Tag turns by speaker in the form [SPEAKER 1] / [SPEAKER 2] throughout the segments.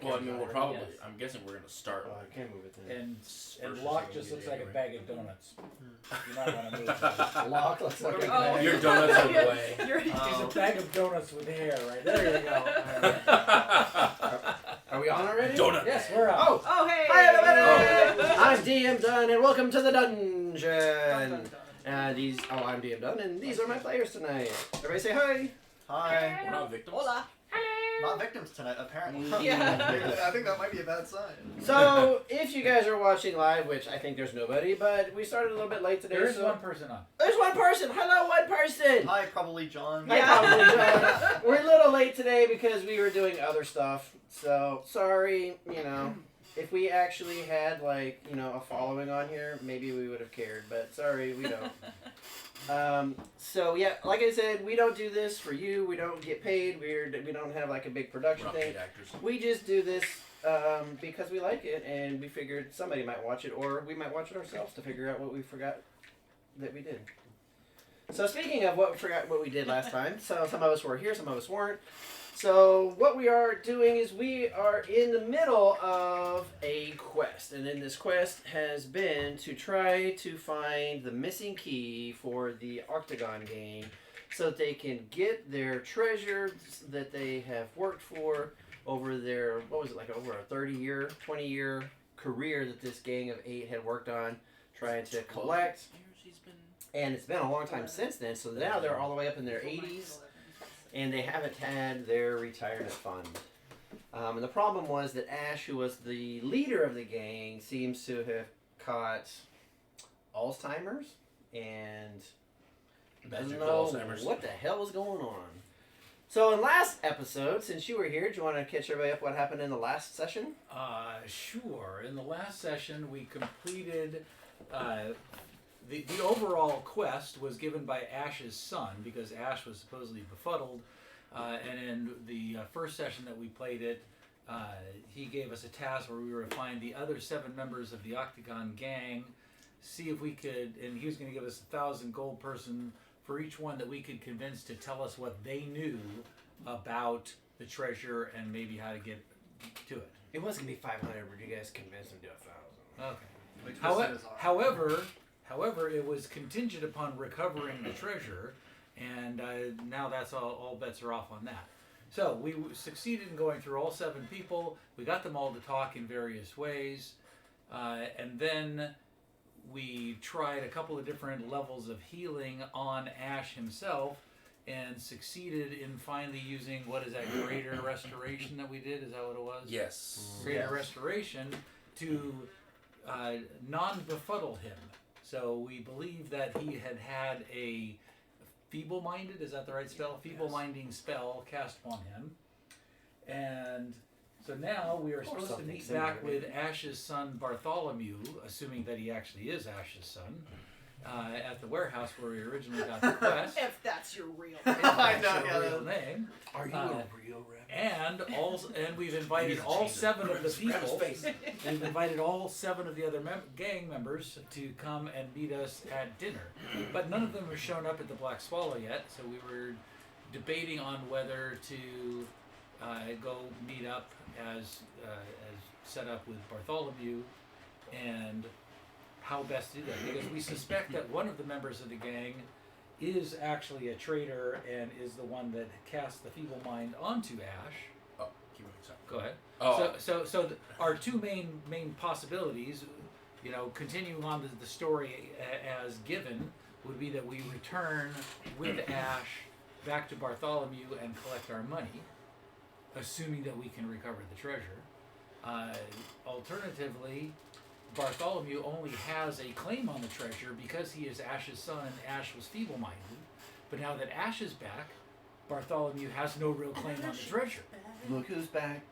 [SPEAKER 1] Well, I mean, we'll probably.
[SPEAKER 2] Yes.
[SPEAKER 1] I'm guessing we're gonna start.
[SPEAKER 3] I can't move it then.
[SPEAKER 4] And Locke just looks like a bag of donuts. You might want to move it.
[SPEAKER 3] Lock looks like a
[SPEAKER 2] Oh.
[SPEAKER 3] bag.
[SPEAKER 1] Your donuts are the way.
[SPEAKER 4] He's a bag of donuts with hair, right? There you go.
[SPEAKER 3] Are we on already?
[SPEAKER 1] Donut.
[SPEAKER 4] Yes, we're on.
[SPEAKER 3] Oh!
[SPEAKER 2] Oh, hey!
[SPEAKER 3] Hi everybody! I'm DM Dunn and welcome to the dungeon. I'm DM Dunn and these are my players tonight. Everybody say hi.
[SPEAKER 5] Hi.
[SPEAKER 1] We're not victims.
[SPEAKER 2] Hola.
[SPEAKER 5] Not victims tonight, apparently.
[SPEAKER 2] Yeah.
[SPEAKER 5] I think that might be a bad sign.
[SPEAKER 3] So, if you guys are watching live, which I think there's nobody, but we started a little bit late today.
[SPEAKER 4] There is
[SPEAKER 3] so
[SPEAKER 4] one person on.
[SPEAKER 3] There's one person. Hello, one person.
[SPEAKER 5] Hi, probably John.
[SPEAKER 3] Hi, probably John. We're a little late today because we were doing other stuff. So, sorry, if we actually had, a following on here, maybe we would have cared. But sorry, we don't. So, yeah, like I said, we don't do this for you. We don't get paid. We don't have, a big production thing.
[SPEAKER 1] Actors.
[SPEAKER 3] We just do this because we like it, and we figured somebody might watch it, or we might watch it ourselves to figure out what we forgot that we did. So speaking of what we did last time, so some of us were here, some of us weren't. So what we are doing is we are in the middle of a quest, and then this quest has been to try to find the missing key for the Octagon gang so that they can get their treasure that they have worked for over their, over a 30-year, 20-year career that this gang of 8 had worked on trying to collect. And it's been a long time since then, so now they're all the way up in their 80s. And they haven't had their retirement fund. And the problem was that Ash, who was the leader of the gang, seems to have caught Alzheimer's and doesn't know what the hell was going on. So in last episode, since you were here, do you want to catch everybody up what happened in the last session?
[SPEAKER 4] Sure. In the last session, we completed... The overall quest was given by Ash's son because Ash was supposedly befuddled, and in the first session that we played it, he gave us a task where we were to find the other 7 members of the Octagon gang, see if we could, and he was going to give us 1,000 gold person for each one that we could convince to tell us what they knew about the treasure and maybe how to get to it.
[SPEAKER 3] It was going to be 500, but you guys convinced him to do 1,000.
[SPEAKER 4] Okay. However, it was contingent upon recovering the treasure, and now that's all bets are off on that. So we succeeded in going through all 7 people. We got them all to talk in various ways, and then we tried a couple of different levels of healing on Ash himself, and succeeded in finally using, what is that, greater restoration that we did? Is that what it was?
[SPEAKER 1] Yes.
[SPEAKER 4] Greater restoration to non-befuddle him. So we believe that he had a feeble-minded, is that the right spell? Feeble-minding spell cast upon him. And so now we are supposed to meet back with Ash's son Bartholomew, assuming that he actually is Ash's son, at the warehouse where we originally got the quest.
[SPEAKER 2] If that's your real
[SPEAKER 4] If that's your real name.
[SPEAKER 3] Are you a real rabbit?
[SPEAKER 4] And we've invited all 7 of the people. We've invited all 7 of the other gang members to come and meet us at dinner. But none of them have shown up at the Black Swallow yet, so we were debating on whether to go meet up as set up with Bartholomew and how best to do that. Because we suspect that one of the members of the gang is actually a traitor and is the one that cast the feeble mind onto Ash.
[SPEAKER 1] Oh, keep going. Sorry.
[SPEAKER 4] Go ahead.
[SPEAKER 1] Oh.
[SPEAKER 4] So our 2 main possibilities, continuing on the story as given, would be that we return with Ash back to Bartholomew and collect our money, assuming that we can recover the treasure. Alternatively, Bartholomew only has a claim on the treasure because he is Ash's son and Ash was feeble-minded. But now that Ash is back, Bartholomew has no real claim on the treasure.
[SPEAKER 3] Look who's back.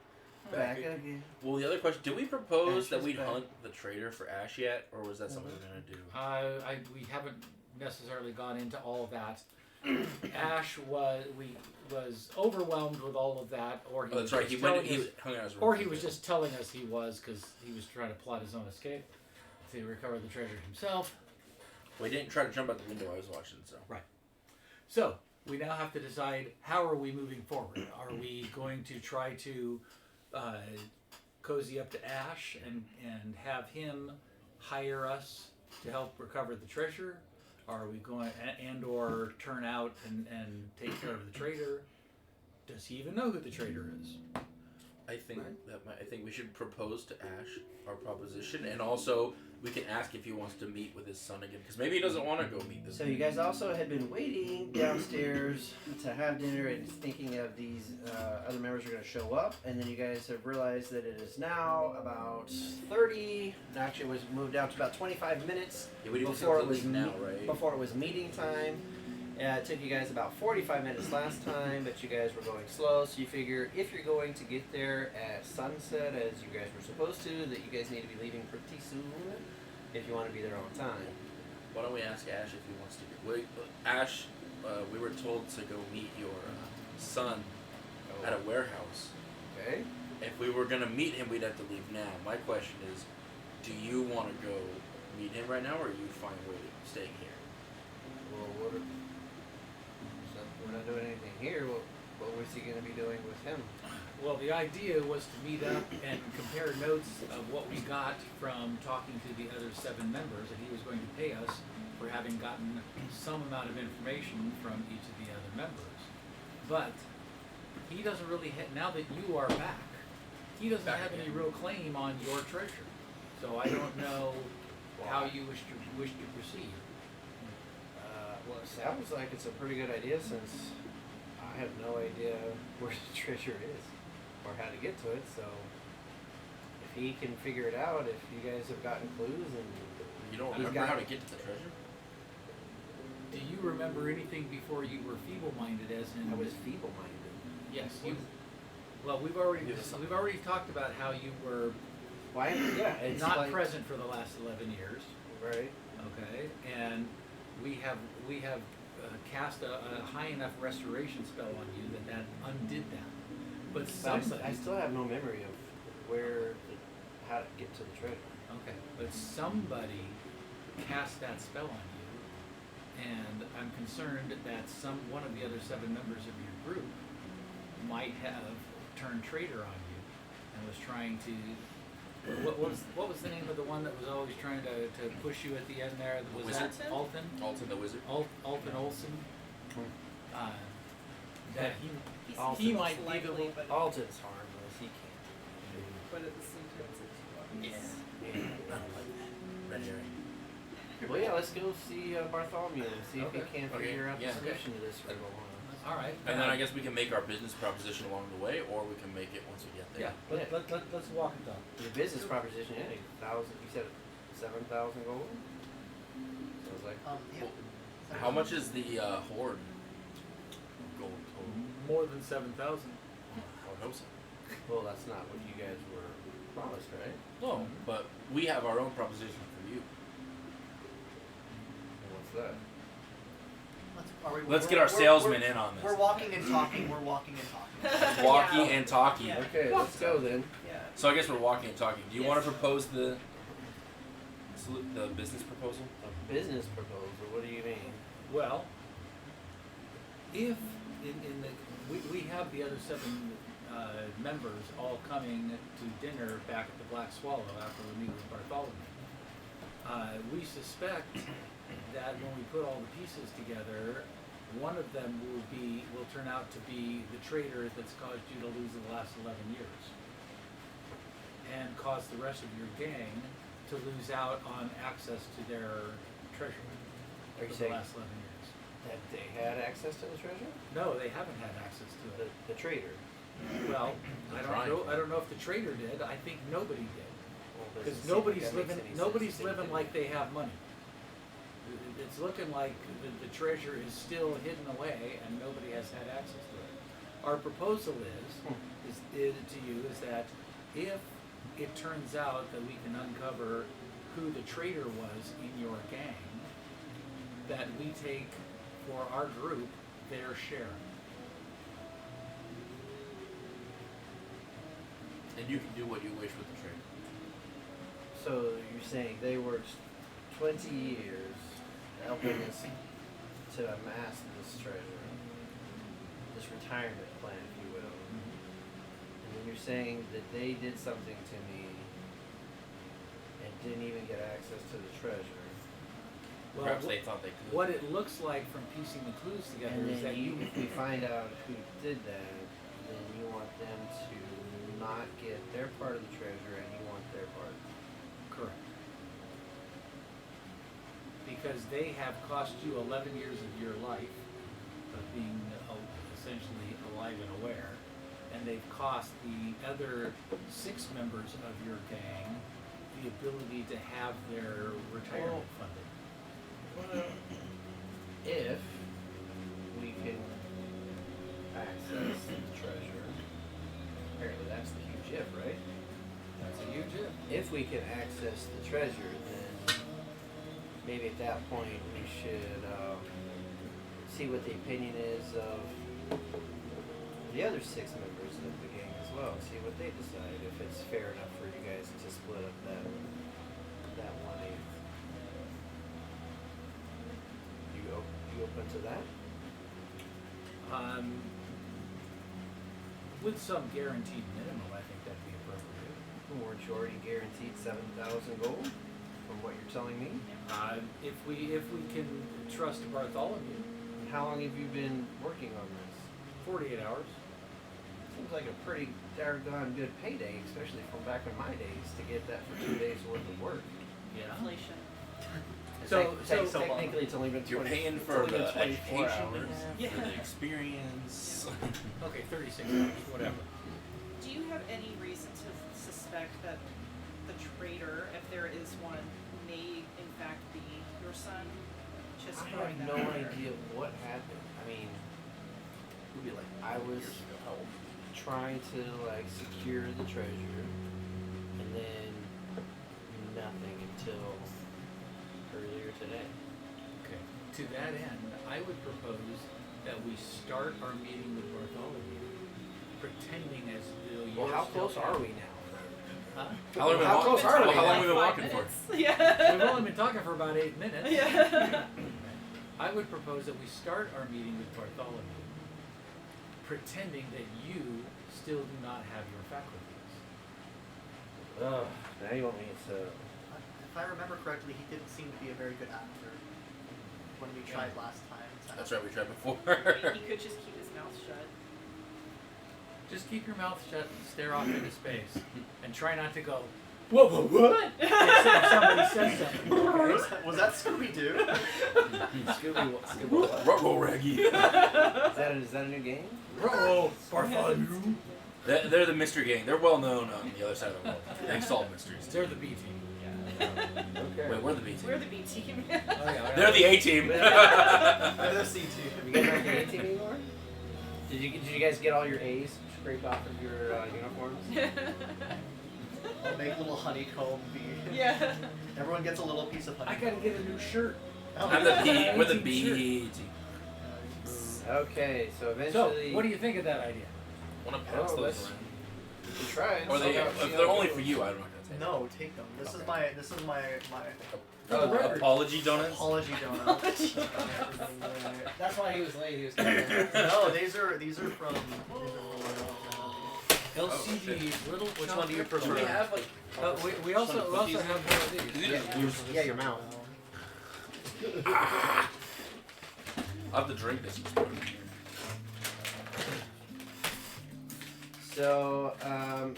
[SPEAKER 3] Back again.
[SPEAKER 1] Well, the other question, did we propose
[SPEAKER 3] Ash
[SPEAKER 1] that
[SPEAKER 3] is
[SPEAKER 1] we'd
[SPEAKER 3] back.
[SPEAKER 1] hunt the traitor for Ash yet, or was that something we were going to do?
[SPEAKER 4] We haven't necessarily gone into all of that. Ash was overwhelmed with all of that, or he
[SPEAKER 1] Oh,
[SPEAKER 4] was
[SPEAKER 1] that's right.
[SPEAKER 4] just
[SPEAKER 1] He
[SPEAKER 4] telling us,
[SPEAKER 1] hung out his room.
[SPEAKER 4] or he was just telling us he was because he was trying to plot his own escape to recover the treasure himself.
[SPEAKER 1] We didn't try to jump out the window I was watching, so.
[SPEAKER 4] Right. So we now have to decide how are we moving forward. Are we going to try to cozy up to Ash and have him hire us to help recover the treasure? Are we going and or turn out and take care of the traitor? Does he even know who the traitor is?
[SPEAKER 1] I think I think we should propose to Ash our proposition, and also we can ask if he wants to meet with his son again, because maybe he doesn't want to go meet this.
[SPEAKER 3] So you guys also had been waiting downstairs to have dinner and thinking of these other members are going to show up, and then you guys have realized that it is now about 30. Actually, it was moved out to about 25 minutes
[SPEAKER 1] before it was
[SPEAKER 3] before it was meeting time. It took you guys about 45 minutes last time, but you guys were going slow, so you figure if you're going to get there at sunset, as you guys were supposed to, that you guys need to be leaving pretty soon if you want to be there on time.
[SPEAKER 1] Why don't we ask Ash if he wants to go? Ash, we were told to go meet your son at a warehouse.
[SPEAKER 3] Okay.
[SPEAKER 1] If we were going to meet him, we'd have to leave now. My question is, do you want to go meet him right now, or are you fine with staying here?
[SPEAKER 3] Well, we're not doing anything here. What was he going to be doing with him?
[SPEAKER 4] Well, the idea was to meet up and compare notes of what we got from talking to the other 7 members, and he was going to pay us for having gotten some amount of information from each of the other members. But he doesn't really now that you are back, he doesn't have any real claim on your treasure. So I don't know how you wish to proceed.
[SPEAKER 3] Well, it sounds like it's a pretty good idea since I have no idea where the treasure is or how to get to it. So if he can figure it out, if you guys have gotten clues and
[SPEAKER 1] you don't remember how to get to the treasure?
[SPEAKER 4] Do you remember anything before you were feeble-minded? As in,
[SPEAKER 3] I was feeble-minded.
[SPEAKER 4] Yes. Well, we've already talked about how you were
[SPEAKER 3] it's
[SPEAKER 4] not present for the last 11 years.
[SPEAKER 3] Right.
[SPEAKER 4] Okay, and we have cast a high enough restoration spell on you that undid that. But
[SPEAKER 3] I still have no memory of how to get to the treasure.
[SPEAKER 4] Okay, but somebody cast that spell on you, and I'm concerned that one of the other 7 members of your group might have turned traitor on you and was trying to. What was the name of the one that was always trying to push you at the end there? Was
[SPEAKER 1] Wizard?
[SPEAKER 4] that Alton?
[SPEAKER 1] Alton the wizard.
[SPEAKER 4] Alton Olson. That
[SPEAKER 3] Alton.
[SPEAKER 4] he might be the one.
[SPEAKER 3] Alton's harmless. He can't.
[SPEAKER 2] But at the same time, it's
[SPEAKER 1] Red herring.
[SPEAKER 3] Well, yeah, let's go see Bartholomew and see if he
[SPEAKER 4] Okay.
[SPEAKER 3] can figure out the
[SPEAKER 1] Yeah.
[SPEAKER 3] solution to this riddle.
[SPEAKER 4] All right.
[SPEAKER 1] And then I guess we can make our business proposition along the way, or we can make it once we get there.
[SPEAKER 4] Yeah.
[SPEAKER 2] let's walk it down.
[SPEAKER 3] The business proposition, yeah, 1,000. You said 7,000 gold. So it's like
[SPEAKER 1] How much is the hoard gold total?
[SPEAKER 4] More than 7,000.
[SPEAKER 1] I would hope so.
[SPEAKER 3] well, that's not what you guys were promised, right?
[SPEAKER 1] No, but we have our own proposition for you.
[SPEAKER 3] What's that?
[SPEAKER 1] Let's get our salesman in on this.
[SPEAKER 5] We're walking and talking. We're walking and talking.
[SPEAKER 1] Walking and talking.
[SPEAKER 2] Yeah.
[SPEAKER 3] Okay, let's go then.
[SPEAKER 2] Yeah.
[SPEAKER 1] So I guess we're walking and talking. Do you want to
[SPEAKER 2] Yes.
[SPEAKER 1] propose the business proposal?
[SPEAKER 3] A business proposal. What do you mean?
[SPEAKER 4] Well, if we have the other 7 members all coming to dinner back at the Black Swallow after we meet with Bartholomew. We suspect that when we put all the pieces together, one of them will turn out to be the traitor that's caused you to lose the last 11 years, and cause the rest of your gang to lose out on access to their treasure
[SPEAKER 3] Are you
[SPEAKER 4] for the
[SPEAKER 3] saying
[SPEAKER 4] last 11 years.
[SPEAKER 3] that they had access to the treasure?
[SPEAKER 4] No, they haven't had access to it.
[SPEAKER 3] The traitor.
[SPEAKER 4] Well, I
[SPEAKER 1] trying
[SPEAKER 4] don't know.
[SPEAKER 1] to.
[SPEAKER 4] I don't know if the trader did. I think nobody did,
[SPEAKER 3] Well,
[SPEAKER 4] because
[SPEAKER 3] doesn't seem like that makes any sense.
[SPEAKER 4] nobody's
[SPEAKER 3] They
[SPEAKER 4] living
[SPEAKER 3] didn't.
[SPEAKER 4] like they have money. It's looking like the treasure is still hidden away, and nobody has had access to it. Our proposal is to you is that if it turns out that we can uncover who the traitor was in your gang, that we take for our group their share.
[SPEAKER 1] And you can do what you wish with the trade.
[SPEAKER 3] So you're saying they worked 20 years helping us to amass this treasure, this retirement plan, if you will. And then you're saying that they did something to me and didn't even get access to the treasure.
[SPEAKER 4] Well,
[SPEAKER 1] Perhaps they thought they could.
[SPEAKER 4] what it looks like from piecing the clues together
[SPEAKER 3] And
[SPEAKER 4] is
[SPEAKER 3] then
[SPEAKER 4] that you.
[SPEAKER 3] if we find out who did that, then you want them to not get their part of the treasure and you want their part.
[SPEAKER 4] Correct. Because they have cost you 11 years of your life of being essentially alive and aware, and they've cost the other 6 members of your gang the ability to have their retirement funded.
[SPEAKER 3] If we can access the treasure, apparently that's the huge if, right?
[SPEAKER 4] That's a huge if.
[SPEAKER 3] If we can access the treasure, then maybe at that point we should see what the opinion is of the other 6 members of the gang as well. See what they decide. If it's fair enough for you guys to split up that 1/8. You open to that?
[SPEAKER 4] With some guaranteed minimum, I think that'd be appropriate.
[SPEAKER 3] Weren't you already guaranteed 7,000 gold from what you're telling me?
[SPEAKER 4] If we can trust Bartholomew,
[SPEAKER 3] And how long have you been working on this?
[SPEAKER 4] 48 hours.
[SPEAKER 3] Seems like a pretty doggone good payday, especially from back in my days, to get that for 2 days worth of work.
[SPEAKER 4] Yeah.
[SPEAKER 6] Inflation.
[SPEAKER 4] So
[SPEAKER 3] Technically, it's only been 20,
[SPEAKER 1] You're paying
[SPEAKER 3] it's
[SPEAKER 1] for
[SPEAKER 3] only been
[SPEAKER 1] the
[SPEAKER 3] 24
[SPEAKER 1] education,
[SPEAKER 3] hours.
[SPEAKER 6] Yeah.
[SPEAKER 1] for the experience.
[SPEAKER 4] Okay, 36 hours, whatever.
[SPEAKER 6] Do you have any reason to suspect that the traitor, if there is one, may in fact be your son? Just
[SPEAKER 3] I
[SPEAKER 6] throwing
[SPEAKER 3] have
[SPEAKER 6] that
[SPEAKER 3] no
[SPEAKER 6] out there.
[SPEAKER 3] idea what happened. I mean,
[SPEAKER 1] We'd be like,
[SPEAKER 3] I was
[SPEAKER 1] years ago. How old?
[SPEAKER 3] trying to secure the treasure, and then nothing until earlier today.
[SPEAKER 4] Okay. To that end, I would propose that we start our meeting with Bartholomew, pretending as though you're
[SPEAKER 3] Well, how
[SPEAKER 4] still
[SPEAKER 3] close are we now?
[SPEAKER 4] Huh?
[SPEAKER 1] How long,
[SPEAKER 3] How close are we?
[SPEAKER 1] How long have we been
[SPEAKER 6] Like
[SPEAKER 1] walking
[SPEAKER 6] 5
[SPEAKER 1] for?
[SPEAKER 6] minutes. Yeah.
[SPEAKER 4] We've only been talking for about 8 minutes.
[SPEAKER 6] Yeah.
[SPEAKER 4] I would propose that we start our meeting with Bartholomew, pretending that you still do not have your faculties.
[SPEAKER 3] Ugh, now you want me to...
[SPEAKER 5] If I remember correctly, he didn't seem to be a very good actor when we tried last time.
[SPEAKER 1] That's right, we tried before.
[SPEAKER 6] He could just keep his mouth shut.
[SPEAKER 4] Just keep your mouth shut and stare off into space, and try not to go, whoa, whoa, what? If somebody says something. Okay?
[SPEAKER 5] Was that Scooby Doo?
[SPEAKER 3] Scooby what?
[SPEAKER 1] Ruh-roh, Raggy.
[SPEAKER 3] Is that a new game?
[SPEAKER 4] Whoa, Bartholomew.
[SPEAKER 1] They're the mystery gang. They're well known on the other side of the world. They solve mysteries.
[SPEAKER 4] They're the B team.
[SPEAKER 3] Okay.
[SPEAKER 1] Wait, we're the B team.
[SPEAKER 6] We're the B team.
[SPEAKER 4] Oh, yeah,
[SPEAKER 1] They're the A team.
[SPEAKER 5] They're the C
[SPEAKER 3] You
[SPEAKER 5] team.
[SPEAKER 3] guys not the A team anymore? Did you guys get all your A's scraped off of your uniforms?
[SPEAKER 5] I'll make little honeycomb bee.
[SPEAKER 6] Yeah.
[SPEAKER 5] Everyone gets a little piece of
[SPEAKER 4] I
[SPEAKER 5] honeycomb.
[SPEAKER 4] gotta get a new shirt.
[SPEAKER 1] I'm the B. We're the
[SPEAKER 4] A-team
[SPEAKER 1] B team.
[SPEAKER 3] Okay, so
[SPEAKER 4] So,
[SPEAKER 3] eventually...
[SPEAKER 4] what do you think of that idea?
[SPEAKER 1] Want to pass
[SPEAKER 3] Oh,
[SPEAKER 1] those
[SPEAKER 3] let's-
[SPEAKER 1] around?
[SPEAKER 3] You can try it.
[SPEAKER 1] Or
[SPEAKER 3] See
[SPEAKER 1] they,
[SPEAKER 3] how-
[SPEAKER 1] if
[SPEAKER 3] see how
[SPEAKER 1] they're
[SPEAKER 3] it
[SPEAKER 1] only
[SPEAKER 3] goes.
[SPEAKER 1] for you, I'm not gonna take them.
[SPEAKER 5] No, take them. This is my
[SPEAKER 4] For the record.
[SPEAKER 1] Apology donuts.
[SPEAKER 5] apology donut.
[SPEAKER 3] That's why he was late. He was coming.
[SPEAKER 5] No, these are from.
[SPEAKER 4] LCD, little
[SPEAKER 5] Which
[SPEAKER 4] chunk
[SPEAKER 5] one do you
[SPEAKER 4] of-
[SPEAKER 5] prefer?
[SPEAKER 1] Do we have like?
[SPEAKER 4] we also have one of these.
[SPEAKER 3] Yeah, your mouth.
[SPEAKER 1] I'll have to drink this.
[SPEAKER 3] So,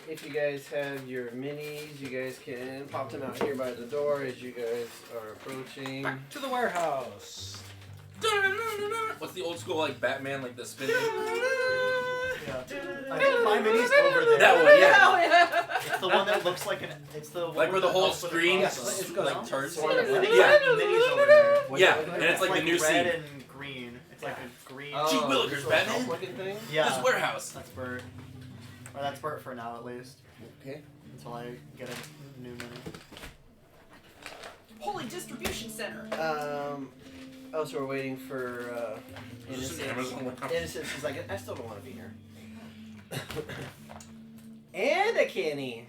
[SPEAKER 3] if you guys have your minis, you guys can pop them out here by the door as you guys are approaching.
[SPEAKER 4] Back to the warehouse.
[SPEAKER 1] What's the old school like Batman like the spin?
[SPEAKER 5] Yeah. I think my mini's over there.
[SPEAKER 1] That one, yeah.
[SPEAKER 6] Oh, yeah.
[SPEAKER 5] It's the one that looks like it's the one
[SPEAKER 1] Like where the whole
[SPEAKER 5] elf with
[SPEAKER 1] screen
[SPEAKER 5] glasses.
[SPEAKER 3] it's got
[SPEAKER 1] like turns.
[SPEAKER 3] sort of
[SPEAKER 5] I think
[SPEAKER 1] Yeah.
[SPEAKER 5] my mini's over there.
[SPEAKER 1] Yeah, and it's like the new
[SPEAKER 5] red
[SPEAKER 1] scene.
[SPEAKER 5] and green. It's like a green.
[SPEAKER 1] Gee Willikers,
[SPEAKER 3] this
[SPEAKER 1] Batman.
[SPEAKER 3] looking thing.
[SPEAKER 5] Yeah.
[SPEAKER 1] This warehouse.
[SPEAKER 5] That's Bert. Or that's Bert for now, at least.
[SPEAKER 3] Okay.
[SPEAKER 5] Until I get a new mini.
[SPEAKER 6] Holy distribution center.
[SPEAKER 3] Oh, so we're waiting for
[SPEAKER 1] Is this an
[SPEAKER 3] Innocence.
[SPEAKER 1] Amazon warehouse?
[SPEAKER 3] Innocence is like, I still don't want to be here. And a Kenny.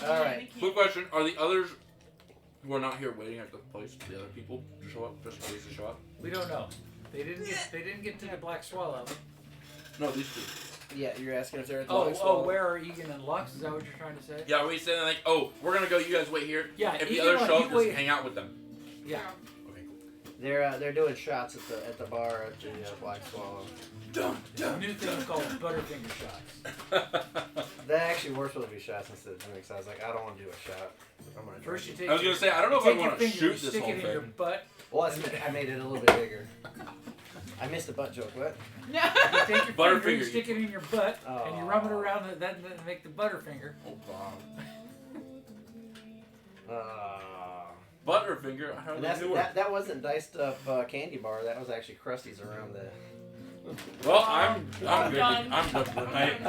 [SPEAKER 3] All right.
[SPEAKER 1] Quick question: are the others who are not here waiting at the place for the other people to show up, just in case they show up?
[SPEAKER 4] We don't know. They didn't get to the Black Swallow.
[SPEAKER 1] No, these two.
[SPEAKER 3] Yeah, you're asking if they're at the Black
[SPEAKER 4] Oh,
[SPEAKER 3] Swallow.
[SPEAKER 4] where are Egan and Lux? Is that what you're trying to say?
[SPEAKER 1] Yeah, are we saying like, oh, we're gonna go, you guys wait here?
[SPEAKER 4] Yeah,
[SPEAKER 1] If the
[SPEAKER 4] Egan,
[SPEAKER 1] others show
[SPEAKER 4] you
[SPEAKER 1] up,
[SPEAKER 4] wait.
[SPEAKER 1] just hang out with them.
[SPEAKER 4] Yeah.
[SPEAKER 1] Okay, cool.
[SPEAKER 3] They're doing shots at the bar at the Black Swallow.
[SPEAKER 4] New thing called Butterfinger shots.
[SPEAKER 3] They actually were supposed to be shots instead of drinks. I was like, I don't want to do a shot. I'm gonna
[SPEAKER 4] First you
[SPEAKER 3] drink
[SPEAKER 4] take.
[SPEAKER 1] I was gonna say, I don't know if
[SPEAKER 4] you
[SPEAKER 1] I
[SPEAKER 4] take
[SPEAKER 1] want to
[SPEAKER 4] your finger,
[SPEAKER 1] shoot
[SPEAKER 4] you
[SPEAKER 1] this
[SPEAKER 4] stick
[SPEAKER 1] whole
[SPEAKER 4] it in your
[SPEAKER 1] thing.
[SPEAKER 4] butt.
[SPEAKER 3] Well, I made it a little bit bigger. I missed a butt joke. What?
[SPEAKER 4] You take your finger,
[SPEAKER 1] Butterfinger.
[SPEAKER 4] you stick it in your butt, and you rub it
[SPEAKER 3] Aw.
[SPEAKER 4] around that and make the Butterfinger.
[SPEAKER 1] Oh, Bob. Butterfinger, I
[SPEAKER 3] And
[SPEAKER 1] don't know.
[SPEAKER 3] that wasn't diced up candy bar. That was actually Krusty's around the.
[SPEAKER 1] Well, I'm good.
[SPEAKER 6] done.
[SPEAKER 1] I'm done for the night.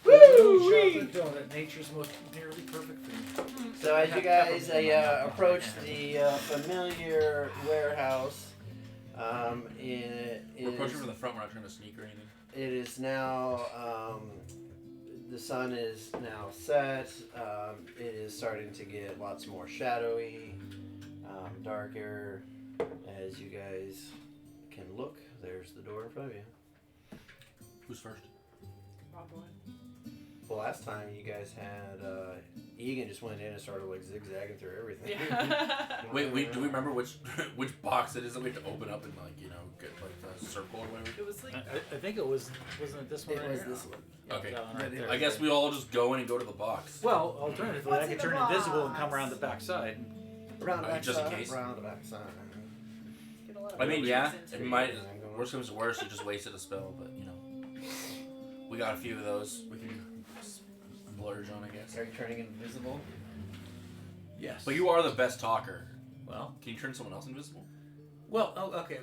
[SPEAKER 3] Woo!
[SPEAKER 4] Chocolate donut, nature's most nearly perfect thing.
[SPEAKER 3] So as you guys approach the familiar warehouse, it
[SPEAKER 1] We're approaching
[SPEAKER 3] is,
[SPEAKER 1] from the front. We're not trying to sneak or anything.
[SPEAKER 3] it is now the sun is now set. It is starting to get lots more shadowy, darker. As you guys can look, there's the door in front of you.
[SPEAKER 1] Who's first?
[SPEAKER 3] Well, last time you guys had Egan just went in and started like zigzagging through everything.
[SPEAKER 6] Yeah.
[SPEAKER 1] Wait, do we remember which box it is that we have to open up and like get like the circle or whatever?
[SPEAKER 6] It was like
[SPEAKER 4] I think it wasn't it this one
[SPEAKER 3] It
[SPEAKER 4] right
[SPEAKER 3] was
[SPEAKER 4] here?
[SPEAKER 3] this one.
[SPEAKER 1] Okay.
[SPEAKER 4] That one right there.
[SPEAKER 1] I guess we all just go in and go to the box.
[SPEAKER 4] Well, alternatively,
[SPEAKER 6] What's
[SPEAKER 4] I
[SPEAKER 6] in
[SPEAKER 4] could
[SPEAKER 6] the
[SPEAKER 4] turn invisible and come
[SPEAKER 6] box?
[SPEAKER 4] around the back side.
[SPEAKER 3] Around the back
[SPEAKER 1] Just in
[SPEAKER 3] side.
[SPEAKER 1] case.
[SPEAKER 3] Around the back side.
[SPEAKER 6] get a lot of
[SPEAKER 1] I mean,
[SPEAKER 6] roaches
[SPEAKER 1] yeah,
[SPEAKER 6] into
[SPEAKER 1] it
[SPEAKER 6] it.
[SPEAKER 1] might. Worst comes to worst, you just wasted a spell, but you know, we got a few of those. We can splurge on, I guess.
[SPEAKER 3] Are you turning invisible?
[SPEAKER 4] Yes.
[SPEAKER 1] But you are the best talker.
[SPEAKER 4] Well,
[SPEAKER 1] Can you turn someone else invisible?
[SPEAKER 4] okay.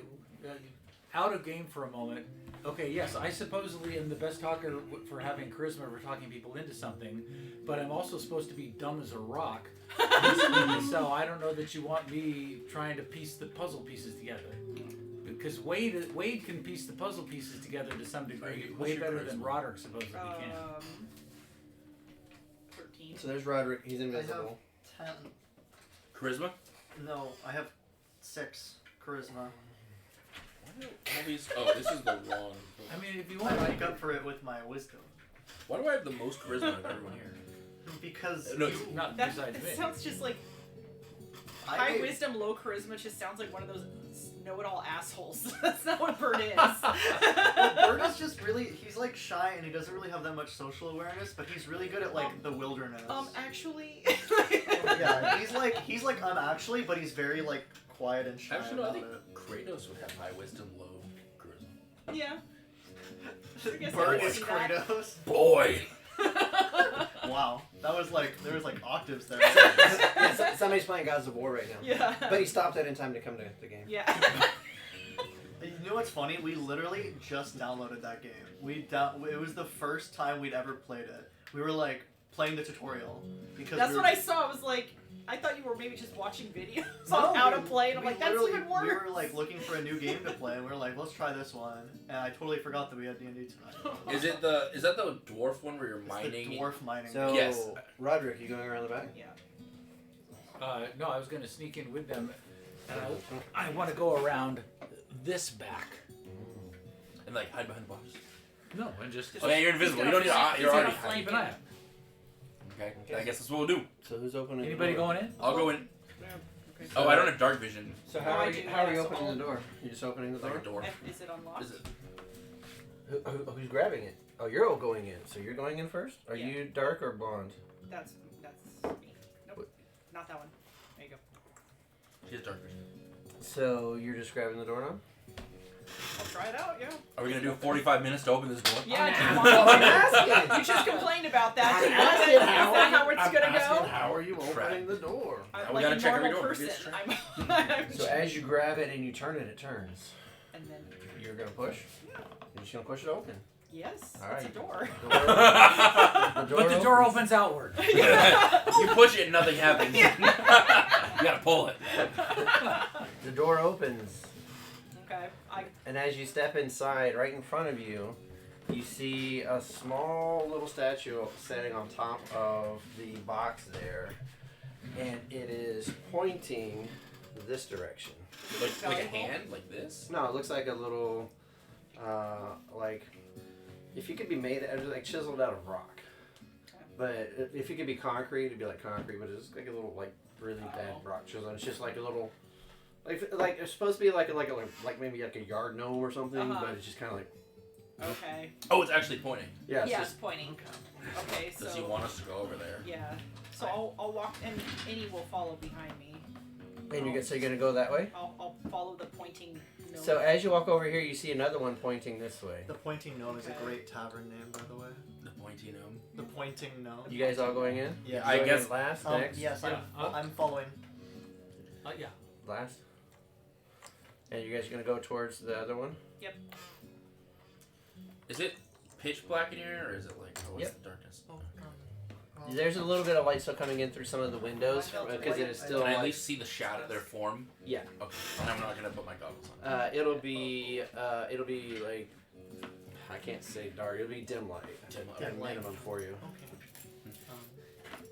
[SPEAKER 4] Out of game for a moment. Okay, yes, I supposedly am the best talker for having charisma for talking people into something, but I'm also supposed to be dumb as a rock. So I don't know that you want me trying to piece the puzzle pieces together. Because Wade can piece the puzzle pieces together to some degree,
[SPEAKER 1] What's
[SPEAKER 4] way
[SPEAKER 1] your
[SPEAKER 4] better than
[SPEAKER 1] charisma?
[SPEAKER 4] Roderick supposedly can.
[SPEAKER 6] 13.
[SPEAKER 3] So there's Roderick. He's invisible.
[SPEAKER 5] 10.
[SPEAKER 1] Charisma?
[SPEAKER 5] No, I have 6 charisma.
[SPEAKER 1] All these, oh, this is the wrong.
[SPEAKER 4] I mean, if you
[SPEAKER 5] I
[SPEAKER 4] want to
[SPEAKER 5] make up for it with my wisdom.
[SPEAKER 1] Why do I have the most charisma of everyone here?
[SPEAKER 5] Because
[SPEAKER 1] No,
[SPEAKER 4] not
[SPEAKER 6] That
[SPEAKER 4] besides me.
[SPEAKER 6] sounds just like high wisdom, low charisma. Just sounds like one of those know-it-all assholes. That's not what Bert is.
[SPEAKER 5] Well, Bert is just really, he's like shy and he doesn't really have that much social awareness, but he's really good at like the wilderness.
[SPEAKER 6] Actually.
[SPEAKER 5] Yeah, he's like actually, but he's very like quiet and shy
[SPEAKER 1] Actually, no, I
[SPEAKER 5] about
[SPEAKER 1] think
[SPEAKER 5] it.
[SPEAKER 1] Kratos would have high wisdom, low charisma.
[SPEAKER 6] Yeah. I guess I
[SPEAKER 5] Bert
[SPEAKER 6] can
[SPEAKER 5] is
[SPEAKER 6] see that.
[SPEAKER 5] Kratos.
[SPEAKER 1] Boy!
[SPEAKER 5] Wow, that was like there was like octaves there.
[SPEAKER 3] Yeah, somebody's playing Gods of War right now.
[SPEAKER 6] Yeah.
[SPEAKER 3] But he stopped that in time to come to the game.
[SPEAKER 6] Yeah.
[SPEAKER 5] You know what's funny? We literally just downloaded that game. It was the first time we'd ever played it. We were like playing the tutorial because
[SPEAKER 6] That's
[SPEAKER 5] we
[SPEAKER 6] what
[SPEAKER 5] were,
[SPEAKER 6] I saw. I was like, I thought you were maybe just watching videos
[SPEAKER 5] No,
[SPEAKER 6] on how to
[SPEAKER 5] we-
[SPEAKER 6] play, and I'm
[SPEAKER 5] we
[SPEAKER 6] like, that's
[SPEAKER 5] literally-
[SPEAKER 6] even worse.
[SPEAKER 5] We were like looking for a new game to play, and we were like, let's try this one. And I totally forgot that we had D&D tonight.
[SPEAKER 1] Is that the dwarf one where you're
[SPEAKER 5] It's
[SPEAKER 1] mining?
[SPEAKER 5] the dwarf mining.
[SPEAKER 3] So,
[SPEAKER 1] Yes.
[SPEAKER 3] Roderick, you going around the back?
[SPEAKER 6] Yeah.
[SPEAKER 4] No, I was going to sneak in with them, and I want to go around this back.
[SPEAKER 1] And like hide behind the box?
[SPEAKER 4] No, and just
[SPEAKER 1] Oh yeah, you're invisible. You don't need to, you're already hiding.
[SPEAKER 4] keep an eye out.
[SPEAKER 1] Okay, I guess that's what we'll do.
[SPEAKER 3] So who's opening
[SPEAKER 4] Anybody
[SPEAKER 3] the door?
[SPEAKER 4] going in?
[SPEAKER 1] I'll go in.
[SPEAKER 6] Okay.
[SPEAKER 1] Oh, I don't have dark vision.
[SPEAKER 3] So
[SPEAKER 6] No,
[SPEAKER 3] how
[SPEAKER 6] I
[SPEAKER 3] are
[SPEAKER 6] do,
[SPEAKER 3] you, how are you
[SPEAKER 6] yeah, so
[SPEAKER 3] opening
[SPEAKER 6] I'll-
[SPEAKER 3] the door? You just opening the
[SPEAKER 1] Like
[SPEAKER 3] door?
[SPEAKER 1] a door.
[SPEAKER 6] Is it unlocked?
[SPEAKER 1] Is it?
[SPEAKER 3] Who's grabbing it? Oh, you're all going in. So you're going in first? Are
[SPEAKER 6] Yeah.
[SPEAKER 3] you dark or blonde?
[SPEAKER 6] That's me. Nope. Not that one. There you go.
[SPEAKER 1] She has dark vision.
[SPEAKER 3] So you're just grabbing the doorknob?
[SPEAKER 6] I'll try it out. Yeah.
[SPEAKER 1] Are we gonna do 45 minutes to open this door?
[SPEAKER 6] Yeah. Do you
[SPEAKER 3] I'm
[SPEAKER 6] want to?
[SPEAKER 3] asking.
[SPEAKER 6] You just complained about that. Do you
[SPEAKER 3] I'm
[SPEAKER 6] want
[SPEAKER 3] asking
[SPEAKER 6] to? Is that how it's
[SPEAKER 3] I'm
[SPEAKER 6] gonna
[SPEAKER 3] asking
[SPEAKER 6] go?
[SPEAKER 3] how are you
[SPEAKER 1] Crap.
[SPEAKER 3] opening the door?
[SPEAKER 6] I'm
[SPEAKER 1] we
[SPEAKER 6] like
[SPEAKER 1] gotta
[SPEAKER 6] a
[SPEAKER 1] check every
[SPEAKER 6] normal
[SPEAKER 1] door. Maybe it's
[SPEAKER 6] person.
[SPEAKER 1] trapped.
[SPEAKER 6] I'm
[SPEAKER 3] So as you grab it and you turn it, it turns.
[SPEAKER 6] and then
[SPEAKER 3] You're gonna push?
[SPEAKER 6] yeah.
[SPEAKER 3] You're just gonna push it open.
[SPEAKER 6] Yes.
[SPEAKER 3] All
[SPEAKER 6] It's a
[SPEAKER 3] right.
[SPEAKER 6] door.
[SPEAKER 4] But the door opens outward.
[SPEAKER 1] You push it and nothing happens. You gotta pull it.
[SPEAKER 3] The door opens.
[SPEAKER 6] Okay.
[SPEAKER 3] And as you step inside, right in front of you, you see a small little statue sitting on top of the box there. And it is pointing this direction.
[SPEAKER 1] Like a
[SPEAKER 6] Valuable?
[SPEAKER 1] hand, like this.
[SPEAKER 3] No, it looks like a little, like, if you could be made like chiseled out of rock. But if it could be concrete, it'd be like concrete. But it's like a little like really bad rock chisel. It's just like a little, like it's supposed to be like maybe like a yard gnome or something. But it's just kind of like.
[SPEAKER 6] Okay.
[SPEAKER 1] Oh, it's actually pointing.
[SPEAKER 3] Yeah. It's
[SPEAKER 6] Yeah,
[SPEAKER 3] just,
[SPEAKER 6] it's pointing. Okay, so.
[SPEAKER 1] Does he want us to go over there?
[SPEAKER 6] Yeah. So I'll walk, and Annie will follow behind me.
[SPEAKER 3] and you're gonna go that way.
[SPEAKER 6] I'll follow the pointing gnome.
[SPEAKER 3] So as you walk over here, you see another one pointing this way.
[SPEAKER 5] The Pointing Gnome is a great tavern name, by the way.
[SPEAKER 1] The pointy gnome.
[SPEAKER 5] The Pointing Gnome.
[SPEAKER 3] You guys all going in?
[SPEAKER 5] Yeah.
[SPEAKER 1] I
[SPEAKER 3] Going
[SPEAKER 1] guess-
[SPEAKER 3] in last.
[SPEAKER 5] Um,
[SPEAKER 3] Next.
[SPEAKER 5] yes,
[SPEAKER 4] Yeah,
[SPEAKER 5] I'm following.
[SPEAKER 4] Yeah.
[SPEAKER 3] Last. And you guys are gonna go towards the other one.
[SPEAKER 1] Is it pitch black in here, or is it like what's
[SPEAKER 3] Yep.
[SPEAKER 1] the darkness?
[SPEAKER 3] There's a little bit of light still coming in through some of the windows because it is still.
[SPEAKER 1] Can I at
[SPEAKER 3] like,
[SPEAKER 1] least see the shadow of their form?
[SPEAKER 3] Yeah.
[SPEAKER 1] Okay. And I'm not gonna put my goggles on.
[SPEAKER 3] It'll be like I can't say dark. It'll be dim light.
[SPEAKER 1] Dim light.
[SPEAKER 3] At minimum for you.
[SPEAKER 5] Okay.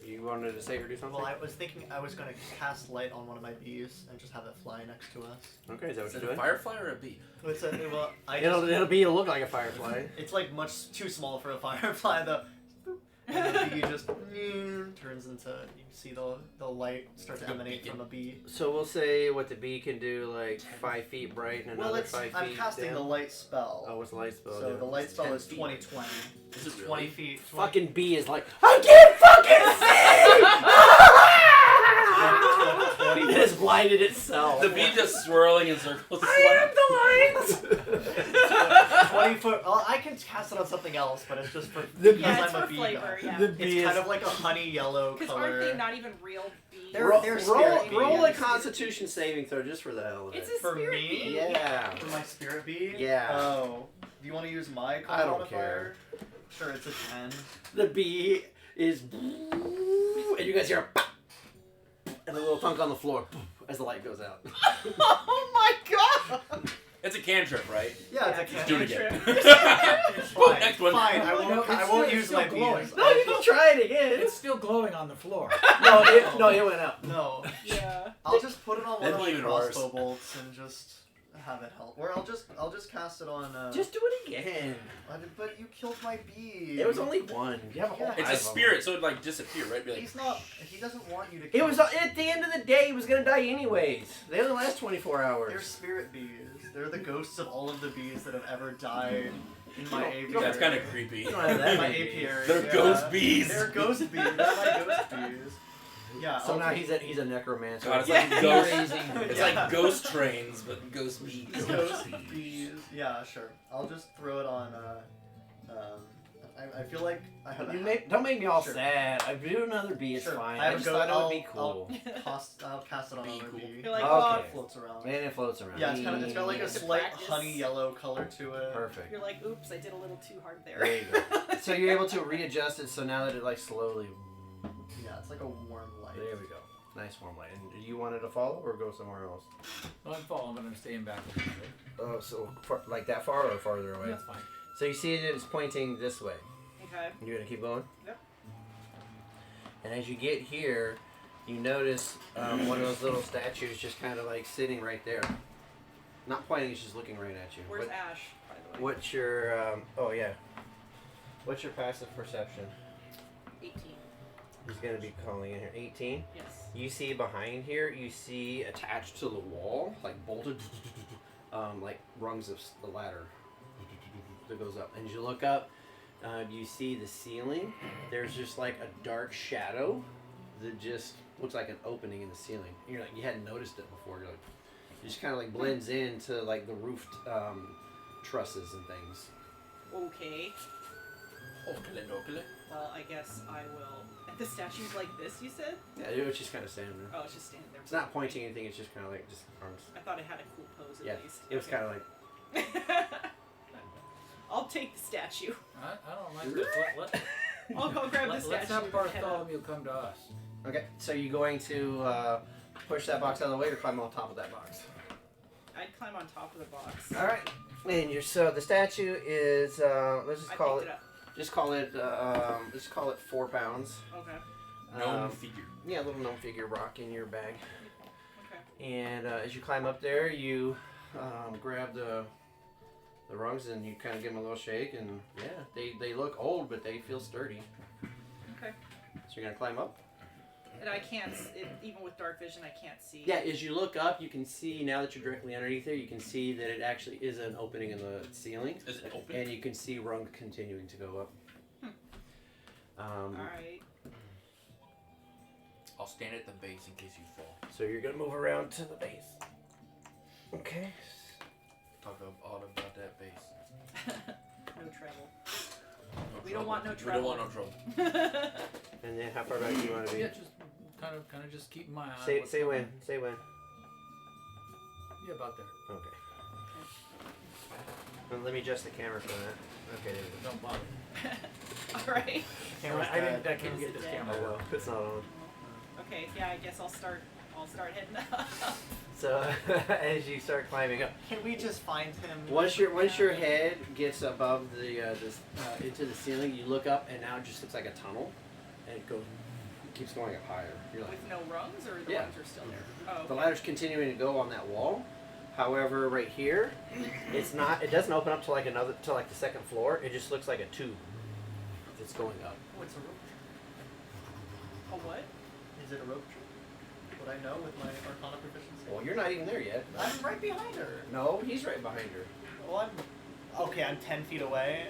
[SPEAKER 3] You wanted to save or do something?
[SPEAKER 5] Well, I was thinking I was gonna cast light on one of my bees and just have it fly next to us.
[SPEAKER 3] Okay, is that what
[SPEAKER 1] Is
[SPEAKER 3] you're
[SPEAKER 1] it a
[SPEAKER 3] doing?
[SPEAKER 1] firefly or a bee?
[SPEAKER 5] It's a, well,
[SPEAKER 3] It'll look like a firefly.
[SPEAKER 5] It's like much too small for a firefly. And the bee just turns into, you see the light start to
[SPEAKER 1] Like a
[SPEAKER 5] emanate
[SPEAKER 1] beacon.
[SPEAKER 5] from a bee.
[SPEAKER 3] So we'll say what the bee can do, like 5 feet bright and
[SPEAKER 5] Well,
[SPEAKER 3] another 5 feet
[SPEAKER 5] I'm casting
[SPEAKER 3] down.
[SPEAKER 5] the light spell.
[SPEAKER 3] Oh, what's the light spell?
[SPEAKER 5] So
[SPEAKER 3] do?
[SPEAKER 5] the light spell
[SPEAKER 1] 10
[SPEAKER 5] is
[SPEAKER 1] feet.
[SPEAKER 5] 20/20.
[SPEAKER 1] Is it
[SPEAKER 5] 20
[SPEAKER 1] really?
[SPEAKER 5] feet. 20,
[SPEAKER 3] Fucking bee is like, I can't fucking see! It has blinded itself.
[SPEAKER 1] The bee just swirling in circles.
[SPEAKER 3] I am the light!
[SPEAKER 5] 20 foot. Well, I can cast it on something else, but it's just for
[SPEAKER 3] The-
[SPEAKER 5] because
[SPEAKER 6] Yeah, it's
[SPEAKER 5] I'm a
[SPEAKER 6] for
[SPEAKER 5] bee
[SPEAKER 6] flavor,
[SPEAKER 5] guy.
[SPEAKER 6] yeah.
[SPEAKER 3] The bee
[SPEAKER 5] It's kind
[SPEAKER 3] is-
[SPEAKER 5] of like a honey yellow
[SPEAKER 6] Because
[SPEAKER 5] color.
[SPEAKER 6] aren't they not even real bees?
[SPEAKER 5] They're-
[SPEAKER 3] roll,
[SPEAKER 5] they're
[SPEAKER 3] roll,
[SPEAKER 5] spirit
[SPEAKER 3] roll a
[SPEAKER 5] bees.
[SPEAKER 3] Constitution saving throw just for the hell of it.
[SPEAKER 6] It's a
[SPEAKER 5] For
[SPEAKER 6] spirit
[SPEAKER 5] me?
[SPEAKER 6] bee.
[SPEAKER 3] Yeah.
[SPEAKER 5] For my spirit bee?
[SPEAKER 3] Yeah.
[SPEAKER 5] Oh. Do you want to use my
[SPEAKER 3] I don't
[SPEAKER 5] modifier? Sure, it's a 10.
[SPEAKER 3] The bee is, and you guys hear a pop, and a little thunk on the floor as the light goes out.
[SPEAKER 6] Oh my god!
[SPEAKER 1] It's a cantrip, right?
[SPEAKER 5] Yeah,
[SPEAKER 6] Yeah,
[SPEAKER 5] it's a
[SPEAKER 1] Let's
[SPEAKER 5] can.
[SPEAKER 1] do it again.
[SPEAKER 5] It's
[SPEAKER 1] Boom,
[SPEAKER 5] fine.
[SPEAKER 1] next one.
[SPEAKER 5] Fine, I
[SPEAKER 4] No,
[SPEAKER 5] won't,
[SPEAKER 4] it's
[SPEAKER 5] I
[SPEAKER 4] still-
[SPEAKER 5] won't
[SPEAKER 4] it's
[SPEAKER 5] use
[SPEAKER 4] still
[SPEAKER 5] my
[SPEAKER 4] glowing.
[SPEAKER 5] bees.
[SPEAKER 3] No, you can try it again.
[SPEAKER 4] It's still glowing on the floor.
[SPEAKER 3] No, it went out.
[SPEAKER 5] No.
[SPEAKER 6] Yeah.
[SPEAKER 5] I'll just put it on one
[SPEAKER 1] That'd
[SPEAKER 5] of
[SPEAKER 1] be
[SPEAKER 5] my
[SPEAKER 1] even worse.
[SPEAKER 5] crossbow bolts and just have it help. Or I'll just cast it on.
[SPEAKER 3] Just do it again.
[SPEAKER 5] But you killed my bee.
[SPEAKER 3] It was only one. You have a whole
[SPEAKER 5] Yeah.
[SPEAKER 1] It's
[SPEAKER 3] hive
[SPEAKER 1] a
[SPEAKER 3] of them.
[SPEAKER 1] spirit, so it'd like disappear, right? Be like,
[SPEAKER 5] He's not. He doesn't want you to.
[SPEAKER 3] It
[SPEAKER 5] Kill
[SPEAKER 3] was
[SPEAKER 5] him.
[SPEAKER 3] at the end of the day. He was gonna die anyways. They only last 24 hours.
[SPEAKER 5] They're spirit bees. They're the ghosts of all of the bees that have ever died in my
[SPEAKER 3] don't-
[SPEAKER 5] apiary.
[SPEAKER 1] that's kind of creepy.
[SPEAKER 3] You don't have that
[SPEAKER 5] my
[SPEAKER 3] many
[SPEAKER 5] apiary.
[SPEAKER 1] They're
[SPEAKER 5] yeah.
[SPEAKER 1] ghost bees.
[SPEAKER 5] They're ghost bees. They're my ghost bees. Yeah.
[SPEAKER 3] So
[SPEAKER 5] I'll
[SPEAKER 3] now
[SPEAKER 5] take-
[SPEAKER 3] he's a necromancer.
[SPEAKER 1] God, it's
[SPEAKER 6] Yeah.
[SPEAKER 1] like ghost.
[SPEAKER 3] Raising-
[SPEAKER 1] It's
[SPEAKER 5] Yeah.
[SPEAKER 1] like ghost trains, but ghost bees.
[SPEAKER 5] Ghost bees. Yeah, sure. I'll just throw it on. I feel like I have.
[SPEAKER 3] Don't make me all
[SPEAKER 5] Sure.
[SPEAKER 3] sad. I do another bee. It's
[SPEAKER 5] Sure.
[SPEAKER 3] fine.
[SPEAKER 5] I
[SPEAKER 3] I
[SPEAKER 5] have
[SPEAKER 3] just
[SPEAKER 5] a go-
[SPEAKER 3] thought it would
[SPEAKER 5] I'll-
[SPEAKER 3] be cool.
[SPEAKER 5] I'll cast it on
[SPEAKER 1] Bee
[SPEAKER 5] another
[SPEAKER 1] cool.
[SPEAKER 5] bee.
[SPEAKER 6] You're like,
[SPEAKER 3] Okay.
[SPEAKER 6] oh,
[SPEAKER 5] It floats around.
[SPEAKER 3] And it floats around.
[SPEAKER 5] Yeah, it's got like a
[SPEAKER 6] To
[SPEAKER 5] slight
[SPEAKER 6] practice.
[SPEAKER 5] honey yellow color to it.
[SPEAKER 3] Perfect.
[SPEAKER 6] you're like, oops, I did a little too hard there.
[SPEAKER 3] There you go. So you're able to readjust it. So now that it like slowly.
[SPEAKER 5] Yeah, it's like a warm light.
[SPEAKER 3] There we go. Nice warm light. And do you want it to follow or go somewhere else?
[SPEAKER 4] No, I'm following, but I'm staying back a little bit.
[SPEAKER 3] Oh, so like that far or farther away?
[SPEAKER 4] That's fine.
[SPEAKER 3] So you see it's pointing this way.
[SPEAKER 6] Okay.
[SPEAKER 3] You're gonna keep going.
[SPEAKER 6] Yep.
[SPEAKER 3] And as you get here, you notice one of those little statues just kind of like sitting right there. Not pointing, it's just looking right at you.
[SPEAKER 6] Where's Ash, by the way?
[SPEAKER 3] What's your oh yeah. What's your passive perception?
[SPEAKER 6] 18.
[SPEAKER 3] He's gonna be calling in here. 18.
[SPEAKER 6] Yes.
[SPEAKER 3] You see behind here, you see attached to the wall, like bolted, like rungs of the ladder that goes up. And as you look up, you see the ceiling. There's just like a dark shadow that just looks like an opening in the ceiling. And you're like, you hadn't noticed it before. You're like, it just kind of like blends into like the roofed trusses and things.
[SPEAKER 6] Okay.
[SPEAKER 1] Okay.
[SPEAKER 6] Well, I guess I will. The statue's like this, you said?
[SPEAKER 3] Yeah, it was just kind of standing there.
[SPEAKER 6] Oh, it's just standing there.
[SPEAKER 3] It's not pointing anything. It's just kind of like just arms.
[SPEAKER 6] I thought it had a cool pose at
[SPEAKER 3] Yeah,
[SPEAKER 6] least.
[SPEAKER 3] it was kind of like.
[SPEAKER 6] I'll take the statue.
[SPEAKER 4] I don't like this.
[SPEAKER 6] I'll go grab the
[SPEAKER 4] Let's
[SPEAKER 6] statue.
[SPEAKER 4] have
[SPEAKER 6] and head up.
[SPEAKER 4] Bartholomew come to us.
[SPEAKER 3] Okay, so you're going to push that box out of the way or climb on top of that box?
[SPEAKER 6] I'd climb on top of the box.
[SPEAKER 3] All right. And you're so the statue is let's just
[SPEAKER 6] I
[SPEAKER 3] call
[SPEAKER 6] picked
[SPEAKER 3] it,
[SPEAKER 6] it up.
[SPEAKER 3] just call it 4 pounds.
[SPEAKER 6] Okay.
[SPEAKER 1] Gnome figure.
[SPEAKER 3] Yeah, a little gnome figure rock in your bag.
[SPEAKER 6] Okay.
[SPEAKER 3] And as you climb up there, you grab the rungs and you kind of give them a little shake, and yeah, they look old, but they feel sturdy.
[SPEAKER 6] Okay.
[SPEAKER 3] So you're gonna climb up.
[SPEAKER 6] And I can't, even with dark vision, I can't see.
[SPEAKER 3] Yeah, as you look up, you can see, now that you're directly underneath there, you can see that it actually is an opening in the ceiling.
[SPEAKER 1] Is it open?
[SPEAKER 3] And you can see rung continuing to go up.
[SPEAKER 6] Alright.
[SPEAKER 1] I'll stand at the base in case you fall.
[SPEAKER 3] So you're gonna move around to the base. Okay.
[SPEAKER 1] Talk about that base.
[SPEAKER 6] No trouble.
[SPEAKER 1] No
[SPEAKER 6] We don't want no
[SPEAKER 1] We don't want no trouble.
[SPEAKER 3] And then how far back do you want to be?
[SPEAKER 4] Yeah, just kind of just keeping my eye. on
[SPEAKER 3] Say
[SPEAKER 4] what's
[SPEAKER 3] say
[SPEAKER 4] going
[SPEAKER 3] when.
[SPEAKER 4] on.
[SPEAKER 3] Say when.
[SPEAKER 4] Yeah, about there.
[SPEAKER 3] Okay. Well, let me adjust the camera for that. Okay, there we go.
[SPEAKER 4] Don't bother.
[SPEAKER 6] Alright.
[SPEAKER 4] I can't get this
[SPEAKER 6] Is it
[SPEAKER 4] camera.
[SPEAKER 3] Oh well, it's not on.
[SPEAKER 6] Okay, yeah, I guess I'll start heading up.
[SPEAKER 3] So as you start climbing up,
[SPEAKER 5] Can we just find him?
[SPEAKER 3] once your head gets above the into the ceiling, you look up and now it just looks like a tunnel, and it keeps going up higher. You're like,
[SPEAKER 6] With no rungs, or the
[SPEAKER 3] Yeah.
[SPEAKER 6] rungs are still there? Oh,
[SPEAKER 3] the
[SPEAKER 6] okay.
[SPEAKER 3] ladder's continuing to go on that wall. However, right here, it's not. It doesn't open up to like the second floor. It just looks like a tube that's going up.
[SPEAKER 5] Oh, it's a rope
[SPEAKER 6] A what?
[SPEAKER 5] trick. Is it a rope trick? Would I know with my Arcana proficiency?
[SPEAKER 3] Well, you're not even there yet.
[SPEAKER 5] I'm right behind her.
[SPEAKER 3] No, he's right behind her.
[SPEAKER 5] Well, I'm 10 feet away.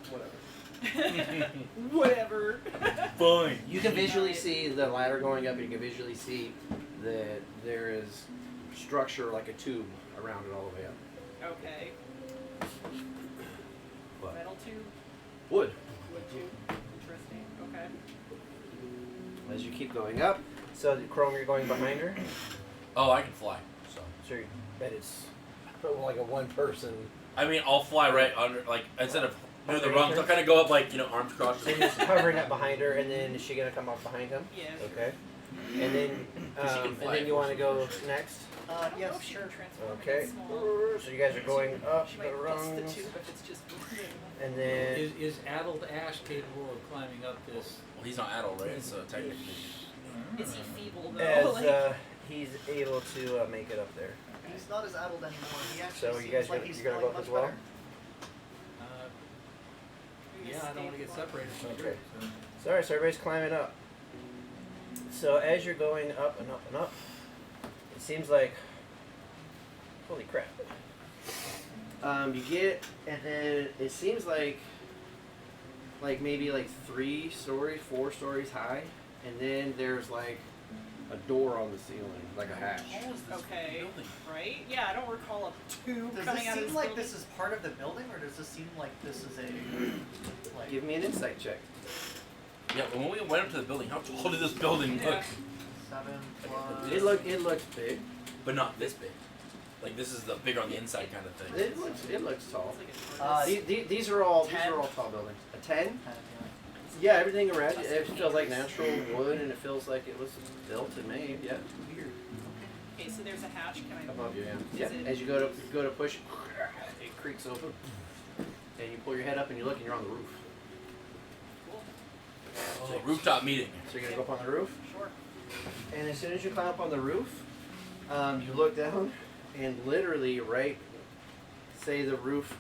[SPEAKER 5] Whatever.
[SPEAKER 6] Whatever.
[SPEAKER 1] Fine.
[SPEAKER 3] You can visually see the ladder going up, and you can visually see that there is structure like a tube around it all the way up.
[SPEAKER 6] Okay.
[SPEAKER 3] What?
[SPEAKER 6] Metal tube?
[SPEAKER 3] Wood.
[SPEAKER 6] Wood tube? Interesting. Okay.
[SPEAKER 3] As you keep going up, so the Chrome, you're going behind her.
[SPEAKER 1] Oh, I can fly. So
[SPEAKER 3] So you bet it's like a one person.
[SPEAKER 1] I mean, I'll fly right under, like instead of near the rungs, I'll kind of go up like arms crossed.
[SPEAKER 3] So you're just hovering up behind her, and then is she gonna come up behind him?
[SPEAKER 6] Yeah.
[SPEAKER 3] Okay. And then,
[SPEAKER 1] 'Cause she can
[SPEAKER 3] and
[SPEAKER 1] fly,
[SPEAKER 3] then you
[SPEAKER 1] of
[SPEAKER 3] want to go next.
[SPEAKER 6] I don't know
[SPEAKER 5] Yes,
[SPEAKER 6] if she
[SPEAKER 5] sure.
[SPEAKER 6] can transform and
[SPEAKER 3] Okay.
[SPEAKER 6] get small.
[SPEAKER 3] So you guys are going up
[SPEAKER 6] She
[SPEAKER 3] the
[SPEAKER 6] might bust the
[SPEAKER 3] rungs,
[SPEAKER 6] tube if it's just
[SPEAKER 3] and then
[SPEAKER 4] Is Addled Ash capable of climbing up this?
[SPEAKER 1] Well, he's not adult, right? So technically.
[SPEAKER 6] Is he feeble though?
[SPEAKER 3] as
[SPEAKER 6] Like,
[SPEAKER 3] he's able to make it up there.
[SPEAKER 5] He's not as addled anymore. He actually
[SPEAKER 3] So you
[SPEAKER 5] seems
[SPEAKER 3] guys
[SPEAKER 5] like
[SPEAKER 3] gonna-
[SPEAKER 5] he's
[SPEAKER 3] you're gonna go
[SPEAKER 5] feeling
[SPEAKER 3] up as
[SPEAKER 5] much
[SPEAKER 3] well?
[SPEAKER 5] better.
[SPEAKER 4] Yeah, I don't want to get separated from the
[SPEAKER 3] Okay.
[SPEAKER 4] group. So.
[SPEAKER 3] So alright, so everybody's climbing up. So as you're going up and up and up, it seems like, holy crap. You get, and then it seems like maybe like 3 stories, 4 stories high, and then there's like a door on the ceiling, like a hatch.
[SPEAKER 1] How is this
[SPEAKER 6] okay.
[SPEAKER 1] building?
[SPEAKER 6] Right? Yeah, I don't recall a tube
[SPEAKER 5] Does
[SPEAKER 6] coming
[SPEAKER 5] this
[SPEAKER 6] out of
[SPEAKER 5] seem
[SPEAKER 6] this
[SPEAKER 5] like
[SPEAKER 6] building.
[SPEAKER 5] this is part of the building, or does this seem like this is a like
[SPEAKER 3] Give me an insight check.
[SPEAKER 1] Yeah, but when we went up to the building, how tall did this building look?
[SPEAKER 6] Yeah.
[SPEAKER 5] 7 plus?
[SPEAKER 3] It looks big.
[SPEAKER 1] But not this big. Like this is the bigger on the inside kind of thing.
[SPEAKER 3] It looks tall.
[SPEAKER 6] It's like a
[SPEAKER 3] These are all
[SPEAKER 5] 10.
[SPEAKER 3] tall buildings. A 10?
[SPEAKER 5] 10,
[SPEAKER 3] Yeah, everything around it feels like natural wood, and it feels like it was built and made. Yeah.
[SPEAKER 5] Weird.
[SPEAKER 6] Okay, so there's a hatch. Can I?
[SPEAKER 3] Above you,
[SPEAKER 6] Is
[SPEAKER 3] yeah.
[SPEAKER 6] it-
[SPEAKER 3] As you go to push, it creaks open, and you pull your head up and you look, and you're on the roof.
[SPEAKER 6] Cool.
[SPEAKER 1] So rooftop meeting.
[SPEAKER 3] So you're gonna go up on the roof,
[SPEAKER 6] Sure.
[SPEAKER 3] and as soon as you climb up on the roof, you look down, and literally right, say the roof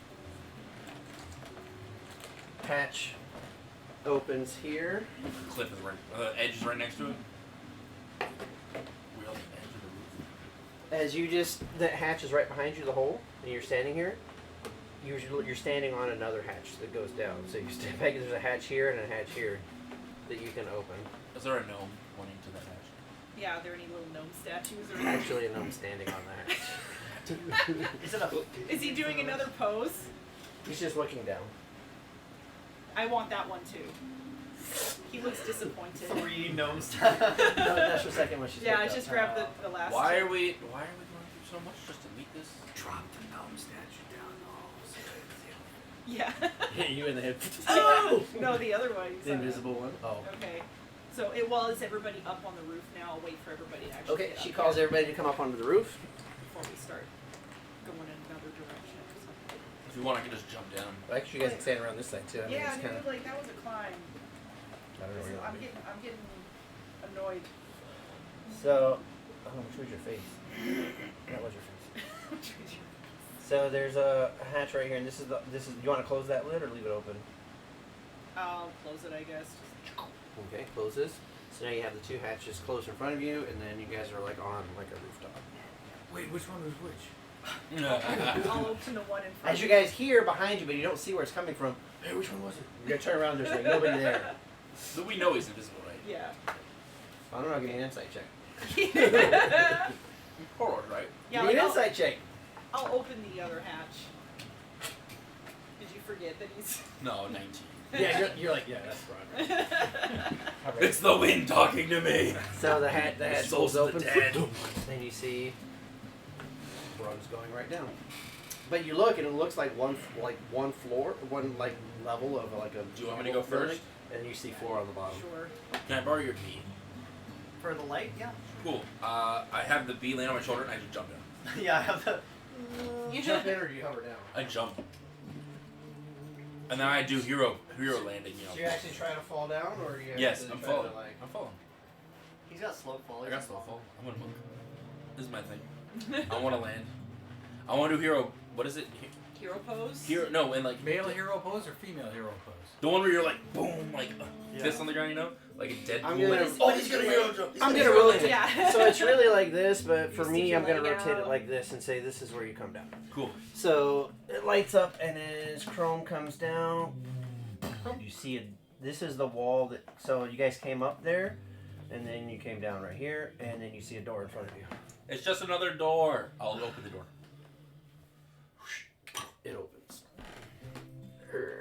[SPEAKER 3] hatch opens here.
[SPEAKER 1] Cliff is right. Edge is right next to it. We on the edge of the roof.
[SPEAKER 3] As you that hatch is right behind you, the hole, and you're standing here. You're standing on another hatch that goes down. So you stand back, and there's a hatch here and a hatch here that you can open.
[SPEAKER 1] Is there a gnome pointing to that hatch?
[SPEAKER 6] Yeah, are there any little gnome statues or?
[SPEAKER 3] Actually, a gnome standing on the hatch.
[SPEAKER 5] Is it a?
[SPEAKER 6] Is he doing another pose?
[SPEAKER 3] He's just looking down.
[SPEAKER 6] I want that one too. He looks disappointed.
[SPEAKER 5] 3 gnomes.
[SPEAKER 3] No, that's the second one she's
[SPEAKER 6] Yeah, I
[SPEAKER 3] picked
[SPEAKER 6] just
[SPEAKER 3] up.
[SPEAKER 6] grabbed the last.
[SPEAKER 1] Why
[SPEAKER 6] two.
[SPEAKER 1] are we going through so much just to meet this?
[SPEAKER 3] Drop the gnome statue down the hall.
[SPEAKER 6] Yeah.
[SPEAKER 3] Hit you in the head.
[SPEAKER 6] Oh! No, the other one.
[SPEAKER 3] The invisible one. Oh.
[SPEAKER 6] Okay. So is everybody up on the roof now? I'll wait for everybody to actually.
[SPEAKER 3] Okay,
[SPEAKER 6] get
[SPEAKER 3] she
[SPEAKER 6] up
[SPEAKER 3] calls everybody to come up onto the roof.
[SPEAKER 6] before we start going in another direction or something.
[SPEAKER 1] If you want, I can just jump down.
[SPEAKER 3] Actually, you guys can stand around this side too. I mean,
[SPEAKER 6] Yeah,
[SPEAKER 3] it's
[SPEAKER 6] dude,
[SPEAKER 3] kind of.
[SPEAKER 6] like that was a climb.
[SPEAKER 3] I don't know where you
[SPEAKER 6] I'm
[SPEAKER 3] want to be.
[SPEAKER 6] getting annoyed.
[SPEAKER 3] So, which was your face? That was your face. So there's a hatch right here, and this is. You want to close that lid or leave it open?
[SPEAKER 6] I'll close it, I guess.
[SPEAKER 3] Okay, close this. So now you have the two hatches closed in front of you, and then you guys are like on like a rooftop.
[SPEAKER 4] Wait, which one was which?
[SPEAKER 6] I'll open the one in front.
[SPEAKER 3] As you guys hear behind you, but you don't see where it's coming from.
[SPEAKER 1] Hey, which one was it?
[SPEAKER 3] You're gonna turn around. There's like nobody there.
[SPEAKER 1] So we know he's invisible, right?
[SPEAKER 6] Yeah.
[SPEAKER 3] I don't know. Give me an insight check.
[SPEAKER 1] Horror, right?
[SPEAKER 6] Yeah,
[SPEAKER 3] Give me
[SPEAKER 6] like
[SPEAKER 3] an insight check.
[SPEAKER 6] I'll open the other hatch. Did you forget that he's...
[SPEAKER 1] No, 19.
[SPEAKER 2] Yeah, you're like, yeah, that's right.
[SPEAKER 1] It's the wind talking to me.
[SPEAKER 3] So the hatch
[SPEAKER 1] Souls
[SPEAKER 3] pulls
[SPEAKER 1] of
[SPEAKER 3] open,
[SPEAKER 1] the dead.
[SPEAKER 3] and you see rungs going right down. But you look, and it looks like one floor, one like level of like a.
[SPEAKER 1] Do you want me to go first?
[SPEAKER 3] And you see 4 on the bottom.
[SPEAKER 6] Sure.
[SPEAKER 1] Can I borrow your bee?
[SPEAKER 5] For the light, yeah.
[SPEAKER 1] Cool. I have the bee laying on my shoulder and I just jump down.
[SPEAKER 5] Yeah, I have the.
[SPEAKER 3] You jump in or do you hover down?
[SPEAKER 1] I jump. And then I do hero landing, you know.
[SPEAKER 3] So you're actually trying to fall down, or you?
[SPEAKER 1] Yes,
[SPEAKER 3] actually
[SPEAKER 1] I'm
[SPEAKER 3] trying
[SPEAKER 1] falling.
[SPEAKER 3] to, like...
[SPEAKER 1] I'm falling.
[SPEAKER 5] He's got slow fall.
[SPEAKER 1] I got slow fall. I'm gonna monk. This is my thing. I want to land. I want to do hero. What is it?
[SPEAKER 6] Hero pose?
[SPEAKER 1] Hero. No, and like
[SPEAKER 4] Male hero pose or female hero pose?
[SPEAKER 1] the one where you're like boom, like fist on the ground, you know, like a Deadpool.
[SPEAKER 3] I'm gonna-
[SPEAKER 1] like, oh, he's gonna hero jump.
[SPEAKER 3] I'm gonna rotate it.
[SPEAKER 6] Yeah.
[SPEAKER 3] So it's really like this, but for
[SPEAKER 6] You
[SPEAKER 3] me,
[SPEAKER 6] stick
[SPEAKER 3] I'm
[SPEAKER 6] your
[SPEAKER 3] gonna
[SPEAKER 6] leg
[SPEAKER 3] rotate it
[SPEAKER 6] out.
[SPEAKER 3] like this and say this is where you come down.
[SPEAKER 1] Cool.
[SPEAKER 3] So it lights up, and as Chrome comes down, you see it. This is the wall that. So you guys came up there, and then you came down right here, and then you see a door in front of you.
[SPEAKER 1] It's just another door. I'll open the door.
[SPEAKER 3] It opens.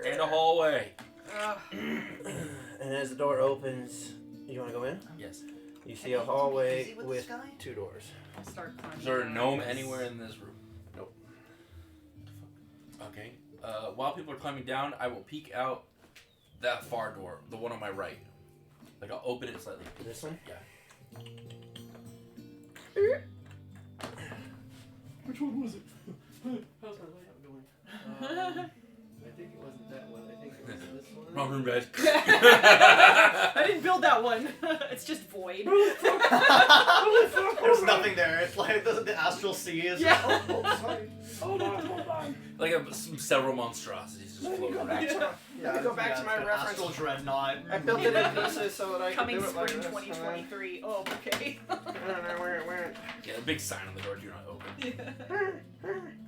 [SPEAKER 1] And a hallway.
[SPEAKER 3] And as the door opens, you want to go in?
[SPEAKER 1] Yes.
[SPEAKER 3] You see a hallway
[SPEAKER 5] busy with
[SPEAKER 3] with
[SPEAKER 5] this guy?
[SPEAKER 3] 2 doors.
[SPEAKER 6] I'll start climbing.
[SPEAKER 1] Is there a
[SPEAKER 6] down.
[SPEAKER 1] gnome anywhere in this room?
[SPEAKER 3] Nope.
[SPEAKER 1] Okay. While people are climbing down, I will peek out that far door, the one on my right. Like I'll open it slightly.
[SPEAKER 3] This one?
[SPEAKER 1] Yeah.
[SPEAKER 2] Which one was it?
[SPEAKER 3] How's our layout going? I think it wasn't that one. I think it was this one.
[SPEAKER 1] Wrong room, guys.
[SPEAKER 6] I didn't build that one. It's just void.
[SPEAKER 5] There's nothing there. It's like the astral sea is.
[SPEAKER 6] Yeah.
[SPEAKER 3] Oh, sorry. Hold on.
[SPEAKER 1] Like several monstrosities just floating around.
[SPEAKER 3] Let me go back to my
[SPEAKER 5] it's
[SPEAKER 3] reference.
[SPEAKER 5] Astral dreadnought.
[SPEAKER 3] I built it in pieces so that I could
[SPEAKER 6] Coming
[SPEAKER 3] do it like
[SPEAKER 6] spring
[SPEAKER 3] this.
[SPEAKER 6] 2023. Oh, okay.
[SPEAKER 3] I don't know where.
[SPEAKER 1] Yeah, a big sign on the door, do not open.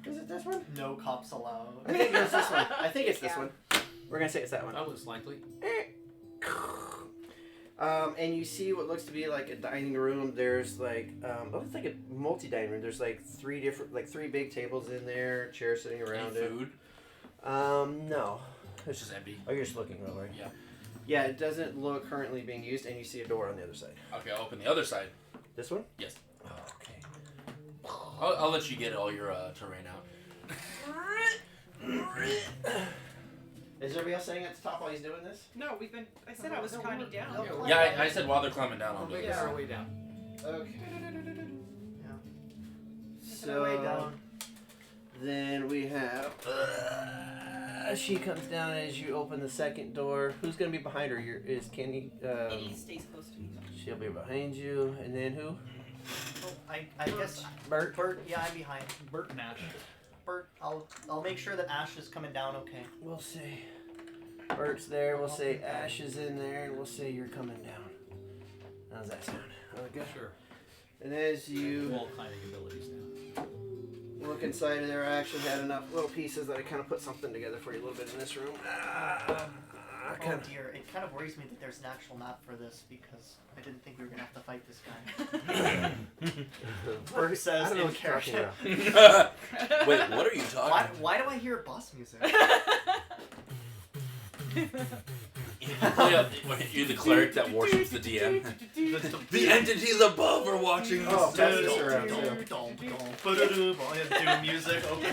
[SPEAKER 3] Is it this one?
[SPEAKER 5] No cops allowed.
[SPEAKER 3] I think it's this one. I think it's this one. We're gonna say it's that one.
[SPEAKER 2] That looks likely.
[SPEAKER 3] And you see what looks to be like a dining room. There's like, it's like a multi-dining room. There's like 3 big tables in there, chairs sitting around
[SPEAKER 1] Any
[SPEAKER 3] it.
[SPEAKER 1] food?
[SPEAKER 3] No.
[SPEAKER 1] It's just empty.
[SPEAKER 3] Oh, you're just looking, though, right?
[SPEAKER 1] Yeah.
[SPEAKER 3] Yeah, it doesn't look currently being used, and you see a door on the other side.
[SPEAKER 1] Okay, I'll open the other side.
[SPEAKER 3] This one?
[SPEAKER 1] Yes.
[SPEAKER 3] Oh, okay.
[SPEAKER 1] I'll let you get all your terrain out.
[SPEAKER 3] Is everybody else sitting at the top while he's doing this?
[SPEAKER 6] No, I said I was climbing down.
[SPEAKER 1] Yeah, I said while they're climbing down, I'll
[SPEAKER 4] We're
[SPEAKER 1] do
[SPEAKER 4] making
[SPEAKER 1] this.
[SPEAKER 4] our way down.
[SPEAKER 3] Okay.
[SPEAKER 5] Making our way down.
[SPEAKER 3] Then we have. She comes down as you open the second door. Who's gonna be behind her? Is Kenny?
[SPEAKER 6] He stays close to me.
[SPEAKER 3] She'll be behind you, and then who?
[SPEAKER 5] Oh, I guess
[SPEAKER 3] Bert.
[SPEAKER 5] Bert. Yeah, I'm behind.
[SPEAKER 4] Bert and Ash.
[SPEAKER 5] Bert, I'll make sure that Ash is coming down. Okay.
[SPEAKER 3] We'll see. Bert's there. We'll say Ash is in there, and we'll say you're coming down. How's that sound? Okay.
[SPEAKER 4] Sure.
[SPEAKER 3] And as you
[SPEAKER 4] Wall climbing abilities now.
[SPEAKER 3] look inside of there, I actually had enough little pieces that I kind of put something together for you a little bit in this room.
[SPEAKER 5] Oh dear, it kind of worries me that there's an actual map for this because I didn't think we were gonna have to fight this guy. Bert says
[SPEAKER 3] I don't know
[SPEAKER 5] in
[SPEAKER 3] what you're talking
[SPEAKER 5] character.
[SPEAKER 3] about.
[SPEAKER 1] Wait, what are you talking
[SPEAKER 5] Why do I hear boss music?
[SPEAKER 1] You're the cleric that worships the DM. The entities above are watching us.
[SPEAKER 3] Oh, that's this around too.
[SPEAKER 5] Doom music. Okay.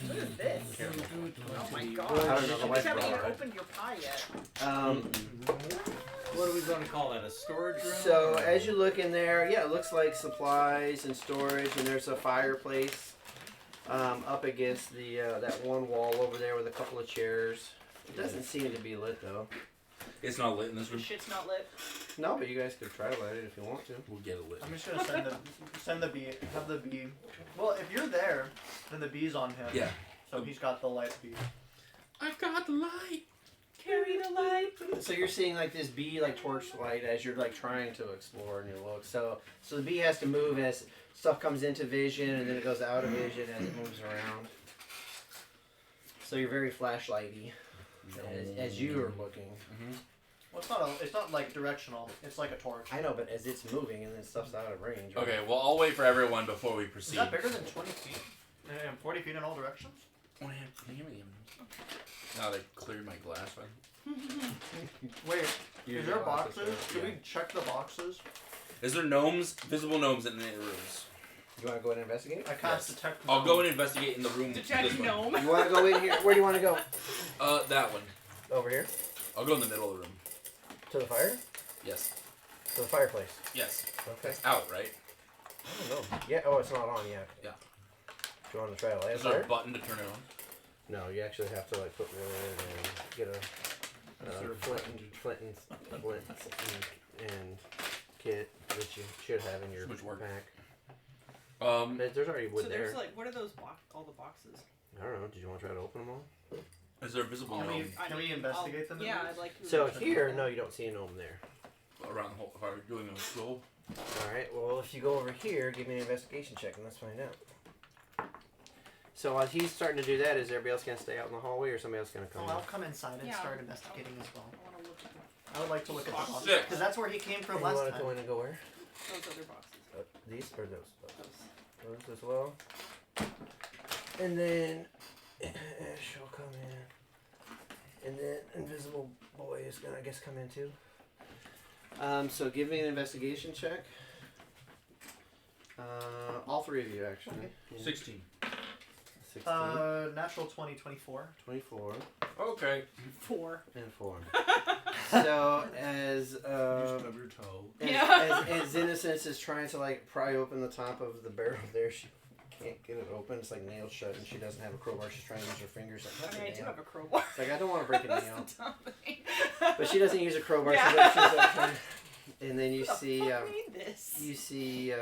[SPEAKER 6] What is this? Oh my god.
[SPEAKER 3] I don't know, the
[SPEAKER 6] You
[SPEAKER 3] wife's
[SPEAKER 6] haven't even
[SPEAKER 3] brought it.
[SPEAKER 6] opened your pie yet.
[SPEAKER 4] What are we going to call that? A storage room?
[SPEAKER 3] So as you look in there, yeah, it looks like supplies and storage, and there's a fireplace up against the that one wall over there with a couple of chairs. It doesn't seem to be lit though.
[SPEAKER 1] It's not lit in this
[SPEAKER 6] The
[SPEAKER 1] room.
[SPEAKER 6] shit's not lit.
[SPEAKER 3] No, but you guys could try to light it if you want to.
[SPEAKER 1] We'll get it lit.
[SPEAKER 5] I'm just gonna send the bee. Have the bee. Well, if you're there, then the bee's on him.
[SPEAKER 1] Yeah.
[SPEAKER 5] So he's got the light bee.
[SPEAKER 1] I've got the light.
[SPEAKER 6] Carry the light.
[SPEAKER 3] So you're seeing like this bee like torch light as you're like trying to explore and you look. So the bee has to move as stuff comes into vision and then it goes out of vision as it moves around. So you're very flashlighty as you are looking.
[SPEAKER 1] Mm-hmm.
[SPEAKER 5] Well, it's not like directional. It's like a torch.
[SPEAKER 3] I know, but as it's moving and then stuff's out of range. Right?
[SPEAKER 1] Okay, well, I'll wait for everyone before we
[SPEAKER 5] Is
[SPEAKER 1] proceed.
[SPEAKER 5] that bigger than 20 feet? And 40 feet in all directions?
[SPEAKER 1] Oh, yeah. Can you give me the M&Ms? Now they cleared my glass one.
[SPEAKER 5] Wait,
[SPEAKER 3] Use
[SPEAKER 5] is there
[SPEAKER 3] your glasses,
[SPEAKER 5] boxes? Should
[SPEAKER 1] yeah.
[SPEAKER 5] we check the boxes?
[SPEAKER 1] Is there gnomes, visible gnomes in any rooms?
[SPEAKER 3] You want to go in and investigate?
[SPEAKER 5] I cast
[SPEAKER 1] Yes.
[SPEAKER 5] detect.
[SPEAKER 1] I'll go and investigate in the room.
[SPEAKER 6] Detect
[SPEAKER 1] this one.
[SPEAKER 6] gnome.
[SPEAKER 3] You want to go in here? Where do you want to go?
[SPEAKER 1] That one.
[SPEAKER 3] Over here?
[SPEAKER 1] I'll go in the middle of the room.
[SPEAKER 3] To the fire?
[SPEAKER 1] Yes.
[SPEAKER 3] To the fireplace.
[SPEAKER 1] Yes.
[SPEAKER 3] Okay.
[SPEAKER 1] It's out, right?
[SPEAKER 3] I don't know. Yeah. Oh, it's not on yet.
[SPEAKER 1] Yeah.
[SPEAKER 3] Do you want to try to light a
[SPEAKER 1] Is there
[SPEAKER 3] fire?
[SPEAKER 1] a button to turn it on?
[SPEAKER 3] No, you actually have to like put wood and get a flint and kit that you should have in your
[SPEAKER 1] So much work.
[SPEAKER 3] pack.
[SPEAKER 1] Is
[SPEAKER 3] There's already wood
[SPEAKER 6] So
[SPEAKER 3] there.
[SPEAKER 6] there's like, what are those all the boxes?
[SPEAKER 3] I don't know. Did you want to try to open them all?
[SPEAKER 1] there a visible
[SPEAKER 5] Can we,
[SPEAKER 1] gnome
[SPEAKER 5] can we investigate them?
[SPEAKER 6] Yeah, I'd like to.
[SPEAKER 3] So
[SPEAKER 6] investigate
[SPEAKER 3] here,
[SPEAKER 6] them.
[SPEAKER 3] no, you don't see a gnome there.
[SPEAKER 1] around the whole fire doing a scroll?
[SPEAKER 3] All right. Well, if you go over here, give me an investigation check, and let's find out. So while he's starting to do that, is everybody else gonna stay out in the hallway, or somebody else gonna come
[SPEAKER 5] Oh, I'll
[SPEAKER 3] in?
[SPEAKER 5] come inside and
[SPEAKER 6] Yeah.
[SPEAKER 5] start investigating as well.
[SPEAKER 6] I want to look at
[SPEAKER 5] I would like to look at the boxes
[SPEAKER 1] Six.
[SPEAKER 5] because that's where he came from
[SPEAKER 3] You
[SPEAKER 5] last
[SPEAKER 3] want to
[SPEAKER 5] time.
[SPEAKER 3] go in and go where?
[SPEAKER 6] those other boxes.
[SPEAKER 3] These or those?
[SPEAKER 6] Those.
[SPEAKER 3] Those as well. And then Ash will come in, and then Invisible Boy is gonna, I guess, come in too. So give me an investigation check. All three of you actually.
[SPEAKER 5] Okay.
[SPEAKER 3] Yeah.
[SPEAKER 1] 16.
[SPEAKER 3] 16,
[SPEAKER 5] Natural 20, 24.
[SPEAKER 3] 24,
[SPEAKER 1] Okay.
[SPEAKER 6] 4.
[SPEAKER 3] and 4. So as
[SPEAKER 2] Stub your toe.
[SPEAKER 3] as Innocence is trying to like pry open the top of the barrel there, she can't get it open. It's like nailed shut, and she doesn't have a crowbar. She's trying to use her fingers. Like,
[SPEAKER 6] I
[SPEAKER 3] that's
[SPEAKER 6] mean,
[SPEAKER 3] a
[SPEAKER 6] I do
[SPEAKER 3] nail.
[SPEAKER 6] have a crowbar.
[SPEAKER 3] It's like I don't want to break a
[SPEAKER 6] That's
[SPEAKER 3] nail,
[SPEAKER 6] the dumb thing.
[SPEAKER 3] but she doesn't use a crowbar.
[SPEAKER 6] Yeah.
[SPEAKER 3] She's like trying. And then you
[SPEAKER 6] Who the
[SPEAKER 3] see
[SPEAKER 6] fuck made this?
[SPEAKER 3] you see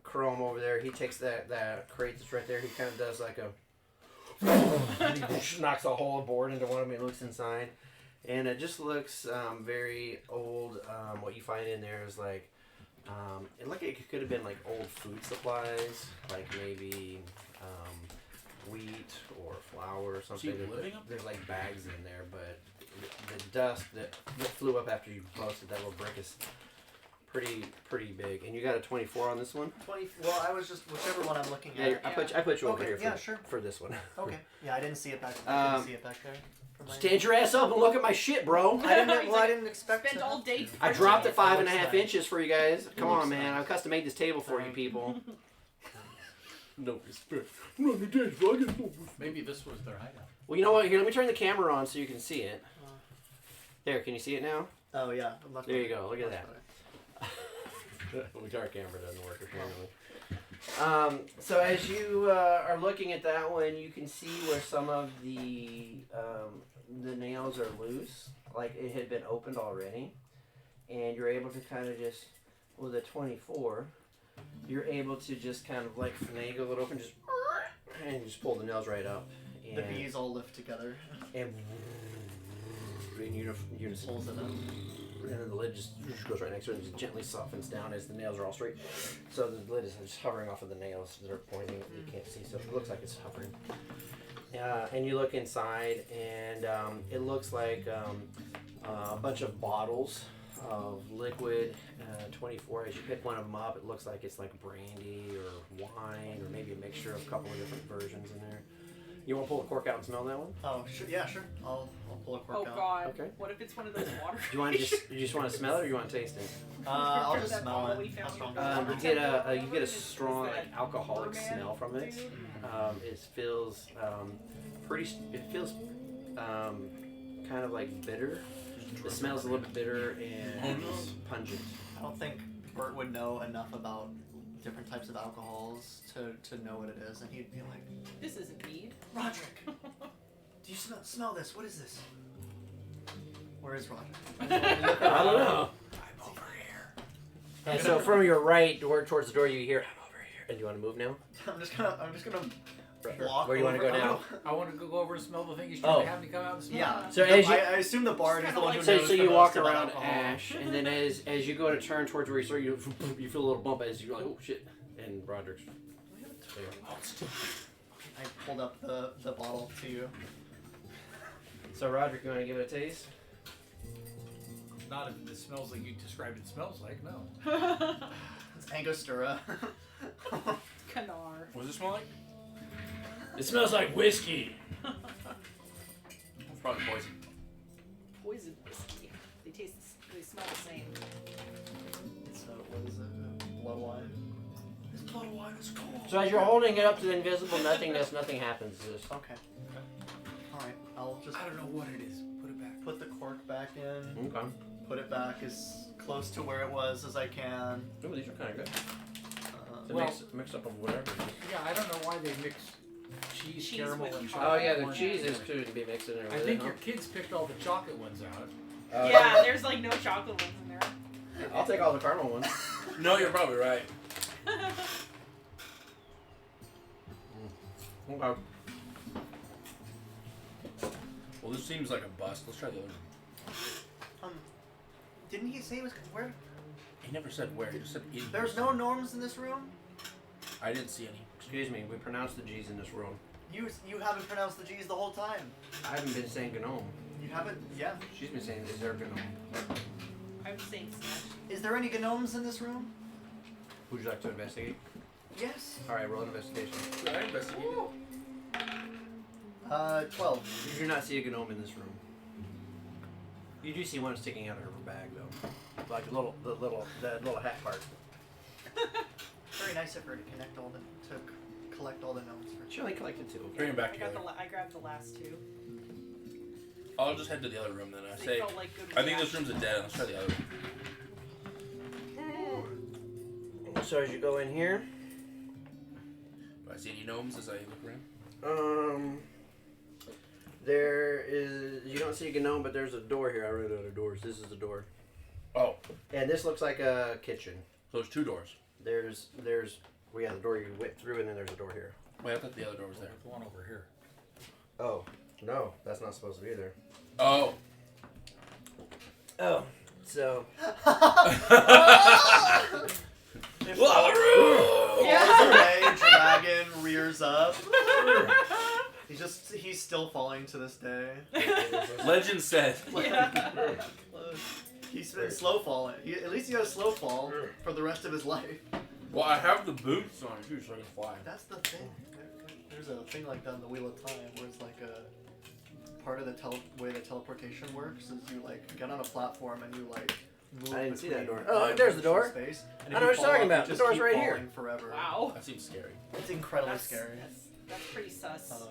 [SPEAKER 3] Chrome over there. He takes that crate that's right there. He kind of does like a he knocks a whole board into one of them. He looks inside, and it just looks very old. What you find in there is like it looked like it could have been like old food supplies, like maybe wheat or flour or something.
[SPEAKER 1] Is he living up
[SPEAKER 3] There's like bags in there, but the dust that flew up after you busted that little brick is pretty big. And you got a 24 on this one?
[SPEAKER 5] 20. Well, I was just whichever one I'm looking
[SPEAKER 3] Yeah,
[SPEAKER 5] at.
[SPEAKER 3] I put you over
[SPEAKER 5] Okay,
[SPEAKER 3] here
[SPEAKER 5] yeah, sure.
[SPEAKER 3] for this one.
[SPEAKER 5] Okay. Yeah, I didn't see it back. I didn't see it back there. From my-
[SPEAKER 3] Stand your ass up and look at my shit, bro.
[SPEAKER 5] I didn't.
[SPEAKER 6] He's
[SPEAKER 5] Well, I
[SPEAKER 6] like,
[SPEAKER 5] didn't expect
[SPEAKER 6] Spent
[SPEAKER 5] to.
[SPEAKER 6] all day.
[SPEAKER 3] I dropped it
[SPEAKER 6] crunching
[SPEAKER 3] 5.5
[SPEAKER 5] nice.
[SPEAKER 3] inches for you guys. Come
[SPEAKER 5] looks
[SPEAKER 3] on, man.
[SPEAKER 5] nice.
[SPEAKER 3] I custom made this table for you people.
[SPEAKER 1] No respect.
[SPEAKER 2] Maybe this was their hideout.
[SPEAKER 3] Well, you know what? Here, let me turn the camera on so you can see it. There, can you see it now?
[SPEAKER 5] Oh yeah. Much
[SPEAKER 3] There you
[SPEAKER 5] better.
[SPEAKER 3] go, look at
[SPEAKER 5] Much
[SPEAKER 3] that.
[SPEAKER 5] better.
[SPEAKER 3] Our camera doesn't work apparently. So as you are looking at that one, you can see where some of the nails are loose, like it had been opened already, and you're able to kind of just, with a 24, you're able to just kind of like finagle it open, and just pull the nails right up. And,
[SPEAKER 5] The bees all lift together.
[SPEAKER 3] and in unison.
[SPEAKER 5] Pulls it up.
[SPEAKER 3] And then the lid just goes right next to it and just gently softens down as the nails are all straight. So the lid is just hovering off of the nails that are pointing. You can't see, so it looks like it's hovering. And you look inside, and it looks like a bunch of bottles of liquid 24. As you pick one of them up, it looks like it's like brandy or wine or maybe a mixture of a couple of different versions in there. You want to pull the cork out and smell that one?
[SPEAKER 5] Oh, sure. Yeah, sure. I'll pull a cork
[SPEAKER 6] Oh
[SPEAKER 5] out.
[SPEAKER 6] god.
[SPEAKER 3] Okay.
[SPEAKER 6] What if it's one of those water?
[SPEAKER 3] Do you want to you just want to smell it or you want to taste it?
[SPEAKER 5] I'll just
[SPEAKER 6] That
[SPEAKER 5] smell
[SPEAKER 6] bottle
[SPEAKER 5] it.
[SPEAKER 6] we found
[SPEAKER 5] How strong
[SPEAKER 6] in
[SPEAKER 5] is
[SPEAKER 6] the
[SPEAKER 5] it?
[SPEAKER 3] You get a strong like, alcoholic
[SPEAKER 6] Merman
[SPEAKER 3] smell from it.
[SPEAKER 6] dude?
[SPEAKER 3] It feels It feels kind of like bitter. It smells a little bit bitter and pungent.
[SPEAKER 5] I don't think Bert would know enough about different types of alcohols to know what it is, and he'd be like,
[SPEAKER 6] This isn't mead.
[SPEAKER 5] Roderick, do you smell this? What is this? Where is Roger?
[SPEAKER 3] I don't know.
[SPEAKER 4] I'm over here.
[SPEAKER 3] And so from your right, towards the door, you hear, I'm over here. And you want to move now?
[SPEAKER 5] I'm just gonna walk.
[SPEAKER 3] Where do you want to go
[SPEAKER 5] over-
[SPEAKER 3] now?
[SPEAKER 4] I want to go over and smell the thing he's trying to have me come out and smell.
[SPEAKER 5] Yeah.
[SPEAKER 3] So as you-
[SPEAKER 5] I assume the bard is the one who
[SPEAKER 3] So
[SPEAKER 5] knows
[SPEAKER 3] you
[SPEAKER 5] the
[SPEAKER 3] walk
[SPEAKER 5] most about
[SPEAKER 3] around
[SPEAKER 5] alcohol.
[SPEAKER 3] Ash, and then as you go to turn towards where you start, you feel a little bump as you're like, oh shit. And Roderick's there.
[SPEAKER 5] I pulled up the bottle to you.
[SPEAKER 3] So Roderick, you want to give it a taste?
[SPEAKER 4] Not if it smells like you described it smells like, no.
[SPEAKER 5] It's Angostura.
[SPEAKER 6] Canar.
[SPEAKER 1] What does it smell like?
[SPEAKER 3] It smells like whiskey.
[SPEAKER 1] It's probably poison.
[SPEAKER 6] Poison whiskey. They smell the same.
[SPEAKER 5] So what is it? Bloodline.
[SPEAKER 1] This blood wine is cold.
[SPEAKER 3] So as you're holding it up to the invisible nothingness, nothing happens. Just
[SPEAKER 5] Okay. All right. I'll just
[SPEAKER 4] I don't know what it is. Put it back.
[SPEAKER 5] put the cork back in.
[SPEAKER 3] okay.
[SPEAKER 5] Put it back as close to where it was as I can.
[SPEAKER 3] Ooh, these are kind of good. It's a
[SPEAKER 4] Well-
[SPEAKER 3] mix up of whatever.
[SPEAKER 4] Yeah, I don't know why they mix cheese,
[SPEAKER 6] Cheese
[SPEAKER 4] caramel,
[SPEAKER 6] with
[SPEAKER 4] and
[SPEAKER 6] chocolate.
[SPEAKER 3] Oh
[SPEAKER 4] chocolate.
[SPEAKER 3] yeah, the
[SPEAKER 4] ones
[SPEAKER 3] cheese is
[SPEAKER 4] together.
[SPEAKER 3] to be mixed in there.
[SPEAKER 4] I
[SPEAKER 3] with
[SPEAKER 4] think
[SPEAKER 3] it,
[SPEAKER 4] your kids picked all the chocolate ones out.
[SPEAKER 3] huh?
[SPEAKER 6] Yeah, there's like no chocolate ones in there.
[SPEAKER 3] I'll take all the caramel ones.
[SPEAKER 1] No, you're probably right.
[SPEAKER 3] Okay.
[SPEAKER 1] Well, this seems like a bust. Let's try the other one.
[SPEAKER 5] Didn't he say it was where?
[SPEAKER 1] He never said where. He just said in.
[SPEAKER 5] There's no norms in this room.
[SPEAKER 1] I didn't see any.
[SPEAKER 3] Excuse me, we pronounce the G's in this room.
[SPEAKER 5] You haven't pronounced the G's the whole time.
[SPEAKER 3] I haven't been saying gnome.
[SPEAKER 5] You haven't. Yeah.
[SPEAKER 3] She's been saying, is there a gnome?
[SPEAKER 6] I'm saying smash.
[SPEAKER 5] Is there any gnomes in this room?
[SPEAKER 3] Would you like to investigate?
[SPEAKER 5] Yes.
[SPEAKER 3] Alright, roll an investigation.
[SPEAKER 1] I investigated.
[SPEAKER 5] 12.
[SPEAKER 3] You do not see a gnome in this room. You do see one sticking out of her bag, though. Like the little hat part.
[SPEAKER 5] Very nice of her to collect all the gnomes for.
[SPEAKER 3] She only collected two.
[SPEAKER 1] Bring it back
[SPEAKER 6] I got
[SPEAKER 1] together.
[SPEAKER 6] I grabbed the last two.
[SPEAKER 1] I'll just head to the other room then. I
[SPEAKER 6] They
[SPEAKER 1] say.
[SPEAKER 6] felt like good
[SPEAKER 1] I think this
[SPEAKER 6] reactions.
[SPEAKER 1] room's a dead. Let's try the other room.
[SPEAKER 3] So as you go in here,
[SPEAKER 1] Do I see any gnomes as I look around?
[SPEAKER 3] there is, you don't see a gnome, but there's a door here. I read out of doors. This is the door.
[SPEAKER 1] Oh,
[SPEAKER 3] And this looks like a kitchen.
[SPEAKER 1] so there's two doors.
[SPEAKER 3] Well, yeah, the door you went through, and then there's a door here.
[SPEAKER 1] Wait, I thought the other door was there.
[SPEAKER 4] The one over here.
[SPEAKER 3] Oh, no, that's not supposed to be there.
[SPEAKER 1] Oh.
[SPEAKER 3] Oh, so.
[SPEAKER 5] Gray dragon rears up. He's still falling to this day.
[SPEAKER 1] Legend said.
[SPEAKER 6] Yeah.
[SPEAKER 5] He's been slow falling. At least he has slow fall for the rest of his life.
[SPEAKER 1] Well, I have the boots on too, so I can fly.
[SPEAKER 5] That's the thing. There's a thing like that in the Wheel of Time where it's like a part of the way that teleportation works is you like get on a platform and you like move
[SPEAKER 3] I didn't see that
[SPEAKER 5] between
[SPEAKER 3] door. Oh, there's the door.
[SPEAKER 5] Space, and
[SPEAKER 3] I
[SPEAKER 5] if
[SPEAKER 3] know
[SPEAKER 5] you
[SPEAKER 3] what you're
[SPEAKER 5] fall
[SPEAKER 3] talking
[SPEAKER 5] off,
[SPEAKER 3] about.
[SPEAKER 5] you
[SPEAKER 3] The
[SPEAKER 5] just
[SPEAKER 3] door's
[SPEAKER 5] keep
[SPEAKER 3] right here.
[SPEAKER 5] falling forever.
[SPEAKER 6] Wow.
[SPEAKER 1] That seems scary.
[SPEAKER 5] It's incredibly
[SPEAKER 6] That's,
[SPEAKER 5] scary.
[SPEAKER 6] That's pretty sus.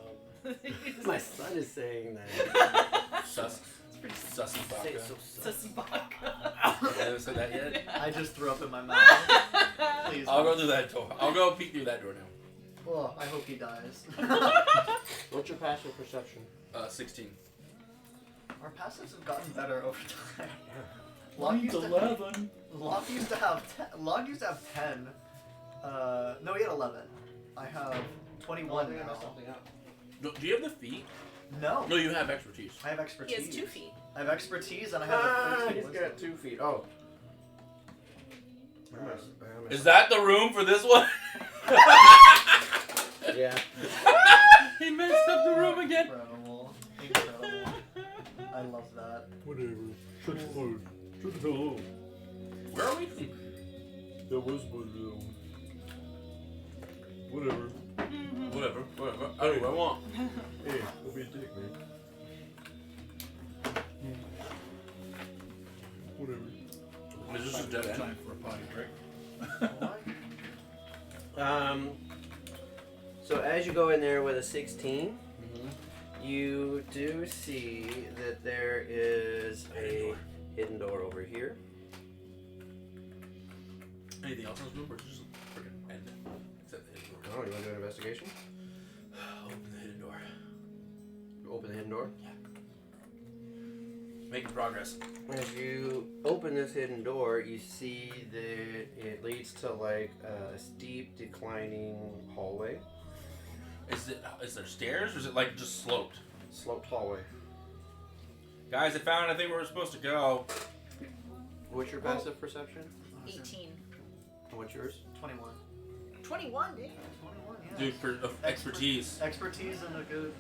[SPEAKER 3] My son is saying that.
[SPEAKER 1] Sus.
[SPEAKER 6] It's pretty
[SPEAKER 1] Sussy
[SPEAKER 3] Say it
[SPEAKER 1] vodka.
[SPEAKER 3] so
[SPEAKER 6] sussy baka.
[SPEAKER 1] I haven't said that yet.
[SPEAKER 5] I just threw up in my mouth. Please.
[SPEAKER 1] I'll go through that door. I'll go peek through that door now.
[SPEAKER 5] Oh, I hope he dies.
[SPEAKER 3] What's your passive perception?
[SPEAKER 1] 16.
[SPEAKER 5] Our passives have gotten better over time. Log used to have 10. No, he had 11. I have 21 now.
[SPEAKER 1] No, do you have the feet?
[SPEAKER 5] No,
[SPEAKER 1] No, you have expertise.
[SPEAKER 5] I have
[SPEAKER 6] He
[SPEAKER 5] expertise.
[SPEAKER 6] has 2 feet.
[SPEAKER 5] I have expertise and I have a 13
[SPEAKER 3] He's
[SPEAKER 5] wisdom.
[SPEAKER 3] got 2 feet. Oh.
[SPEAKER 1] Is that the room for this one?
[SPEAKER 3] Yeah.
[SPEAKER 1] He messed up the room again.
[SPEAKER 5] Incredible. Incredible. I love that.
[SPEAKER 2] Whatever. Shut the hell. Shut the hell up.
[SPEAKER 1] Where are we?
[SPEAKER 2] That was my Whatever.
[SPEAKER 1] Whatever. I do what I want.
[SPEAKER 2] Hey, don't be a dick, man. Whatever.
[SPEAKER 1] Is this a dead end?
[SPEAKER 2] Time for a potty break.
[SPEAKER 3] So as you go in there with a 16, you do see that there is a hidden door over here.
[SPEAKER 1] Anything else in this room, or is it just a freaking end? Except the hidden door.
[SPEAKER 3] Oh, you want to do an investigation?
[SPEAKER 1] Open the hidden door.
[SPEAKER 3] You open the hidden door?
[SPEAKER 1] Making progress.
[SPEAKER 3] As you open this hidden door, you see that it leads to like a steep, declining hallway.
[SPEAKER 1] Is there stairs or is it like just sloped?
[SPEAKER 3] Sloped hallway.
[SPEAKER 1] Guys, I found I think where we're supposed to go.
[SPEAKER 3] What's your passive perception?
[SPEAKER 6] 18.
[SPEAKER 3] And what's yours?
[SPEAKER 5] 21.
[SPEAKER 6] 21, damn.
[SPEAKER 5] 21, yeah.
[SPEAKER 1] Dude, for expertise.
[SPEAKER 5] Expertise and a good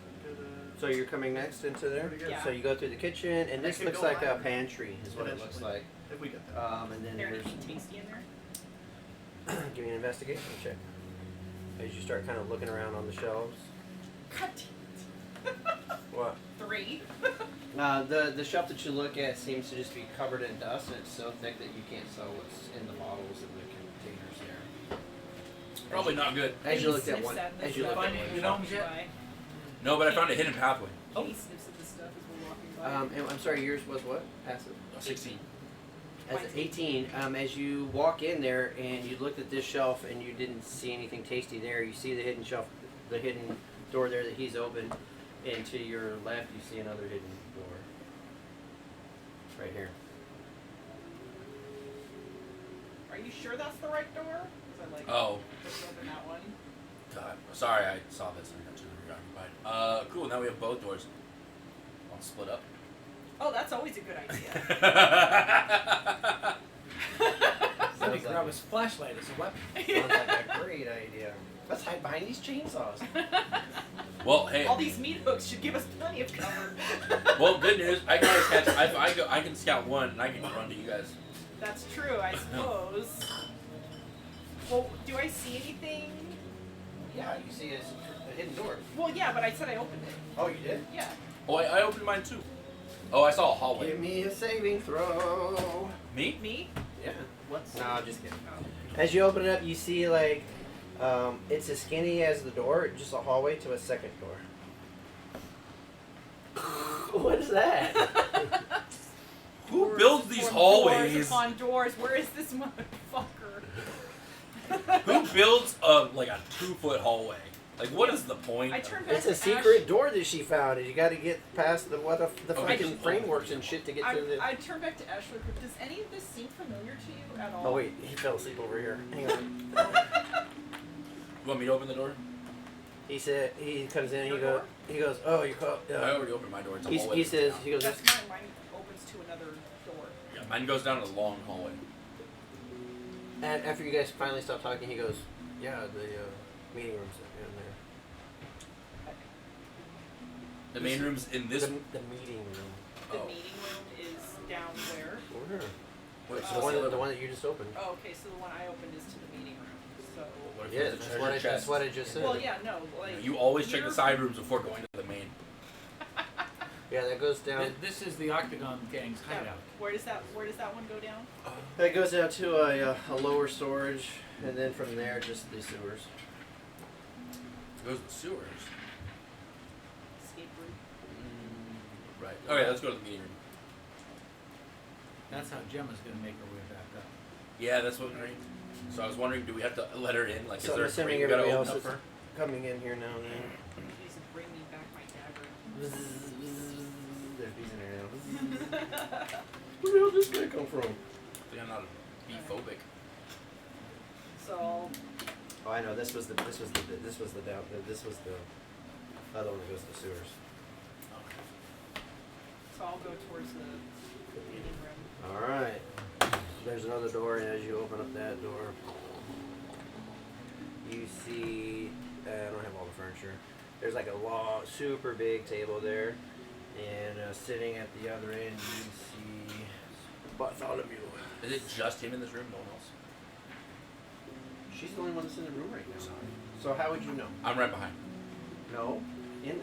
[SPEAKER 3] So you're coming next into there?
[SPEAKER 5] Pretty good.
[SPEAKER 6] Yeah.
[SPEAKER 3] So you go through the kitchen, and this
[SPEAKER 5] could
[SPEAKER 3] looks
[SPEAKER 5] go
[SPEAKER 3] like a
[SPEAKER 5] higher.
[SPEAKER 3] pantry, is what it looks
[SPEAKER 5] Eventually.
[SPEAKER 3] like.
[SPEAKER 5] if we get there.
[SPEAKER 3] And then
[SPEAKER 6] There
[SPEAKER 3] there's
[SPEAKER 6] anything tasty in there?
[SPEAKER 3] give me an investigation check. As you start kind of looking around on the shelves.
[SPEAKER 6] God damn
[SPEAKER 3] What?
[SPEAKER 6] it. 3.
[SPEAKER 3] The shelf that you look at seems to just be covered in dust, and it's so thick that you can't tell what's in the bottles and the containers there.
[SPEAKER 1] Probably not good.
[SPEAKER 3] As you looked at
[SPEAKER 6] Sniffs
[SPEAKER 3] one,
[SPEAKER 6] at this
[SPEAKER 3] as you looked
[SPEAKER 6] stuff
[SPEAKER 3] at
[SPEAKER 4] Finding
[SPEAKER 3] one
[SPEAKER 4] the
[SPEAKER 3] shelf.
[SPEAKER 4] gnomes yet?
[SPEAKER 6] By.
[SPEAKER 1] No, but I found a hidden pathway.
[SPEAKER 6] Oh. He sniffs at this stuff as we're walking by.
[SPEAKER 3] And I'm sorry, yours was what? Passive.
[SPEAKER 1] 16.
[SPEAKER 3] As 18, as you walk in there and you looked at this shelf and you didn't see anything tasty there, you see the hidden shelf, the hidden door there that he's opened, and to your left you see another hidden door. Right here.
[SPEAKER 6] Are you sure that's the right door? 'Cause I like
[SPEAKER 1] Oh,
[SPEAKER 6] just open that one.
[SPEAKER 1] God. Sorry, I saw this and I got too occupied. Cool, now we have both doors. I'll split up.
[SPEAKER 6] Oh, that's always a good idea.
[SPEAKER 4] Let me
[SPEAKER 3] Sounds
[SPEAKER 4] grab
[SPEAKER 3] like
[SPEAKER 4] his flashlight as a weapon.
[SPEAKER 3] Sounds like a great idea. Let's hide behind these chainsaws.
[SPEAKER 1] Well, hey.
[SPEAKER 6] All these meat hooks should give us plenty of cover.
[SPEAKER 1] Well, good news. I can always catch. I can scout one and I can run to you guys.
[SPEAKER 6] That's true, I suppose. Well, do I see anything?
[SPEAKER 3] Yeah, you see a hidden door.
[SPEAKER 6] Well, yeah, but I said I opened it.
[SPEAKER 3] Oh, you did?
[SPEAKER 6] Yeah.
[SPEAKER 1] Oh, I opened mine too. Oh, I saw a hallway.
[SPEAKER 3] Give me a saving throw.
[SPEAKER 1] Me?
[SPEAKER 6] Me?
[SPEAKER 3] Yeah.
[SPEAKER 5] What's
[SPEAKER 3] No, just kidding.
[SPEAKER 6] Oh.
[SPEAKER 3] As you open it up, you see like it's as skinny as the door, just a hallway to a second door. What is that?
[SPEAKER 1] Who
[SPEAKER 6] Doors
[SPEAKER 1] builds these
[SPEAKER 6] upon
[SPEAKER 1] hallways?
[SPEAKER 6] Doors upon doors. Where is this motherfucker?
[SPEAKER 1] Who builds a 2-foot hallway? Like, what is the point?
[SPEAKER 6] I turned back
[SPEAKER 3] It's a
[SPEAKER 6] to
[SPEAKER 3] secret
[SPEAKER 6] Ash.
[SPEAKER 3] door that she found, and you got to get past the
[SPEAKER 1] Okay,
[SPEAKER 3] fucking
[SPEAKER 1] just-
[SPEAKER 3] frameworks and shit to get to the.
[SPEAKER 6] I turned back to Ashley. Does any of this seem familiar to you at all?
[SPEAKER 3] Oh wait, he fell asleep over here. Hang on.
[SPEAKER 1] You want me to open the door?
[SPEAKER 3] He said he comes in.
[SPEAKER 6] Your
[SPEAKER 3] He
[SPEAKER 6] door?
[SPEAKER 3] goes. Oh, you call.
[SPEAKER 1] I already opened my door. It's a hallway.
[SPEAKER 3] He says. He goes.
[SPEAKER 6] That's mine. Mine opens to another door.
[SPEAKER 1] Yeah, mine goes down a long hallway.
[SPEAKER 3] And after you guys finally stop talking, he goes. Yeah, the meeting room's in there.
[SPEAKER 1] The main room's in this.
[SPEAKER 3] The meeting room.
[SPEAKER 6] The
[SPEAKER 1] Oh.
[SPEAKER 6] meeting room is down where?
[SPEAKER 3] Over here.
[SPEAKER 1] Wait,
[SPEAKER 3] It's
[SPEAKER 1] so
[SPEAKER 3] the
[SPEAKER 1] what's
[SPEAKER 3] one,
[SPEAKER 1] the
[SPEAKER 3] the
[SPEAKER 1] other
[SPEAKER 3] one that you just opened.
[SPEAKER 6] Oh, okay. So the one I opened is to the meeting room. So.
[SPEAKER 1] What if
[SPEAKER 3] Yeah,
[SPEAKER 1] there's a
[SPEAKER 3] that's
[SPEAKER 1] treasure
[SPEAKER 3] what I.
[SPEAKER 1] chest?
[SPEAKER 3] That's what I just said.
[SPEAKER 6] Well, yeah, no, like.
[SPEAKER 1] You always check
[SPEAKER 6] you're-
[SPEAKER 1] the side rooms before going to the main.
[SPEAKER 3] Yeah, that goes down.
[SPEAKER 4] This is the Octagon Gang's
[SPEAKER 6] Yeah,
[SPEAKER 4] hideout.
[SPEAKER 6] Where does that one go down?
[SPEAKER 3] That goes down to a lower storage, and then from there, just the sewers.
[SPEAKER 1] It goes to the sewers.
[SPEAKER 6] Escape room.
[SPEAKER 1] Right. Okay, let's go to the meeting room.
[SPEAKER 4] That's how Gemma's going to make her way back up.
[SPEAKER 1] Yeah, that's what. Right. So I was wondering, do we have to let her in? Like,
[SPEAKER 3] So
[SPEAKER 1] is there a
[SPEAKER 3] assuming
[SPEAKER 1] crate we gotta
[SPEAKER 3] everybody
[SPEAKER 1] open
[SPEAKER 3] else
[SPEAKER 1] up
[SPEAKER 3] is
[SPEAKER 1] for?
[SPEAKER 3] coming in here now, then.
[SPEAKER 6] Please bring me back my dagger.
[SPEAKER 3] There's bees in there now. Where the hell did this guy come from?
[SPEAKER 1] I think I'm not bee-phobic.
[SPEAKER 6] So
[SPEAKER 3] Oh, I know. This was the other one that goes to the sewers.
[SPEAKER 6] I'll go towards the meeting room.
[SPEAKER 3] All right. There's another door, and as you open up that door, you see. I don't have all the furniture. There's like a long, super big table there, and sitting at the other end, you see Bartholomew.
[SPEAKER 1] Is it just him in this room? No one else?
[SPEAKER 3] She's the only one that's in the room right now. So how would you know?
[SPEAKER 1] I'm right behind.
[SPEAKER 3] No.
[SPEAKER 6] Kenny.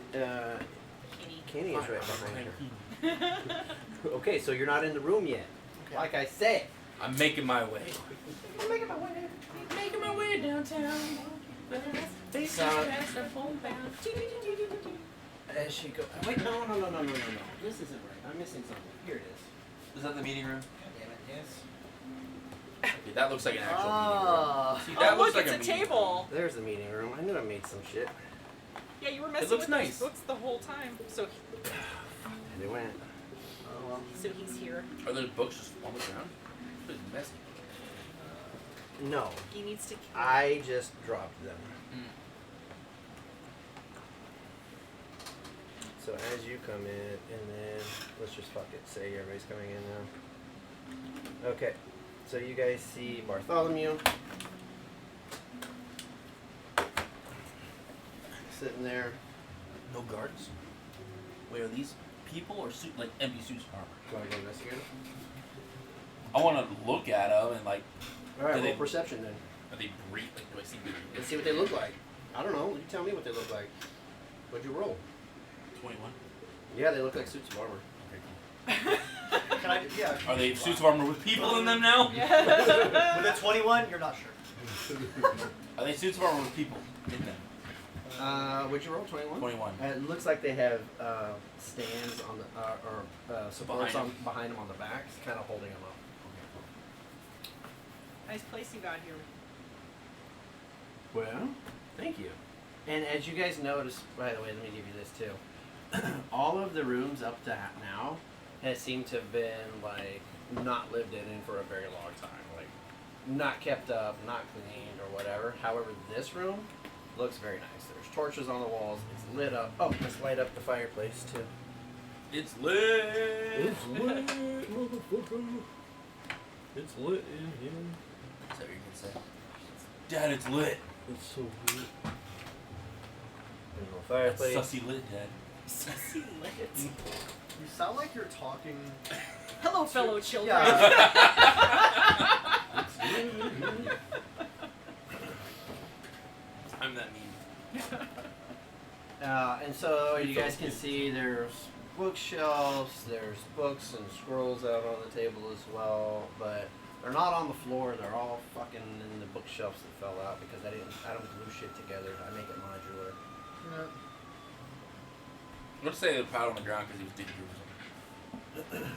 [SPEAKER 3] Kenny is right behind her. Okay, so you're not in the room yet.
[SPEAKER 5] Okay.
[SPEAKER 3] Like I said.
[SPEAKER 1] I'm making my way.
[SPEAKER 3] I'm making my way.
[SPEAKER 6] Making my way downtown.
[SPEAKER 3] As she goes. Wait, no. This isn't right. I'm missing something. Here it is.
[SPEAKER 1] Is that the meeting room?
[SPEAKER 3] God damn it, yes.
[SPEAKER 1] Okay, that looks like an actual
[SPEAKER 5] Ah.
[SPEAKER 1] meeting room. See, that
[SPEAKER 6] Oh,
[SPEAKER 1] looks
[SPEAKER 6] look,
[SPEAKER 1] like
[SPEAKER 6] it's
[SPEAKER 1] a
[SPEAKER 6] a
[SPEAKER 1] meeting
[SPEAKER 6] table.
[SPEAKER 3] There's the meeting room. I knew I made some shit.
[SPEAKER 6] Yeah, you were messing
[SPEAKER 1] looks
[SPEAKER 6] with
[SPEAKER 1] nice.
[SPEAKER 6] those books the whole time. So
[SPEAKER 3] They went.
[SPEAKER 5] Oh, well.
[SPEAKER 6] So he's here.
[SPEAKER 1] Are there books just on the ground? It's messy.
[SPEAKER 3] No,
[SPEAKER 6] He needs to.
[SPEAKER 3] I just dropped them. So as you come in, and then let's just fuck it. Say everybody's coming in now. Okay. So you guys see Bartholomew sitting there.
[SPEAKER 1] No guards. Wait, are these people or like empty suits of armor?
[SPEAKER 3] Do you want to go investigate it?
[SPEAKER 1] I want to look at them and like,
[SPEAKER 3] All right,
[SPEAKER 1] Do
[SPEAKER 3] roll
[SPEAKER 1] they-
[SPEAKER 3] perception then.
[SPEAKER 1] are they breathe? Like, do I see breathing?
[SPEAKER 3] Let's see what they look like. I don't know. You tell me what they look like. What'd you roll?
[SPEAKER 1] 21.
[SPEAKER 3] Yeah, they look like suits of armor.
[SPEAKER 1] Okay, cool.
[SPEAKER 5] Can I? Yeah.
[SPEAKER 1] Are they suits of armor with people in them now?
[SPEAKER 5] With a 21, you're not sure.
[SPEAKER 1] Are they suits of armor with people in them?
[SPEAKER 3] What'd you roll? 21.
[SPEAKER 1] 21.
[SPEAKER 3] It looks like they have stands on the supports
[SPEAKER 1] Behind
[SPEAKER 3] behind them on the backs, kind of holding them up.
[SPEAKER 6] Nice place you got here.
[SPEAKER 3] Well, thank you. And as you guys notice, by the way, let me give you this too. All of the rooms up to now has seemed to have been like not lived in for a very long time, like not kept up, not cleaned or whatever. However, this room looks very nice. There's torches on the walls. It's lit up. Oh, let's light up the fireplace too.
[SPEAKER 1] It's lit.
[SPEAKER 2] It's lit, motherfucker. It's lit in here.
[SPEAKER 1] Is that what you can say? Dad, it's lit.
[SPEAKER 2] It's so lit.
[SPEAKER 3] There's a little
[SPEAKER 1] That's
[SPEAKER 3] fireplace.
[SPEAKER 1] sussy lit, Dad.
[SPEAKER 6] Sussy lit.
[SPEAKER 5] You sound like you're talking.
[SPEAKER 6] Hello, fellow children.
[SPEAKER 5] Yeah.
[SPEAKER 2] It's lit in here.
[SPEAKER 1] I'm that mean.
[SPEAKER 3] And so you guys can see there's bookshelves, there's books and scrolls out on the table as well, but they're not on the floor. They're all fucking in the bookshelves that fell out because I don't glue shit together. I make it modular.
[SPEAKER 1] Let's say they piled on the ground because he was digging or something.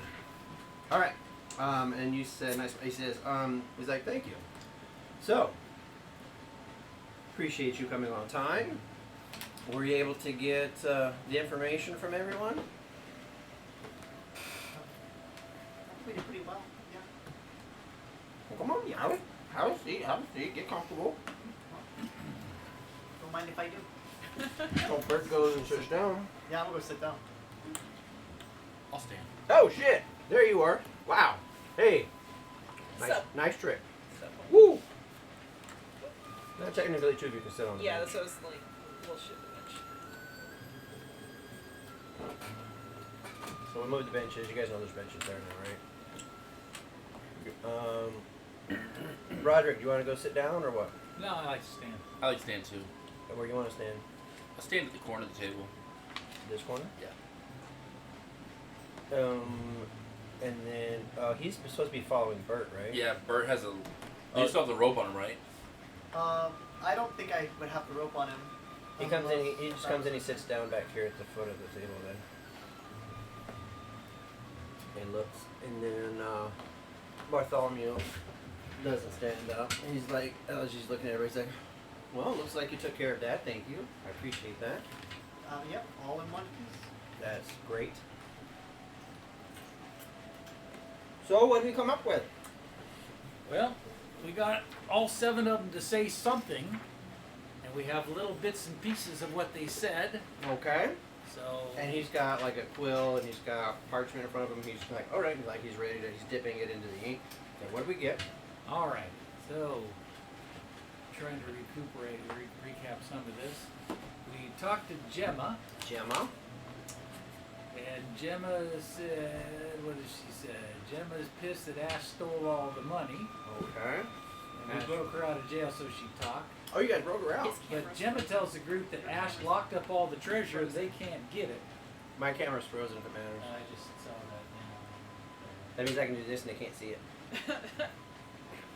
[SPEAKER 3] All right. And you said nice. He says, he's like, thank you. So, appreciate you coming on time. Were you able to get the information from everyone?
[SPEAKER 5] We did pretty well. Yeah.
[SPEAKER 3] Well, come on, have a seat, get comfortable.
[SPEAKER 5] Don't mind if I do.
[SPEAKER 3] So Bert goes and sits down.
[SPEAKER 5] Yeah, I'm gonna go sit down.
[SPEAKER 1] I'll stand.
[SPEAKER 3] Oh shit! There you are. Wow. Hey. Nice trick.
[SPEAKER 6] So,
[SPEAKER 3] Woo. Now technically, two of you can sit on the
[SPEAKER 6] yeah,
[SPEAKER 3] bench.
[SPEAKER 6] that's what I was like. Well, shit, the bench.
[SPEAKER 3] So we moved the benches. You guys know there's benches there now, right? Roderick, do you want to go sit down or what?
[SPEAKER 4] No, I like to stand.
[SPEAKER 1] I like to stand too.
[SPEAKER 3] Where do you want to stand?
[SPEAKER 1] I'll stand at the corner of the table.
[SPEAKER 3] This corner?
[SPEAKER 1] Yeah.
[SPEAKER 3] And then he's supposed to be following Bert, right?
[SPEAKER 1] Yeah, Bert has a.
[SPEAKER 3] Oh.
[SPEAKER 1] You still have the rope on him, right?
[SPEAKER 5] I don't think I would have the rope on him.
[SPEAKER 3] He comes in. He just comes in. He sits down back here at the foot of the table then, and looks. And then Bartholomew doesn't stand up. He's like, she's looking at everybody. He's like, well, looks like you took care of that. Thank you. I appreciate that.
[SPEAKER 5] Yep, all in one piece.
[SPEAKER 3] That's great. So what did we come up with?
[SPEAKER 4] Well, we got all 7 of them to say something, and we have little bits and pieces of what they said.
[SPEAKER 3] Okay.
[SPEAKER 4] So
[SPEAKER 3] And he's got like a quill and he's got parchment in front of him. He's like, all right, like he's ready to. He's dipping it into the ink. So what do we get?
[SPEAKER 4] all right. So trying to recuperate, recap some of this. We talked to Gemma,
[SPEAKER 3] Gemma.
[SPEAKER 4] and Gemma said, what did she say? Gemma's pissed that Ash stole all the money,
[SPEAKER 3] Okay.
[SPEAKER 4] and we
[SPEAKER 3] Ash.
[SPEAKER 4] broke her out of jail so she'd talk.
[SPEAKER 3] Oh, you guys broke her out.
[SPEAKER 6] His
[SPEAKER 4] But
[SPEAKER 6] camera's
[SPEAKER 4] Gemma tells the group that Ash locked up all the treasure, they can't get it.
[SPEAKER 3] My camera's frozen if it matters.
[SPEAKER 4] I just saw that now.
[SPEAKER 3] That means I can do this and they can't see it.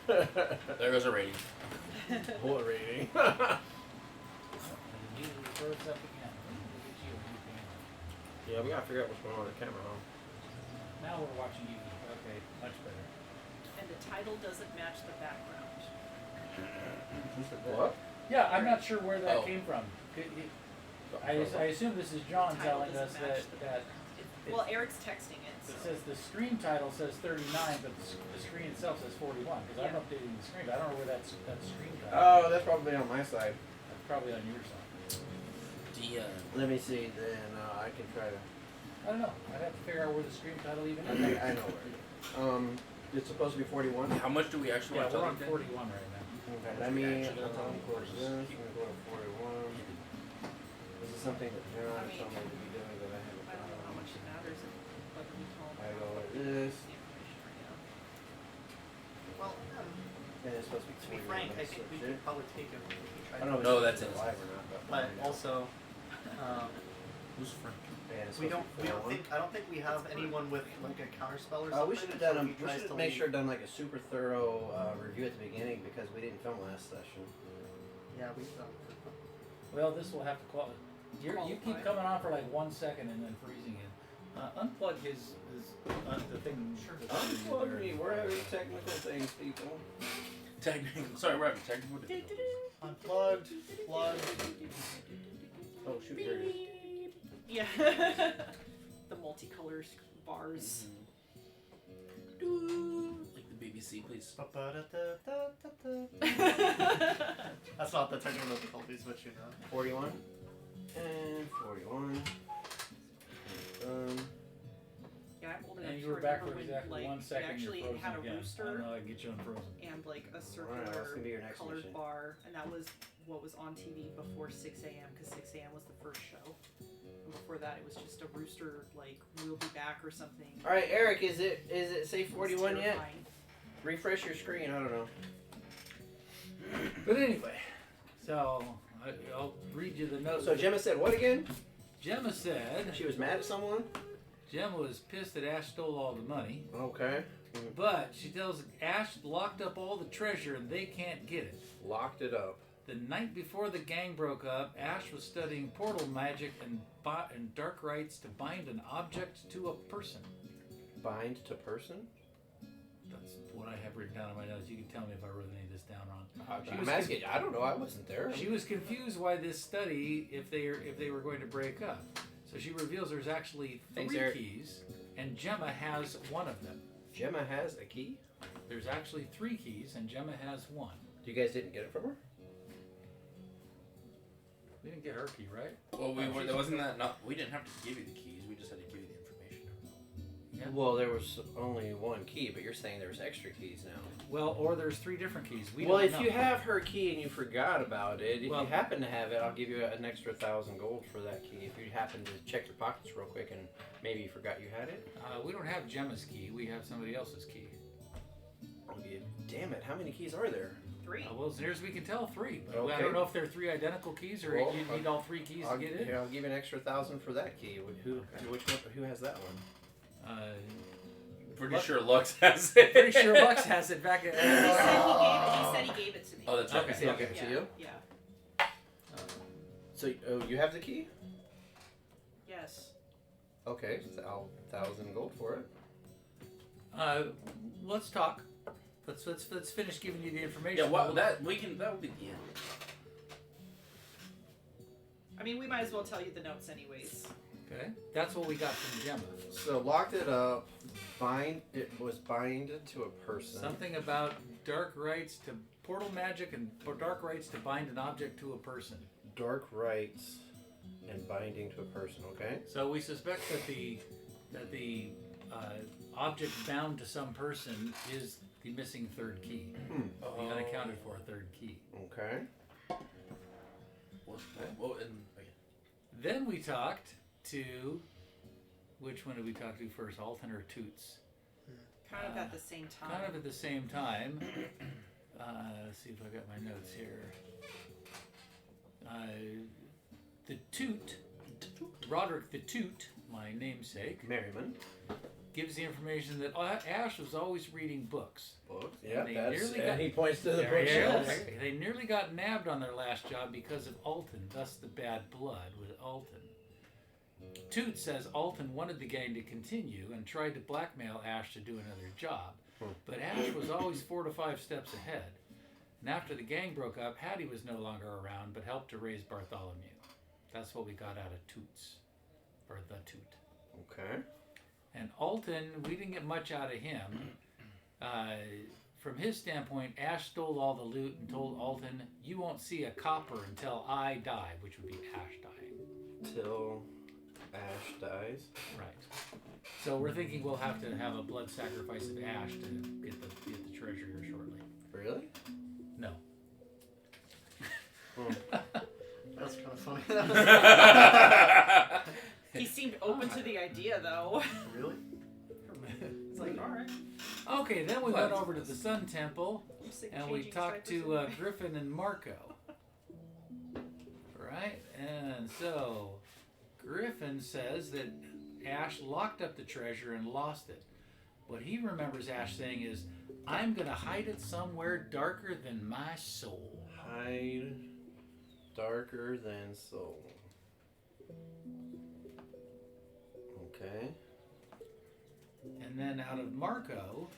[SPEAKER 1] There goes a rating.
[SPEAKER 3] What rating?
[SPEAKER 4] And it usually throws up again. Look at you, new camera.
[SPEAKER 3] Yeah, we gotta figure out what's going on with the camera, huh?
[SPEAKER 4] Now we're watching you. Okay, much better.
[SPEAKER 6] And the title doesn't match the background.
[SPEAKER 3] What?
[SPEAKER 4] Yeah, I'm not sure where that
[SPEAKER 1] Oh.
[SPEAKER 4] came from. I assume this is John
[SPEAKER 6] The title
[SPEAKER 4] telling us
[SPEAKER 6] doesn't match
[SPEAKER 4] that
[SPEAKER 6] Well, Eric's texting it.
[SPEAKER 4] It
[SPEAKER 6] So.
[SPEAKER 4] says the screen title says 39, but the screen itself says 41. Because I'm
[SPEAKER 6] Yeah.
[SPEAKER 4] updating the screen. I don't know where that screen title.
[SPEAKER 3] Oh, that's probably on my side.
[SPEAKER 4] That's probably on your side.
[SPEAKER 3] Let me see. Then I can try to.
[SPEAKER 4] I don't know. I'd have to figure out where the screen title even
[SPEAKER 3] I
[SPEAKER 4] is.
[SPEAKER 3] think I know where. It's supposed to be 41.
[SPEAKER 1] How much do we actually
[SPEAKER 4] Yeah,
[SPEAKER 1] want to
[SPEAKER 4] we're on
[SPEAKER 1] tell
[SPEAKER 4] 41 right now.
[SPEAKER 3] Okay, let me
[SPEAKER 1] Actually, that's all.
[SPEAKER 3] go to this. I'm gonna go to 41. This is something that John
[SPEAKER 6] I mean,
[SPEAKER 3] told me to be doing that I haven't
[SPEAKER 6] I don't know how
[SPEAKER 3] done.
[SPEAKER 6] much it matters if like we told
[SPEAKER 3] I go like this,
[SPEAKER 6] the information right now.
[SPEAKER 5] Well,
[SPEAKER 3] and it's supposed to be
[SPEAKER 5] to be
[SPEAKER 3] 41.
[SPEAKER 5] frank, I
[SPEAKER 3] so
[SPEAKER 5] think we
[SPEAKER 3] shit.
[SPEAKER 5] could probably take it. We could try
[SPEAKER 3] I don't know if
[SPEAKER 1] No,
[SPEAKER 3] it's
[SPEAKER 1] that's
[SPEAKER 3] live or not,
[SPEAKER 5] But also,
[SPEAKER 1] Who's Frank?
[SPEAKER 3] yeah, it's
[SPEAKER 5] we
[SPEAKER 3] supposed
[SPEAKER 5] don't.
[SPEAKER 3] to be 41.
[SPEAKER 5] I don't think we have anyone with like a counter spell or
[SPEAKER 3] Oh,
[SPEAKER 5] something.
[SPEAKER 3] we should have
[SPEAKER 5] so
[SPEAKER 3] done.
[SPEAKER 5] if he
[SPEAKER 3] We
[SPEAKER 5] tries
[SPEAKER 3] should
[SPEAKER 5] to
[SPEAKER 3] make
[SPEAKER 5] leave-
[SPEAKER 3] sure done like a super thorough review at the beginning because we didn't film last session.
[SPEAKER 5] Yeah, we.
[SPEAKER 4] Well, this will have to qualify. You keep coming on for like 1 second and then freezing it. Unplug his the thing.
[SPEAKER 5] Sure.
[SPEAKER 3] Unplug me. We're having technical things, people.
[SPEAKER 1] Technical. Sorry, we're having technical difficulties.
[SPEAKER 5] Unplugged, plugged.
[SPEAKER 3] Oh shoot! Here it is.
[SPEAKER 6] Yeah. The multicolor bars.
[SPEAKER 1] Like the BBC, please.
[SPEAKER 5] That's not the technical difficulties, but you know.
[SPEAKER 3] 41 and 41.
[SPEAKER 6] Yeah, I'm old enough
[SPEAKER 4] And you
[SPEAKER 6] to
[SPEAKER 4] were back
[SPEAKER 6] remember
[SPEAKER 4] for
[SPEAKER 6] when,
[SPEAKER 4] exactly
[SPEAKER 6] like,
[SPEAKER 4] 1 second.
[SPEAKER 6] it actually
[SPEAKER 4] you're frozen
[SPEAKER 6] had a
[SPEAKER 4] again. I
[SPEAKER 6] rooster
[SPEAKER 4] don't know. I can get you unfrozen.
[SPEAKER 6] and like a
[SPEAKER 3] Alright,
[SPEAKER 6] circular
[SPEAKER 3] what's gonna be your next
[SPEAKER 6] colored
[SPEAKER 3] mission?
[SPEAKER 6] bar, and that was what was on TV before 6 a.m. because 6 a.m. was the first show. And before that, it was just a rooster like "We'll be back" or something.
[SPEAKER 3] All right, Eric, is it say
[SPEAKER 6] It was
[SPEAKER 3] 41 yet?
[SPEAKER 6] terrifying.
[SPEAKER 3] Refresh your screen. I don't know.
[SPEAKER 4] But anyway, so I'll read you the notes.
[SPEAKER 3] So Gemma said what again?
[SPEAKER 4] Gemma said
[SPEAKER 3] She was mad at someone.
[SPEAKER 4] Gemma was pissed that Ash stole all the money,
[SPEAKER 3] Okay.
[SPEAKER 4] but she tells Ash locked up all the treasure and they can't get it.
[SPEAKER 3] Locked it up.
[SPEAKER 4] The night before the gang broke up, Ash was studying portal magic and dark rites to bind an object to a person.
[SPEAKER 3] Bind to person.
[SPEAKER 4] That's what I have written down in my notes. You can tell me if I wrote any of this down wrong. She
[SPEAKER 3] I'm
[SPEAKER 4] was
[SPEAKER 3] asking. I don't know. I wasn't there.
[SPEAKER 4] She was confused why this study if they were going to break up. So she reveals there's actually
[SPEAKER 3] Thanks,
[SPEAKER 4] three
[SPEAKER 3] Eric.
[SPEAKER 4] keys, and Gemma has one of them.
[SPEAKER 3] Gemma has a key.
[SPEAKER 4] There's actually 3 keys, and Gemma has one.
[SPEAKER 3] You guys didn't get it from her?
[SPEAKER 4] We didn't get her key, right?
[SPEAKER 1] Well, there wasn't that. Not. We didn't have to give you the keys. We just had to give you the information.
[SPEAKER 4] Yeah.
[SPEAKER 3] Well, there was only one key, but you're saying there's extra keys now.
[SPEAKER 4] Well, or there's 3 different keys. We
[SPEAKER 3] Well,
[SPEAKER 4] don't
[SPEAKER 3] if
[SPEAKER 4] know.
[SPEAKER 3] you have her key and you forgot about it, if
[SPEAKER 4] Well-
[SPEAKER 3] you happen to have it, I'll give you an extra 1,000 gold for that key. If you happen to check your pockets real quick and maybe you forgot you had it,
[SPEAKER 4] We don't have Gemma's key. We have somebody else's key.
[SPEAKER 3] I'll give. Damn it! How many keys are there?
[SPEAKER 6] 3.
[SPEAKER 4] Well, as near as we can tell, 3. But I
[SPEAKER 3] Okay.
[SPEAKER 4] don't know if they're 3 identical keys or
[SPEAKER 3] Well,
[SPEAKER 4] you need all 3 keys
[SPEAKER 3] I'll,
[SPEAKER 4] to get in.
[SPEAKER 3] here, I'll give you an extra 1,000 for that key. Which one? Who has that one?
[SPEAKER 1] Pretty
[SPEAKER 4] Look-
[SPEAKER 1] sure Lux has it.
[SPEAKER 4] Pretty sure Lux has it back at.
[SPEAKER 6] He said he gave it to me.
[SPEAKER 1] Oh, that's right.
[SPEAKER 4] Okay.
[SPEAKER 3] Okay.
[SPEAKER 6] Yeah.
[SPEAKER 3] So you?
[SPEAKER 6] Yeah.
[SPEAKER 3] So you have the key?
[SPEAKER 6] Yes.
[SPEAKER 3] Okay. So I'll 1,000 gold for it.
[SPEAKER 4] Let's talk. Let's finish giving you the information.
[SPEAKER 1] Yeah. Well, that will be the end.
[SPEAKER 6] I mean, we might as well tell you the notes anyways.
[SPEAKER 4] Okay, that's what we got from Gemma.
[SPEAKER 3] So locked it up. It was binded to a person.
[SPEAKER 4] Something about dark rites to portal magic and dark rites to bind an object to a person.
[SPEAKER 3] Dark rites and binding to a person. Okay.
[SPEAKER 4] So we suspect that the object bound to some person is the missing 3rd key, the unaccounted for 3rd key.
[SPEAKER 3] Okay.
[SPEAKER 4] Then we talked to, which one did we talk to first, Alton or Toots?
[SPEAKER 6] Kind of at the same time.
[SPEAKER 4] Kind of at the same time. Let's see if I got my notes here. The Toot, Roderick the Toot, my namesake,
[SPEAKER 3] Merriman.
[SPEAKER 4] gives the information that Ash was always reading books.
[SPEAKER 3] Books. Yeah,
[SPEAKER 4] They
[SPEAKER 3] that's.
[SPEAKER 4] nearly
[SPEAKER 3] And
[SPEAKER 4] got-
[SPEAKER 3] he points to the
[SPEAKER 4] There he
[SPEAKER 3] bookshelves.
[SPEAKER 4] is. They nearly got nabbed on their last job because of Alton, thus the bad blood with Alton. Toot says Alton wanted the gang to continue and tried to blackmail Ash to do another job, but Ash was always 4 to 5 steps ahead. And after the gang broke up, Hattie was no longer around, but helped to raise Bartholomew. That's what we got out of Toots, or the Toot.
[SPEAKER 3] Okay.
[SPEAKER 4] And Alton, we didn't get much out of him. From his standpoint, Ash stole all the loot and told Alton, "You won't see a copper until I die," which would be Ash dying.
[SPEAKER 3] Till Ash dies.
[SPEAKER 4] Right. So we're thinking we'll have to have a blood sacrifice of Ash to get the treasure here shortly.
[SPEAKER 3] Really?
[SPEAKER 4] No.
[SPEAKER 5] That's kind of funny.
[SPEAKER 6] He seemed open to the idea, though.
[SPEAKER 5] Really?
[SPEAKER 6] It's like, all right.
[SPEAKER 4] Okay, then we went over to the Sun Temple
[SPEAKER 6] I'm sick of
[SPEAKER 4] and we
[SPEAKER 6] changing
[SPEAKER 4] talked
[SPEAKER 6] diapers
[SPEAKER 4] to
[SPEAKER 6] anyway.
[SPEAKER 4] Griffin and Marco. Right? And so Griffin says that Ash locked up the treasure and lost it. What he remembers Ash saying is, "I'm going to hide it somewhere darker than my soul."
[SPEAKER 3] Hide darker than soul. Okay.
[SPEAKER 4] And then out of Marco,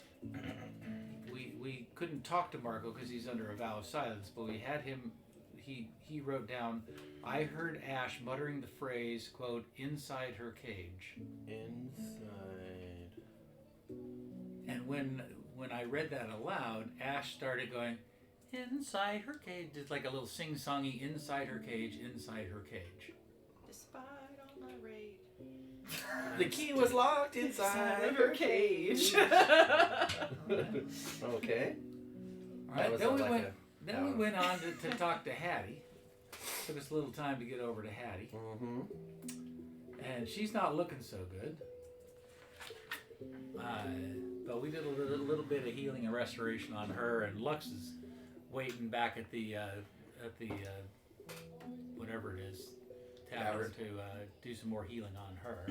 [SPEAKER 4] we couldn't talk to Marco because he's under a vow of silence, but we had him, he wrote down, "I heard Ash muttering the phrase, quote, 'inside her cage.'"
[SPEAKER 3] Inside.
[SPEAKER 4] And when I read that aloud, Ash started going, "Inside her cage." It's like a little sing-songy, "inside her cage, inside her cage."
[SPEAKER 6] Despite all my rage.
[SPEAKER 3] The key was locked inside her cage. Okay.
[SPEAKER 4] All right,
[SPEAKER 3] was
[SPEAKER 4] then we
[SPEAKER 3] like
[SPEAKER 4] went.
[SPEAKER 3] a-
[SPEAKER 4] Then we went on to talk to Hattie. Took us a little time to get over to Hattie,
[SPEAKER 3] Mm-hmm.
[SPEAKER 4] and she's not looking so good. But we did a little bit of healing and restoration on her, and Lux is waiting back at the whatever it is tavern to do some more healing on her.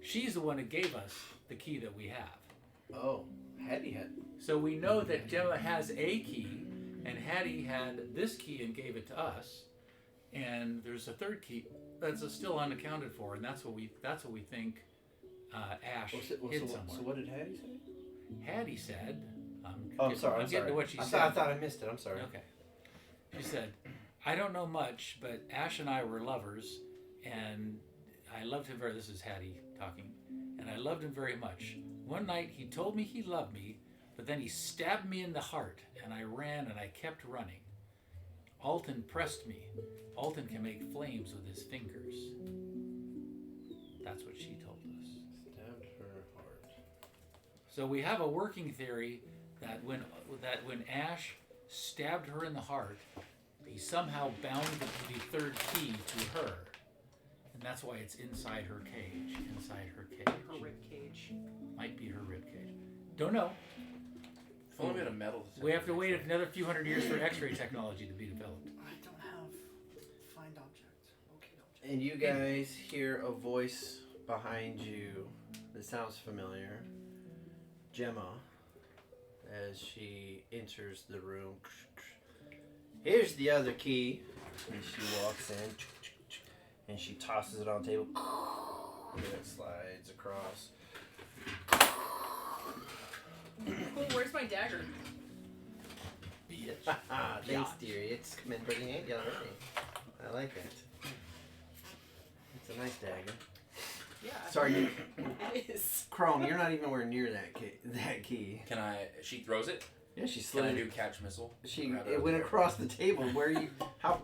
[SPEAKER 4] She's the one that gave us the key that we have.
[SPEAKER 3] Oh, Hattie had.
[SPEAKER 4] So we know that Gemma has a key, and Hattie had this key and gave it to us. And there's a third key that's still unaccounted for, and that's what we think Ash hid somewhere.
[SPEAKER 3] So what did Hattie say?
[SPEAKER 4] Hattie said,
[SPEAKER 3] Oh, I'm sorry.
[SPEAKER 4] I'm
[SPEAKER 3] I'm
[SPEAKER 4] getting
[SPEAKER 3] sorry.
[SPEAKER 4] to what she
[SPEAKER 3] I
[SPEAKER 4] said.
[SPEAKER 3] thought I missed it. I'm sorry.
[SPEAKER 4] Okay. She said, "I don't know much, but Ash and I were lovers, and I loved him very." This is Hattie talking. "And I loved him very much. One night he told me he loved me, but then he stabbed me in the heart, and I ran and I kept running. Alton pressed me. Alton can make flames with his fingers." That's what she told us.
[SPEAKER 3] Stabbed her heart.
[SPEAKER 4] So we have a working theory that when Ash stabbed her in the heart, he somehow bound the third key to her, and that's why it's inside her cage. Inside her cage.
[SPEAKER 6] Her rib cage.
[SPEAKER 4] Might be her rib cage. Don't know.
[SPEAKER 1] If only we had a metal.
[SPEAKER 4] We have to wait another few hundred years for X-ray technology to be developed.
[SPEAKER 5] I don't have find object. Okay, object.
[SPEAKER 3] And you guys hear a voice behind you that sounds familiar. Gemma, as she enters the room. "Here's the other key." And she walks in. And she tosses it on the table. And it slides across.
[SPEAKER 6] Cool, where's my dagger?
[SPEAKER 4] Bitch.
[SPEAKER 3] Thanks, dearie. It's coming pretty handy already. I like it. It's a nice dagger.
[SPEAKER 6] Yeah.
[SPEAKER 3] Sorry,
[SPEAKER 6] It is.
[SPEAKER 3] Chrome, you're not even nowhere near that key.
[SPEAKER 1] Can I? She throws it.
[SPEAKER 3] Yeah, she
[SPEAKER 1] Can I
[SPEAKER 3] slid.
[SPEAKER 1] do catch missile?
[SPEAKER 3] It went across the table. Where you?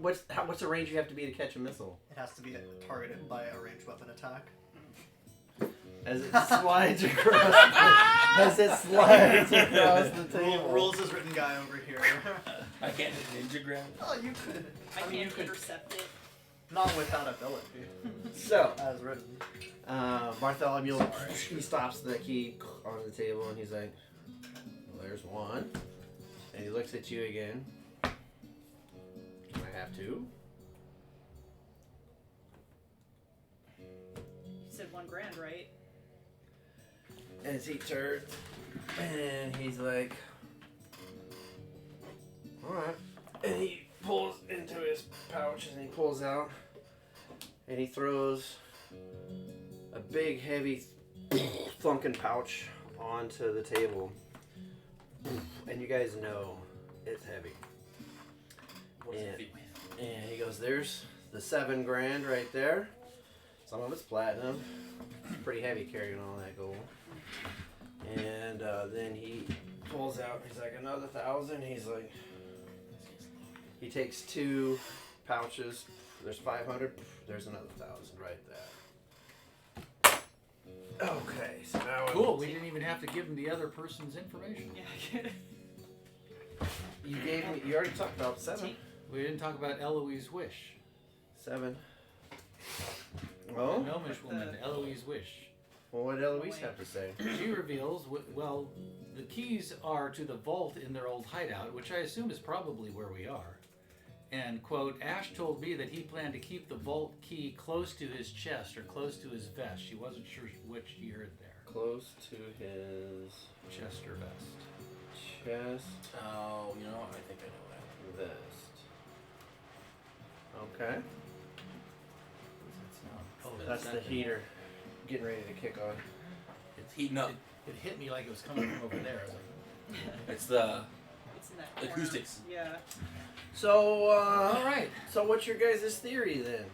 [SPEAKER 3] What's the range you have to be to catch a missile?
[SPEAKER 5] It has to be targeted by a ranged weapon attack.
[SPEAKER 3] As it slides across the table.
[SPEAKER 5] Rules is written guy over here.
[SPEAKER 1] I can't do ninja grab.
[SPEAKER 5] Oh, you could.
[SPEAKER 6] I
[SPEAKER 5] mean, you
[SPEAKER 6] can't
[SPEAKER 5] could.
[SPEAKER 6] intercept it.
[SPEAKER 5] Not with that ability.
[SPEAKER 3] So,
[SPEAKER 5] As written.
[SPEAKER 3] Bartholomew, he stops the key on the table and he's like, "Well, there's one." And he looks at you again. Can I have two?
[SPEAKER 6] You said $1,000, right?
[SPEAKER 3] As he turns, and he's like, "Alright." And he pulls into his pouch and he pulls out and he throws a big, heavy, thunking pouch onto the table. And you guys know it's heavy.
[SPEAKER 1] What's
[SPEAKER 3] Yeah.
[SPEAKER 1] it fit with?
[SPEAKER 3] And he goes, "There's the $7,000 right there. Some of it's platinum. It's pretty heavy carrying all that gold. And then he pulls out, he's like, another 1,000. He's like, he takes 2 pouches. There's 500. There's another 1,000 right there. Okay, so now
[SPEAKER 4] Cool. We didn't even have to give him the other person's information.
[SPEAKER 6] Yeah.
[SPEAKER 3] you gave me. You already talked about 7.
[SPEAKER 4] We didn't talk about Eloise Wish.
[SPEAKER 3] 7. Oh.
[SPEAKER 4] The gnomish woman, Eloise Wish.
[SPEAKER 3] Well, what did Eloise have to say?
[SPEAKER 4] She reveals, well, the keys are to the vault in their old hideout, which I assume is probably where we are. And, quote, Ash told me that he planned to keep the vault key close to his chest or close to his vest. She wasn't sure what she heard there.
[SPEAKER 3] Close to his
[SPEAKER 4] Chest or vest.
[SPEAKER 3] chest
[SPEAKER 1] Oh, you know, I think I know that.
[SPEAKER 3] vest. Okay.
[SPEAKER 4] Oh,
[SPEAKER 3] That's the heater getting ready to kick on.
[SPEAKER 1] It's heating up.
[SPEAKER 4] It hit me like it was coming from over there. I was like,
[SPEAKER 1] It's the
[SPEAKER 6] It's in that corner.
[SPEAKER 1] acoustics.
[SPEAKER 6] Yeah.
[SPEAKER 3] So,
[SPEAKER 4] all right.
[SPEAKER 3] so what's your guys' theory then?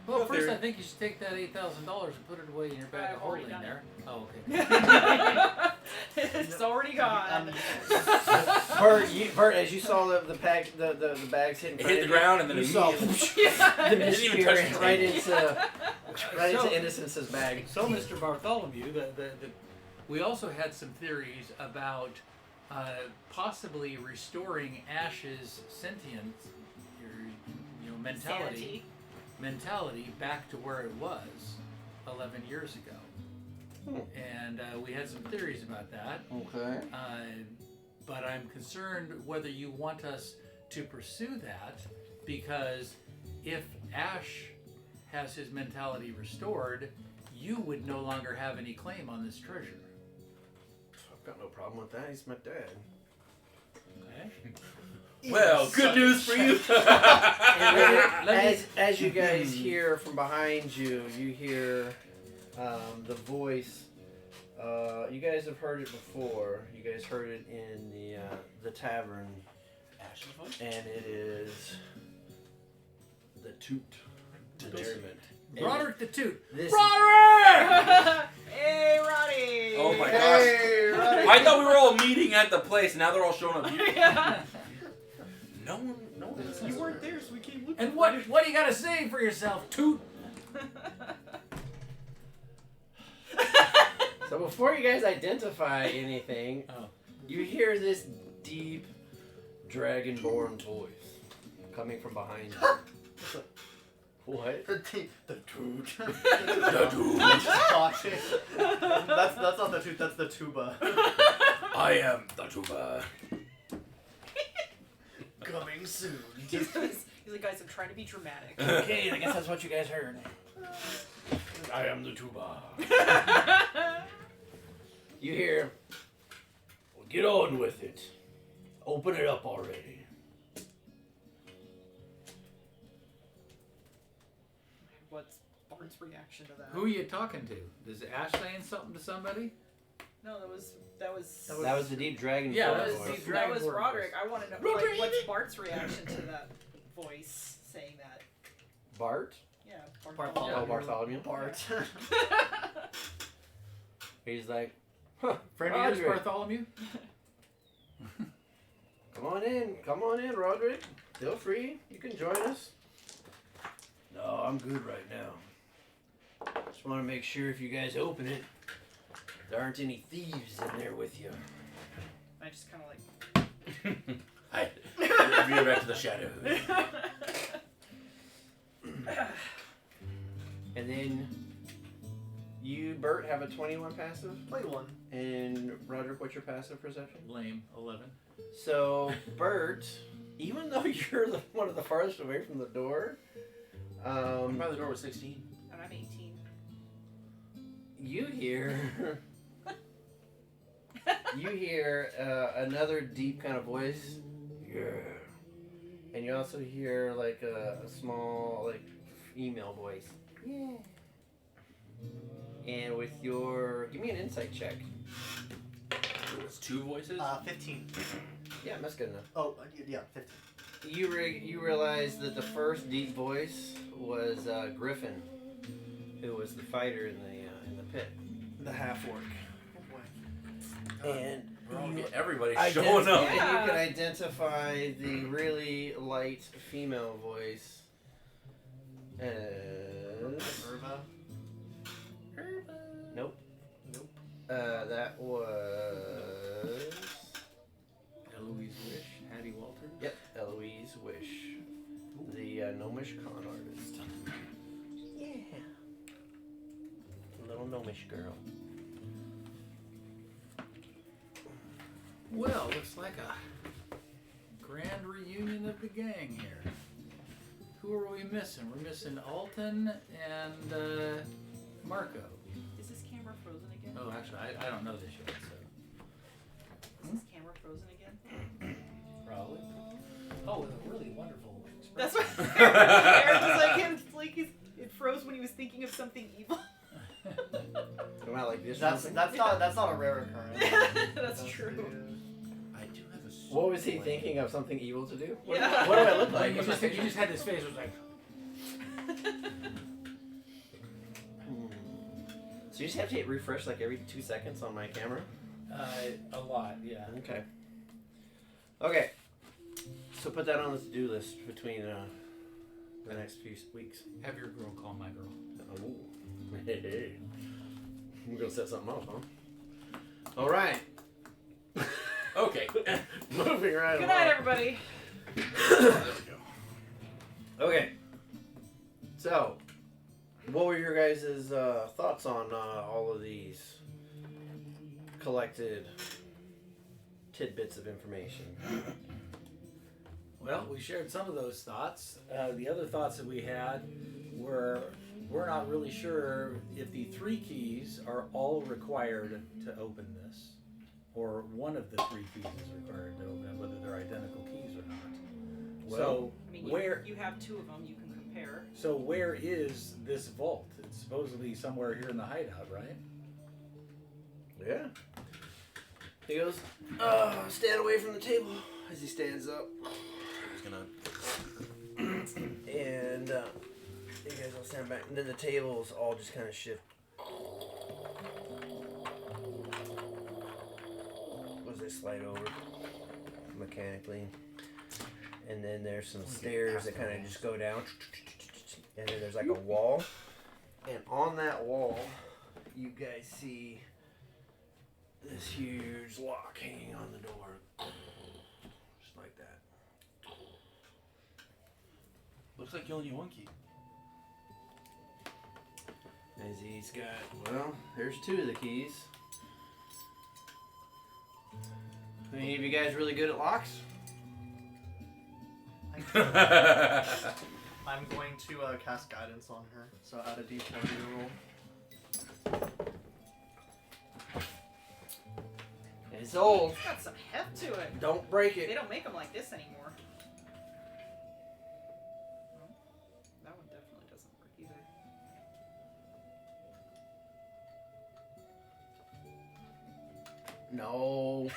[SPEAKER 4] Well,
[SPEAKER 1] No
[SPEAKER 4] first
[SPEAKER 1] theory.
[SPEAKER 4] I think you should take that $8,000 and put it away in your bag
[SPEAKER 6] I've
[SPEAKER 4] of
[SPEAKER 6] already
[SPEAKER 4] holding
[SPEAKER 6] done
[SPEAKER 4] there. Oh, okay.
[SPEAKER 6] It's already gone.
[SPEAKER 3] Bert, as you saw the bags hitting,
[SPEAKER 1] It hit the ground and then
[SPEAKER 3] you saw
[SPEAKER 1] immediately.
[SPEAKER 3] the
[SPEAKER 1] It didn't even touch
[SPEAKER 3] mystery
[SPEAKER 1] the
[SPEAKER 3] right
[SPEAKER 1] table.
[SPEAKER 3] into Innocence's bag.
[SPEAKER 4] So, Mr. Bartholomew, we also had some theories about possibly restoring Ash's sentient,
[SPEAKER 6] Sanity.
[SPEAKER 4] mentality back to where it was 11 years ago. And we had some theories about that.
[SPEAKER 3] Okay.
[SPEAKER 4] But I'm concerned whether you want us to pursue that, because if Ash has his mentality restored, you would no longer have any claim on this treasure.
[SPEAKER 3] I've got no problem with that. He's my dad.
[SPEAKER 4] Okay.
[SPEAKER 1] Well, good news for you.
[SPEAKER 3] As you guys hear from behind you, you hear the voice. You guys have heard it before. You guys heard it in the tavern,
[SPEAKER 1] Ash's voice?
[SPEAKER 3] and it is the Toot. The Tournament.
[SPEAKER 4] Broderick the Toot.
[SPEAKER 3] This
[SPEAKER 1] Broderick!
[SPEAKER 6] Hey, Roddy!
[SPEAKER 1] Oh my
[SPEAKER 3] Hey,
[SPEAKER 1] gosh.
[SPEAKER 3] Roddy.
[SPEAKER 1] I thought we were all meeting at the place, and now they're all showing up here.
[SPEAKER 6] Yeah.
[SPEAKER 1] No one
[SPEAKER 5] You weren't there, so we came looking.
[SPEAKER 4] And what do you got to say for yourself, Toot?
[SPEAKER 3] So before you guys identify anything, you hear this deep, dragonborn voice coming from behind you. What?
[SPEAKER 5] The toot.
[SPEAKER 1] The Toot.
[SPEAKER 5] That's not the toot. That's the tuba.
[SPEAKER 1] I am the tuba.
[SPEAKER 5] Coming soon.
[SPEAKER 6] He's like, guys, I'm trying to be dramatic.
[SPEAKER 3] Okay, I guess that's what you guys heard. I am the tuba. You hear, well, get on with it. Open it up already.
[SPEAKER 6] What's Bart's reaction to that?
[SPEAKER 4] Who are you talking to? Is Ash saying something to somebody?
[SPEAKER 6] No, that was
[SPEAKER 3] That was the deep dragon
[SPEAKER 4] Yeah,
[SPEAKER 6] that
[SPEAKER 3] voice.
[SPEAKER 6] was,
[SPEAKER 4] Deep
[SPEAKER 6] that was
[SPEAKER 4] Dragonborn
[SPEAKER 6] Roderick.
[SPEAKER 4] voice.
[SPEAKER 6] I want to know, like, what's Bart's reaction to that voice saying that?
[SPEAKER 3] Bart?
[SPEAKER 6] Yeah,
[SPEAKER 5] Bartholomew.
[SPEAKER 3] Oh, Bartholomew.
[SPEAKER 5] Bart.
[SPEAKER 3] He's like, huh,
[SPEAKER 4] Friend of yours,
[SPEAKER 3] Roderick.
[SPEAKER 4] Bartholomew?
[SPEAKER 3] Come on in, Roderick. Feel free, you can join us. No, I'm good right now. Just want to make sure if you guys open it, there aren't any thieves in there with you.
[SPEAKER 6] I just kind of like.
[SPEAKER 1] Hi. We're back to the shadows.
[SPEAKER 3] And then you, Bert, have a 21 passive.
[SPEAKER 5] Play one.
[SPEAKER 3] And Roderick, what's your passive perception?
[SPEAKER 4] Lame. 11.
[SPEAKER 3] So, Bert, even though you're one of the farthest away from the door,
[SPEAKER 1] I'm by the door with 16.
[SPEAKER 6] And I'm 18.
[SPEAKER 3] you hear another deep kind of voice. Yeah. And you also hear like a small like female voice. Yeah. And with your, give me an insight check.
[SPEAKER 1] It's 2 voices?
[SPEAKER 5] 15.
[SPEAKER 3] Yeah, that's good enough.
[SPEAKER 5] Oh, yeah, 15.
[SPEAKER 3] You realize that the first deep voice was Griffin, who was the fighter in the pit, the half orc.
[SPEAKER 5] Oh boy.
[SPEAKER 3] And
[SPEAKER 1] Everybody's
[SPEAKER 3] ident-
[SPEAKER 1] showing up.
[SPEAKER 3] and
[SPEAKER 6] Yeah.
[SPEAKER 3] you can identify the really light female voice as.
[SPEAKER 5] Urba.
[SPEAKER 3] Nope.
[SPEAKER 5] Nope.
[SPEAKER 3] That was.
[SPEAKER 4] Eloise Wish, Hattie Walters.
[SPEAKER 3] Yep, Eloise Wish, the gnomish con artist. Yeah. Little gnomish girl.
[SPEAKER 4] Well, looks like a grand reunion of the gang here. Who are we missing? We're missing Alton and Marco.
[SPEAKER 6] Is this camera frozen again?
[SPEAKER 4] Oh, actually, I don't know this yet, so.
[SPEAKER 6] Is this camera frozen again?
[SPEAKER 4] Probably. Oh, with a really wonderful expression.
[SPEAKER 6] That's what Eric was like. It froze when he was thinking of something evil.
[SPEAKER 3] Come out like this.
[SPEAKER 5] That's not a rare occurrence.
[SPEAKER 6] That's true.
[SPEAKER 1] I do have a.
[SPEAKER 3] What was he thinking of? Something evil to do? What,
[SPEAKER 6] Yeah.
[SPEAKER 3] what do I look
[SPEAKER 4] Like,
[SPEAKER 3] like?
[SPEAKER 4] you just had this face. It was like,
[SPEAKER 3] So you just have to hit refresh like every 2 seconds on my camera?
[SPEAKER 4] a lot, yeah.
[SPEAKER 3] Okay. Okay. So put that on the to-do list between the next few weeks.
[SPEAKER 4] Have your girl call my girl.
[SPEAKER 3] Oh. We're gonna set something up, huh? All right.
[SPEAKER 1] Okay.
[SPEAKER 3] Moving right
[SPEAKER 6] Good
[SPEAKER 3] along.
[SPEAKER 6] night, everybody.
[SPEAKER 1] There we go.
[SPEAKER 3] Okay. So, what were your guys' thoughts on all of these collected tidbits of information?
[SPEAKER 4] Well, we shared some of those thoughts. The other thoughts that we had were we're not really sure if the 3 keys are all required to open this, or one of the 3 keys is required to open it, whether they're identical keys or not. So
[SPEAKER 6] I mean,
[SPEAKER 4] where
[SPEAKER 6] you have 2 of them. You can compare.
[SPEAKER 4] so where is this vault? It's supposedly somewhere here in the hideout, right?
[SPEAKER 3] Yeah. He goes, stand away from the table as he stands up.
[SPEAKER 1] He's gonna.
[SPEAKER 3] And you guys all stand back. And then the tables all just kind of shift. As they slide over mechanically. And then there's some stairs that kind of just go down. And then there's like a wall. And on that wall, you guys see this huge lock hanging on the door. Just like that.
[SPEAKER 1] Looks like you only need 1 key.
[SPEAKER 3] As he's got, well, there's 2 of the keys. Any of you guys really good at locks?
[SPEAKER 5] I'm going to cast guidance on her, so add a d4 to your roll.
[SPEAKER 3] It's old.
[SPEAKER 6] It's got some heft to it.
[SPEAKER 3] Don't break
[SPEAKER 6] They
[SPEAKER 3] it.
[SPEAKER 6] don't make them like this anymore. No, that one definitely doesn't work either.
[SPEAKER 3] No.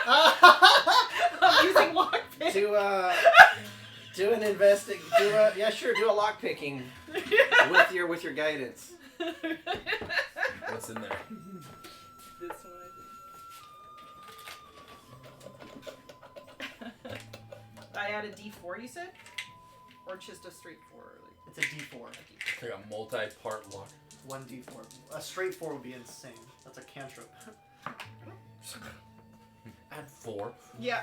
[SPEAKER 6] I'm using lockpick.
[SPEAKER 3] Do an do a lock picking with your guidance.
[SPEAKER 1] What's in there?
[SPEAKER 6] This one, I think. I add a D4, you said? Or just a straight 4?
[SPEAKER 5] It's a d4.
[SPEAKER 1] It's like a multi-part lock.
[SPEAKER 5] 1d4. A straight 4 would be insane. That's a cantrip.
[SPEAKER 1] Add 4.
[SPEAKER 6] Yeah.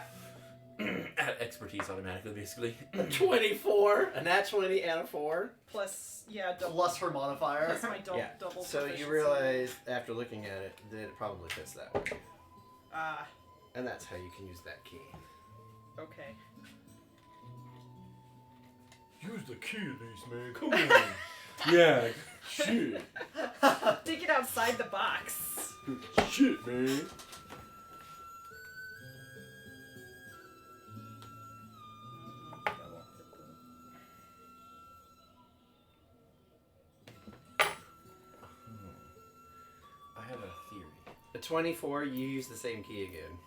[SPEAKER 1] Add expertise automatically, basically.
[SPEAKER 3] A 24, a nat 20, and a 4.
[SPEAKER 6] Plus, yeah, double.
[SPEAKER 5] Plus her modifier.
[SPEAKER 6] Plus my double.
[SPEAKER 3] Yeah.
[SPEAKER 6] Double
[SPEAKER 3] So you
[SPEAKER 6] proficiency.
[SPEAKER 3] realize after looking at it that it probably fits that way,
[SPEAKER 6] Ah,
[SPEAKER 3] and that's how you can use that key.
[SPEAKER 6] okay.
[SPEAKER 2] Use the key at least, man. Come on.
[SPEAKER 1] Yeah.
[SPEAKER 2] Shit.
[SPEAKER 6] Dig it outside the box.
[SPEAKER 2] Shit, man.
[SPEAKER 1] I have a theory.
[SPEAKER 3] A 24, you use the same key again.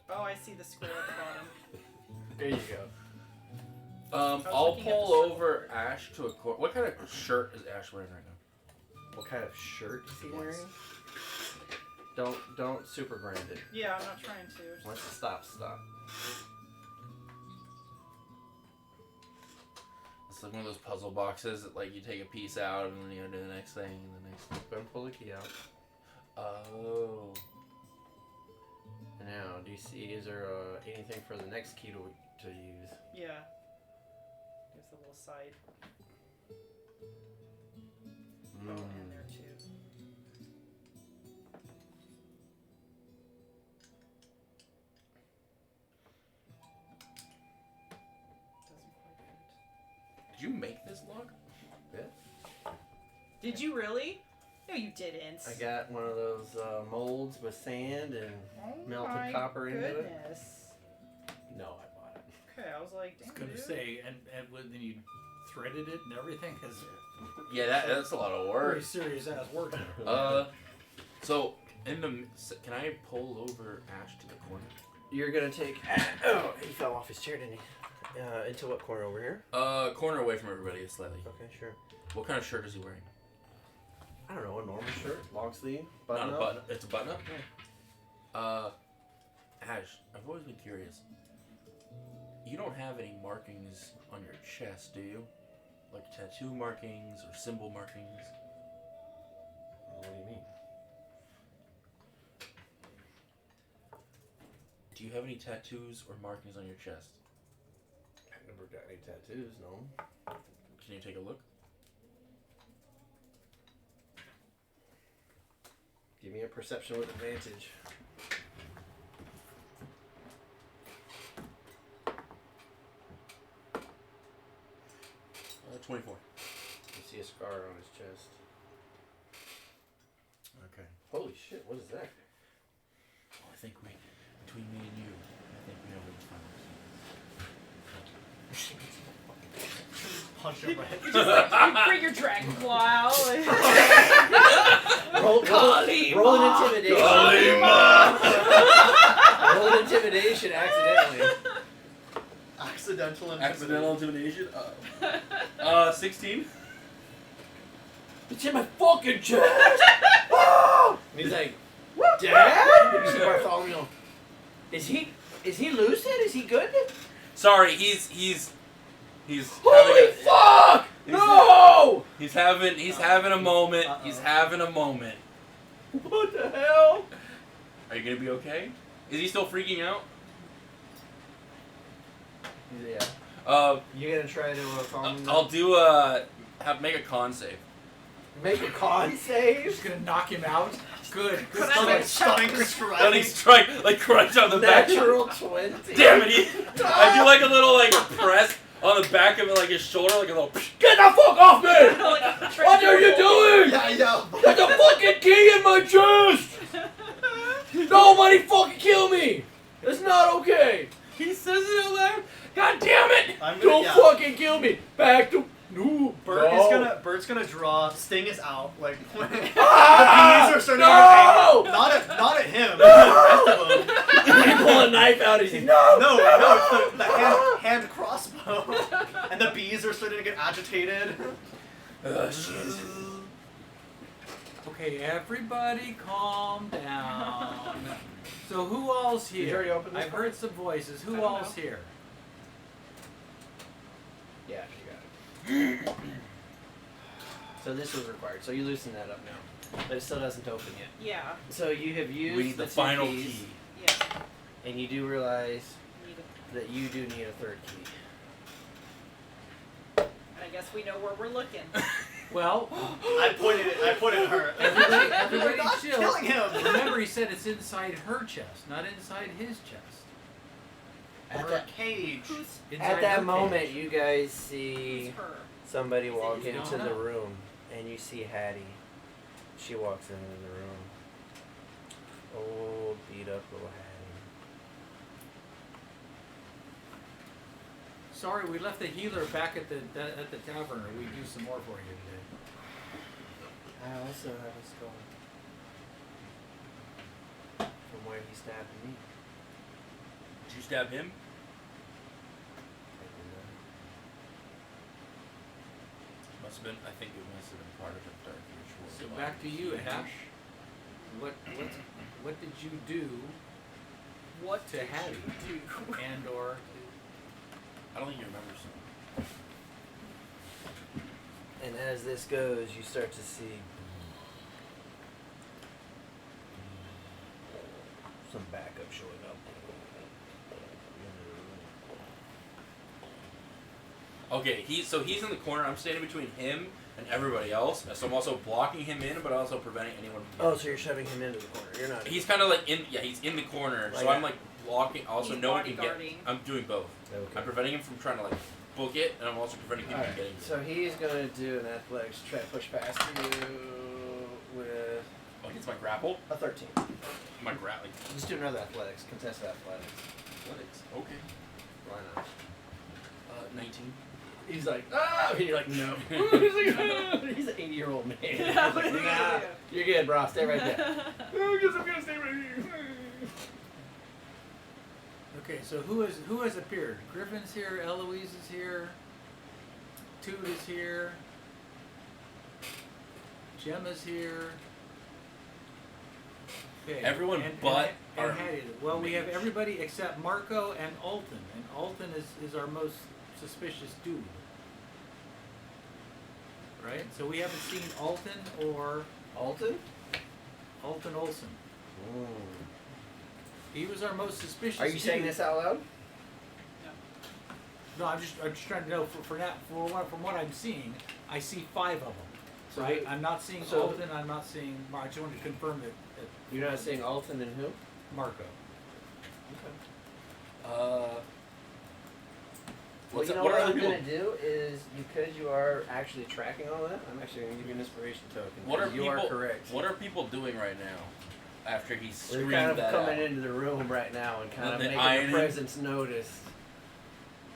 [SPEAKER 6] Oh, I see the square at the bottom.
[SPEAKER 3] There you go.
[SPEAKER 1] I'll
[SPEAKER 6] looking at
[SPEAKER 1] pull
[SPEAKER 6] the
[SPEAKER 1] over Ash to a corner. What kind of shirt is Ash wearing right now?
[SPEAKER 3] What kind of shirt is he wearing? Don't super brand it.
[SPEAKER 6] Yeah, I'm not trying to. Just-
[SPEAKER 3] Once it stops, stop.
[SPEAKER 1] It's like one of those puzzle boxes that like you take a piece out and then you gotta do the next thing and the next thing.
[SPEAKER 3] Go and pull the key out.
[SPEAKER 1] Oh.
[SPEAKER 3] Now, do you see? Is there anything for the next key to use?
[SPEAKER 6] Yeah. There's the little side bone in there too. Doesn't quite fit.
[SPEAKER 1] Did you make this log?
[SPEAKER 6] Did you really? No, you didn't.
[SPEAKER 3] I got one of those molds with sand and melted copper into it.
[SPEAKER 6] Goodness.
[SPEAKER 3] No, I bought it.
[SPEAKER 6] Okay, I was like,
[SPEAKER 4] I was
[SPEAKER 6] damn,
[SPEAKER 4] gonna
[SPEAKER 6] dude.
[SPEAKER 4] say, and then you threaded it and everything, because
[SPEAKER 1] Yeah, that's a lot of
[SPEAKER 4] very
[SPEAKER 1] work.
[SPEAKER 4] serious ass work.
[SPEAKER 1] So can I pull over Ash to the corner?
[SPEAKER 3] You're gonna take. Oh, he fell off his chair, didn't he? Into what corner over here?
[SPEAKER 1] Corner away from everybody, slightly.
[SPEAKER 3] Okay, sure.
[SPEAKER 1] What kind of shirt is he wearing?
[SPEAKER 3] I don't know, a normal shirt, long sleeve, button
[SPEAKER 1] Not a
[SPEAKER 3] up.
[SPEAKER 1] button. It's a button up. Ash, I've always been curious. You don't have any markings on your chest, do you? Like tattoo markings or symbol markings?
[SPEAKER 3] What do you mean?
[SPEAKER 1] Do you have any tattoos or markings on your chest?
[SPEAKER 3] I've never got any tattoos, no.
[SPEAKER 1] Can you take a look?
[SPEAKER 3] Give me a perception with advantage.
[SPEAKER 1] Uh, 24.
[SPEAKER 3] You see a scar on his chest.
[SPEAKER 1] Okay.
[SPEAKER 3] Holy shit, what is that?
[SPEAKER 1] Well, I think between me and you, I think we know where the final
[SPEAKER 5] Punch him right.
[SPEAKER 6] You just like, you bring your dragonfly out.
[SPEAKER 3] Roll an intimidation. Roll an intimidation accidentally.
[SPEAKER 5] Accidental intimidation.
[SPEAKER 1] Accidental intimidation? 16?
[SPEAKER 3] It's in my fucking chest! And he's like, Dad? You see Bartholomew. Is he lucid? Is he good?
[SPEAKER 1] Sorry, he's
[SPEAKER 3] Holy fuck! No!
[SPEAKER 1] He's having a moment.
[SPEAKER 5] Uh-oh.
[SPEAKER 1] He's having a moment.
[SPEAKER 3] What the hell?
[SPEAKER 1] Are you gonna be okay? Is he still freaking out?
[SPEAKER 3] Yeah. You gonna try to calm him down?
[SPEAKER 1] I'll do make a con save.
[SPEAKER 3] Make a con save?
[SPEAKER 4] Just gonna knock him out. Good.
[SPEAKER 6] Could I
[SPEAKER 5] Stunning,
[SPEAKER 6] make-
[SPEAKER 5] stunning
[SPEAKER 1] Stunning
[SPEAKER 5] strike.
[SPEAKER 1] strike, like crunch on the back.
[SPEAKER 3] Natural 20.
[SPEAKER 1] Damn it! I do like a little like press on the back of it, like his shoulder, like a little.
[SPEAKER 3] Get the fuck off me!
[SPEAKER 6] Like,
[SPEAKER 3] What are you doing?
[SPEAKER 5] Yeah.
[SPEAKER 3] There's a fucking key in my chest! Nobody fucking kill me! It's not okay!
[SPEAKER 1] He says it out loud. God damn it!
[SPEAKER 3] Don't fucking kill me! Back to... No!
[SPEAKER 5] Bert's gonna draw. Sting is out. Like the bees
[SPEAKER 3] Ah!
[SPEAKER 5] are starting
[SPEAKER 3] No!
[SPEAKER 5] to get not at him. The rest of them.
[SPEAKER 3] You pull a knife out and he's like, no!
[SPEAKER 5] No, it's the hand crossbow. And the bees are starting to get agitated.
[SPEAKER 4] Okay, everybody calm down. So who all's
[SPEAKER 3] Did you
[SPEAKER 4] here?
[SPEAKER 3] already open this
[SPEAKER 4] I've
[SPEAKER 3] one?
[SPEAKER 4] heard some voices.
[SPEAKER 6] I
[SPEAKER 4] Who
[SPEAKER 6] don't
[SPEAKER 4] all's
[SPEAKER 6] know.
[SPEAKER 4] here?
[SPEAKER 3] Yeah, you got it. So this was required. So you loosen that up now. But it still doesn't open yet.
[SPEAKER 6] yeah,
[SPEAKER 3] So you have used
[SPEAKER 1] We need the
[SPEAKER 3] two
[SPEAKER 1] final
[SPEAKER 3] keys,
[SPEAKER 1] key.
[SPEAKER 6] yeah.
[SPEAKER 3] and you do realize
[SPEAKER 6] Need a-
[SPEAKER 3] that you do need a third key.
[SPEAKER 6] I guess we know where we're looking.
[SPEAKER 4] Well,
[SPEAKER 5] I pointed at her.
[SPEAKER 4] everybody
[SPEAKER 5] Not
[SPEAKER 4] chill.
[SPEAKER 5] killing him.
[SPEAKER 4] Remember, he said it's inside her chest, not inside his chest.
[SPEAKER 3] At
[SPEAKER 5] Her
[SPEAKER 3] that,
[SPEAKER 5] cage.
[SPEAKER 6] Who's
[SPEAKER 4] Inside
[SPEAKER 3] at that
[SPEAKER 4] her
[SPEAKER 3] moment,
[SPEAKER 4] cage.
[SPEAKER 3] you guys see
[SPEAKER 6] her?
[SPEAKER 3] somebody
[SPEAKER 6] Is it
[SPEAKER 3] walk
[SPEAKER 6] his
[SPEAKER 3] into
[SPEAKER 4] Donna?
[SPEAKER 3] the room, and you see Hattie. She walks into the room. Oh, beat up little Hattie.
[SPEAKER 4] Sorry, we left the healer back at the tavern. We do some more for you today.
[SPEAKER 3] I also have a skull. From where he stabbed me.
[SPEAKER 1] Did you stab him?
[SPEAKER 3] I did not.
[SPEAKER 1] must have been. I think it must have been part of a dark ritual.
[SPEAKER 4] So back to you, Ash. What did you do
[SPEAKER 6] What
[SPEAKER 4] to
[SPEAKER 6] did
[SPEAKER 4] Hattie
[SPEAKER 6] you do?
[SPEAKER 4] and or
[SPEAKER 1] I don't think you remember something.
[SPEAKER 3] And as this goes, you start to see some backup showing up.
[SPEAKER 1] Okay, he's in the corner. I'm standing between him and everybody else, so I'm also blocking him in, but also preventing anyone from.
[SPEAKER 3] Oh, so you're shoving him into the corner. You're not.
[SPEAKER 1] He's kind of like in. Yeah, he's in the corner, so I'm like blocking. Also,
[SPEAKER 6] He's
[SPEAKER 1] no one can get.
[SPEAKER 6] bodyguarding.
[SPEAKER 1] I'm doing both.
[SPEAKER 3] Okay.
[SPEAKER 1] I'm preventing him from trying to like book it, and I'm also preventing people from getting.
[SPEAKER 3] So he's gonna do an athletics try to push past you with
[SPEAKER 1] Oh, it's my grapple.
[SPEAKER 3] a 13.
[SPEAKER 1] My grapple.
[SPEAKER 3] Just do another athletics, contested athletics.
[SPEAKER 1] Okay.
[SPEAKER 3] Why not?
[SPEAKER 1] 19.
[SPEAKER 3] He's like, ah! And you're like, no. He's like, ah! He's an 80-year-old man. He's like, nah, you're good, bro. Stay right there.
[SPEAKER 2] Oh, I guess I'm gonna stay right here.
[SPEAKER 4] okay, so who has appeared? Griffin's here, Eloise is here, Toot is here, Gemma's here. Okay.
[SPEAKER 1] Everyone
[SPEAKER 4] and
[SPEAKER 1] but
[SPEAKER 4] and
[SPEAKER 1] our
[SPEAKER 4] Hattie. Well, we have
[SPEAKER 1] mage.
[SPEAKER 4] everybody except Marco and Alton, and Alton is our most suspicious dude. Right? So we haven't seen Alton or
[SPEAKER 3] Alton?
[SPEAKER 4] Alton Olsen. He was our most suspicious.
[SPEAKER 3] Are you saying
[SPEAKER 4] dude.
[SPEAKER 3] this out loud?
[SPEAKER 4] No, I'm just trying to know from what I'm seeing, I see 5 of them.
[SPEAKER 3] So
[SPEAKER 4] Right?
[SPEAKER 3] who-
[SPEAKER 4] I'm not seeing
[SPEAKER 3] so-
[SPEAKER 4] Alton. I'm not seeing. I just wanted to confirm that
[SPEAKER 3] You're not saying Alton and who?
[SPEAKER 4] Marco.
[SPEAKER 3] Well, you know what I'm going to do is, because you are actually tracking all that, I'm actually going to give you an inspiration token.
[SPEAKER 1] What are
[SPEAKER 3] you
[SPEAKER 1] people?
[SPEAKER 3] are correct.
[SPEAKER 1] What are people doing right now? After he
[SPEAKER 3] They're
[SPEAKER 1] screamed
[SPEAKER 3] kind of
[SPEAKER 1] that
[SPEAKER 3] coming
[SPEAKER 1] out?
[SPEAKER 3] into the room right now and kind of
[SPEAKER 1] They
[SPEAKER 3] making
[SPEAKER 1] eyeing
[SPEAKER 3] their
[SPEAKER 1] him?
[SPEAKER 3] presence noticed.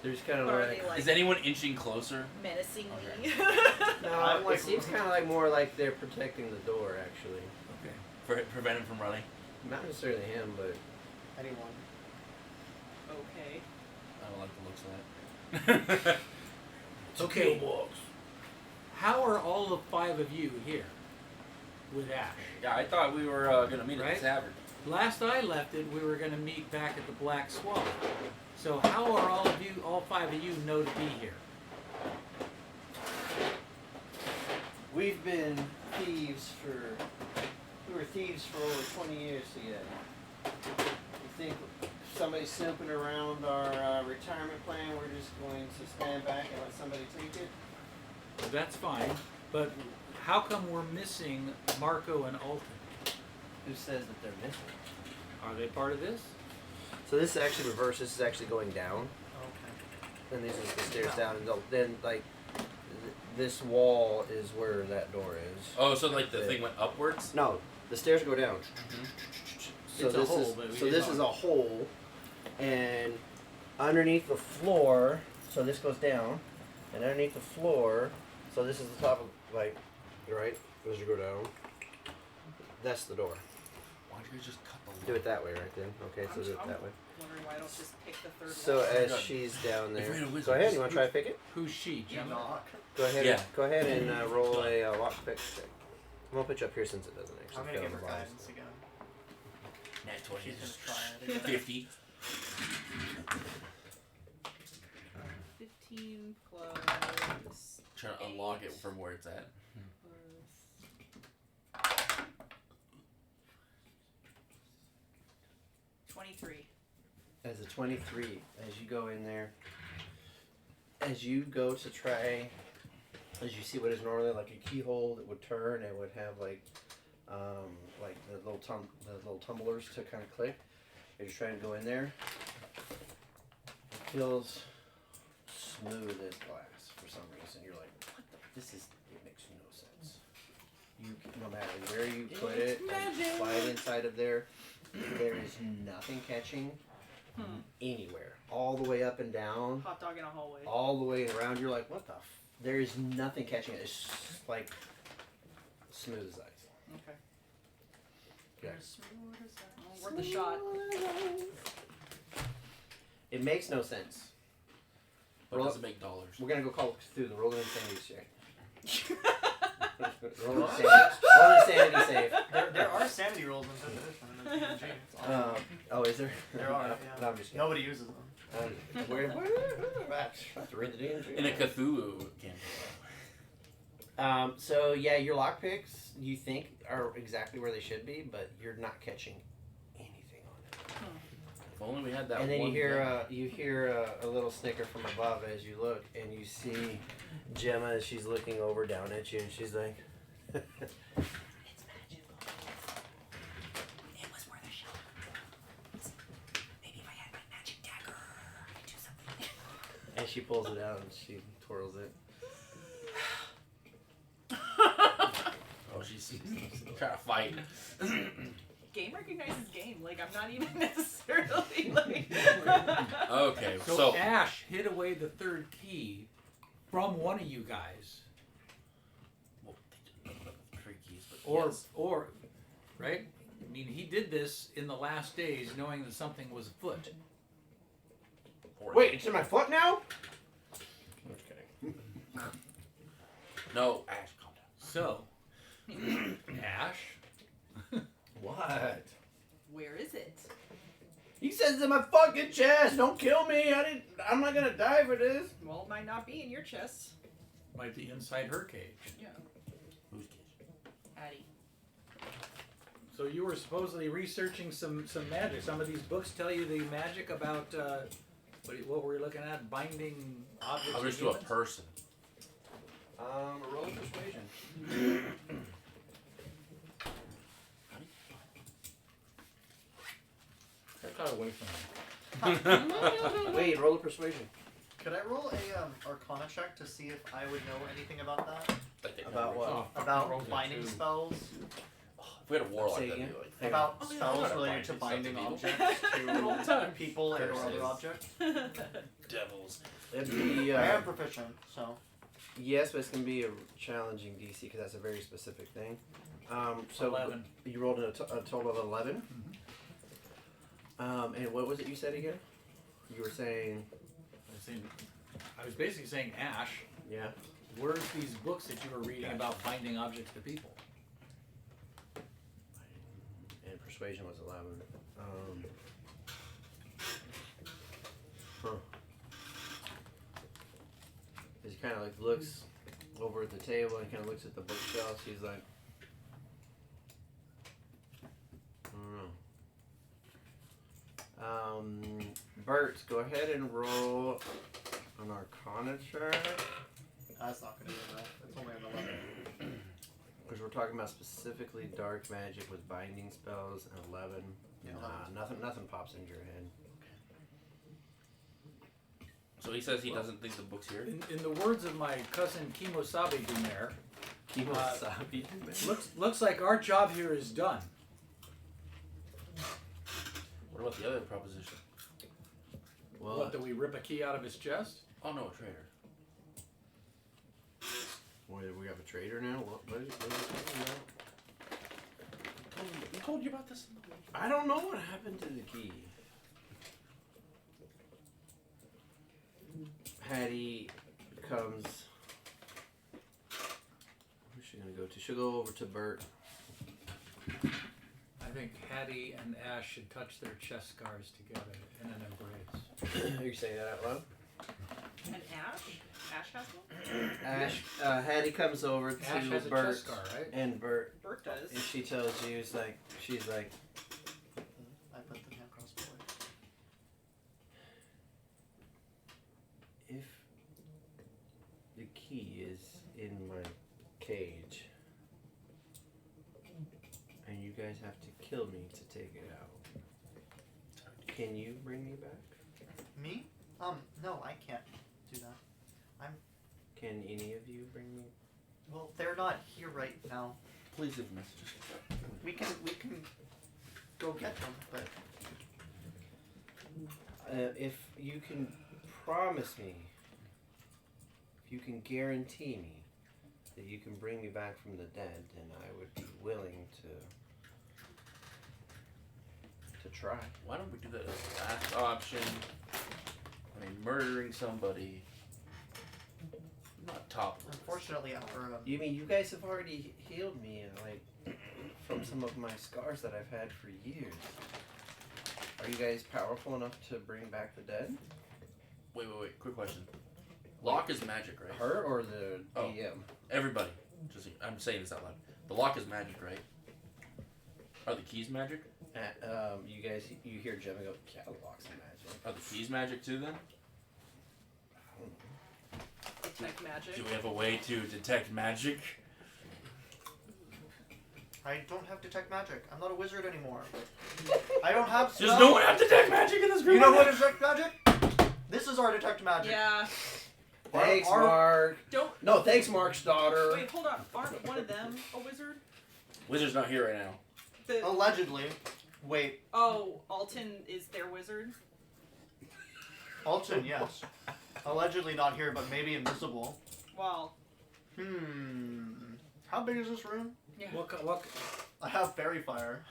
[SPEAKER 3] They're just kind of
[SPEAKER 6] Or are
[SPEAKER 3] like...
[SPEAKER 6] they like
[SPEAKER 1] Is anyone inching closer?
[SPEAKER 6] menacing
[SPEAKER 1] Okay.
[SPEAKER 6] me?
[SPEAKER 3] No,
[SPEAKER 5] I'm
[SPEAKER 3] it
[SPEAKER 5] like-
[SPEAKER 3] seems kind of like more like they're protecting the door, actually.
[SPEAKER 4] Okay.
[SPEAKER 1] Prevent him from running.
[SPEAKER 3] Not necessarily him, but...
[SPEAKER 5] Anyone.
[SPEAKER 6] Okay.
[SPEAKER 1] I don't like the looks of that.
[SPEAKER 4] Okay. How are all of 5 of you here with Ash?
[SPEAKER 1] Yeah, I thought we were gonna meet at
[SPEAKER 4] Right?
[SPEAKER 1] the tavern.
[SPEAKER 4] Last I left it, we were going to meet back at the Black Swallow. So how are all 5 of you know to be here?
[SPEAKER 3] We've been thieves for... We were thieves for over 20 years together. You think somebody's snooping around our retirement plan, we're just going to stand back and let somebody take it?
[SPEAKER 4] That's fine, but how come we're missing Marco and Alton?
[SPEAKER 3] Who says that they're missing?
[SPEAKER 4] Are they part of this?
[SPEAKER 3] So this is actually reverse. This is actually going down.
[SPEAKER 5] Okay.
[SPEAKER 3] And these are the stairs down. And then, like, this wall is where that door is.
[SPEAKER 1] Oh, so like the thing went upwards?
[SPEAKER 3] No, the stairs go down. So
[SPEAKER 4] It's a
[SPEAKER 3] this
[SPEAKER 4] hole,
[SPEAKER 3] is
[SPEAKER 4] but we
[SPEAKER 3] so
[SPEAKER 4] didn't
[SPEAKER 3] this
[SPEAKER 4] know.
[SPEAKER 3] is a hole, and underneath the floor, so this goes down, and underneath the floor, so this is the top of right, as you go down. That's the door.
[SPEAKER 1] Why don't you guys just cut the
[SPEAKER 3] Do it that way, right then. Okay, so do it that way.
[SPEAKER 6] Wondering why I don't just pick the third
[SPEAKER 3] So
[SPEAKER 6] wall.
[SPEAKER 3] as
[SPEAKER 1] God.
[SPEAKER 3] she's down there,
[SPEAKER 1] Afraid of
[SPEAKER 3] go
[SPEAKER 1] wizards.
[SPEAKER 3] ahead. You want to try to pick it?
[SPEAKER 4] Who's she? Gemma?
[SPEAKER 5] Knock.
[SPEAKER 3] Go ahead.
[SPEAKER 1] Yeah.
[SPEAKER 3] Go ahead and roll a lock pick check. I'm gonna put you up here since it doesn't actually.
[SPEAKER 5] I'm gonna
[SPEAKER 3] fit
[SPEAKER 5] give
[SPEAKER 3] on
[SPEAKER 5] her
[SPEAKER 3] the bottom.
[SPEAKER 5] guidance again.
[SPEAKER 1] Nat 20
[SPEAKER 5] She's
[SPEAKER 1] is
[SPEAKER 5] gonna try it again.
[SPEAKER 1] 50.
[SPEAKER 6] 15 plus.
[SPEAKER 1] Trying to unlock it from where it's at.
[SPEAKER 6] plus 23.
[SPEAKER 3] As a 23, as you go in there, as you go to try, as you see what is normally like a keyhole that would turn and would have like the little tumblers to kind of click. As you're trying to go in there, it feels smooth as glass for some reason. You're like, what the? It makes no sense. You, no matter where you put it, and slide inside of there, there is nothing catching anywhere. All the way up and down,
[SPEAKER 6] Hot dog in a hallway.
[SPEAKER 3] all the way around. You're like, what the? There is nothing catching it. It's like smooth as ice.
[SPEAKER 6] Okay.
[SPEAKER 3] Okay.
[SPEAKER 6] Oh, worth a shot.
[SPEAKER 3] It makes no sense.
[SPEAKER 1] But
[SPEAKER 3] Roll
[SPEAKER 1] does it make dollars?
[SPEAKER 3] We're gonna go call through the roll of insanity check. Roll a sanity save.
[SPEAKER 5] There are sanity rolls in 5th edition. In the D&D. It's awesome.
[SPEAKER 3] Oh, is there?
[SPEAKER 5] There are.
[SPEAKER 3] No,
[SPEAKER 5] Yeah.
[SPEAKER 3] I'm just kidding.
[SPEAKER 5] Nobody uses them.
[SPEAKER 3] Where I have to read the D&D.
[SPEAKER 1] In a Cthulhu campaign.
[SPEAKER 3] So yeah, your lockpicks you think are exactly where they should be, but you're not catching anything on it.
[SPEAKER 1] If only we had that.
[SPEAKER 3] And then
[SPEAKER 1] one
[SPEAKER 3] you hear a little snicker from above as you look, and you see Gemma as she's looking over down at you, and she's like,
[SPEAKER 6] It's magical. It was worth a shot. Maybe if I had my magic dagger, I could do something.
[SPEAKER 3] and she pulls it out and she twirls it.
[SPEAKER 1] Oh, she's trying to fight.
[SPEAKER 6] Game recognizes game. Like, I'm not even necessarily like.
[SPEAKER 1] Okay,
[SPEAKER 4] So Ash hid away the 3rd key from one of you guys,
[SPEAKER 1] Well, they didn't know about the 3 keys, but
[SPEAKER 4] or
[SPEAKER 1] yes.
[SPEAKER 4] right? I mean, he did this in the last days, knowing that something was afoot.
[SPEAKER 1] Or-
[SPEAKER 3] Wait, it's in my foot now? I'm just kidding.
[SPEAKER 1] No, Ash, calm down.
[SPEAKER 4] So, Ash,
[SPEAKER 3] What?
[SPEAKER 6] Where is it?
[SPEAKER 3] He says it's in my fucking chest. Don't kill me. I'm not gonna die for this.
[SPEAKER 6] Well, it might not be in your chest.
[SPEAKER 4] might be inside her cage.
[SPEAKER 6] Yeah.
[SPEAKER 1] Who's cage?
[SPEAKER 6] Addie.
[SPEAKER 4] So you were supposedly researching some magic. Some of these books tell you the magic about what were we looking at? Binding objects.
[SPEAKER 1] I'll
[SPEAKER 4] to
[SPEAKER 1] just do a
[SPEAKER 4] humans?
[SPEAKER 1] person.
[SPEAKER 3] Roll persuasion.
[SPEAKER 4] I got away from him.
[SPEAKER 3] Wait, roll a persuasion.
[SPEAKER 5] Could I roll a Arcana check to see if I would know anything about that?
[SPEAKER 3] About what?
[SPEAKER 4] Oh, fuck,
[SPEAKER 5] About
[SPEAKER 4] rolled a
[SPEAKER 5] binding
[SPEAKER 4] 2.
[SPEAKER 5] spells?
[SPEAKER 1] If we had a warlock,
[SPEAKER 3] Say
[SPEAKER 1] that'd
[SPEAKER 3] again?
[SPEAKER 1] be like.
[SPEAKER 3] Hang
[SPEAKER 5] About
[SPEAKER 1] Oh, yeah,
[SPEAKER 5] spells
[SPEAKER 1] I'm
[SPEAKER 5] related to
[SPEAKER 1] binding
[SPEAKER 5] binding
[SPEAKER 1] stuff to
[SPEAKER 5] objects to people and or other
[SPEAKER 1] Curses.
[SPEAKER 5] objects?
[SPEAKER 1] Devils.
[SPEAKER 3] It'd be,
[SPEAKER 5] I am proficient, so.
[SPEAKER 3] yes, but it's gonna be a challenging DC because that's a very specific thing. So
[SPEAKER 4] 11.
[SPEAKER 3] you rolled a total of 11. And what was it you said again? You were saying,
[SPEAKER 4] I was basically saying, Ash,
[SPEAKER 3] yeah.
[SPEAKER 4] where's these books that you were reading about binding objects to people?
[SPEAKER 3] And persuasion was 11. Huh. He kind of like looks over at the table and kind of looks at the bookshelf. He's like, I don't know. Bert, go ahead and roll an Arcana check.
[SPEAKER 5] That's not going to be enough. It's only an 11.
[SPEAKER 3] Because we're talking about specifically dark magic with binding spells and 11.
[SPEAKER 5] Yeah,
[SPEAKER 3] Nothing pops into your head.
[SPEAKER 1] So he says he doesn't think the book's here.
[SPEAKER 4] In the words of my cousin Kimosabe Dumer,
[SPEAKER 3] Kimosabe.
[SPEAKER 4] looks like our job here is done.
[SPEAKER 1] What about the other proposition?
[SPEAKER 3] Well,
[SPEAKER 4] What, do we rip a key out of his chest?
[SPEAKER 1] Oh no, a traitor.
[SPEAKER 3] wait, we have a traitor now? What is it talking about?
[SPEAKER 1] He told you about this in the week.
[SPEAKER 3] I don't know what happened to the key. Hattie comes. Where's she gonna go to? She'll go over to Bert.
[SPEAKER 4] I think Hattie and Ash should touch their chest scars together in an embrace.
[SPEAKER 3] Are you saying that out loud?
[SPEAKER 6] And Ash? Ash has one?
[SPEAKER 3] Ash, Hattie comes over to
[SPEAKER 4] Ash has a
[SPEAKER 3] Bert,
[SPEAKER 4] chest scar, right?
[SPEAKER 3] and Bert,
[SPEAKER 6] Bert does.
[SPEAKER 3] and she tells you, she's like,
[SPEAKER 5] I put the hand crossbow away.
[SPEAKER 3] if the key is in my cage, and you guys have to kill me to take it out, can you bring me back?
[SPEAKER 5] Me? No, I can't do that.
[SPEAKER 3] Can any of you bring me?
[SPEAKER 5] Well, they're not here right now.
[SPEAKER 1] Please leave messages.
[SPEAKER 5] We can go get them, but
[SPEAKER 3] If you can promise me, if you can guarantee me that you can bring me back from the dead, then I would be willing to try.
[SPEAKER 1] Why don't we do that as the last option? I mean, murdering somebody. Not top.
[SPEAKER 5] Unfortunately, our
[SPEAKER 3] You mean you guys have already healed me, like, from some of my scars that I've had for years? Are you guys powerful enough to bring back the dead?
[SPEAKER 1] Wait. Quick question. Lock is magic, right?
[SPEAKER 3] Her or the
[SPEAKER 1] Oh.
[SPEAKER 3] DM?
[SPEAKER 1] Everybody. I'm saying this out loud. The lock is magic, right? Are the keys magic?
[SPEAKER 3] You guys, you hear Gemma go, yeah, locks and magic.
[SPEAKER 1] Are the keys magic too then?
[SPEAKER 6] Detect magic.
[SPEAKER 1] Do we have a way to detect magic?
[SPEAKER 5] I don't have detect magic. I'm not a wizard anymore. I don't have.
[SPEAKER 1] Does no one have detect magic in this group?
[SPEAKER 5] You know what is detect magic? This is our detect magic.
[SPEAKER 6] Yeah.
[SPEAKER 3] Thanks,
[SPEAKER 5] Our-
[SPEAKER 3] Mark.
[SPEAKER 6] Don't.
[SPEAKER 3] No, thanks, Mark's daughter.
[SPEAKER 6] Wait, hold on. Aren't one of them a wizard?
[SPEAKER 1] Wizard's not here right now.
[SPEAKER 6] The,
[SPEAKER 5] Allegedly. Wait.
[SPEAKER 6] oh, Alton is their wizard?
[SPEAKER 5] Alton, yes. Allegedly not here, but maybe invisible.
[SPEAKER 6] Well,
[SPEAKER 5] How big is this room?
[SPEAKER 6] yeah.
[SPEAKER 4] What?
[SPEAKER 5] I have fairy fire,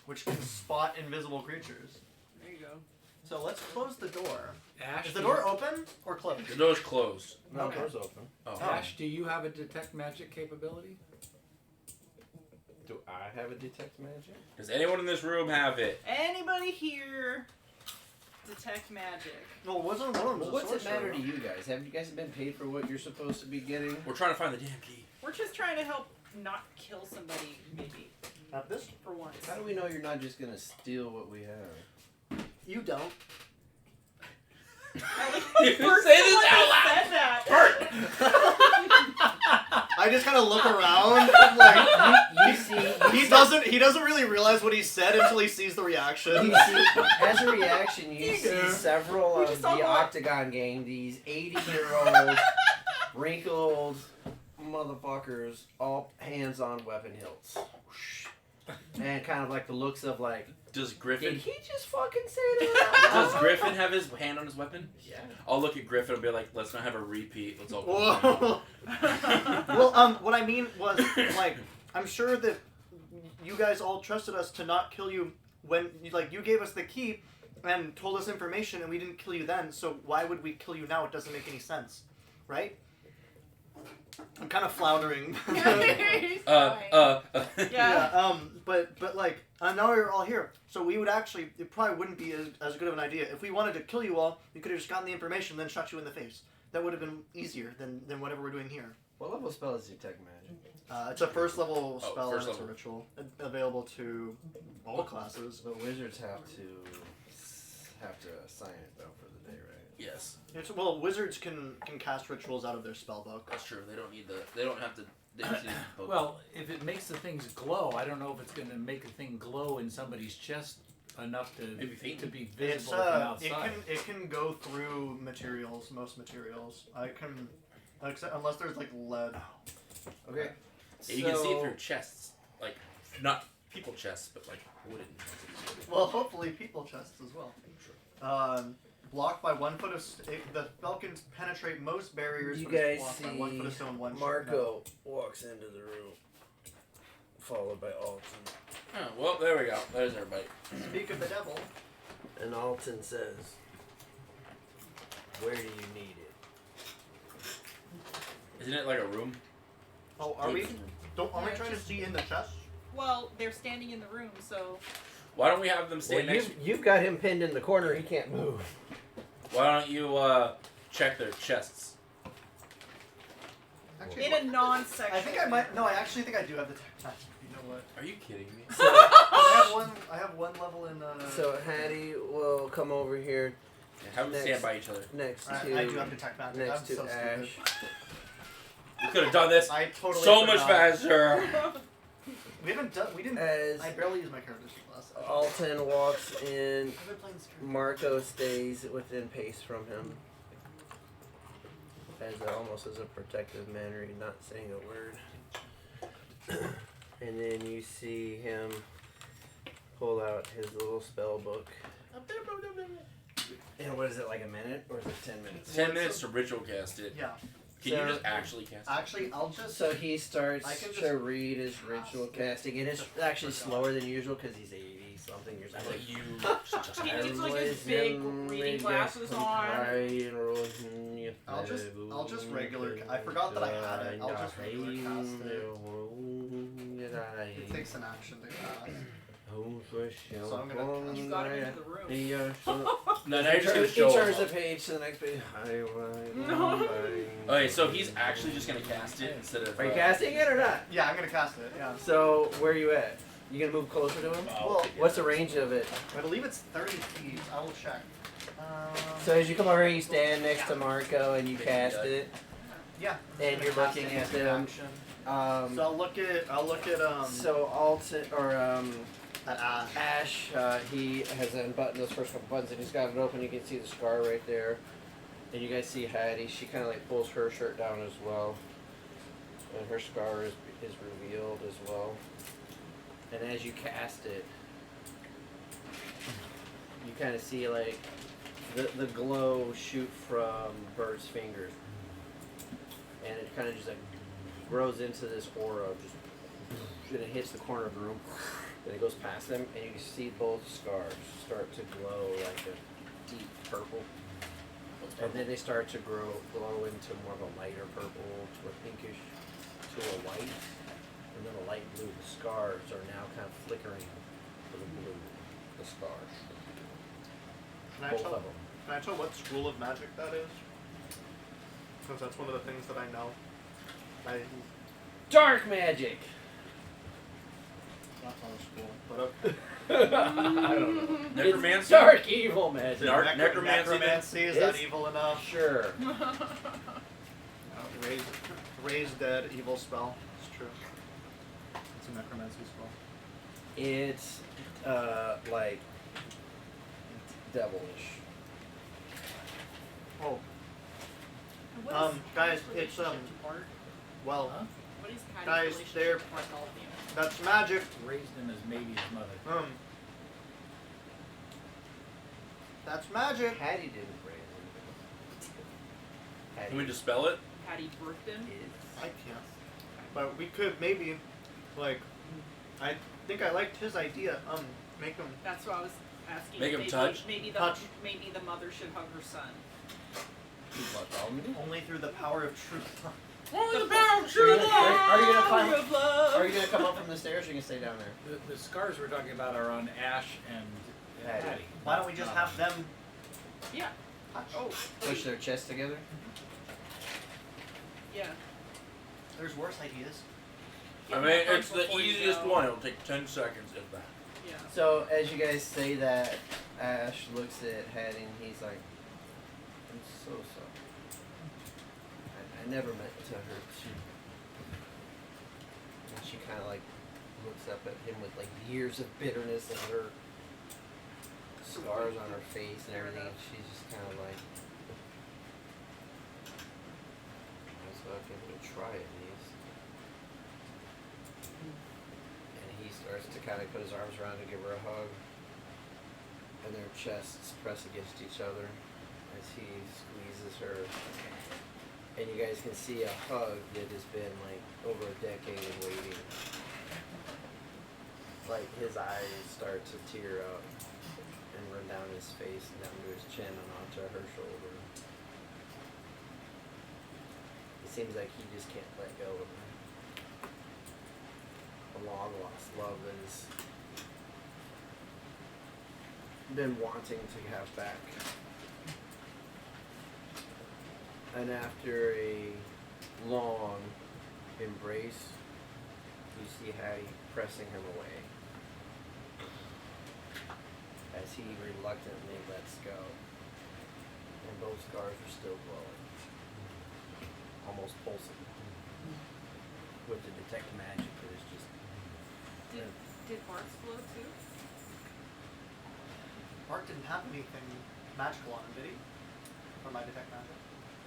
[SPEAKER 5] which can spot invisible creatures.
[SPEAKER 6] There you go.
[SPEAKER 5] So let's close the door.
[SPEAKER 4] Ash,
[SPEAKER 5] Is the door open or closed?
[SPEAKER 1] The door's closed.
[SPEAKER 3] No,
[SPEAKER 5] Okay.
[SPEAKER 3] door's open.
[SPEAKER 1] Oh.
[SPEAKER 4] Ash, do you have a detect magic capability?
[SPEAKER 3] Do I have a detect magic?
[SPEAKER 1] Does anyone in this room have it?
[SPEAKER 6] Anybody here detect magic?
[SPEAKER 5] No, wasn't one of them.
[SPEAKER 3] Well, what's it matter to you guys? Have you guys been paid for what you're supposed to be getting?
[SPEAKER 1] We're trying to find the damn key.
[SPEAKER 6] We're just trying to help not kill somebody, maybe,
[SPEAKER 5] At this?
[SPEAKER 6] for once.
[SPEAKER 3] How do we know you're not just gonna steal what we have?
[SPEAKER 5] You don't.
[SPEAKER 6] I like
[SPEAKER 1] You
[SPEAKER 6] the first
[SPEAKER 1] say this
[SPEAKER 6] one
[SPEAKER 1] out
[SPEAKER 6] that
[SPEAKER 1] loud.
[SPEAKER 6] said that.
[SPEAKER 5] I just kind of look around, and like
[SPEAKER 3] You see,
[SPEAKER 5] he doesn't really realize what he said until he sees the reaction.
[SPEAKER 3] you see, as a reaction, you see
[SPEAKER 5] Yeah.
[SPEAKER 3] several
[SPEAKER 6] We
[SPEAKER 3] of
[SPEAKER 6] just
[SPEAKER 3] the
[SPEAKER 6] talked about-
[SPEAKER 3] Octagon gang, these 80-year-old, wrinkled motherfuckers, all hands on weapon hilts. And kind of like the looks of like,
[SPEAKER 1] Does
[SPEAKER 3] did
[SPEAKER 1] Griffin?
[SPEAKER 3] he just fucking say that?
[SPEAKER 1] Does Griffin have his hand on his weapon?
[SPEAKER 3] Yeah.
[SPEAKER 1] I'll look at Griffin and be like, "Let's not have a repeat. Let's all go."
[SPEAKER 5] Whoa. Well, what I mean was, like, I'm sure that you guys all trusted us to not kill you when, like, you gave us the key and told us information and we didn't kill you then, so why would we kill you now? It doesn't make any sense, right? I'm kind of floundering.
[SPEAKER 6] Yeah.
[SPEAKER 5] But like, now you're all here, so we would actually, it probably wouldn't be as good of an idea. If we wanted to kill you all, we could have just gotten the information and then shot you in the face. That would have been easier than whatever we're doing here.
[SPEAKER 3] What level spell is detect magic?
[SPEAKER 5] It's a first level spell
[SPEAKER 1] first
[SPEAKER 5] and it's a
[SPEAKER 1] level.
[SPEAKER 5] ritual available to all classes.
[SPEAKER 3] But wizards have to assign it though for the day, right?
[SPEAKER 1] Yes,
[SPEAKER 5] Well, wizards can cast rituals out of their spell book.
[SPEAKER 1] that's true. They don't need the. They don't have to. They just need the book.
[SPEAKER 4] Well, if it makes the things glow, I don't know if it's going to make the thing glow in somebody's chest enough to
[SPEAKER 1] Maybe faint.
[SPEAKER 4] to be
[SPEAKER 5] It's
[SPEAKER 4] visible from outside.
[SPEAKER 5] it can go through materials, most materials. I can, except, unless there's like lead.
[SPEAKER 3] Okay.
[SPEAKER 1] Yeah, you can see it through chests, like not people chests, but like wooden.
[SPEAKER 5] Well, hopefully people chests as well. Blocked by 1 foot of the falcons penetrate most barriers.
[SPEAKER 3] You
[SPEAKER 5] when it's
[SPEAKER 3] guys
[SPEAKER 5] blocked by
[SPEAKER 3] see
[SPEAKER 5] 1 foot of stone, 1 sheet of metal.
[SPEAKER 3] Marco walks into the room, followed by Alton.
[SPEAKER 1] Oh, well, there we go. There's everybody.
[SPEAKER 5] Speak of the devil.
[SPEAKER 3] And Alton says, "Where do you need it?"
[SPEAKER 1] Isn't it like a room?
[SPEAKER 5] Oh, are we? Aren't we trying to see in the chest?
[SPEAKER 6] Well, they're standing in the room, so
[SPEAKER 1] Why don't we have them
[SPEAKER 3] Well,
[SPEAKER 1] stand next?
[SPEAKER 3] you've got him pinned in the corner. He can't move.
[SPEAKER 1] Why don't you check their chests?
[SPEAKER 5] Actually,
[SPEAKER 6] in a non-sexual.
[SPEAKER 5] I think I might. No, I actually think I do have the tech. You know what?
[SPEAKER 1] Are you kidding me?
[SPEAKER 5] I have one level in.
[SPEAKER 3] So Hattie will come over here
[SPEAKER 1] Yeah, have them
[SPEAKER 3] Next.
[SPEAKER 1] stand by each other.
[SPEAKER 3] next
[SPEAKER 5] I
[SPEAKER 3] to
[SPEAKER 5] do have detect magic.
[SPEAKER 3] next
[SPEAKER 5] I'm
[SPEAKER 3] to
[SPEAKER 5] so
[SPEAKER 3] Ash.
[SPEAKER 5] stupid.
[SPEAKER 1] We could have done this
[SPEAKER 5] I totally
[SPEAKER 1] so much
[SPEAKER 5] forgot.
[SPEAKER 1] faster.
[SPEAKER 5] We haven't done. We didn't.
[SPEAKER 3] As
[SPEAKER 5] I barely used my character sheet last time.
[SPEAKER 3] Alton walks in,
[SPEAKER 5] I've been playing this character.
[SPEAKER 3] Marco stays within pace from him. Almost as a protective manner, he's not saying a word. And then you see him pull out his little spell book. And what is it, like a minute? Or is it 10 minutes?
[SPEAKER 1] 10 minutes to ritual cast it.
[SPEAKER 5] Yeah.
[SPEAKER 1] Can you just actually cast it?
[SPEAKER 5] Actually, I'll just.
[SPEAKER 3] So he starts
[SPEAKER 5] I can
[SPEAKER 3] to
[SPEAKER 5] just
[SPEAKER 3] read his ritual casting, and it's actually slower than usual because he's 80 something years
[SPEAKER 1] I
[SPEAKER 3] old.
[SPEAKER 1] like you.
[SPEAKER 6] He needs like his big reading glasses on.
[SPEAKER 5] I'll just regular. I forgot that I had it. I'll just regular cast it. It takes an action to cast. So I'm gonna cast
[SPEAKER 6] You got him into the room.
[SPEAKER 1] No, now you're just gonna
[SPEAKER 3] He
[SPEAKER 1] show
[SPEAKER 3] turns
[SPEAKER 1] him.
[SPEAKER 3] the page to the next page.
[SPEAKER 1] Okay, so he's actually just gonna cast it instead of.
[SPEAKER 3] Are you casting it or not?
[SPEAKER 5] Yeah, I'm gonna cast it. Yeah.
[SPEAKER 3] So where are you at? You gonna move closer to him?
[SPEAKER 5] Well,
[SPEAKER 3] What's the range of it?
[SPEAKER 5] I believe it's 30 feet. I will check.
[SPEAKER 3] So as you come over, you stand next to Marco and you cast it,
[SPEAKER 5] Yeah.
[SPEAKER 3] and you're
[SPEAKER 5] Cast
[SPEAKER 3] looking
[SPEAKER 5] it
[SPEAKER 3] at
[SPEAKER 5] into
[SPEAKER 3] them.
[SPEAKER 5] action.
[SPEAKER 3] So
[SPEAKER 5] So I'll look at at Ash.
[SPEAKER 3] Ash, he has unbuttoned those first couple buttons and he's got it open. You can see the scar right there. And you guys see Hattie. She kind of like pulls her shirt down as well. And her scar is revealed as well. And as you cast it, you kind of see like the glow shoot from Bert's fingers. And it kind of just like grows into this aura, and it hits the corner of the room. Then it goes past them, and you can see both scars start to glow like a deep purple. And then they start to glow into more of a lighter purple, to a pinkish, to a white, and then a light blue. The scars are now kind of flickering to the blue, the scars. Both of them.
[SPEAKER 5] Can I tell what school of magic that is? Because that's one of the things that I know.
[SPEAKER 3] Dark magic!
[SPEAKER 5] Not on school, but okay.
[SPEAKER 3] I don't know.
[SPEAKER 1] Necromancy?
[SPEAKER 3] It's dark evil magic.
[SPEAKER 1] Dark necromancy.
[SPEAKER 5] Necromancy, is that evil enough?
[SPEAKER 3] Sure.
[SPEAKER 5] Raise dead, evil spell. It's true. It's a necromancy spell.
[SPEAKER 3] It's like devilish.
[SPEAKER 5] Oh,
[SPEAKER 6] What is
[SPEAKER 5] guys,
[SPEAKER 6] Patty's
[SPEAKER 5] it's,
[SPEAKER 6] relationship to Bart?
[SPEAKER 5] well,
[SPEAKER 6] What is Patty's
[SPEAKER 5] guys,
[SPEAKER 6] relationship
[SPEAKER 5] they're-
[SPEAKER 6] to Bartholomew?
[SPEAKER 5] that's magic.
[SPEAKER 4] Raised him as maybe his mother.
[SPEAKER 5] That's magic.
[SPEAKER 3] Hattie didn't raise him. Hattie
[SPEAKER 1] Can we dispel it?
[SPEAKER 6] Patty birthed him?
[SPEAKER 5] I can't. But we could maybe, like, I think I liked his idea. Make him.
[SPEAKER 6] That's what I was asking.
[SPEAKER 1] Make him
[SPEAKER 6] maybe,
[SPEAKER 1] touch?
[SPEAKER 6] Maybe
[SPEAKER 5] Touch.
[SPEAKER 6] Maybe the mother should hug her son.
[SPEAKER 5] Only through the power of truth.
[SPEAKER 1] Only the power of
[SPEAKER 3] Are you gonna climb?
[SPEAKER 6] Of love.
[SPEAKER 3] Are you gonna come up from the stairs, or you can stay down there?
[SPEAKER 4] The scars we're talking about are on Ash and
[SPEAKER 3] Hattie.
[SPEAKER 4] Hattie.
[SPEAKER 5] Why don't we just have them
[SPEAKER 6] Yeah.
[SPEAKER 5] touch?
[SPEAKER 6] Oh.
[SPEAKER 3] Push their chests together.
[SPEAKER 6] Yeah.
[SPEAKER 5] There's worse ideas.
[SPEAKER 1] I
[SPEAKER 6] Get
[SPEAKER 1] mean,
[SPEAKER 6] that
[SPEAKER 1] it's
[SPEAKER 6] hug
[SPEAKER 1] the
[SPEAKER 6] before you
[SPEAKER 1] easiest
[SPEAKER 6] go.
[SPEAKER 1] one. It'll take 10 seconds, if that.
[SPEAKER 6] Yeah.
[SPEAKER 3] So as you guys say that, Ash looks at Hattie and he's like, "I'm so sorry. I never meant to hurt you." And she kind of like looks up at him with like years of bitterness and her scars on her face and everything. And she's just kind of like, "I was about to give it a try at least." And he starts to kind of put his arms around to give her a hug. And their chests press against each other as he squeezes her. And you guys can see a hug that has been like over a decade in waiting. Like his eyes start to tear up and run down his face and down to his chin and onto her shoulder. It seems like he just can't let go of her. A long lost love that has been wanting to have back. And after a long embrace, you see Hattie pressing him away as he reluctantly lets go. And both scars are still glowing, almost pulsing, with the detect magic that is just.
[SPEAKER 6] Did Bart's glow too?
[SPEAKER 5] Mark didn't have anything magical on him, did he? For my detect magic.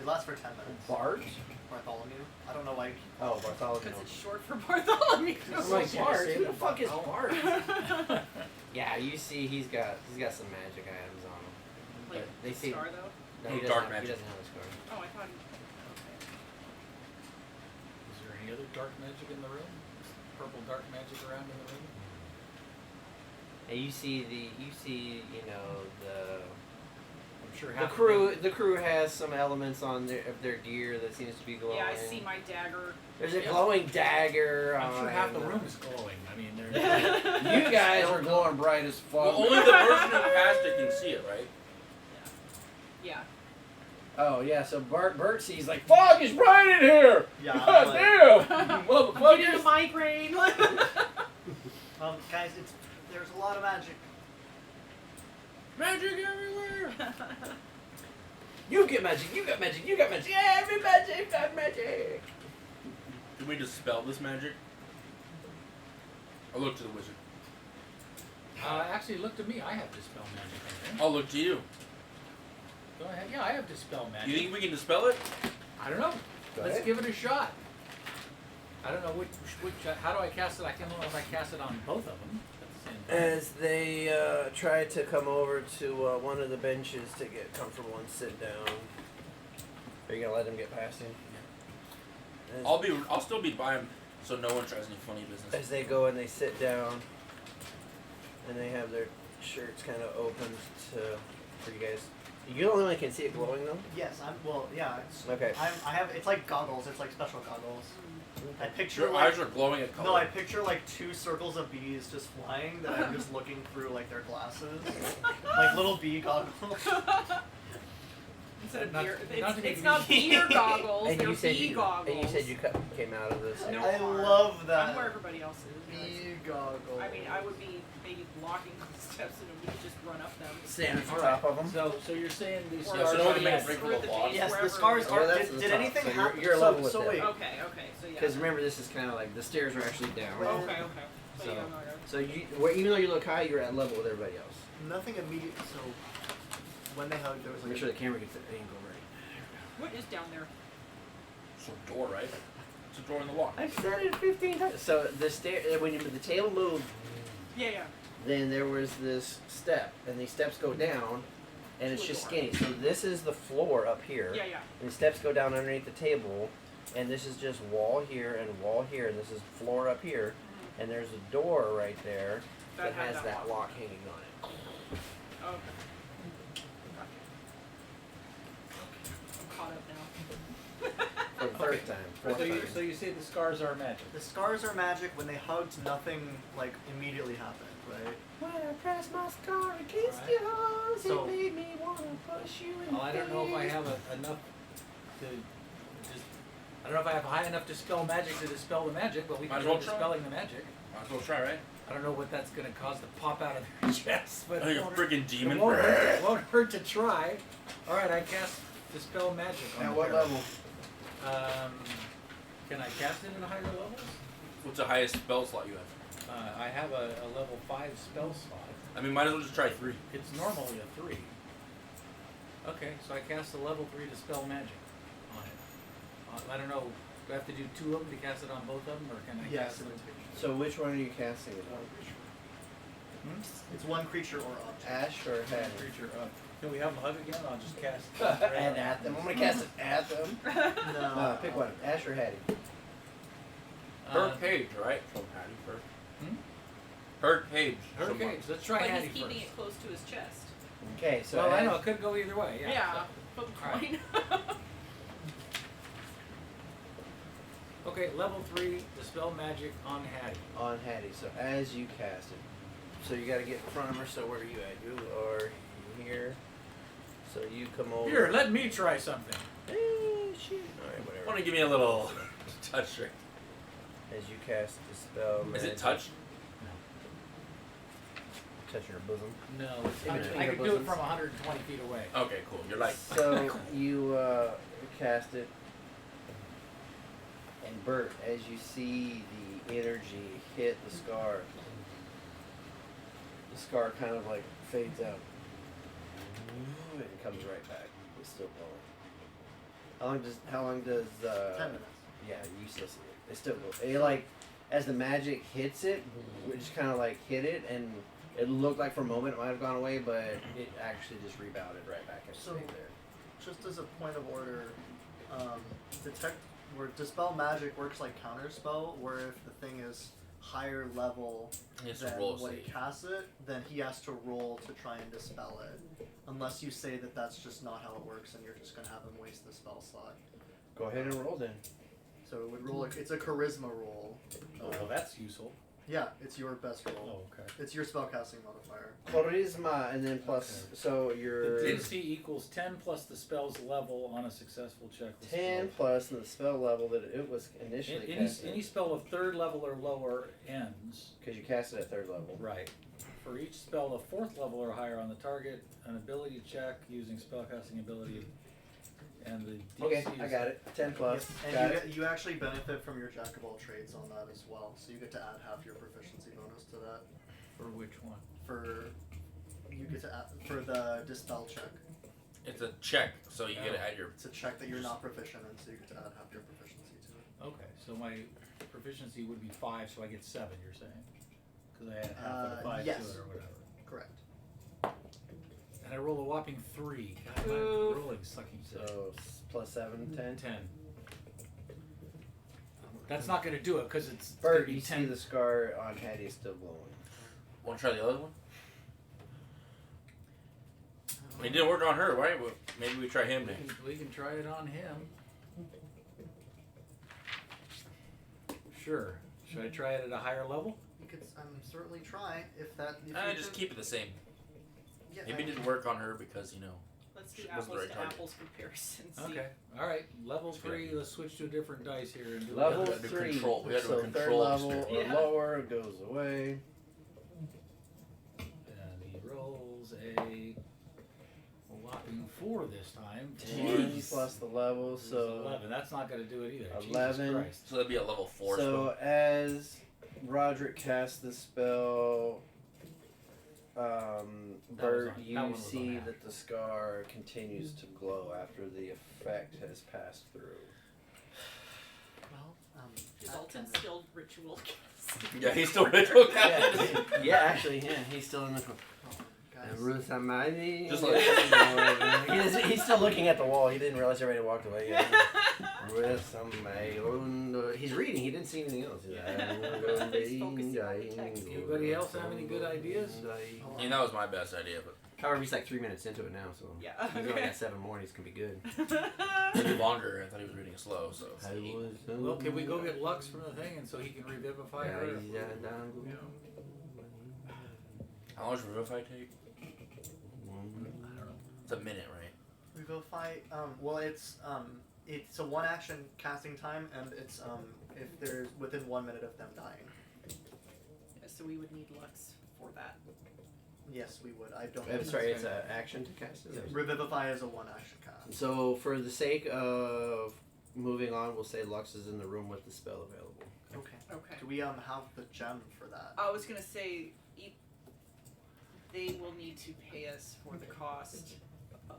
[SPEAKER 5] It lasts for 10 minutes.
[SPEAKER 3] Bart?
[SPEAKER 5] Bartholomew. I don't know why.
[SPEAKER 3] Oh, Bartholomew.
[SPEAKER 6] Because it's short for Bartholomew.
[SPEAKER 3] I'm like, Bart? Who the fuck is Bart? Yeah, you see, he's got some magic items on him.
[SPEAKER 6] Like
[SPEAKER 3] But they
[SPEAKER 6] the
[SPEAKER 3] seem.
[SPEAKER 6] scar though?
[SPEAKER 3] No, he
[SPEAKER 1] Dark
[SPEAKER 3] doesn't have,
[SPEAKER 1] magic.
[SPEAKER 3] he doesn't have a scar.
[SPEAKER 6] Oh, I thought. Okay.
[SPEAKER 4] any other dark magic in the room? Purple dark magic around in the room?
[SPEAKER 3] And you see
[SPEAKER 4] I'm sure
[SPEAKER 3] the
[SPEAKER 4] half
[SPEAKER 3] crew. The crew has some elements on their gear that seems to be glowing.
[SPEAKER 6] Yeah, I see my dagger.
[SPEAKER 3] There's a glowing dagger.
[SPEAKER 4] I'm sure half the room is glowing. I mean,
[SPEAKER 3] You guys are glowing bright as fuck.
[SPEAKER 1] Well, only the person who passed it can see it, right?
[SPEAKER 6] Yeah.
[SPEAKER 3] Oh yeah, so Bert sees like fog is bright in here.
[SPEAKER 5] Yeah,
[SPEAKER 3] God
[SPEAKER 5] I'm
[SPEAKER 3] damn,
[SPEAKER 6] I'm
[SPEAKER 3] motherfuckers.
[SPEAKER 6] getting a migraine.
[SPEAKER 5] guys, there's a lot of magic.
[SPEAKER 1] Magic everywhere.
[SPEAKER 3] You get magic. You got magic. You got magic. Yeah, every magic got magic.
[SPEAKER 1] Can we dispel this magic? I'll look to the wizard.
[SPEAKER 4] Actually, look to me. I have dispel magic in there.
[SPEAKER 1] I'll look to you.
[SPEAKER 4] Go ahead. Yeah, I have dispel magic.
[SPEAKER 1] You think we can dispel it?
[SPEAKER 4] I don't know.
[SPEAKER 3] Go
[SPEAKER 4] Let's
[SPEAKER 3] ahead.
[SPEAKER 4] give it a shot. I don't know which. How do I cast it? I can't know if I cast it on both of them at the same time.
[SPEAKER 3] As they try to come over to one of the benches to get comfortable and sit down. Are you gonna let them get past him? As,
[SPEAKER 1] I'll still be by him, so no one tries any funny business.
[SPEAKER 3] as they go and they sit down, and they have their shirts kind of open for you guys. You the only one can see it glowing though.
[SPEAKER 5] Yes, It's,
[SPEAKER 3] Okay.
[SPEAKER 5] I have. It's like goggles. It's like special goggles. I picture
[SPEAKER 1] Your
[SPEAKER 5] like
[SPEAKER 1] eyes are glowing at color.
[SPEAKER 5] no, I picture like 2 circles of bees just flying that I'm just looking through like their glasses, like little bee goggles.
[SPEAKER 6] Instead of
[SPEAKER 4] Not-
[SPEAKER 6] beer,
[SPEAKER 4] not to make
[SPEAKER 6] it's
[SPEAKER 4] it
[SPEAKER 6] not
[SPEAKER 4] easy.
[SPEAKER 6] beer goggles.
[SPEAKER 3] And
[SPEAKER 6] they're
[SPEAKER 3] you said
[SPEAKER 6] bee goggles.
[SPEAKER 3] And you said you came out of this.
[SPEAKER 6] No
[SPEAKER 5] I
[SPEAKER 6] harm.
[SPEAKER 5] love that.
[SPEAKER 6] I'm where everybody else is.
[SPEAKER 5] Bee goggles.
[SPEAKER 6] I mean, I would be maybe blocking the steps and we could just run up them.
[SPEAKER 3] Stand at the
[SPEAKER 4] All
[SPEAKER 3] top of them.
[SPEAKER 4] So you're saying these
[SPEAKER 6] Or
[SPEAKER 1] Yeah, so
[SPEAKER 4] scars
[SPEAKER 1] no one
[SPEAKER 4] are
[SPEAKER 1] can make a
[SPEAKER 4] magic.
[SPEAKER 1] break
[SPEAKER 6] through
[SPEAKER 1] with a
[SPEAKER 6] the
[SPEAKER 1] log.
[SPEAKER 6] face,
[SPEAKER 5] Yes, the
[SPEAKER 6] wherever.
[SPEAKER 5] scars
[SPEAKER 3] Yeah,
[SPEAKER 5] are.
[SPEAKER 3] that's
[SPEAKER 5] Did,
[SPEAKER 3] the
[SPEAKER 5] did
[SPEAKER 3] top.
[SPEAKER 5] anything
[SPEAKER 3] So
[SPEAKER 5] happen?
[SPEAKER 3] you're level with
[SPEAKER 5] so
[SPEAKER 3] it.
[SPEAKER 5] wait.
[SPEAKER 6] Okay, so yeah.
[SPEAKER 3] Because remember, this is kind of like the stairs are actually down.
[SPEAKER 6] Okay. So,
[SPEAKER 3] So-
[SPEAKER 6] yeah, I'm not gonna-
[SPEAKER 3] So even though you look high, you're at level with everybody else.
[SPEAKER 5] Nothing immediate. So when they hugged, there was
[SPEAKER 3] Make
[SPEAKER 5] like
[SPEAKER 3] sure the camera gets the angle right.
[SPEAKER 6] What is down there?
[SPEAKER 1] It's a door, right? It's a door in the wall.
[SPEAKER 3] I've said it 15 times. So the when the table moved,
[SPEAKER 6] Yeah.
[SPEAKER 3] then there was this step, and these steps go down, and it's
[SPEAKER 6] To a
[SPEAKER 3] just
[SPEAKER 6] door.
[SPEAKER 3] skinny. So this is the floor up here.
[SPEAKER 6] Yeah.
[SPEAKER 3] And the steps go down underneath the table, and this is just wall here and wall here, and this is floor up here, and there's a door right there that
[SPEAKER 6] had
[SPEAKER 3] has that lock hanging on it.
[SPEAKER 6] Okay. I'm caught up now.
[SPEAKER 3] For the third time, fourth time.
[SPEAKER 4] So you say the scars are magic.
[SPEAKER 5] the scars are magic. When they hugged, nothing like immediately happened, right?
[SPEAKER 3] When I pressed my scar against
[SPEAKER 4] Alright.
[SPEAKER 3] yours,
[SPEAKER 5] So-
[SPEAKER 3] it made me wanna push you in
[SPEAKER 4] Well, I don't know if I have enough to just. I don't know if I have high enough to dispel magic to dispel the magic, but we
[SPEAKER 1] Might
[SPEAKER 4] can
[SPEAKER 1] as
[SPEAKER 4] try
[SPEAKER 1] well try.
[SPEAKER 4] dispelling the magic.
[SPEAKER 1] Might as well try, right?
[SPEAKER 4] I don't know what that's going to cause to pop out of their chest, but
[SPEAKER 1] Like
[SPEAKER 4] it
[SPEAKER 1] a
[SPEAKER 4] won't,
[SPEAKER 1] freaking
[SPEAKER 4] it
[SPEAKER 1] demon.
[SPEAKER 4] won't hurt to try. All right, I cast dispel magic on
[SPEAKER 3] At
[SPEAKER 4] the
[SPEAKER 3] what
[SPEAKER 4] pair.
[SPEAKER 3] level?
[SPEAKER 4] Can I cast it at a higher level?
[SPEAKER 1] What's the highest spell slot you have?
[SPEAKER 4] I have a level 5 spell slot.
[SPEAKER 1] I mean, might as well just try 3.
[SPEAKER 4] It's normally a 3. Okay, so I cast a level 3 dispel magic on it. I don't know. Do I have to do 2 of them to cast it on both of them, or can I
[SPEAKER 5] Yes.
[SPEAKER 4] cast it?
[SPEAKER 3] So which one are you casting it on?
[SPEAKER 5] It's one creature or up.
[SPEAKER 3] Ash or Hattie?
[SPEAKER 4] Creature up. Can we have them hug again? I'll just cast.
[SPEAKER 3] And at them. I'm gonna cast it at them.
[SPEAKER 5] No.
[SPEAKER 3] Pick one. Ash or Hattie?
[SPEAKER 1] Her page, right? From Hattie first. Her page.
[SPEAKER 4] Okay, so let's try
[SPEAKER 6] But
[SPEAKER 4] Hattie
[SPEAKER 6] he's keeping
[SPEAKER 4] first.
[SPEAKER 6] it close to his chest.
[SPEAKER 3] Okay, so
[SPEAKER 4] Well, I
[SPEAKER 3] Ash-
[SPEAKER 4] know it could go either way. Yeah.
[SPEAKER 6] Yeah. Flip a
[SPEAKER 4] Alright.
[SPEAKER 6] coin.
[SPEAKER 4] Okay, level 3 dispel magic on Hattie.
[SPEAKER 3] on Hattie. So as you cast it, so you got to get in front of her. So where are you at? You are here. So you come over.
[SPEAKER 4] Here, let me try something.
[SPEAKER 3] Hey, shoot. All right, whatever.
[SPEAKER 1] Want to give me a little touch trick?
[SPEAKER 3] As you cast the spell.
[SPEAKER 1] Is it
[SPEAKER 3] magic,
[SPEAKER 1] touch?
[SPEAKER 3] Touching her bosom.
[SPEAKER 4] No,
[SPEAKER 3] In between
[SPEAKER 4] I
[SPEAKER 3] your
[SPEAKER 4] could do it
[SPEAKER 3] bosoms.
[SPEAKER 4] from 120 feet away.
[SPEAKER 1] Okay, cool. You're like.
[SPEAKER 3] So you cast it, and Bert, as you see the energy hit the scar kind of like fades out, and it comes right back. It's still glowing. How long does
[SPEAKER 5] 10 minutes.
[SPEAKER 3] yeah, you still see it. It's still glowing. It like as the magic hits it, it just kind of like hit it, and it looked like for a moment it might have gone away, but it actually just rebounded right back and
[SPEAKER 5] So-
[SPEAKER 3] stayed there.
[SPEAKER 5] Just as a point of order, detect where Dispel Magic works like Counterspell, where if the thing is higher level
[SPEAKER 1] He has to
[SPEAKER 5] than
[SPEAKER 1] roll a
[SPEAKER 5] when he
[SPEAKER 1] save.
[SPEAKER 5] casts it, then he has to roll to try and dispel it. Unless you say that that's just not how it works and you're just going to have him waste the spell slot.
[SPEAKER 3] Go ahead and roll then.
[SPEAKER 5] So it would roll, it's a charisma roll.
[SPEAKER 4] Oh, well, that's useful.
[SPEAKER 5] Yeah, it's your best roll.
[SPEAKER 4] Oh, okay.
[SPEAKER 5] It's your spellcasting modifier.
[SPEAKER 3] Charisma, and then plus, so
[SPEAKER 4] The
[SPEAKER 3] you're
[SPEAKER 4] DC equals 10 plus the spell's level on a successful check. with
[SPEAKER 3] 10
[SPEAKER 4] spell.
[SPEAKER 3] plus the spell level that it was initially
[SPEAKER 4] Any
[SPEAKER 3] cast
[SPEAKER 4] spell of 3rd level or lower ends.
[SPEAKER 3] because you cast it at 3rd level.
[SPEAKER 4] Right. For each spell of 4th level or higher on the target, an ability check using spellcasting ability, and the DC
[SPEAKER 3] Okay,
[SPEAKER 4] is
[SPEAKER 3] I got it. 10 plus.
[SPEAKER 5] And
[SPEAKER 3] Got
[SPEAKER 5] you,
[SPEAKER 3] it.
[SPEAKER 5] you actually benefit from your Jack of all trades on that as well. So you get to add half your proficiency bonus to that.
[SPEAKER 4] For which one?
[SPEAKER 5] You get to add, for the dispel check.
[SPEAKER 1] It's a check, so you get to add your.
[SPEAKER 5] It's a check that you're not proficient in, so you get to add half your proficiency to it.
[SPEAKER 4] Okay, so my proficiency would be 5, so I get 7, you're saying? Because I add half of the 5
[SPEAKER 5] yes.
[SPEAKER 4] to it or whatever.
[SPEAKER 5] Correct.
[SPEAKER 4] And I roll a whopping 3. God, my
[SPEAKER 6] Oof.
[SPEAKER 4] rolling sucking today.
[SPEAKER 3] So plus 7, 10.
[SPEAKER 4] 10. That's not going to do it because it's
[SPEAKER 3] Bert,
[SPEAKER 4] 30,
[SPEAKER 3] you
[SPEAKER 4] 10.
[SPEAKER 3] see the scar on Hattie still glowing.
[SPEAKER 1] Want to try the other one? It didn't work on her, right? Well, maybe we try him next.
[SPEAKER 4] We can try it on him. Sure. Should I try it at a higher level?
[SPEAKER 5] You could certainly try if that. If you
[SPEAKER 1] Just
[SPEAKER 5] could-
[SPEAKER 1] keep it the same.
[SPEAKER 5] Yeah,
[SPEAKER 1] Maybe it didn't work on her because, you know.
[SPEAKER 6] Let's do
[SPEAKER 1] She wasn't the
[SPEAKER 6] apples
[SPEAKER 1] right
[SPEAKER 6] to
[SPEAKER 1] target.
[SPEAKER 6] apples comparison. See.
[SPEAKER 4] Okay. All right. Level
[SPEAKER 1] That's good.
[SPEAKER 4] 3. Let's switch to a different dice here and do
[SPEAKER 3] Level
[SPEAKER 1] gotta do
[SPEAKER 3] 3.
[SPEAKER 1] control. We gotta do
[SPEAKER 3] So
[SPEAKER 1] control
[SPEAKER 3] 3rd level
[SPEAKER 1] spirit.
[SPEAKER 3] or
[SPEAKER 6] Yeah.
[SPEAKER 3] lower goes away.
[SPEAKER 4] And he rolls a whopping 4 this time.
[SPEAKER 3] 10 plus the level,
[SPEAKER 4] It's
[SPEAKER 3] so
[SPEAKER 4] 11. That's not going to do it either.
[SPEAKER 3] 11.
[SPEAKER 4] Jesus Christ.
[SPEAKER 1] So that'd be a level 4
[SPEAKER 3] So as Roderick casts the spell, Bert,
[SPEAKER 4] that
[SPEAKER 3] you
[SPEAKER 4] one was on
[SPEAKER 3] see
[SPEAKER 4] half.
[SPEAKER 3] that the scar continues to glow after the effect has passed through.
[SPEAKER 5] Well,
[SPEAKER 6] Is Alton still ritual casting?
[SPEAKER 1] Yeah, he's still ritual
[SPEAKER 3] Yeah,
[SPEAKER 1] casting.
[SPEAKER 3] yeah, actually, yeah, he's still in the.
[SPEAKER 5] guys.
[SPEAKER 1] Just like-
[SPEAKER 3] he's still looking at the wall. He didn't realize everybody walked away yet. He's reading. He didn't see anything else.
[SPEAKER 6] He's focusing on the text.
[SPEAKER 4] Anybody else have any good ideas?
[SPEAKER 1] I mean, that was my best idea, but
[SPEAKER 3] However, he's like 3 minutes into it now, so
[SPEAKER 6] Yeah.
[SPEAKER 3] he's only got 7 more. And he's gonna be good.
[SPEAKER 1] maybe longer. I thought he was reading it slow, so.
[SPEAKER 4] Well, can we go get Lux from the thing and so he can revivify her?
[SPEAKER 1] How long does Revivify take? It's a minute, right?
[SPEAKER 5] Revivify. Well, it's a 1 action casting time, and it's if there's within 1 minute of them dying.
[SPEAKER 6] So we would need Lux for that.
[SPEAKER 5] Yes, we would. I don't.
[SPEAKER 3] I'm sorry, it's an action to cast it.
[SPEAKER 5] Revivify is a 1 action cast.
[SPEAKER 3] So, for the sake of moving on, we'll say Lux is in the room with the spell available.
[SPEAKER 5] Okay.
[SPEAKER 6] Okay.
[SPEAKER 5] Do we have the gem for that?
[SPEAKER 6] I was gonna say, they will need to pay us for the cost of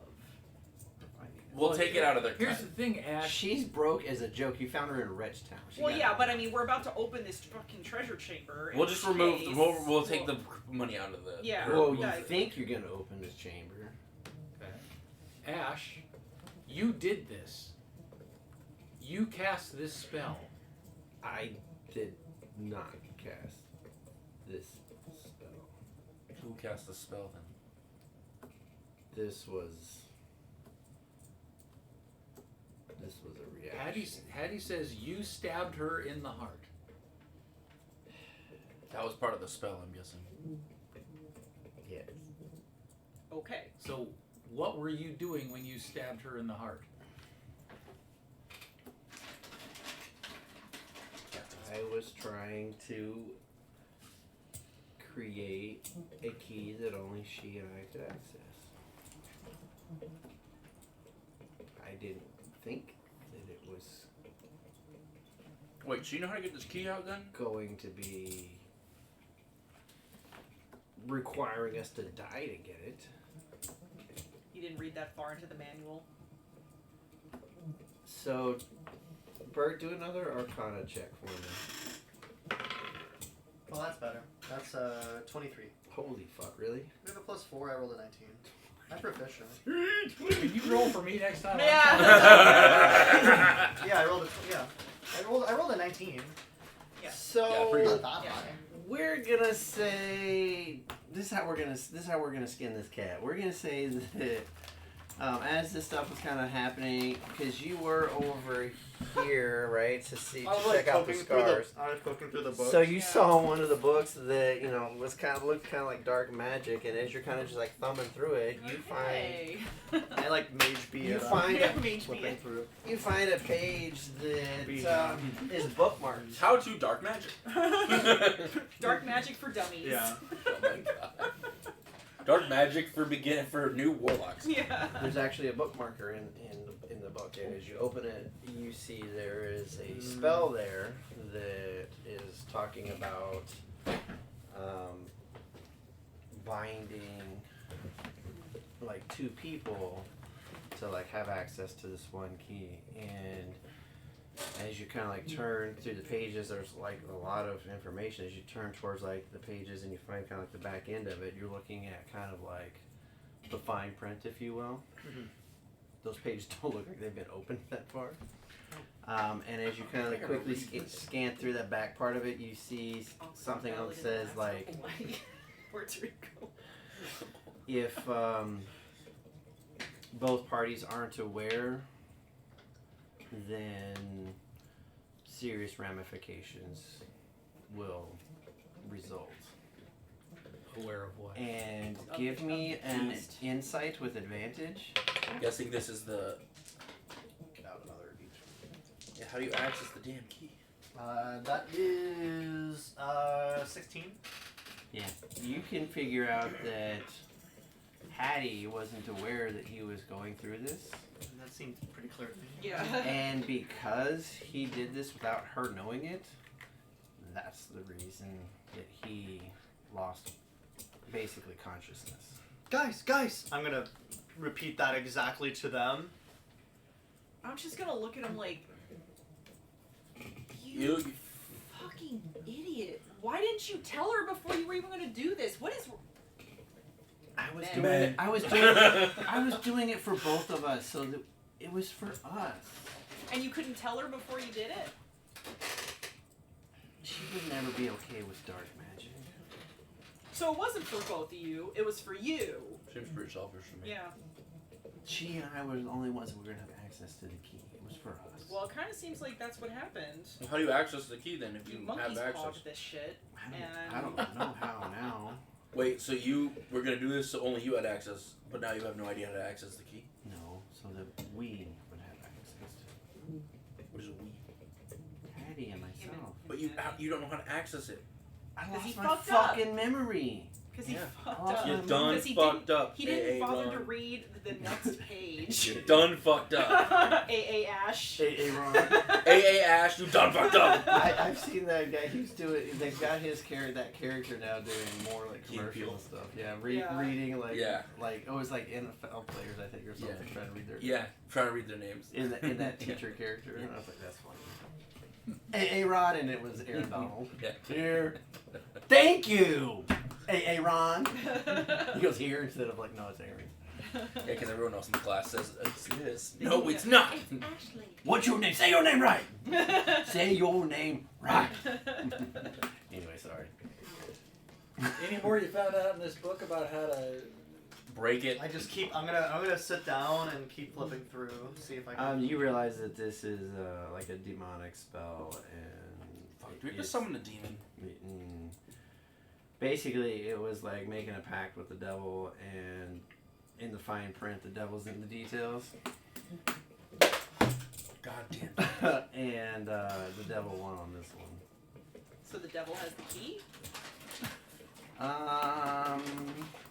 [SPEAKER 6] providing it.
[SPEAKER 1] We'll take it out of their
[SPEAKER 4] Here's
[SPEAKER 1] cut.
[SPEAKER 4] the thing, Ash.
[SPEAKER 3] She's broke as a joke. You found her in Wretchtown. She
[SPEAKER 6] Well,
[SPEAKER 3] got
[SPEAKER 6] yeah,
[SPEAKER 3] it.
[SPEAKER 6] but I mean, we're about to open this fucking treasure chamber.
[SPEAKER 1] We'll
[SPEAKER 6] in
[SPEAKER 1] just remove.
[SPEAKER 6] case-
[SPEAKER 1] We'll take the money out of the.
[SPEAKER 6] Yeah.
[SPEAKER 3] Whoa, you
[SPEAKER 6] Yeah.
[SPEAKER 3] think you're gonna open this chamber?
[SPEAKER 4] Okay. Ash, you did this. You cast this spell.
[SPEAKER 3] I did not cast this spell.
[SPEAKER 1] Who cast the spell then?
[SPEAKER 3] This was a reaction.
[SPEAKER 4] Hattie says you stabbed her in the heart.
[SPEAKER 1] That was part of the spell, I'm guessing.
[SPEAKER 3] Yes.
[SPEAKER 6] Okay.
[SPEAKER 4] So, what were you doing when you stabbed her in the heart?
[SPEAKER 3] I was trying to create a key that only she and I could access. I didn't think that it was
[SPEAKER 1] Wait, so you know how to get this key out then?
[SPEAKER 3] going to be requiring us to die to get it.
[SPEAKER 6] You didn't read that far into the manual.
[SPEAKER 3] So, Bert, do another Arcana check for me.
[SPEAKER 5] Well, that's better. That's 23.
[SPEAKER 3] Holy fuck, really?
[SPEAKER 5] We have a +4. I rolled a 19. I'm proficient.
[SPEAKER 4] Can you roll for me next time?
[SPEAKER 6] Yeah.
[SPEAKER 5] Yeah, I rolled a I rolled a 19.
[SPEAKER 6] Yeah.
[SPEAKER 3] So
[SPEAKER 1] Yeah, pretty good.
[SPEAKER 5] Not that
[SPEAKER 6] Yeah.
[SPEAKER 5] high.
[SPEAKER 3] we're gonna say this is how we're gonna skin this cat. We're gonna say that as this stuff was kind of happening, because you were over here, right, to see
[SPEAKER 5] I was
[SPEAKER 3] to
[SPEAKER 5] like
[SPEAKER 3] check out the
[SPEAKER 5] poking through
[SPEAKER 3] scars.
[SPEAKER 5] I was poking through the book.
[SPEAKER 3] So you
[SPEAKER 6] Yeah.
[SPEAKER 3] saw one of the books that was looked kind of like dark magic, and as you're kind of just like thumbing through it, you
[SPEAKER 6] Okay.
[SPEAKER 5] I like mage B
[SPEAKER 3] You
[SPEAKER 5] it.
[SPEAKER 3] find
[SPEAKER 6] Yeah,
[SPEAKER 3] it.
[SPEAKER 6] mage be
[SPEAKER 5] Flipping
[SPEAKER 6] it.
[SPEAKER 5] through.
[SPEAKER 3] find a page that
[SPEAKER 5] Be-
[SPEAKER 3] is bookmarked.
[SPEAKER 1] How to dark magic.
[SPEAKER 6] Dark magic for dummies.
[SPEAKER 5] Yeah.
[SPEAKER 1] Oh my god. Dark magic for new warlocks.
[SPEAKER 6] Yeah.
[SPEAKER 3] There's actually a bookmarker in the book, and as you open it, you see there is a spell there that is talking about binding like two people to like have access to this one key. And as you kind of like turn through the pages, there's like a lot of information. As you turn towards like the pages and you find kind of like the back end of it, you're looking at kind of like the fine print, if you will.
[SPEAKER 5] Mhm.
[SPEAKER 3] Those pages don't look like they've been opened that far. And as you kind of like quickly scan through that back part of it, you see something else says like,
[SPEAKER 6] Where's Rico?
[SPEAKER 3] if both parties aren't aware, then serious ramifications will result.
[SPEAKER 4] Aware of what?
[SPEAKER 3] And give me an insight with advantage.
[SPEAKER 1] I'm guessing this is the.
[SPEAKER 5] Get out another beach.
[SPEAKER 1] Yeah, how do you access the damn key?
[SPEAKER 5] That is 16.
[SPEAKER 3] Yeah, you can figure out that Hattie wasn't aware that he was going through this,
[SPEAKER 5] That seems pretty clear to me.
[SPEAKER 6] Yeah.
[SPEAKER 3] and because he did this without her knowing it, that's the reason that he lost basically consciousness.
[SPEAKER 5] Guys! I'm gonna repeat that exactly to them.
[SPEAKER 6] I'm just gonna look at him like,
[SPEAKER 1] You.
[SPEAKER 6] fucking idiot. Why didn't you tell her before you were even gonna do this? What is...
[SPEAKER 3] I was
[SPEAKER 6] Man.
[SPEAKER 3] doing it. I was doing it for both of us, so that it was for us.
[SPEAKER 6] And you couldn't tell her before you did it?
[SPEAKER 3] She would never be okay with dark magic.
[SPEAKER 6] So it wasn't for both of you, it was for you.
[SPEAKER 1] Seems pretty selfish to me.
[SPEAKER 6] Yeah.
[SPEAKER 3] She and I were the only ones that were gonna have access to the key. It was for us.
[SPEAKER 6] Well, it kind of seems like that's what happened.
[SPEAKER 1] Well, how do you access the key then if
[SPEAKER 6] You
[SPEAKER 1] you
[SPEAKER 6] monkeys
[SPEAKER 1] have access?
[SPEAKER 6] hogged this shit.
[SPEAKER 3] I don't know how now.
[SPEAKER 1] Wait, so you were gonna do this so only you had access, but now you have no idea how to access the key?
[SPEAKER 3] No, so that we would have access to
[SPEAKER 1] What is a we?
[SPEAKER 3] Hattie and myself.
[SPEAKER 1] But you don't know how to access it.
[SPEAKER 3] I
[SPEAKER 6] 'Cause he
[SPEAKER 3] lost my
[SPEAKER 6] fucked up.
[SPEAKER 3] fucking memory.
[SPEAKER 6] Because he
[SPEAKER 1] Yeah.
[SPEAKER 6] fucked
[SPEAKER 3] Oh,
[SPEAKER 6] up.
[SPEAKER 1] You
[SPEAKER 3] Um,
[SPEAKER 1] done
[SPEAKER 6] 'Cause he
[SPEAKER 1] fucked up.
[SPEAKER 6] He didn't
[SPEAKER 1] AA
[SPEAKER 6] bother to
[SPEAKER 1] Ron.
[SPEAKER 6] read the next page.
[SPEAKER 1] You done fucked up.
[SPEAKER 6] AA Ash.
[SPEAKER 3] Hey, Ron.
[SPEAKER 1] AA Ash, you done fucked up.
[SPEAKER 3] I've seen that guy. He's doing. They've got that character now doing more like
[SPEAKER 1] Key and
[SPEAKER 3] commercial
[SPEAKER 1] Peele.
[SPEAKER 3] stuff. Yeah,
[SPEAKER 6] Yeah.
[SPEAKER 3] reading like
[SPEAKER 1] Yeah.
[SPEAKER 3] like it was like NFL players I think or something
[SPEAKER 1] Yeah.
[SPEAKER 3] trying to read their
[SPEAKER 1] Yeah, trying to read their names.
[SPEAKER 3] in that teacher character. And I was like, that's funny. A Rod, and it was Aaron Donald.
[SPEAKER 1] Yeah.
[SPEAKER 3] Here, thank you, A Ron. He goes here instead of like no, it's Aaron.
[SPEAKER 1] Yeah, because everyone else in the class says it's this. No, it's not.
[SPEAKER 6] Ashley.
[SPEAKER 3] What's your name? Say your name right. Say your name right. Anyway, sorry.
[SPEAKER 4] Any more you found out in this book about how to?
[SPEAKER 1] Break it.
[SPEAKER 5] I just keep. I'm gonna sit down and keep flipping through, see if I can.
[SPEAKER 3] You realize that this is like a demonic spell, and
[SPEAKER 1] Fuck, do we
[SPEAKER 3] it's-
[SPEAKER 1] just summon a demon?
[SPEAKER 3] basically it was like making a pact with the devil, and in the fine print, the devil's in the details.
[SPEAKER 1] God damn.
[SPEAKER 3] And the devil won on this one.
[SPEAKER 6] So the devil has the key?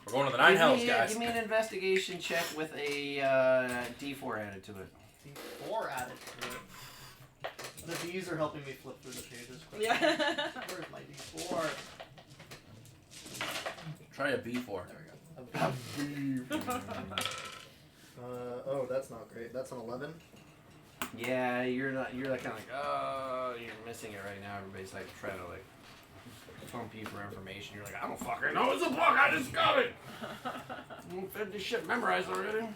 [SPEAKER 1] We're going to the nine hells, guys.
[SPEAKER 3] Give me an investigation check with a D4 added to it.
[SPEAKER 5] D4 added to it. The D's are helping me flip through the pages quickly.
[SPEAKER 6] Yeah.
[SPEAKER 5] Where's my D4?
[SPEAKER 1] Try a B4.
[SPEAKER 5] There we go. Oh, that's not great. That's an 11.
[SPEAKER 3] Yeah, you're not. You're like kind of like, oh, you're missing it right now. Everybody's like trying to like pump you for information. You're like, I don't
[SPEAKER 2] Fucking know it's a book. I just got it.
[SPEAKER 3] fucking this shit memorized already.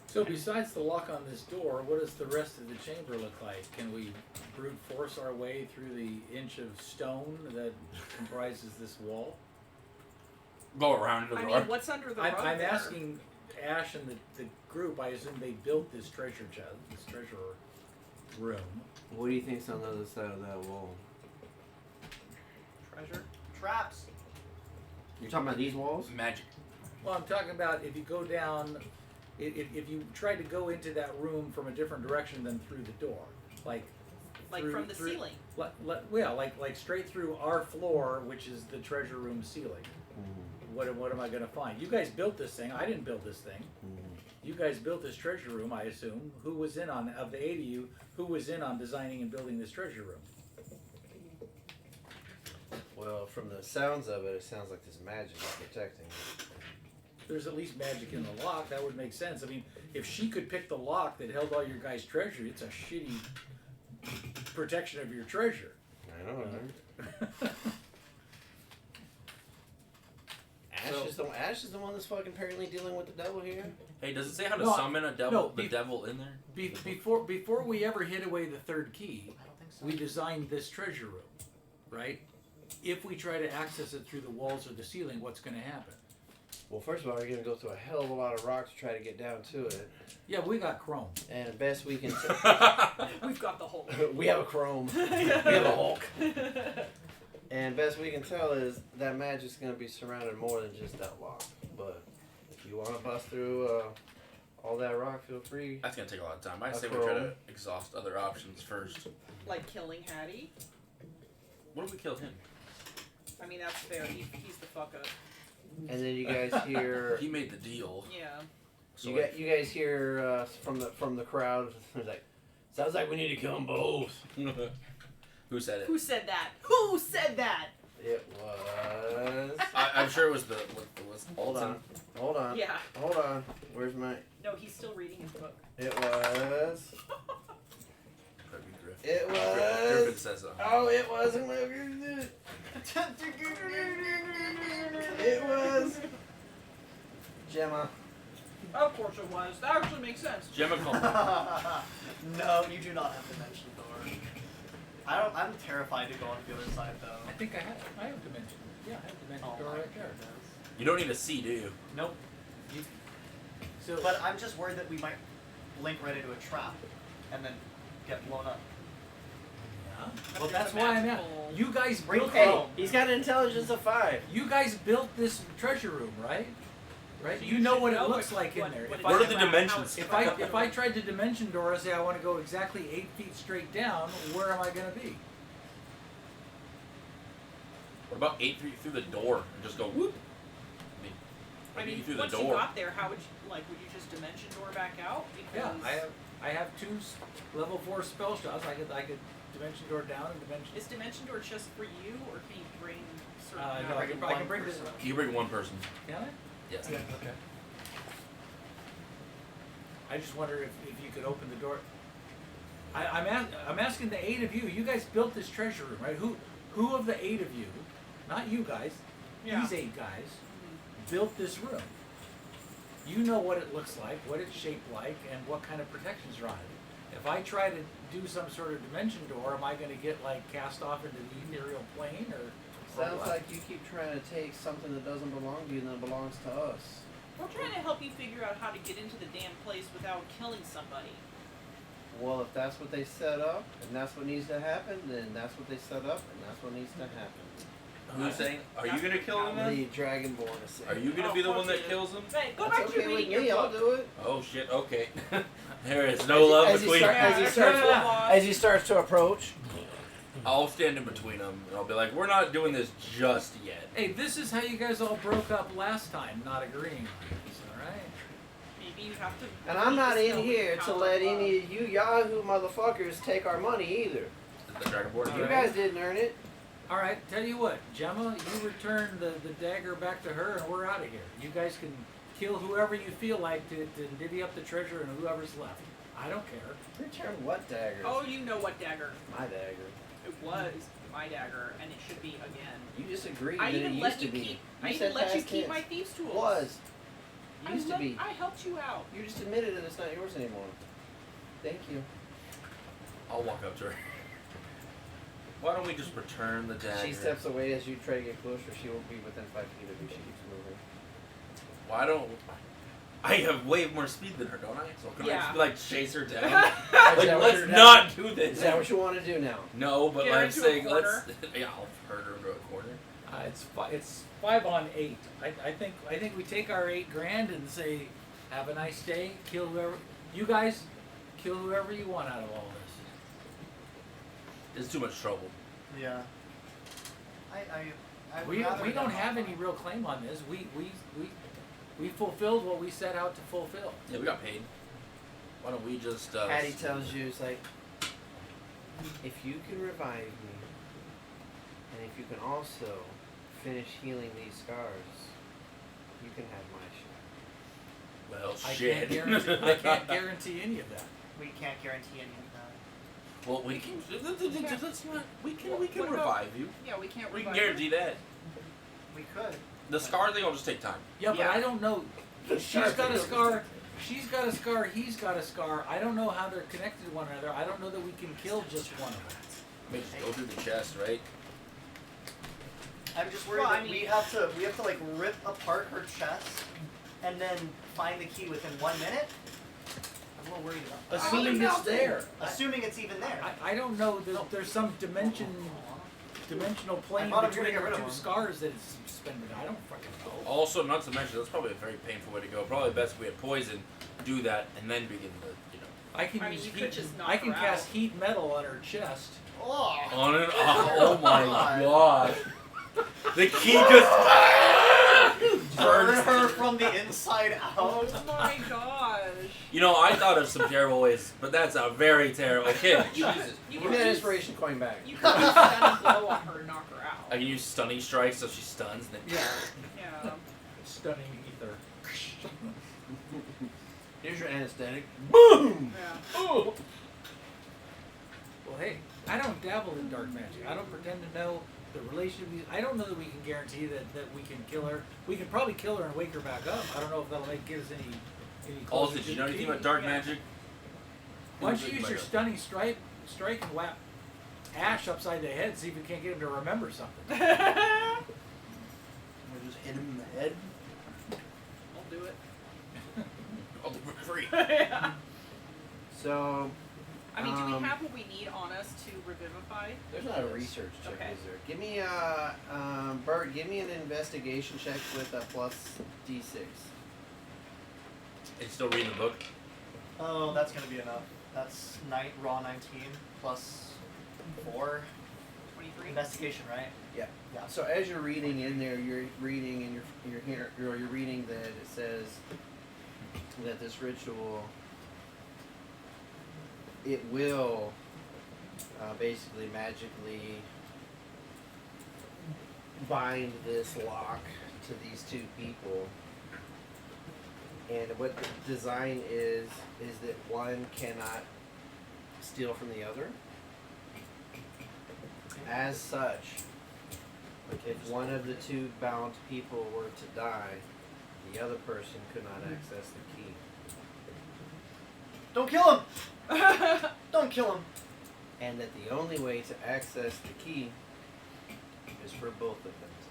[SPEAKER 4] So besides the lock on this door, what does the rest of the chamber look like? Can we brute force our way through the inch of stone that comprises this wall?
[SPEAKER 1] Go around the
[SPEAKER 6] I
[SPEAKER 1] door.
[SPEAKER 6] mean, what's under the rug
[SPEAKER 4] I'm
[SPEAKER 6] there?
[SPEAKER 4] asking Ash and the group. I assume they built this treasure chest, this treasure room.
[SPEAKER 3] What do you think's on the other side of that wall?
[SPEAKER 6] Treasure.
[SPEAKER 5] Traps.
[SPEAKER 3] You're talking about these walls?
[SPEAKER 1] Magic.
[SPEAKER 4] Well, I'm talking about if you go down, if you try to go into that room from a different direction than through the door, like
[SPEAKER 6] From the ceiling.
[SPEAKER 4] like straight through our floor, which is the treasure room ceiling. What am I gonna find? You guys built this thing. I didn't build this thing. You guys built this treasure room, I assume. Who was in on, of the 8 of you, who was in on designing and building this treasure room?
[SPEAKER 3] Well, from the sounds of it, it sounds like there's magic is protecting it.
[SPEAKER 4] There's at least magic in the lock. That would make sense. I mean, if she could pick the lock that held all your guys' treasure, it's a shitty protection of your treasure.
[SPEAKER 3] I know, right? Ash is the one that's fucking apparently dealing with the devil here.
[SPEAKER 1] Hey, does it say how to
[SPEAKER 4] No,
[SPEAKER 1] summon a devil?
[SPEAKER 4] no,
[SPEAKER 1] the devil in there?
[SPEAKER 4] Before we ever hid away the third key, we designed this treasure room, right? If we try to access it through the walls or the ceiling, what's going to happen?
[SPEAKER 3] Well, first of all, we're gonna go through a hell of a lot of rocks to try to get down to it.
[SPEAKER 4] Yeah, we got chrome.
[SPEAKER 3] And best we can
[SPEAKER 6] We've got the whole.
[SPEAKER 3] we have a chrome. We have a Hulk. And best we can tell is that magic's gonna be surrounded more than just that lock. But if you want to bust through all that rock, feel free.
[SPEAKER 1] That's gonna take a lot of time. I
[SPEAKER 3] A
[SPEAKER 1] say we try to
[SPEAKER 3] chrome.
[SPEAKER 1] exhaust other options first.
[SPEAKER 6] Like killing Hattie.
[SPEAKER 1] What if we killed him?
[SPEAKER 6] I mean, that's fair. He's the fuck up.
[SPEAKER 3] And then you guys hear
[SPEAKER 1] He made the deal.
[SPEAKER 6] Yeah.
[SPEAKER 1] So
[SPEAKER 3] you guys hear from the crowd. It's like, sounds like we need to kill them both.
[SPEAKER 1] Who said it?
[SPEAKER 6] Who said that? Who said that?
[SPEAKER 3] It was.
[SPEAKER 1] I'm sure it was the.
[SPEAKER 3] Hold on.
[SPEAKER 6] Yeah.
[SPEAKER 3] Hold on. Where's my?
[SPEAKER 6] No, he's still reading his book.
[SPEAKER 3] It was.
[SPEAKER 1] Probably Griffin.
[SPEAKER 3] It
[SPEAKER 1] Griffin
[SPEAKER 3] was.
[SPEAKER 1] says
[SPEAKER 3] Oh, it wasn't. It was. Gemma.
[SPEAKER 6] Of course it was. That actually makes sense.
[SPEAKER 1] Gemma called.
[SPEAKER 5] No, you do not have dimension door. I'm terrified to go on the other side though.
[SPEAKER 4] I think I have dimension. Yeah, I have dimension door
[SPEAKER 5] my
[SPEAKER 4] right there.
[SPEAKER 5] goodness.
[SPEAKER 1] You don't need a C, do you?
[SPEAKER 4] Nope. So,
[SPEAKER 5] But I'm just worried that we might blink right into a trap and then get blown up.
[SPEAKER 4] yeah.
[SPEAKER 6] But
[SPEAKER 4] Well,
[SPEAKER 6] there's
[SPEAKER 4] that's
[SPEAKER 6] a
[SPEAKER 4] why I'm at.
[SPEAKER 6] magical-
[SPEAKER 4] You guys built.
[SPEAKER 3] Hey, he's got an intelligence of 5.
[SPEAKER 4] You guys built this treasure room, right? Right.
[SPEAKER 6] So
[SPEAKER 4] You know
[SPEAKER 6] should
[SPEAKER 4] what it
[SPEAKER 6] know
[SPEAKER 4] looks
[SPEAKER 6] what-
[SPEAKER 4] like
[SPEAKER 6] what-
[SPEAKER 4] in there.
[SPEAKER 6] what
[SPEAKER 4] If
[SPEAKER 6] it
[SPEAKER 4] I-
[SPEAKER 1] What are
[SPEAKER 6] is
[SPEAKER 1] the
[SPEAKER 6] about, how
[SPEAKER 1] dimensions?
[SPEAKER 6] it's
[SPEAKER 4] If I tried to dimension door and say I want to go exactly 8 feet straight down, where am I going to be?
[SPEAKER 1] What about 8 feet through the door and just go whoop?
[SPEAKER 6] I mean,
[SPEAKER 1] through the
[SPEAKER 6] once you
[SPEAKER 1] door.
[SPEAKER 6] got there, how would you would you just dimension door back out?
[SPEAKER 4] Yeah,
[SPEAKER 6] Because
[SPEAKER 4] I have 2 level 4 spell shots. I could dimension door down and dimension.
[SPEAKER 6] is dimension door just for you, or can you bring certain?
[SPEAKER 4] No, I can bring this.
[SPEAKER 1] You bring one person.
[SPEAKER 4] Can I?
[SPEAKER 1] Yes.
[SPEAKER 4] Okay. I just wonder if you could open the door. I'm asking the 8 of you. You guys built this treasure room, right? Who of the 8 of you, not you guys,
[SPEAKER 6] Yeah.
[SPEAKER 4] these 8 guys, built this room? You know what it looks like, what it's shaped like, and what kind of protections are on it. If I try to do some sort of dimension door, am I going to get cast off into the ethereal plane, or
[SPEAKER 3] Sounds
[SPEAKER 4] what?
[SPEAKER 3] like you keep trying to take something that doesn't belong to you and that belongs to us.
[SPEAKER 6] We're trying to help you figure out how to get into the damn place without killing somebody.
[SPEAKER 3] Well, if that's what they set up and that's what needs to happen, then that's what they set up and that's what needs to happen.
[SPEAKER 1] Who's saying? Are you gonna kill him then?
[SPEAKER 3] The Dragonborn is saying.
[SPEAKER 1] Are you gonna
[SPEAKER 6] Oh,
[SPEAKER 1] be the
[SPEAKER 6] of
[SPEAKER 1] one
[SPEAKER 6] course
[SPEAKER 1] that
[SPEAKER 6] it
[SPEAKER 1] kills him?
[SPEAKER 6] Hey, go
[SPEAKER 3] That's
[SPEAKER 6] back to
[SPEAKER 3] okay with
[SPEAKER 6] reading
[SPEAKER 3] me,
[SPEAKER 6] your
[SPEAKER 3] I'll
[SPEAKER 6] book.
[SPEAKER 3] do it.
[SPEAKER 1] Oh shit. Okay. There is no love
[SPEAKER 3] as
[SPEAKER 1] between.
[SPEAKER 3] he starts to approach.
[SPEAKER 1] I'll stand in between them and I'll be like, "We're not doing this just yet."
[SPEAKER 4] Hey, this is how you guys all broke up last time, not agreeing on this, alright?
[SPEAKER 6] Maybe you have to.
[SPEAKER 3] And I'm not
[SPEAKER 6] read
[SPEAKER 3] in
[SPEAKER 6] the
[SPEAKER 3] here
[SPEAKER 6] spell
[SPEAKER 3] to
[SPEAKER 6] with
[SPEAKER 3] let
[SPEAKER 6] power.
[SPEAKER 3] any of you Yahoo motherfuckers take our money either.
[SPEAKER 1] The Dragonborn.
[SPEAKER 3] You
[SPEAKER 4] Alright.
[SPEAKER 3] guys didn't earn it.
[SPEAKER 4] Alright, tell you what, Gemma, you return the dagger back to her and we're out of here. You guys can kill whoever you feel like to divvy up the treasure and whoever's left. I don't care.
[SPEAKER 3] Return what dagger?
[SPEAKER 6] Oh, you know what dagger?
[SPEAKER 3] My dagger.
[SPEAKER 6] It was. my dagger, and it should be again.
[SPEAKER 3] You just agreed
[SPEAKER 6] I
[SPEAKER 3] that it
[SPEAKER 6] even
[SPEAKER 3] used
[SPEAKER 6] let
[SPEAKER 3] to
[SPEAKER 6] you
[SPEAKER 3] be.
[SPEAKER 6] keep.
[SPEAKER 3] You
[SPEAKER 6] I even
[SPEAKER 3] said
[SPEAKER 6] let you
[SPEAKER 3] past
[SPEAKER 6] keep
[SPEAKER 3] tense.
[SPEAKER 6] my thieves' tools.
[SPEAKER 3] Was. Used to be.
[SPEAKER 6] I helped you out.
[SPEAKER 3] You just admitted that it's not yours anymore. Thank you.
[SPEAKER 1] I'll walk up to her. Why don't we just return the dagger?
[SPEAKER 3] She steps away as you try to get closer. She won't be within 5 feet of you. She keeps moving.
[SPEAKER 1] Why don't I have way more speed than her, don't I? So can I just like chase her down?
[SPEAKER 3] Is
[SPEAKER 1] Like,
[SPEAKER 3] that what
[SPEAKER 1] let's
[SPEAKER 3] you're
[SPEAKER 1] not do this.
[SPEAKER 3] Is that what you want to do now?
[SPEAKER 1] No, but
[SPEAKER 6] Get her
[SPEAKER 1] I'm
[SPEAKER 6] into a
[SPEAKER 1] saying
[SPEAKER 6] corner.
[SPEAKER 1] let's. Yeah, I'll hurt her into a corner.
[SPEAKER 4] It's 5 on 8. I think we take our $8,000 and say, have a nice day. Kill whoever you guys kill whoever you want out of all this.
[SPEAKER 1] It's too much trouble.
[SPEAKER 5] Yeah. I'd
[SPEAKER 4] We
[SPEAKER 5] rather
[SPEAKER 4] don't
[SPEAKER 5] not.
[SPEAKER 4] have any real claim on this. We fulfilled what we set out to fulfill.
[SPEAKER 1] Yeah, we got paid. Why don't we just?
[SPEAKER 3] Hattie tells you, it's like, if you can revive me, and if you can also finish healing these scars, you can have my share.
[SPEAKER 1] Well,
[SPEAKER 4] I
[SPEAKER 1] shit.
[SPEAKER 4] can't guarantee any of that.
[SPEAKER 5] We can't guarantee any of that.
[SPEAKER 1] Well, we can. Let's not. We can
[SPEAKER 6] What about-
[SPEAKER 1] revive you.
[SPEAKER 6] Yeah, we can't.
[SPEAKER 1] We can
[SPEAKER 6] revive her.
[SPEAKER 1] guarantee that.
[SPEAKER 5] We could.
[SPEAKER 1] The scar thing will just take time.
[SPEAKER 4] Yeah, but
[SPEAKER 6] Yeah.
[SPEAKER 4] I don't know. She's got a scar. She's got a scar. He's got a scar. I don't know how they're connected to one another. I don't know that we can kill just one of them.
[SPEAKER 1] Maybe just go through the chest, right?
[SPEAKER 5] I'm just worried
[SPEAKER 6] Well, I
[SPEAKER 5] that
[SPEAKER 6] mean-
[SPEAKER 5] we have to like rip apart her chest and then find the key within 1 minute. I'm a little worried about that.
[SPEAKER 4] Assuming it's there.
[SPEAKER 5] Assuming it's even there.
[SPEAKER 4] I don't know that there's some dimensional plane
[SPEAKER 5] thought we were gonna
[SPEAKER 4] between
[SPEAKER 5] get rid
[SPEAKER 4] the
[SPEAKER 5] of
[SPEAKER 4] two
[SPEAKER 5] them.
[SPEAKER 4] scars that it's suspended. I don't fucking know.
[SPEAKER 1] Also, not to mention, that's probably a very painful way to go. Probably best if we had poison, do that, and then begin to,
[SPEAKER 4] I can
[SPEAKER 6] I mean,
[SPEAKER 4] use
[SPEAKER 6] you
[SPEAKER 4] heat.
[SPEAKER 6] could just knock
[SPEAKER 4] I can
[SPEAKER 6] her
[SPEAKER 4] cast
[SPEAKER 6] out.
[SPEAKER 4] heat metal on her chest.
[SPEAKER 5] Oh.
[SPEAKER 1] on and off. Oh my god. The key just
[SPEAKER 5] Burn
[SPEAKER 1] burns.
[SPEAKER 5] her from the inside out.
[SPEAKER 6] Oh my gosh.
[SPEAKER 1] You know, I thought of some terrible ways, but that's a very terrible. Okay, Jesus.
[SPEAKER 6] You
[SPEAKER 3] Give me that
[SPEAKER 6] use-
[SPEAKER 3] inspiration coin back.
[SPEAKER 6] You can use stun blow on her and knock her out.
[SPEAKER 1] I can use stunning strikes so she stuns. Then
[SPEAKER 6] Yeah.
[SPEAKER 4] Stunning ether.
[SPEAKER 3] Here's your anesthetic.
[SPEAKER 1] boom.
[SPEAKER 6] Yeah.
[SPEAKER 1] Ooh.
[SPEAKER 4] Well, hey, I don't dabble in dark magic. I don't pretend to know the relation of these. I don't know that we can guarantee that we can kill her. We can probably kill her and wake her back up. I don't know if that'll give us any
[SPEAKER 1] Also,
[SPEAKER 4] closer
[SPEAKER 1] did
[SPEAKER 4] to
[SPEAKER 1] you know
[SPEAKER 4] the
[SPEAKER 1] anything
[SPEAKER 4] key.
[SPEAKER 1] about dark
[SPEAKER 6] Yeah.
[SPEAKER 1] magic?
[SPEAKER 4] Why don't you use your stunning strike and whap Ash upside the head, see if you can't get him to remember something.
[SPEAKER 1] I just hit him in the head.
[SPEAKER 6] I'll do it.
[SPEAKER 1] I'll do it for free.
[SPEAKER 6] Yeah.
[SPEAKER 3] So,
[SPEAKER 6] I mean, do we
[SPEAKER 3] Um,
[SPEAKER 6] have what we need on us to revivify?
[SPEAKER 3] there's not a research check,
[SPEAKER 6] Okay.
[SPEAKER 3] is there? Give me Bert, give me an investigation check with a plus D6.
[SPEAKER 1] And still reading the book.
[SPEAKER 5] Oh, that's gonna be enough. That's raw 19 plus 4
[SPEAKER 6] 23?
[SPEAKER 5] investigation, right?
[SPEAKER 3] Yeah.
[SPEAKER 5] Yeah.
[SPEAKER 3] So as you're reading in there, you're reading and you're reading that it says that this ritual, it will basically magically bind this lock to these two people. And what the design is that one cannot steal from the other. As such, if one of the two bound people were to die, the other person could not access the key.
[SPEAKER 5] Don't kill him! Don't kill him!
[SPEAKER 3] And that the only way to access the key is for both of them to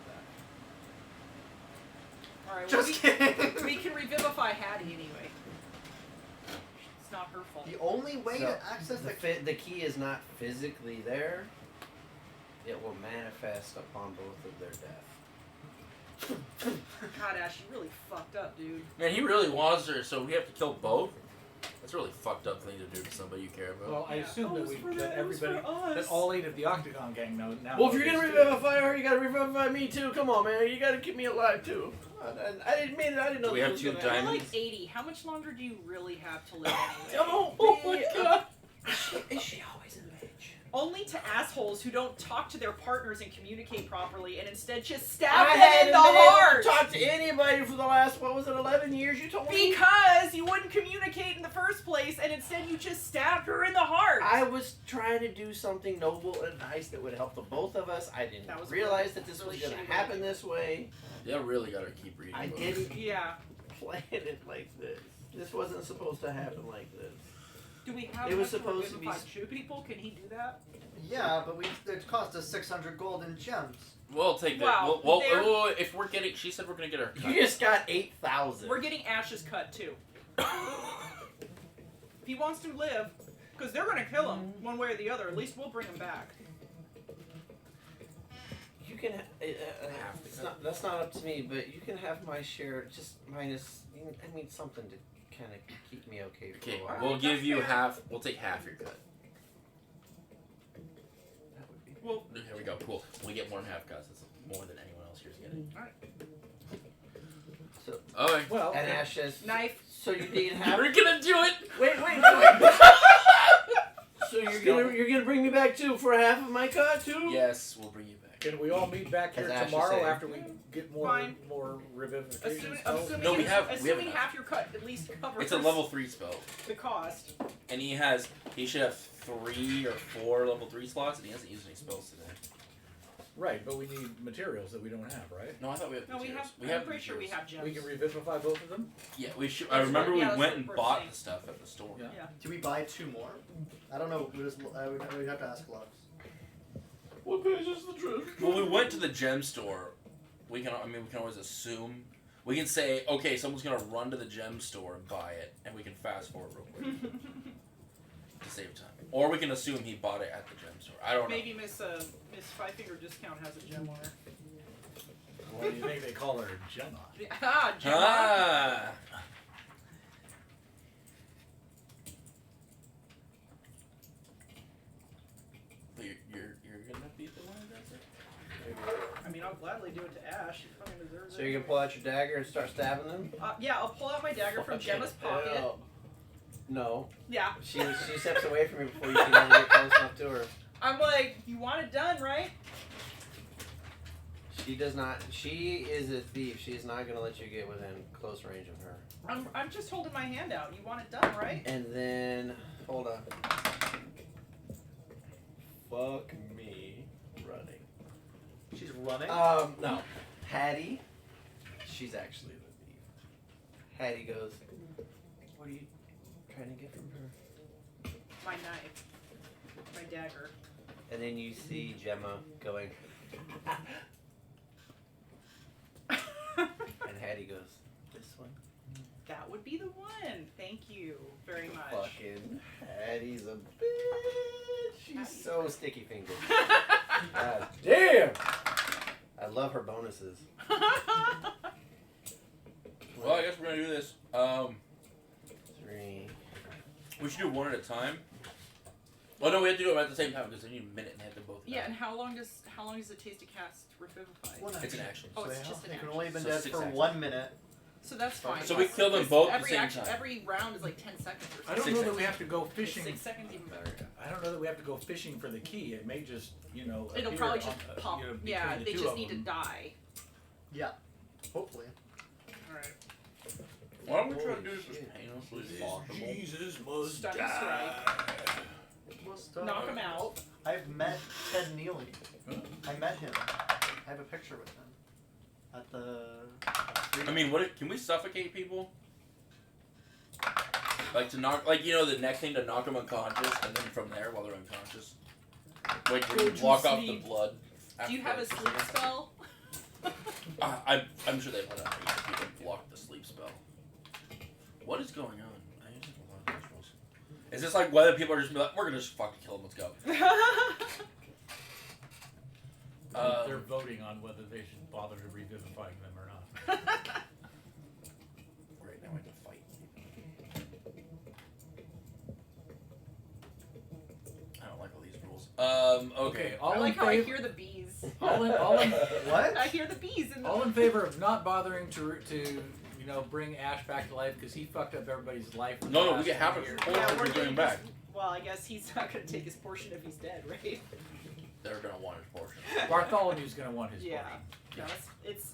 [SPEAKER 3] die.
[SPEAKER 6] Alright,
[SPEAKER 5] Just kidding!
[SPEAKER 6] we can revivify Hattie anyway. It's not her fault.
[SPEAKER 5] The only way
[SPEAKER 3] So,
[SPEAKER 5] to access the
[SPEAKER 3] the key is not physically there. It will manifest upon both of their death.
[SPEAKER 6] God, Ash, you really fucked up, dude.
[SPEAKER 1] Man, he really wants her, so we have to kill both? That's a really fucked up thing to do to somebody you care about.
[SPEAKER 4] Well, I
[SPEAKER 6] Yeah.
[SPEAKER 4] assume
[SPEAKER 6] Oh,
[SPEAKER 4] that
[SPEAKER 6] it's for
[SPEAKER 4] that
[SPEAKER 6] them, it's for
[SPEAKER 4] everybody, that
[SPEAKER 6] us.
[SPEAKER 4] all 8 of the Octagon gang know now.
[SPEAKER 3] Well, if you're
[SPEAKER 4] know
[SPEAKER 3] gonna
[SPEAKER 4] this too.
[SPEAKER 3] revivify her, you gotta revivify me too. Come on, man. You gotta keep me alive too. I didn't mean it. I didn't know
[SPEAKER 1] Do we
[SPEAKER 3] this
[SPEAKER 1] have
[SPEAKER 3] was
[SPEAKER 1] 2
[SPEAKER 3] gonna happen.
[SPEAKER 6] You're like
[SPEAKER 1] diamonds?
[SPEAKER 6] 80. How much longer do you really have to live anyway?
[SPEAKER 3] Come on.
[SPEAKER 6] Oh my god.
[SPEAKER 3] Is she always a bitch?
[SPEAKER 6] Only to assholes who don't talk to their partners and communicate properly, and instead just
[SPEAKER 3] I
[SPEAKER 6] stab them in
[SPEAKER 3] haven't
[SPEAKER 6] the
[SPEAKER 3] been able
[SPEAKER 6] heart.
[SPEAKER 3] to talk to anybody for the last, 11 years you told me?
[SPEAKER 6] Because you wouldn't communicate in the first place, and instead you just stabbed her in the heart.
[SPEAKER 3] I was trying to do something noble and nice that would help the both of us. I didn't realize that this was going to happen this way.
[SPEAKER 1] Yeah, really gotta keep reading.
[SPEAKER 3] I
[SPEAKER 1] books.
[SPEAKER 3] didn't
[SPEAKER 6] Yeah.
[SPEAKER 3] plan it like this. This wasn't supposed to happen like this.
[SPEAKER 6] Do we have
[SPEAKER 3] It was
[SPEAKER 6] enough
[SPEAKER 3] supposed to be
[SPEAKER 6] revivify Jew people? Can he do that?
[SPEAKER 5] Yeah, but it cost us 600 gold in gems.
[SPEAKER 1] We'll take that.
[SPEAKER 6] Wow,
[SPEAKER 1] Well, if we're getting, she said we're gonna get her.
[SPEAKER 3] You just got 8,000.
[SPEAKER 6] We're getting Ash's cut too. If he wants to live, because they're gonna kill him one way or the other. At least we'll bring him back.
[SPEAKER 3] You can. That's not up to me, but you can have my share. Just minus. I mean, something to kind of keep me okay for
[SPEAKER 1] Okay,
[SPEAKER 3] a while.
[SPEAKER 1] we'll give
[SPEAKER 6] that's
[SPEAKER 1] you
[SPEAKER 6] fair.
[SPEAKER 1] half. We'll take half your cut.
[SPEAKER 3] That would be.
[SPEAKER 6] Well,
[SPEAKER 1] Here we go. Cool. We get more than half cuts. That's more than anyone else here's getting.
[SPEAKER 3] So,
[SPEAKER 1] Okay.
[SPEAKER 4] Well,
[SPEAKER 3] and Ash says,
[SPEAKER 6] knife.
[SPEAKER 3] so you need half.
[SPEAKER 1] We're gonna do it.
[SPEAKER 3] Wait. So you're gonna bring me back too for half of my cut too?
[SPEAKER 1] Yes, we'll bring you back.
[SPEAKER 4] can we all meet back here
[SPEAKER 3] As Ash is
[SPEAKER 4] tomorrow
[SPEAKER 3] saying.
[SPEAKER 4] after we get more
[SPEAKER 6] Fine.
[SPEAKER 4] revivification
[SPEAKER 6] Assuming,
[SPEAKER 4] spells?
[SPEAKER 1] No, we have
[SPEAKER 6] assuming
[SPEAKER 1] enough.
[SPEAKER 6] half your cut at least covers
[SPEAKER 1] It's a level 3 spell,
[SPEAKER 6] the cost.
[SPEAKER 1] and he should have 3 or 4 level 3 slots, and he hasn't used any spells today.
[SPEAKER 4] Right, but we need materials that we don't have, right?
[SPEAKER 1] No, I thought we had.
[SPEAKER 6] No, we
[SPEAKER 1] materials.
[SPEAKER 6] have. I'm pretty sure we have gems.
[SPEAKER 4] We can revivify both of them?
[SPEAKER 1] Yeah, we should.
[SPEAKER 6] That's
[SPEAKER 1] I remember
[SPEAKER 6] what- yeah,
[SPEAKER 1] we
[SPEAKER 6] that's
[SPEAKER 1] went
[SPEAKER 6] what
[SPEAKER 1] and
[SPEAKER 6] we're
[SPEAKER 1] bought
[SPEAKER 6] saying.
[SPEAKER 1] the stuff at the store.
[SPEAKER 4] Yeah.
[SPEAKER 6] Yeah.
[SPEAKER 5] Do we buy 2 more? I don't know. We'd have to ask Lux.
[SPEAKER 2] What page is the treasure?
[SPEAKER 1] Well, we went to the gem store. We can always assume. We can say, okay, someone's gonna run to the gem store and buy it, and we can fast forward real quick to save time. Or we can assume he bought it at the gem store. I don't know.
[SPEAKER 6] Maybe Miss Five Finger Discount has a gem on her.
[SPEAKER 4] Why do you think they call her Gemma?
[SPEAKER 6] Ah, gem.
[SPEAKER 1] Ah. But you're gonna be the one who does it.
[SPEAKER 6] I mean, I'll gladly do it to Ash. She fucking deserves
[SPEAKER 3] So
[SPEAKER 6] it.
[SPEAKER 3] you're gonna pull out your dagger and start stabbing them?
[SPEAKER 6] Yeah, I'll pull out my dagger from
[SPEAKER 3] Fucking
[SPEAKER 6] Gemma's pocket.
[SPEAKER 3] hell. No.
[SPEAKER 6] Yeah.
[SPEAKER 3] She steps away from me before you can even get close enough to her.
[SPEAKER 6] I'm like, you want it done, right?
[SPEAKER 3] She does not. She is a thief. She is not gonna let you get within close range of her.
[SPEAKER 6] I'm just holding my hand out. You want it done, right?
[SPEAKER 3] And then hold on. Fuck me running.
[SPEAKER 5] She's running.
[SPEAKER 3] No. Hattie. She's actually the thief. Hattie goes, what are you trying to get from her?
[SPEAKER 6] My knife. My dagger.
[SPEAKER 3] And then you see Gemma going, and Hattie goes, this one?
[SPEAKER 6] That would be the one. Thank you very much.
[SPEAKER 3] Fucking Hattie's a bitch. She's so sticky fingered. God damn! I love her bonuses.
[SPEAKER 1] Well, I guess we're gonna do this.
[SPEAKER 3] 3.
[SPEAKER 1] We should do one at a time. Well, no, we have to do them at the same time because they need a minute and they have to both.
[SPEAKER 6] Yeah, and how long does it take to cast Revivify?
[SPEAKER 1] It's an action.
[SPEAKER 6] Oh, it's
[SPEAKER 5] So
[SPEAKER 6] just an
[SPEAKER 5] they can
[SPEAKER 6] action.
[SPEAKER 5] only have been
[SPEAKER 1] So
[SPEAKER 5] dead
[SPEAKER 1] 6
[SPEAKER 5] for
[SPEAKER 1] actions.
[SPEAKER 5] 1 minute.
[SPEAKER 6] So that's fine.
[SPEAKER 1] So we kill them both at the same time.
[SPEAKER 6] Every round is like 10 seconds or
[SPEAKER 4] I
[SPEAKER 6] something.
[SPEAKER 4] don't know
[SPEAKER 1] 6
[SPEAKER 4] that we have to go
[SPEAKER 6] Is
[SPEAKER 4] fishing.
[SPEAKER 6] 6 seconds even better.
[SPEAKER 4] I don't know that we have to go fishing for the key. It may just,
[SPEAKER 6] It'll
[SPEAKER 4] appear
[SPEAKER 6] probably just
[SPEAKER 4] on,
[SPEAKER 6] pop.
[SPEAKER 4] between
[SPEAKER 6] Yeah,
[SPEAKER 4] the
[SPEAKER 6] they
[SPEAKER 4] two
[SPEAKER 6] just
[SPEAKER 4] of
[SPEAKER 6] need to
[SPEAKER 4] them.
[SPEAKER 6] die.
[SPEAKER 5] Yeah. Hopefully.
[SPEAKER 6] Alright.
[SPEAKER 1] Why don't we try to do
[SPEAKER 3] Holy
[SPEAKER 1] this as
[SPEAKER 3] shit.
[SPEAKER 1] painlessly as possible?
[SPEAKER 4] Jesus must
[SPEAKER 6] Stunning
[SPEAKER 4] die.
[SPEAKER 6] Knock him out.
[SPEAKER 5] I've met Ted Neely.
[SPEAKER 4] Huh?
[SPEAKER 5] I met him. I have a picture with him. At the...
[SPEAKER 1] I mean, can we suffocate people? Like to knock, the neck thing to knock them unconscious, and then from there, while they're unconscious, like
[SPEAKER 6] Go to
[SPEAKER 1] block off the
[SPEAKER 6] sleep.
[SPEAKER 1] blood.
[SPEAKER 6] Do you have a sleep spell?
[SPEAKER 1] I'm sure they let out people block the sleep spell. What is going on? I used a lot of those rules. Is this like whether people are just be like, we're gonna just fucking kill them, let's go.
[SPEAKER 4] They're voting on whether they should bother to revivifying them or not.
[SPEAKER 1] Great, now we have to fight. I don't like all these rules. Okay.
[SPEAKER 4] All
[SPEAKER 6] I
[SPEAKER 4] in
[SPEAKER 6] like how I
[SPEAKER 4] favor.
[SPEAKER 6] hear the bees.
[SPEAKER 4] All in
[SPEAKER 5] What?
[SPEAKER 6] I hear the bees in the.
[SPEAKER 4] all in favor of not bothering to bring Ash back to life because he fucked up everybody's life. for the
[SPEAKER 1] No, we
[SPEAKER 4] last
[SPEAKER 1] get half
[SPEAKER 4] 20
[SPEAKER 1] of
[SPEAKER 4] years.
[SPEAKER 1] it.
[SPEAKER 6] Yeah,
[SPEAKER 1] We're
[SPEAKER 6] we're
[SPEAKER 1] going back.
[SPEAKER 6] Well, I guess he's not gonna take his portion if he's dead, right?
[SPEAKER 1] They're gonna want his portion.
[SPEAKER 4] Bartholomew's gonna want his
[SPEAKER 6] Yeah.
[SPEAKER 4] portion.
[SPEAKER 6] No, it's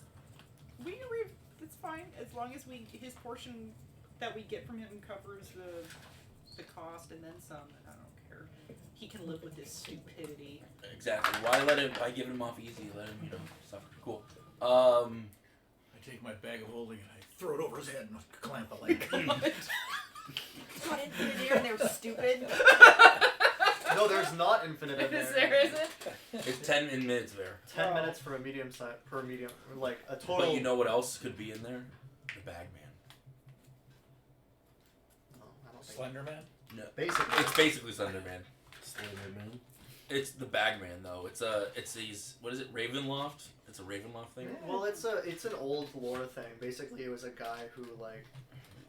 [SPEAKER 6] it's fine as long as his portion that we get from him covers the cost and then some. I don't care. He can live with his stupidity.
[SPEAKER 1] Exactly. Why give him off easy? Let him, suffer. Cool.
[SPEAKER 4] I take my bag of holding and I throw it over his head and clamp it like.
[SPEAKER 6] Got infinite air and they're stupid.
[SPEAKER 5] No, there's not infinite in
[SPEAKER 6] Is
[SPEAKER 5] there.
[SPEAKER 6] there, is it?
[SPEAKER 1] It's 10 minutes there.
[SPEAKER 5] 10 minutes for a medium size per medium, like a total.
[SPEAKER 1] But you know what else could be in there? The Bagman.
[SPEAKER 5] No, I don't think.
[SPEAKER 4] Slender Man?
[SPEAKER 1] No.
[SPEAKER 5] Basically.
[SPEAKER 1] It's basically Slenderman.
[SPEAKER 2] Slenderman.
[SPEAKER 1] It's the Bagman though. It's these, what is it? Ravenloft? It's a Ravenloft thing.
[SPEAKER 5] Well, it's an old lore thing. Basically, it was a guy who like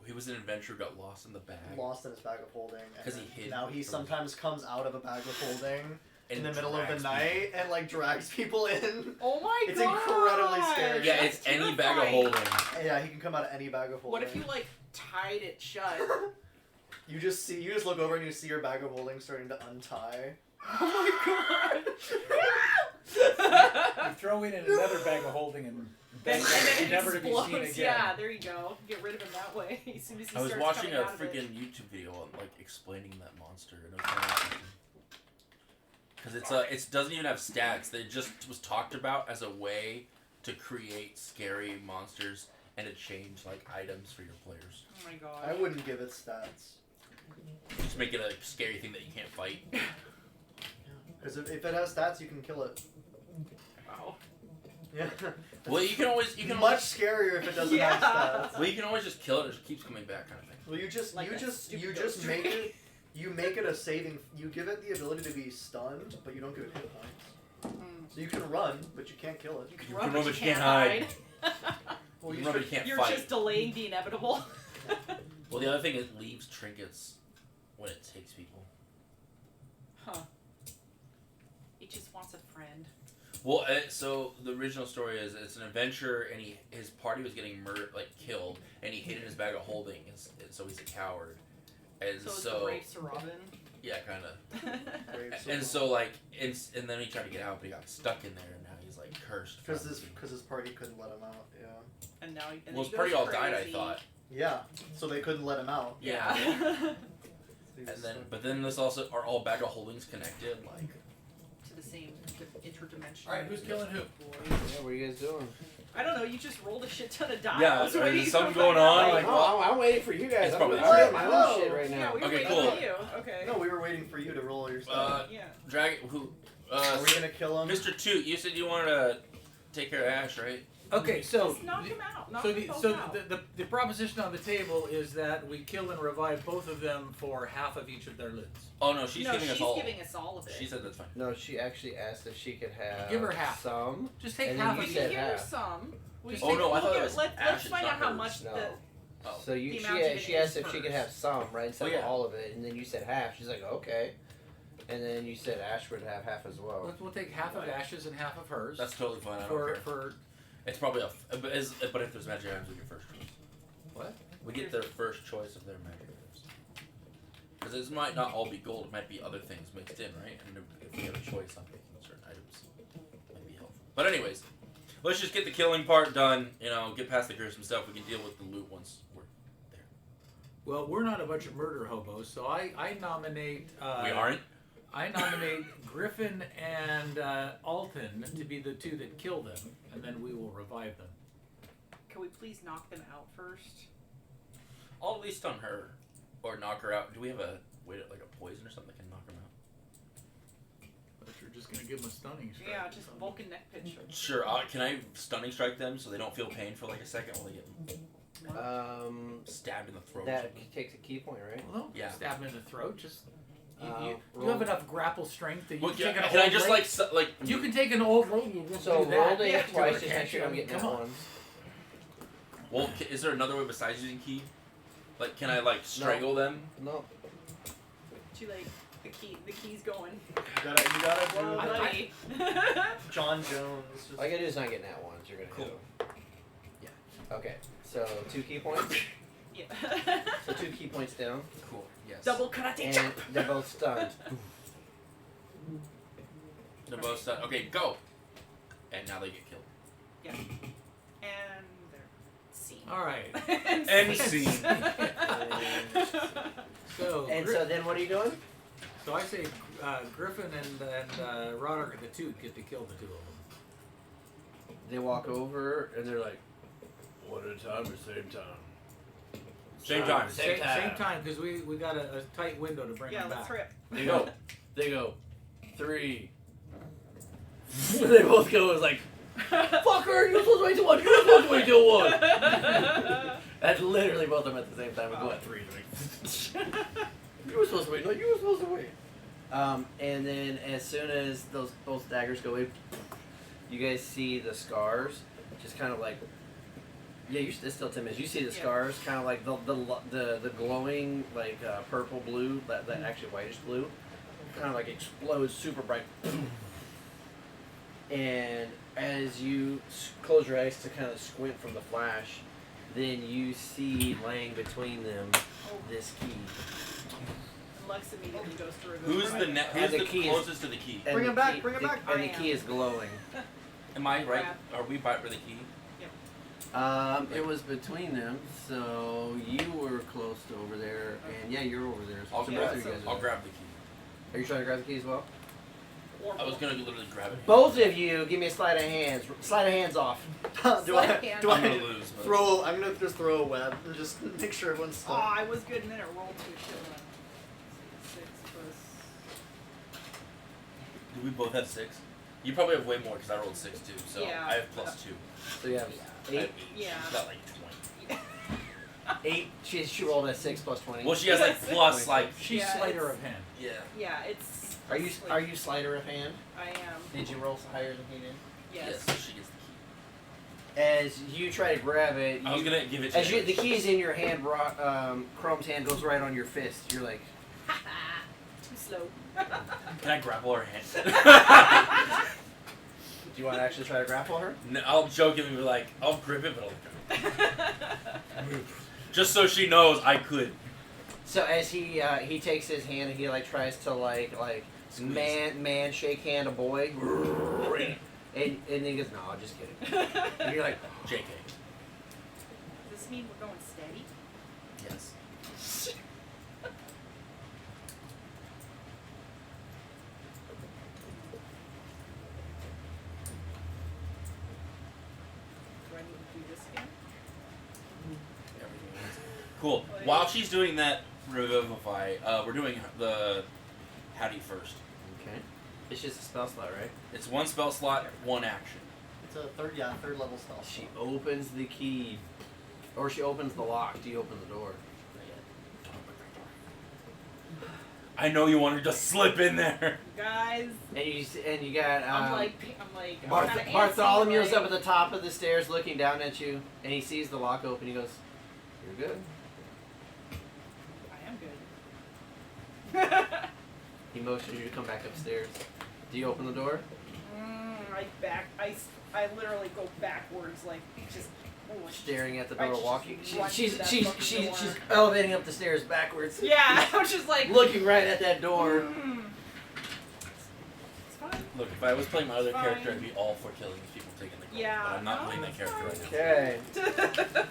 [SPEAKER 1] He was an adventurer, got lost in the bag.
[SPEAKER 5] lost in his bag of holding, and
[SPEAKER 1] 'Cause he hid
[SPEAKER 5] now he
[SPEAKER 1] from-
[SPEAKER 5] sometimes comes out of a bag of holding in
[SPEAKER 1] And
[SPEAKER 5] the middle of the
[SPEAKER 1] drags
[SPEAKER 5] night and like drags people in.
[SPEAKER 6] Oh my
[SPEAKER 5] It's
[SPEAKER 6] god!
[SPEAKER 5] incredibly scary.
[SPEAKER 1] Yeah, it's any bag of holding.
[SPEAKER 5] Yeah, he can come out of any bag of holding.
[SPEAKER 6] What if you like tied it shut?
[SPEAKER 5] You just look over and you see your bag of holding starting to untie.
[SPEAKER 6] Oh my god!
[SPEAKER 4] You throw in another bag of holding and
[SPEAKER 6] And then it
[SPEAKER 4] never to be seen
[SPEAKER 6] explodes.
[SPEAKER 4] again.
[SPEAKER 6] Yeah, there you go. Get rid of him that way. As soon as he
[SPEAKER 1] I was
[SPEAKER 6] starts
[SPEAKER 1] watching
[SPEAKER 6] coming
[SPEAKER 1] a
[SPEAKER 6] out of it.
[SPEAKER 1] freaking YouTube video on like explaining that monster, and it was kind of interesting. Because it doesn't even have stats. It just was talked about as a way to create scary monsters and to change like items for your players.
[SPEAKER 6] Oh my god.
[SPEAKER 5] I wouldn't give it stats.
[SPEAKER 1] Just make it a scary thing that you can't fight.
[SPEAKER 5] Because if it has stats, you can kill it.
[SPEAKER 6] Wow.
[SPEAKER 5] Yeah.
[SPEAKER 1] Well, you can always
[SPEAKER 5] much
[SPEAKER 1] always,
[SPEAKER 5] scarier if it doesn't
[SPEAKER 6] Yeah.
[SPEAKER 5] have stats.
[SPEAKER 1] well, you can always just kill it. It just keeps coming back, kind of thing.
[SPEAKER 5] Well, you just
[SPEAKER 6] Like that stupid
[SPEAKER 5] you
[SPEAKER 6] ghost
[SPEAKER 5] just make
[SPEAKER 6] train.
[SPEAKER 5] it. You make it a saving. You give it the ability to be stunned, but you don't give it hit points.
[SPEAKER 6] Mm.
[SPEAKER 5] So you can run, but you can't kill it.
[SPEAKER 6] You can
[SPEAKER 1] You
[SPEAKER 6] run,
[SPEAKER 1] can
[SPEAKER 6] but
[SPEAKER 1] run,
[SPEAKER 6] you
[SPEAKER 1] but you can't
[SPEAKER 6] hide.
[SPEAKER 5] Well,
[SPEAKER 1] You
[SPEAKER 5] you
[SPEAKER 1] remember,
[SPEAKER 5] should,
[SPEAKER 1] you can't
[SPEAKER 6] You're
[SPEAKER 1] fight.
[SPEAKER 6] just delaying the inevitable.
[SPEAKER 1] Well, the other thing, it leaves trinkets when it takes people.
[SPEAKER 6] Huh. He just wants a friend.
[SPEAKER 1] Well, so the original story is it's an adventurer, and his party was getting killed, and he hid in his bag of holding, and so he's a coward. And
[SPEAKER 6] So it's the brave Sir Robin.
[SPEAKER 1] yeah, kind of.
[SPEAKER 5] Brave
[SPEAKER 1] And
[SPEAKER 5] Sir
[SPEAKER 1] so and then he tried to get out, but he got stuck in there, and now he's like cursed.
[SPEAKER 5] because
[SPEAKER 1] from-
[SPEAKER 5] his party couldn't let him out. Yeah.
[SPEAKER 6] And now he, and
[SPEAKER 1] well,
[SPEAKER 6] he
[SPEAKER 1] his party
[SPEAKER 6] goes
[SPEAKER 1] all died, I
[SPEAKER 6] crazy.
[SPEAKER 1] thought.
[SPEAKER 5] Yeah. So they couldn't let him out.
[SPEAKER 1] Yeah.
[SPEAKER 5] He was
[SPEAKER 1] But then this also are all bag of holdings connected, like.
[SPEAKER 6] To the same interdimensional.
[SPEAKER 4] Alright, who's killing who?
[SPEAKER 3] Yeah, what are you guys doing?
[SPEAKER 6] I don't know. You just rolled a shit ton of dice.
[SPEAKER 1] Yeah,
[SPEAKER 6] I was
[SPEAKER 1] is
[SPEAKER 6] waiting
[SPEAKER 1] something
[SPEAKER 6] to find
[SPEAKER 1] going on?
[SPEAKER 6] out.
[SPEAKER 1] Like,
[SPEAKER 3] I'm waiting for you guys.
[SPEAKER 1] It's
[SPEAKER 3] I'm
[SPEAKER 1] probably
[SPEAKER 3] doing
[SPEAKER 1] true.
[SPEAKER 3] my own
[SPEAKER 5] Whoa.
[SPEAKER 3] shit right
[SPEAKER 6] Yeah,
[SPEAKER 3] now.
[SPEAKER 6] we were
[SPEAKER 1] Okay,
[SPEAKER 6] waiting
[SPEAKER 1] cool.
[SPEAKER 6] for you. Okay.
[SPEAKER 5] No, we were waiting for you to roll your stuff.
[SPEAKER 6] Yeah.
[SPEAKER 1] Dragon, who?
[SPEAKER 5] Are we gonna kill him?
[SPEAKER 1] Mr. Toot, you said you wanted to take care of Ash, right?
[SPEAKER 4] Okay, so
[SPEAKER 6] Just knock him out. Knock
[SPEAKER 4] so
[SPEAKER 6] them both
[SPEAKER 4] the,
[SPEAKER 6] out.
[SPEAKER 4] the proposition on the table is that we kill and revive both of them for half of each of their lids.
[SPEAKER 1] Oh no, she's
[SPEAKER 6] no,
[SPEAKER 1] giving
[SPEAKER 6] she's
[SPEAKER 1] us all.
[SPEAKER 6] giving us all of it.
[SPEAKER 1] She said that's fine.
[SPEAKER 3] No, she actually asked if she could have
[SPEAKER 4] Give her half.
[SPEAKER 3] some.
[SPEAKER 4] Just take
[SPEAKER 3] And then
[SPEAKER 4] half
[SPEAKER 3] you
[SPEAKER 4] of
[SPEAKER 6] we
[SPEAKER 4] each.
[SPEAKER 3] said
[SPEAKER 6] can give her
[SPEAKER 3] half.
[SPEAKER 6] some. We
[SPEAKER 1] Oh,
[SPEAKER 6] can-
[SPEAKER 1] no, I
[SPEAKER 6] we'll
[SPEAKER 1] thought
[SPEAKER 6] give-
[SPEAKER 1] it was
[SPEAKER 6] let's
[SPEAKER 1] Ash's,
[SPEAKER 6] find
[SPEAKER 1] not
[SPEAKER 6] out how
[SPEAKER 1] hers.
[SPEAKER 6] much
[SPEAKER 3] No.
[SPEAKER 6] the.
[SPEAKER 1] Oh.
[SPEAKER 3] So
[SPEAKER 6] The
[SPEAKER 3] she
[SPEAKER 6] amount given
[SPEAKER 3] she asked
[SPEAKER 6] is
[SPEAKER 3] if she could
[SPEAKER 6] hers.
[SPEAKER 3] have some, right, instead
[SPEAKER 1] Oh, yeah.
[SPEAKER 3] of all of it, and then you said half. She's like, okay. And then you said Ash would have half as well.
[SPEAKER 4] We'll take half of Ash's and half of hers.
[SPEAKER 1] That's totally fine. I don't
[SPEAKER 4] for
[SPEAKER 1] care.
[SPEAKER 4] for
[SPEAKER 1] It's probably but if there's magic items, we get first choice.
[SPEAKER 4] what?
[SPEAKER 1] We get their first choice of their magic items. Because this might not all be gold. It might be other things mixed in, right? And if we have a choice on picking certain items, it might be helpful. But anyways, let's just get the killing part done. Get past the gruesome stuff. We can deal with the loot once we're there.
[SPEAKER 4] Well, we're not a bunch of murder hobos, so I nominate.
[SPEAKER 1] We aren't.
[SPEAKER 4] I nominate Griffin and Alton to be the two that kill them, and then we will revive them.
[SPEAKER 6] Can we please knock them out first?
[SPEAKER 1] I'll at least stun her, or knock her out. Do we have a way to, like a poison or something that can knock them out?
[SPEAKER 4] But you're just gonna give them a stunning strike.
[SPEAKER 6] Yeah, just Vulcan neck pitch.
[SPEAKER 1] Sure. Can I stunning strike them so they don't feel pain for like a second while they get stabbed in the throat? or
[SPEAKER 3] That
[SPEAKER 1] something?
[SPEAKER 3] takes a key point, right?
[SPEAKER 4] Well, don't
[SPEAKER 1] Yeah.
[SPEAKER 4] stab them in the throat. Just you
[SPEAKER 3] roll-
[SPEAKER 4] have enough grapple strength that you
[SPEAKER 1] Well,
[SPEAKER 4] can take an
[SPEAKER 1] can I
[SPEAKER 4] old
[SPEAKER 1] just
[SPEAKER 4] lady. You can take an old lady and just
[SPEAKER 3] So
[SPEAKER 4] do
[SPEAKER 3] roll
[SPEAKER 4] that.
[SPEAKER 3] to
[SPEAKER 6] Yeah.
[SPEAKER 3] hit twice, just
[SPEAKER 4] Can't
[SPEAKER 3] make sure I'm
[SPEAKER 4] you?
[SPEAKER 3] getting
[SPEAKER 4] Come
[SPEAKER 3] that
[SPEAKER 4] on.
[SPEAKER 3] one.
[SPEAKER 1] Well, is there another way besides using key? Like, can I strangle them?
[SPEAKER 3] No.
[SPEAKER 6] Too late. The key's going.
[SPEAKER 5] You gotta
[SPEAKER 6] Whoa,
[SPEAKER 5] do
[SPEAKER 6] buddy.
[SPEAKER 5] John Jones. Just,
[SPEAKER 3] All you gotta do is not get that ones. You're gonna
[SPEAKER 1] Cool.
[SPEAKER 3] hit them. Yeah. Okay. So 2 key points.
[SPEAKER 6] Yeah.
[SPEAKER 3] So 2 key points down.
[SPEAKER 1] Cool. Yes.
[SPEAKER 6] Double karate
[SPEAKER 3] And
[SPEAKER 6] chop.
[SPEAKER 3] they're both stunned.
[SPEAKER 1] They're both stunned. Okay, go. And now they get killed.
[SPEAKER 6] Yeah. And they're scene.
[SPEAKER 4] All right.
[SPEAKER 1] End scene.
[SPEAKER 4] So,
[SPEAKER 3] And so then what are you doing?
[SPEAKER 4] so I say Griffin and Roderick the Toot get to kill the 2 of them.
[SPEAKER 3] They walk over and they're like,
[SPEAKER 2] One at a time or same time?
[SPEAKER 1] Same time.
[SPEAKER 4] Same time, because we got a tight window to bring
[SPEAKER 6] Yeah,
[SPEAKER 4] them
[SPEAKER 6] let's
[SPEAKER 4] back.
[SPEAKER 6] rip.
[SPEAKER 3] they go 3. They both go as like, fucker, you're supposed to wait till 1. You're supposed to wait till 1. That's literally both of them at the same time. We go at 3. Like, you were supposed to wait. No, you were supposed to wait. And then as soon as both daggers go in, you guys see the scars, just kind of like, yeah, it's still 10 minutes. You see the scars, kind of like the glowing like purple blue, that actually whitish blue, kind of like explodes super bright. And as you close your eyes to kind of squint from the flash, then you see laying between them this key.
[SPEAKER 6] And Lux immediately goes through.
[SPEAKER 1] Who's the
[SPEAKER 3] And
[SPEAKER 1] who's the
[SPEAKER 3] the key is-
[SPEAKER 1] closest to the key?
[SPEAKER 3] And
[SPEAKER 5] Bring
[SPEAKER 3] the
[SPEAKER 5] him back,
[SPEAKER 3] key-
[SPEAKER 5] bring him
[SPEAKER 3] the-
[SPEAKER 5] back.
[SPEAKER 3] And
[SPEAKER 6] I
[SPEAKER 3] the key
[SPEAKER 6] am.
[SPEAKER 3] is glowing.
[SPEAKER 1] Am I right?
[SPEAKER 6] Grab.
[SPEAKER 1] Are we by where the key?
[SPEAKER 3] It was between them, so you were close to over there, and yeah, you're over there. So
[SPEAKER 1] I'll
[SPEAKER 3] both
[SPEAKER 1] grab.
[SPEAKER 3] of you guys are
[SPEAKER 1] I'll
[SPEAKER 3] there.
[SPEAKER 1] grab the key.
[SPEAKER 3] Are you trying to grab the key as well?
[SPEAKER 1] I was gonna literally grab it.
[SPEAKER 3] Both of you, give me a sleight of hands. Sleight of hands off.
[SPEAKER 5] do I?
[SPEAKER 6] hand.
[SPEAKER 5] Do
[SPEAKER 1] I'm
[SPEAKER 5] I
[SPEAKER 1] gonna lose. But
[SPEAKER 5] throw? I'm gonna just throw a web and just make sure everyone's
[SPEAKER 6] Oh,
[SPEAKER 5] stuck.
[SPEAKER 6] I was good, and then it rolled to a shit one. 6 plus.
[SPEAKER 1] Do we both have 6? You probably have way more because I rolled 6 too. So
[SPEAKER 6] Yeah.
[SPEAKER 1] I have plus 2.
[SPEAKER 3] So you have
[SPEAKER 1] I have
[SPEAKER 3] 8.
[SPEAKER 6] Yeah.
[SPEAKER 1] She's got like 20.
[SPEAKER 3] 8. She rolled a 6 plus 20.
[SPEAKER 1] Well, she has like plus like.
[SPEAKER 4] She's
[SPEAKER 6] Yeah,
[SPEAKER 4] Slater
[SPEAKER 6] it's-
[SPEAKER 4] of Hand.
[SPEAKER 1] Yeah.
[SPEAKER 6] Yeah, it's.
[SPEAKER 3] Are you slider of hand?
[SPEAKER 6] I am.
[SPEAKER 3] Did you roll higher than he did?
[SPEAKER 6] Yes.
[SPEAKER 1] So she gets the key.
[SPEAKER 3] As you try to grab it,
[SPEAKER 1] I was gonna give it to
[SPEAKER 3] as
[SPEAKER 1] you.
[SPEAKER 3] the key is in your hand, Chrome's hand goes right on your fist. You're like,
[SPEAKER 6] Too slow.
[SPEAKER 1] Can I grapple her hand?
[SPEAKER 3] do you want to actually try to grapple her?
[SPEAKER 1] No, I'll jokingly be like, I'll grip it, but I'll just so she knows I could.
[SPEAKER 3] So as he takes his hand and he like tries to like
[SPEAKER 1] Squeeze.
[SPEAKER 3] man shake hand a boy, and then he goes, no, I'm just kidding. And you're like,
[SPEAKER 1] JK.
[SPEAKER 6] Does this mean we're going steady?
[SPEAKER 1] Yes.
[SPEAKER 6] Do I need to do this again?
[SPEAKER 1] Everything is. Cool. While she's doing that revivify, we're doing the howdy first.
[SPEAKER 3] okay, it's just a spell slot, right?
[SPEAKER 1] It's 1 spell slot, 1 action.
[SPEAKER 5] It's a third level spell.
[SPEAKER 3] She opens the key, or she opens the lock. Do you open the door?
[SPEAKER 1] I know you want her to slip in there.
[SPEAKER 6] Guys,
[SPEAKER 3] And you got
[SPEAKER 6] I'm like kinda antsy,
[SPEAKER 3] Bartholomew's
[SPEAKER 6] like-
[SPEAKER 3] up at the top of the stairs looking down at you, and he sees the lock open. He goes, "You're good."
[SPEAKER 6] I am good.
[SPEAKER 3] He motions you to come back upstairs. Do you open the door?
[SPEAKER 6] I literally go backwards, like just.
[SPEAKER 3] Staring at the
[SPEAKER 6] I
[SPEAKER 3] door,
[SPEAKER 6] just
[SPEAKER 3] walking.
[SPEAKER 6] run
[SPEAKER 3] She's
[SPEAKER 6] to that
[SPEAKER 3] she's
[SPEAKER 6] fucking
[SPEAKER 3] she's
[SPEAKER 6] door.
[SPEAKER 3] she's elevating up the stairs backwards.
[SPEAKER 6] Yeah, I was just like.
[SPEAKER 3] Looking right at that door.
[SPEAKER 6] It's fine.
[SPEAKER 1] Look, if I was playing my other
[SPEAKER 6] Fine.
[SPEAKER 1] character, I'd be all for killing these people taking the gold.
[SPEAKER 6] Yeah,
[SPEAKER 1] But I'm not
[SPEAKER 6] no,
[SPEAKER 1] playing that
[SPEAKER 6] it's
[SPEAKER 1] character right now.
[SPEAKER 3] Okay.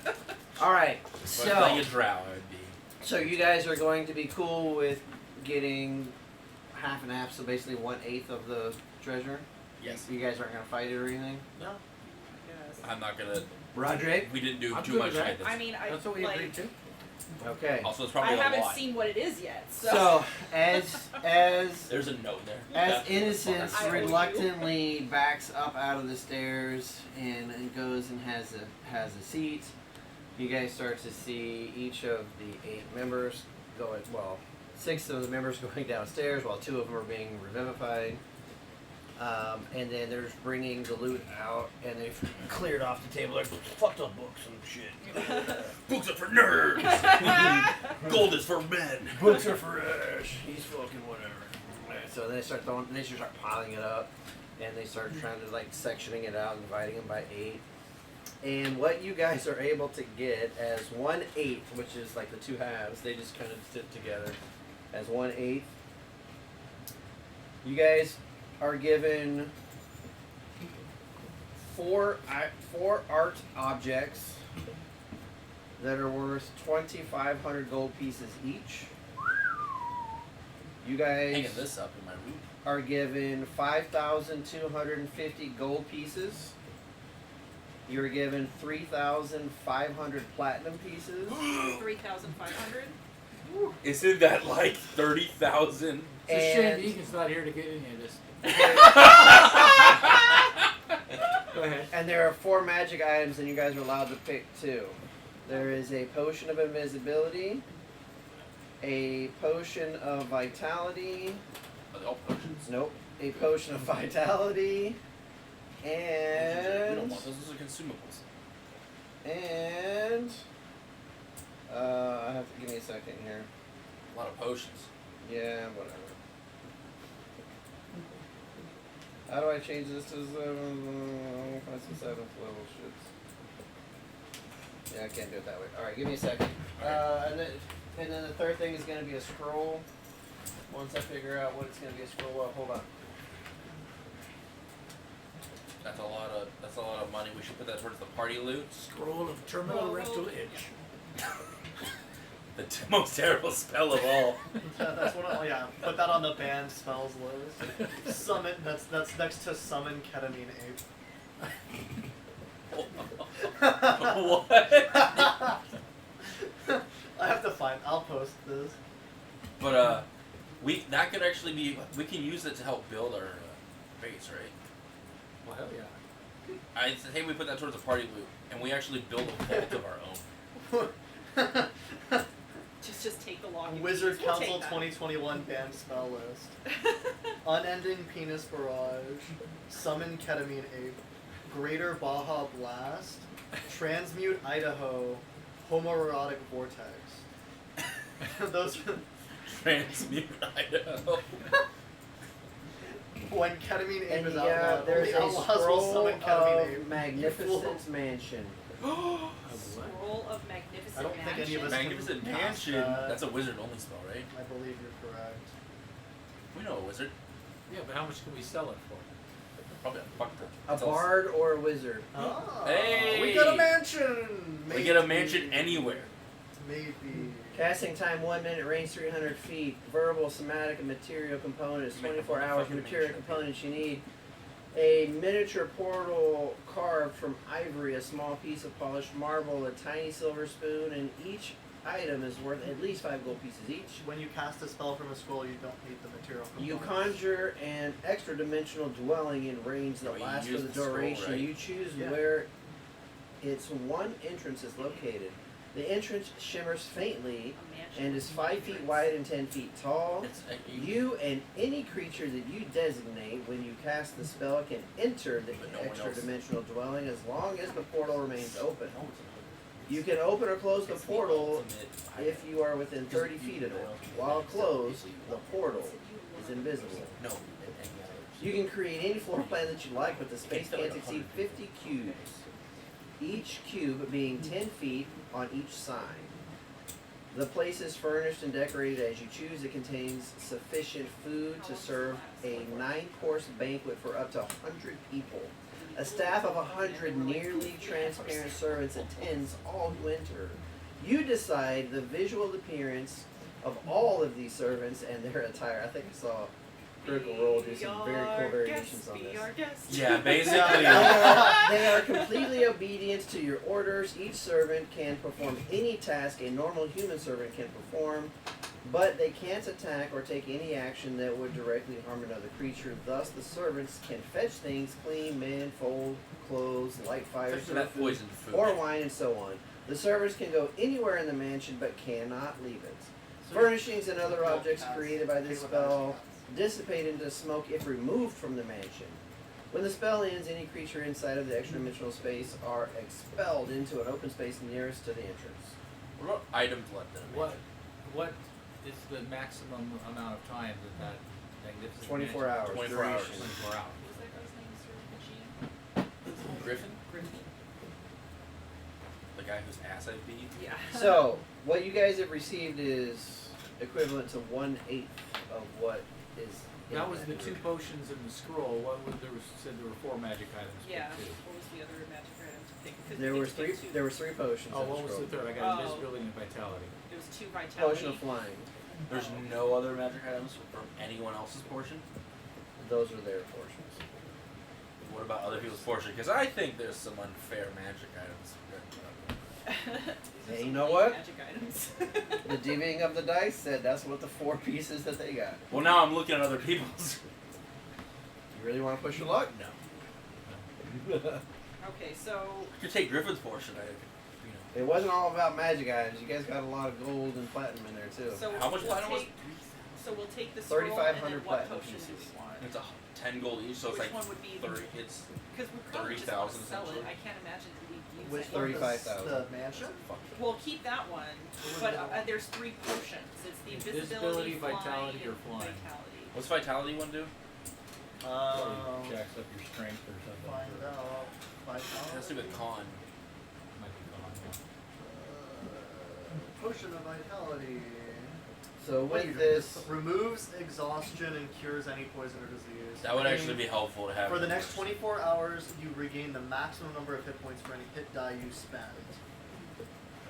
[SPEAKER 3] All right.
[SPEAKER 1] If I was playing a
[SPEAKER 3] So
[SPEAKER 1] drow, I would be.
[SPEAKER 3] so you guys are going to be cool with getting half and half, so basically 1/8 of the treasure.
[SPEAKER 1] Yes.
[SPEAKER 3] You guys aren't gonna fight it or anything.
[SPEAKER 5] No.
[SPEAKER 6] Yes.
[SPEAKER 1] I'm not gonna.
[SPEAKER 3] Roderick.
[SPEAKER 1] We didn't do
[SPEAKER 4] I'm
[SPEAKER 1] too
[SPEAKER 4] good
[SPEAKER 1] much
[SPEAKER 4] with that.
[SPEAKER 1] right this.
[SPEAKER 6] I mean, I
[SPEAKER 4] That's what we
[SPEAKER 6] like.
[SPEAKER 4] agreed to.
[SPEAKER 3] Okay.
[SPEAKER 1] Also, it's
[SPEAKER 6] I
[SPEAKER 1] probably a
[SPEAKER 6] haven't
[SPEAKER 1] lot.
[SPEAKER 6] seen what it is yet, so.
[SPEAKER 3] So as
[SPEAKER 1] There's a note there.
[SPEAKER 3] As
[SPEAKER 1] That's
[SPEAKER 3] Innocence
[SPEAKER 6] I owe you.
[SPEAKER 3] reluctantly backs up out of the stairs and goes and has a seat, you guys start to see each of the 8 members going. Well, 6 of the members going downstairs, while 2 of them are being revivified. And then they're just bringing the loot out, and they've cleared off the table like fucked up books and shit.
[SPEAKER 1] Books are for nerds. Gold is for men.
[SPEAKER 3] Books are for he's fucking whatever. So they start piling it up, and they start trying to like sectioning it out and dividing them by 8. And what you guys are able to get as 1/8, which is like the two halves, they just kind of sit together as 1/8. You guys are given four art objects that are worth 2,500 gold pieces each. You guys
[SPEAKER 1] Hanging this up in my room.
[SPEAKER 3] are given 5,250 gold pieces. You're given 3,500 platinum pieces.
[SPEAKER 6] 3,500.
[SPEAKER 1] Isn't that like 30,000?
[SPEAKER 4] It's a shame Egan's not here to get any of this. Go ahead.
[SPEAKER 3] And there are 4 magic items, and you guys are allowed to pick 2. There is a potion of invisibility, a potion of vitality.
[SPEAKER 1] Are they all potions?
[SPEAKER 3] Nope. A potion of vitality,
[SPEAKER 1] We
[SPEAKER 3] and
[SPEAKER 1] don't want those. Those are consumables.
[SPEAKER 3] and I have to give me a second here.
[SPEAKER 1] A lot of potions.
[SPEAKER 3] Yeah, whatever. How do I change this to 7th level shits? Yeah, I can't do it that way. Alright, give me a second. And then the third thing is going to be a scroll. Once I figure out what it's going to be a scroll of, hold on.
[SPEAKER 1] That's a lot of money. We should put that towards the party loot.
[SPEAKER 4] Scroll of terminal rental itch.
[SPEAKER 1] The most terrible spell of all.
[SPEAKER 5] That's what. Yeah, put that on the banned spells list. Summon. That's next to summon ketamine ape.
[SPEAKER 1] What?
[SPEAKER 5] I have to find. I'll post this.
[SPEAKER 1] But that could actually be. We can use it to help build our base, right?
[SPEAKER 4] Well, hell yeah.
[SPEAKER 1] I think we put that towards the party loot, and we actually build a vault of our own.
[SPEAKER 6] Just take the login.
[SPEAKER 5] Wizard
[SPEAKER 6] We'll
[SPEAKER 5] Council
[SPEAKER 6] take that.
[SPEAKER 5] 2021 banned spell list. Unending Penis Barrage, Summon Ketamine Ape, Greater Baja Blast, Transmute Idaho, Homoerotic Vortex. Those are
[SPEAKER 1] Transmute Idaho.
[SPEAKER 5] when Ketamine Ape
[SPEAKER 3] And
[SPEAKER 5] is
[SPEAKER 3] yeah,
[SPEAKER 5] outlawed,
[SPEAKER 3] there's
[SPEAKER 5] only
[SPEAKER 3] a
[SPEAKER 5] outlaws will
[SPEAKER 3] scroll
[SPEAKER 5] summon Ketamine
[SPEAKER 3] of
[SPEAKER 5] Ape.
[SPEAKER 3] Magnificence Mansion.
[SPEAKER 6] Scroll of Magnificent
[SPEAKER 5] I don't think any of
[SPEAKER 6] Mansion.
[SPEAKER 5] us-
[SPEAKER 1] Magnificent
[SPEAKER 5] can
[SPEAKER 1] Mansion.
[SPEAKER 5] cast that.
[SPEAKER 1] That's a wizard only spell, right?
[SPEAKER 5] I believe you're correct.
[SPEAKER 1] We know a wizard.
[SPEAKER 4] Yeah, but how much can we sell it for?
[SPEAKER 1] Probably a fuck ton.
[SPEAKER 3] A
[SPEAKER 1] That's all-
[SPEAKER 3] bard or a wizard.
[SPEAKER 5] Ah,
[SPEAKER 1] Hey!
[SPEAKER 5] we got a mansion!
[SPEAKER 1] We get a
[SPEAKER 5] Maybe.
[SPEAKER 1] mansion anywhere.
[SPEAKER 5] Maybe.
[SPEAKER 3] Casting time 1 minute, range 300 feet. Verbal, somatic, and material components.
[SPEAKER 1] Make a
[SPEAKER 3] 24 hours.
[SPEAKER 1] motherfucking
[SPEAKER 3] Material
[SPEAKER 1] mansion.
[SPEAKER 3] components you need. A miniature portal carved from ivory, a small piece of polished marble, a tiny silver spoon, and each item is worth at least 5 gold pieces each.
[SPEAKER 5] When you cast a spell from a scroll, you don't need the material
[SPEAKER 3] You
[SPEAKER 5] components.
[SPEAKER 3] conjure an extra dimensional dwelling in range that
[SPEAKER 1] Oh, you
[SPEAKER 3] lasts for
[SPEAKER 1] use
[SPEAKER 3] the
[SPEAKER 1] the scroll,
[SPEAKER 3] duration.
[SPEAKER 1] right?
[SPEAKER 3] You choose
[SPEAKER 5] Yeah.
[SPEAKER 3] where its one entrance is located. The entrance shimmers faintly
[SPEAKER 6] A mansion.
[SPEAKER 3] and is 5 feet wide and 10 feet tall.
[SPEAKER 1] It's,
[SPEAKER 3] You and any creature that you designate when you cast the spell can enter the
[SPEAKER 1] But no one
[SPEAKER 3] extra
[SPEAKER 1] else.
[SPEAKER 3] dimensional dwelling as long as the portal remains open.
[SPEAKER 1] No, it's
[SPEAKER 3] You can open or close the
[SPEAKER 1] It's
[SPEAKER 3] portal
[SPEAKER 1] ultimate
[SPEAKER 3] if you are within 30 feet of it. While closed, the portal is invisible.
[SPEAKER 1] No.
[SPEAKER 3] You can create any floor plan that you like, but the space can't exceed 50 cubes. Each cube being 10 feet on each side. The place is furnished and decorated as you choose. It contains sufficient food to serve a 9-course banquet for up to 100 people. A staff of 100 nearly transparent servants attends all who enter. You decide the visual appearance of all of these servants and their attire. I think I saw Critical Role do some very cool variations on this.
[SPEAKER 1] Yeah, basically.
[SPEAKER 3] They are completely obedient to your orders. Each servant can perform any task a normal human servant can perform, but they can't attack or take any action that would directly harm another creature. Thus, the servants can fetch things, clean, mend, fold clothes, light fires,
[SPEAKER 1] Especially
[SPEAKER 3] serve
[SPEAKER 1] that
[SPEAKER 3] food,
[SPEAKER 1] poisoned food.
[SPEAKER 3] or wine, and so on. The servants can go anywhere in the mansion, but cannot leave it. Furnishings and other objects created by this spell dissipate into smoke if removed from the mansion. When the spell ends, any creature inside of the extra-dimensional space are expelled into an open space nearest to the entrance.
[SPEAKER 1] What about items left in a
[SPEAKER 4] What
[SPEAKER 1] mansion?
[SPEAKER 4] what is the maximum amount of time that magnificent
[SPEAKER 3] 24
[SPEAKER 4] mansion-
[SPEAKER 3] hours.
[SPEAKER 1] 24 hours.
[SPEAKER 3] duration.
[SPEAKER 4] 24 hours.
[SPEAKER 6] Was that guy's name, Sir Machine?
[SPEAKER 1] Griffin?
[SPEAKER 6] Griffin.
[SPEAKER 1] guy whose ass I beat.
[SPEAKER 6] Yeah.
[SPEAKER 3] So, what you guys have received is equivalent to 1/8 of what is. in
[SPEAKER 4] That was
[SPEAKER 3] that
[SPEAKER 4] the
[SPEAKER 3] group.
[SPEAKER 4] 2 potions in the scroll. What was there was said there were 4 magic items.
[SPEAKER 6] Yeah.
[SPEAKER 4] Too.
[SPEAKER 6] What was the other magic item to pick? 'Cause
[SPEAKER 3] There
[SPEAKER 6] we
[SPEAKER 3] were
[SPEAKER 6] picked two.
[SPEAKER 3] three. There was 3 potions.
[SPEAKER 4] Oh,
[SPEAKER 3] in
[SPEAKER 4] what was the
[SPEAKER 3] scroll.
[SPEAKER 4] third? I got
[SPEAKER 6] Oh.
[SPEAKER 4] invisibility and vitality.
[SPEAKER 6] There was 2 vitality.
[SPEAKER 3] Potion of flying.
[SPEAKER 1] There's no other magic items from anyone else's portion.
[SPEAKER 3] Those are their portions.
[SPEAKER 1] What about other people's portion? Because I think there's some unfair magic items.
[SPEAKER 6] These are
[SPEAKER 3] Hey,
[SPEAKER 6] some
[SPEAKER 3] you know
[SPEAKER 6] lame
[SPEAKER 3] what?
[SPEAKER 6] Magic items.
[SPEAKER 3] The deviating of the dice said that's what the 4 pieces that they got.
[SPEAKER 1] Well, now I'm looking at other people's.
[SPEAKER 3] You really want to push your luck?
[SPEAKER 1] No.
[SPEAKER 6] Okay, so
[SPEAKER 1] I could take Griffin's portion.
[SPEAKER 3] It wasn't all about magic items. You guys got a lot of gold and platinum in there too.
[SPEAKER 6] so
[SPEAKER 1] How much
[SPEAKER 6] we'll
[SPEAKER 1] platinum was?
[SPEAKER 6] take, So we'll take the scroll and
[SPEAKER 3] 3,500
[SPEAKER 6] then what
[SPEAKER 3] platinum
[SPEAKER 6] potion do
[SPEAKER 3] pieces.
[SPEAKER 6] we want?
[SPEAKER 1] It's 10 gold each, so
[SPEAKER 6] Which
[SPEAKER 1] it's like
[SPEAKER 6] one would be
[SPEAKER 1] 30. It's
[SPEAKER 6] Because we probably just want
[SPEAKER 1] 30,000
[SPEAKER 6] to sell it.
[SPEAKER 1] essentially.
[SPEAKER 6] I can't imagine that we'd use
[SPEAKER 5] Which
[SPEAKER 6] it.
[SPEAKER 5] one?
[SPEAKER 3] 35,000.
[SPEAKER 5] The mansion?
[SPEAKER 6] We'll keep that one, but there's 3 potions. It's the invisibility,
[SPEAKER 4] Invisibility, vitality,
[SPEAKER 6] flying,
[SPEAKER 4] or flying.
[SPEAKER 6] and vitality.
[SPEAKER 1] what's vitality one do?
[SPEAKER 4] Jacks up your strength or something.
[SPEAKER 5] Find out.
[SPEAKER 1] It has to do with con.
[SPEAKER 4] Might be gone, yeah.
[SPEAKER 5] Potion of vitality.
[SPEAKER 3] So
[SPEAKER 5] What do you
[SPEAKER 3] with
[SPEAKER 5] do?
[SPEAKER 3] this,
[SPEAKER 5] Removes exhaustion and cures any poison or disease.
[SPEAKER 1] That would actually be helpful to have.
[SPEAKER 5] For the
[SPEAKER 1] in
[SPEAKER 5] next
[SPEAKER 1] this.
[SPEAKER 5] 24 hours, you regain the maximum number of hit points for any hit die you spend.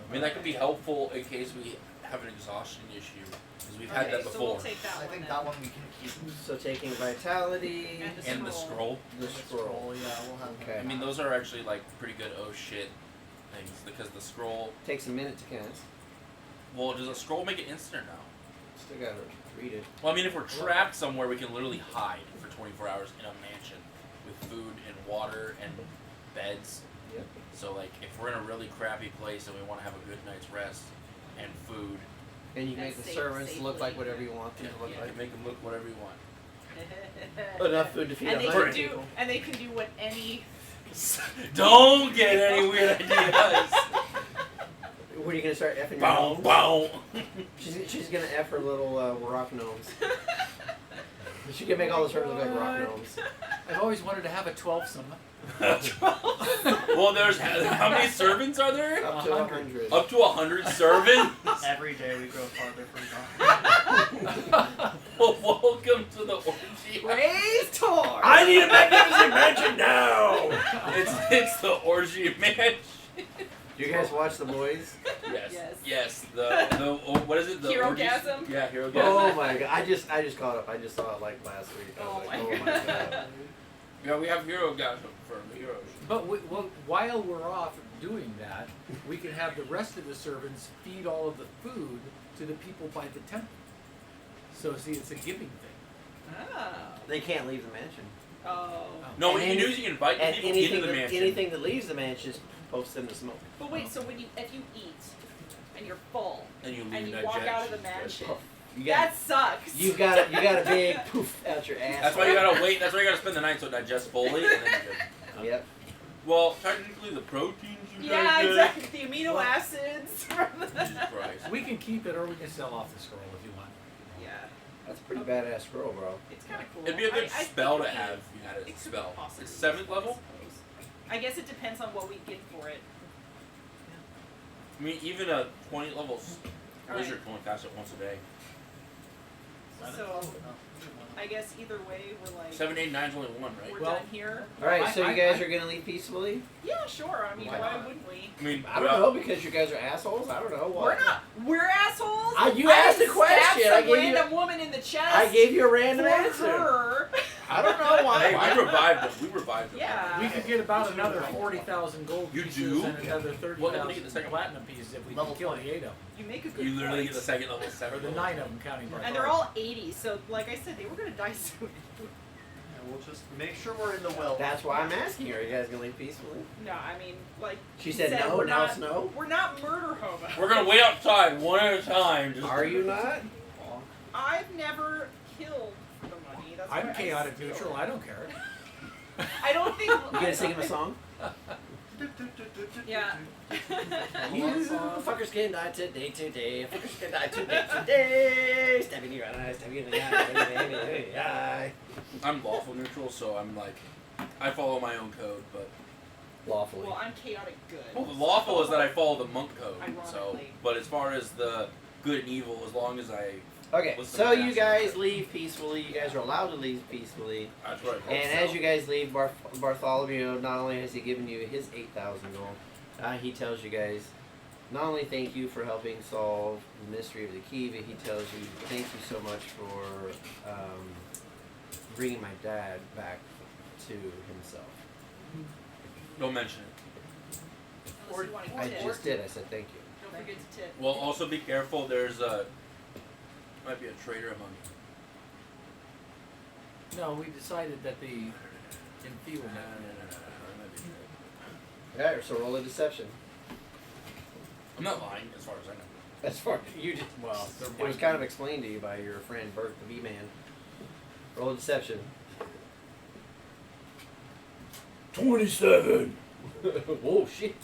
[SPEAKER 1] I mean, that could be helpful in case we have an exhaustion issue, because we've had that
[SPEAKER 6] So
[SPEAKER 1] before.
[SPEAKER 6] we'll take that
[SPEAKER 5] I
[SPEAKER 6] one
[SPEAKER 5] think
[SPEAKER 6] then.
[SPEAKER 5] that one we can keep.
[SPEAKER 3] so taking vitality,
[SPEAKER 6] And
[SPEAKER 1] And the scroll.
[SPEAKER 3] the scroll.
[SPEAKER 5] Yeah, we'll have
[SPEAKER 3] Okay.
[SPEAKER 1] I mean, those are actually like pretty good oh shit things, because the scroll.
[SPEAKER 3] Takes a minute to cast.
[SPEAKER 1] Well, does a scroll make it instant or no?
[SPEAKER 3] Still gotta read it.
[SPEAKER 1] Well, I mean, if we're trapped somewhere, we can literally hide for 24 hours in a mansion with food and water and beds.
[SPEAKER 3] Yep.
[SPEAKER 1] So, like, if we're in a really crappy place and we want to have a good night's rest and food,
[SPEAKER 3] And you
[SPEAKER 6] And
[SPEAKER 3] make the
[SPEAKER 6] safe-
[SPEAKER 3] servants look
[SPEAKER 6] safely.
[SPEAKER 3] like whatever you want them to look
[SPEAKER 1] you
[SPEAKER 3] like.
[SPEAKER 1] can make them look whatever you want.
[SPEAKER 3] Enough food to feed
[SPEAKER 6] and they
[SPEAKER 3] 100
[SPEAKER 6] can do,
[SPEAKER 3] people.
[SPEAKER 6] and they can do what any.
[SPEAKER 1] Don't get any weird ideas.
[SPEAKER 3] What are you gonna start effing your
[SPEAKER 1] Bow,
[SPEAKER 3] gnomes?
[SPEAKER 1] bow.
[SPEAKER 3] She's gonna F her little rock gnomes. She can make all the servants look like rock gnomes.
[SPEAKER 4] I've always wanted to have a 12-some.
[SPEAKER 1] Well, there's how many servants are there?
[SPEAKER 3] Up to 100.
[SPEAKER 1] Up to 100 servants.
[SPEAKER 5] Every day we grow farther from God.
[SPEAKER 1] Well, welcome to the orgy.
[SPEAKER 6] Praise Tor!
[SPEAKER 1] I need a magnificent mansion now. It's the orgy mansion.
[SPEAKER 3] Do you guys watch The Boys?
[SPEAKER 1] Yes.
[SPEAKER 6] Yes.
[SPEAKER 1] Yes. The what is it? The
[SPEAKER 6] Hero-gasm?
[SPEAKER 1] orgies? Yeah, hero
[SPEAKER 3] Oh my god! I just caught up. I just saw it like last week. I was
[SPEAKER 6] Oh
[SPEAKER 3] like,
[SPEAKER 6] my
[SPEAKER 3] oh my
[SPEAKER 6] God.
[SPEAKER 3] god.
[SPEAKER 1] Yeah, we have hero-gasm for heroes.
[SPEAKER 4] But while we're off doing that, we can have the rest of the servants feed all of the food to the people by the temple. So see, it's a giving thing.
[SPEAKER 6] Oh.
[SPEAKER 3] They can't leave the mansion.
[SPEAKER 6] Oh.
[SPEAKER 1] No,
[SPEAKER 3] And
[SPEAKER 1] what you can do is you can invite the
[SPEAKER 3] And
[SPEAKER 1] people
[SPEAKER 3] anything
[SPEAKER 1] into the
[SPEAKER 3] that,
[SPEAKER 1] mansion.
[SPEAKER 3] anything that leaves the mansion is post in the smoke.
[SPEAKER 6] But wait, so when if you eat and you're full
[SPEAKER 1] And you leave
[SPEAKER 6] and you
[SPEAKER 1] that
[SPEAKER 6] walk out of the
[SPEAKER 1] mansion.
[SPEAKER 6] mansion,
[SPEAKER 3] You got
[SPEAKER 6] that sucks.
[SPEAKER 3] you got a big poof out your ass.
[SPEAKER 1] That's why you gotta wait. That's why you gotta spend the night so it digests fully, and then you're good.
[SPEAKER 3] Yep.
[SPEAKER 1] Well, technically, the proteins you
[SPEAKER 6] Yeah,
[SPEAKER 1] guys
[SPEAKER 6] exactly. The amino
[SPEAKER 4] What?
[SPEAKER 6] acids from the.
[SPEAKER 1] Jesus Christ.
[SPEAKER 4] We can keep it, or we can sell off the scroll if you want.
[SPEAKER 6] Yeah,
[SPEAKER 3] That's a pretty badass scroll, bro.
[SPEAKER 6] it's kind of cool.
[SPEAKER 1] It'd be a good
[SPEAKER 6] I think
[SPEAKER 1] spell to
[SPEAKER 6] it could-
[SPEAKER 1] have if you had a
[SPEAKER 6] it could
[SPEAKER 1] spell.
[SPEAKER 6] possibly
[SPEAKER 1] It's
[SPEAKER 6] be
[SPEAKER 1] 7th
[SPEAKER 6] useful,
[SPEAKER 1] level?
[SPEAKER 6] I suppose. I guess it depends on what we get for it.
[SPEAKER 1] I mean, even a 20 level
[SPEAKER 6] Alright.
[SPEAKER 1] wizard can only cast it once a day.
[SPEAKER 6] So I guess either way, we're like
[SPEAKER 1] 7, 8, 9's only one, right?
[SPEAKER 6] we're
[SPEAKER 4] Well-
[SPEAKER 6] done here.
[SPEAKER 3] Alright, so
[SPEAKER 4] I-
[SPEAKER 3] you guys
[SPEAKER 4] I-
[SPEAKER 3] are gonna leave peacefully?
[SPEAKER 6] Yeah, sure. I mean,
[SPEAKER 3] Why
[SPEAKER 6] why
[SPEAKER 3] not?
[SPEAKER 6] wouldn't we?
[SPEAKER 1] I mean,
[SPEAKER 3] I don't know, because you guys are assholes? I don't know. What?
[SPEAKER 6] We're not. We're assholes.
[SPEAKER 3] You asked a
[SPEAKER 6] stabbed
[SPEAKER 3] question.
[SPEAKER 6] Some
[SPEAKER 3] I gave you-
[SPEAKER 6] random woman in the chest.
[SPEAKER 3] I gave you a random
[SPEAKER 6] for
[SPEAKER 3] answer.
[SPEAKER 6] her.
[SPEAKER 3] I don't know why.
[SPEAKER 1] Hey, we revived them. We revived them.
[SPEAKER 6] Yeah.
[SPEAKER 4] We could get about another 40,000 gold
[SPEAKER 1] You
[SPEAKER 4] pieces
[SPEAKER 1] do?
[SPEAKER 4] and another
[SPEAKER 1] Well, then we get the
[SPEAKER 4] 30,000
[SPEAKER 1] second
[SPEAKER 4] platinum pieces if we
[SPEAKER 5] Level
[SPEAKER 4] can kill
[SPEAKER 5] 20.
[SPEAKER 4] the 8 of them.
[SPEAKER 6] You make a good
[SPEAKER 1] You literally
[SPEAKER 6] point.
[SPEAKER 1] get the 2nd level
[SPEAKER 4] Or
[SPEAKER 1] 7.
[SPEAKER 4] the 9 of them counting Bartholomew.
[SPEAKER 6] And they're all 80, so like I said, they were gonna die soon.
[SPEAKER 5] And we'll just make sure we're in the well.
[SPEAKER 3] That's why I'm asking you. Are you guys gonna leave peacefully?
[SPEAKER 6] No, I mean, like
[SPEAKER 3] She said no,
[SPEAKER 6] we're
[SPEAKER 3] now
[SPEAKER 6] not,
[SPEAKER 3] it's no?
[SPEAKER 6] We're not murder hobos.
[SPEAKER 1] We're gonna wait outside one at a time. Just
[SPEAKER 3] Are you not?
[SPEAKER 6] I've never killed for the money. That's why
[SPEAKER 4] I'm
[SPEAKER 6] I
[SPEAKER 4] chaotic
[SPEAKER 6] steal.
[SPEAKER 4] neutral. I don't care.
[SPEAKER 6] I don't think.
[SPEAKER 3] You gonna sing him a song?
[SPEAKER 6] Yeah.
[SPEAKER 3] You fuckers can die today. Fuckers can die today. Stabbing you right in the eye, stabbing you in the eye, stabbing you in the eye.
[SPEAKER 1] I'm lawful neutral, so I'm like, I follow my own code, but
[SPEAKER 3] Lawfully.
[SPEAKER 6] Well, I'm chaotic good.
[SPEAKER 1] Well, the lawful is that I follow the monk code. So,
[SPEAKER 6] Ironically.
[SPEAKER 1] but as far as the good and evil, as long as I,
[SPEAKER 3] Okay,
[SPEAKER 1] Listen
[SPEAKER 3] so
[SPEAKER 1] to
[SPEAKER 3] you
[SPEAKER 1] Master.
[SPEAKER 3] guys leave peacefully. You guys are allowed to leave peacefully.
[SPEAKER 1] that's right.
[SPEAKER 3] And as you guys leave, Bartholomew, not only has he given you his 8,000 gold, he tells you guys, not only thank you for helping solve the mystery of the key, but he tells you, thank you so much for bringing my dad back to himself.
[SPEAKER 1] Don't mention it.
[SPEAKER 6] Unless you want to
[SPEAKER 3] I
[SPEAKER 6] tip.
[SPEAKER 3] just did. I said thank you.
[SPEAKER 6] Don't forget to tip.
[SPEAKER 1] Well, also be careful. There's might be a traitor among you.
[SPEAKER 4] No, we decided that the enfeeblement.
[SPEAKER 1] There might be a traitor.
[SPEAKER 3] Alright, so roll a deception.
[SPEAKER 1] I'm not lying, as far as I know.
[SPEAKER 3] As far you just it was kind of explained to you by your friend Bert the B-Man. Roll a deception.
[SPEAKER 2] 27.
[SPEAKER 3] Oh shit.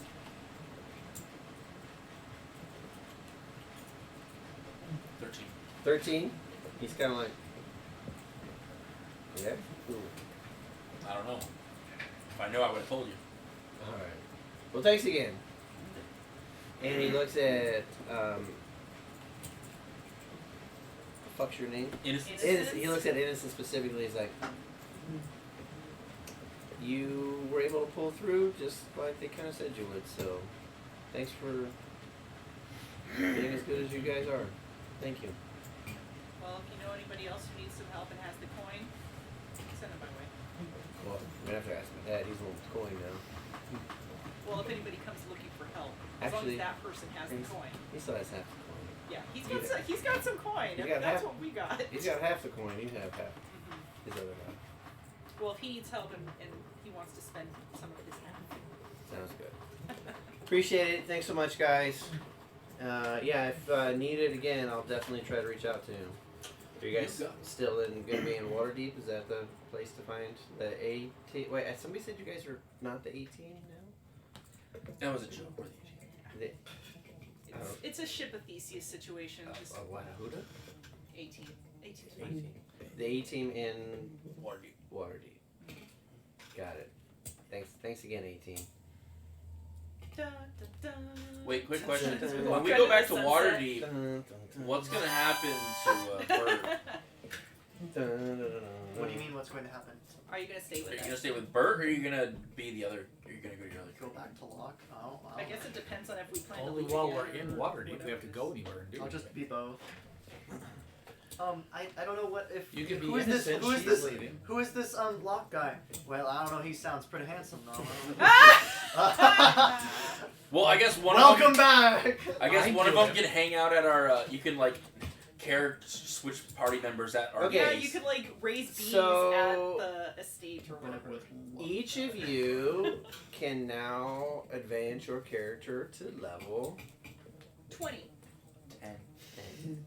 [SPEAKER 3] 13. He's kind of like, yeah. Ooh.
[SPEAKER 1] I don't know. If I knew, I would have told you.
[SPEAKER 3] All right. Well, thanks again. And he looks at the fuck's your name?
[SPEAKER 1] Innocence.
[SPEAKER 6] Innocence.
[SPEAKER 3] He looks at Innocent specifically. He's like, you were able to pull through just like they kind of said you would. So, thanks for being as good as you guys are. Thank you.
[SPEAKER 6] Well, if you know anybody else who needs some help and has the coin, send them my way.
[SPEAKER 3] Well, I'm gonna have to ask my dad. He's the one with the coin now.
[SPEAKER 6] Well, if anybody comes looking for help,
[SPEAKER 3] Actually,
[SPEAKER 6] as long as that person has the coin.
[SPEAKER 3] He still has half the coin.
[SPEAKER 6] Yeah, he's got some coin.
[SPEAKER 3] He's got
[SPEAKER 6] That's
[SPEAKER 3] half-
[SPEAKER 6] what we got.
[SPEAKER 3] He's got half the coin. You have half.
[SPEAKER 6] Mhm.
[SPEAKER 3] His other half.
[SPEAKER 6] Well, if he needs help and he wants to spend some of his half.
[SPEAKER 3] Sounds good. Appreciate it. Thanks so much, guys. Yeah, if needed again, I'll definitely try to reach out to him. Are you guys still gonna be in Waterdeep? Is that the place to find the A team? Wait, somebody said you guys are not the A team now.
[SPEAKER 1] That was a joke. Were they?
[SPEAKER 6] It's a ship of Theseus situation. Just
[SPEAKER 3] Wanahuda?
[SPEAKER 6] 18. 18.
[SPEAKER 3] 18. The A team in
[SPEAKER 1] Waterdeep.
[SPEAKER 3] Waterdeep. Got it. Thanks again, A team.
[SPEAKER 6] Dun, dun, dun.
[SPEAKER 1] Wait, quick question.
[SPEAKER 3] Dun, dun,
[SPEAKER 1] When
[SPEAKER 3] dun.
[SPEAKER 1] we go back to
[SPEAKER 6] Sunset.
[SPEAKER 1] Waterdeep, what's gonna happen to Bert?
[SPEAKER 5] What do you mean? What's going to happen?
[SPEAKER 6] Are you gonna stay
[SPEAKER 1] Are
[SPEAKER 6] with
[SPEAKER 1] you
[SPEAKER 6] us?
[SPEAKER 1] gonna stay with Bert, or are you gonna be the other? Are you gonna go to your other?
[SPEAKER 5] Go back to Locke? Oh,
[SPEAKER 6] I guess it depends on if we plan to
[SPEAKER 4] Only
[SPEAKER 6] leave
[SPEAKER 4] while
[SPEAKER 6] again
[SPEAKER 4] we're in
[SPEAKER 6] or
[SPEAKER 4] Waterdeep, we have to go anywhere and do
[SPEAKER 5] I'll just
[SPEAKER 4] anything.
[SPEAKER 5] be both. I don't know what if
[SPEAKER 4] You can be
[SPEAKER 5] who is this
[SPEAKER 4] innocent,
[SPEAKER 5] who is
[SPEAKER 4] she's
[SPEAKER 5] this
[SPEAKER 4] leaving.
[SPEAKER 5] who is this Locke guy? Well, I don't know. He sounds pretty handsome though.
[SPEAKER 1] Well, I guess one
[SPEAKER 5] Welcome
[SPEAKER 1] of them.
[SPEAKER 5] back.
[SPEAKER 1] I guess
[SPEAKER 4] I
[SPEAKER 1] one of
[SPEAKER 4] do
[SPEAKER 1] them
[SPEAKER 4] it.
[SPEAKER 1] can hang out at our. You can like switch party members at our.
[SPEAKER 3] Okay.
[SPEAKER 6] Yeah,
[SPEAKER 1] base.
[SPEAKER 6] you could like raise bees
[SPEAKER 3] So-
[SPEAKER 6] at the estate or whatever.
[SPEAKER 3] Each of you can now advance your character to level
[SPEAKER 6] 20.
[SPEAKER 1] 10.
[SPEAKER 3] 10.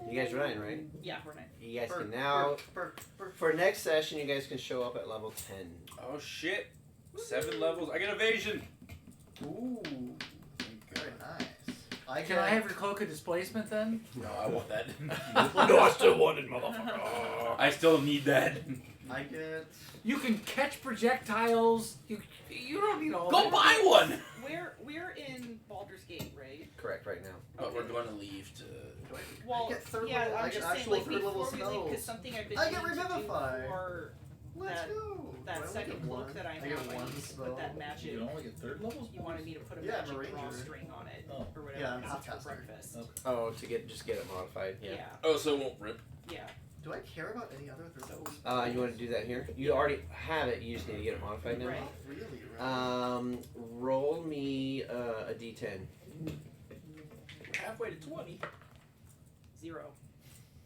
[SPEAKER 3] You guys are 9, right?
[SPEAKER 6] Yeah, we're 9.
[SPEAKER 3] You guys can now, for next session, you guys can show up at level 10.
[SPEAKER 1] Oh shit! 7 levels. I get evasion.
[SPEAKER 5] Ooh, very nice.
[SPEAKER 4] Can I have your cloak of displacement then?
[SPEAKER 1] No, I want that.
[SPEAKER 2] No, I still want it, motherfucker.
[SPEAKER 1] I still need that.
[SPEAKER 5] I get.
[SPEAKER 4] You can catch projectiles. You don't need all
[SPEAKER 1] Go
[SPEAKER 4] that.
[SPEAKER 1] buy one.
[SPEAKER 6] We're in Baldur's Gate, right?
[SPEAKER 3] Correct, right now.
[SPEAKER 1] But we're going to leave to.
[SPEAKER 6] Well,
[SPEAKER 5] I get third
[SPEAKER 6] yeah,
[SPEAKER 5] level- I
[SPEAKER 6] I'm
[SPEAKER 5] get
[SPEAKER 6] just saying,
[SPEAKER 5] actual
[SPEAKER 6] like,
[SPEAKER 5] third level
[SPEAKER 6] before we leave, because
[SPEAKER 5] spells.
[SPEAKER 6] something I've been
[SPEAKER 5] I get
[SPEAKER 6] meaning to do
[SPEAKER 5] Revivify.
[SPEAKER 6] for
[SPEAKER 5] Let's
[SPEAKER 6] that-
[SPEAKER 5] go.
[SPEAKER 6] that
[SPEAKER 5] Do I only
[SPEAKER 6] second
[SPEAKER 5] get
[SPEAKER 6] cloak
[SPEAKER 5] one?
[SPEAKER 6] that I
[SPEAKER 5] get
[SPEAKER 6] have, I
[SPEAKER 5] one
[SPEAKER 6] need to
[SPEAKER 5] spell.
[SPEAKER 6] put that magic.
[SPEAKER 4] You only get third levels?
[SPEAKER 6] You wanted me to put a
[SPEAKER 5] Yeah, I'm a
[SPEAKER 6] magic
[SPEAKER 5] ranger.
[SPEAKER 6] drawstring on it,
[SPEAKER 4] Oh.
[SPEAKER 6] or whatever.
[SPEAKER 5] Yeah, I'm
[SPEAKER 6] because it's for
[SPEAKER 5] half-caster.
[SPEAKER 6] breakfast.
[SPEAKER 4] Okay.
[SPEAKER 3] Oh, to just get it modified.
[SPEAKER 6] Yeah.
[SPEAKER 3] Yeah.
[SPEAKER 1] Oh, so it won't rip.
[SPEAKER 6] Yeah.
[SPEAKER 5] Do I care about any other third level?
[SPEAKER 3] You want to do that here? You already have it. You just need to get it modified now.
[SPEAKER 6] Right.
[SPEAKER 5] Really? Right.
[SPEAKER 3] Roll me a d10.
[SPEAKER 1] We're halfway to 20.
[SPEAKER 6] 0.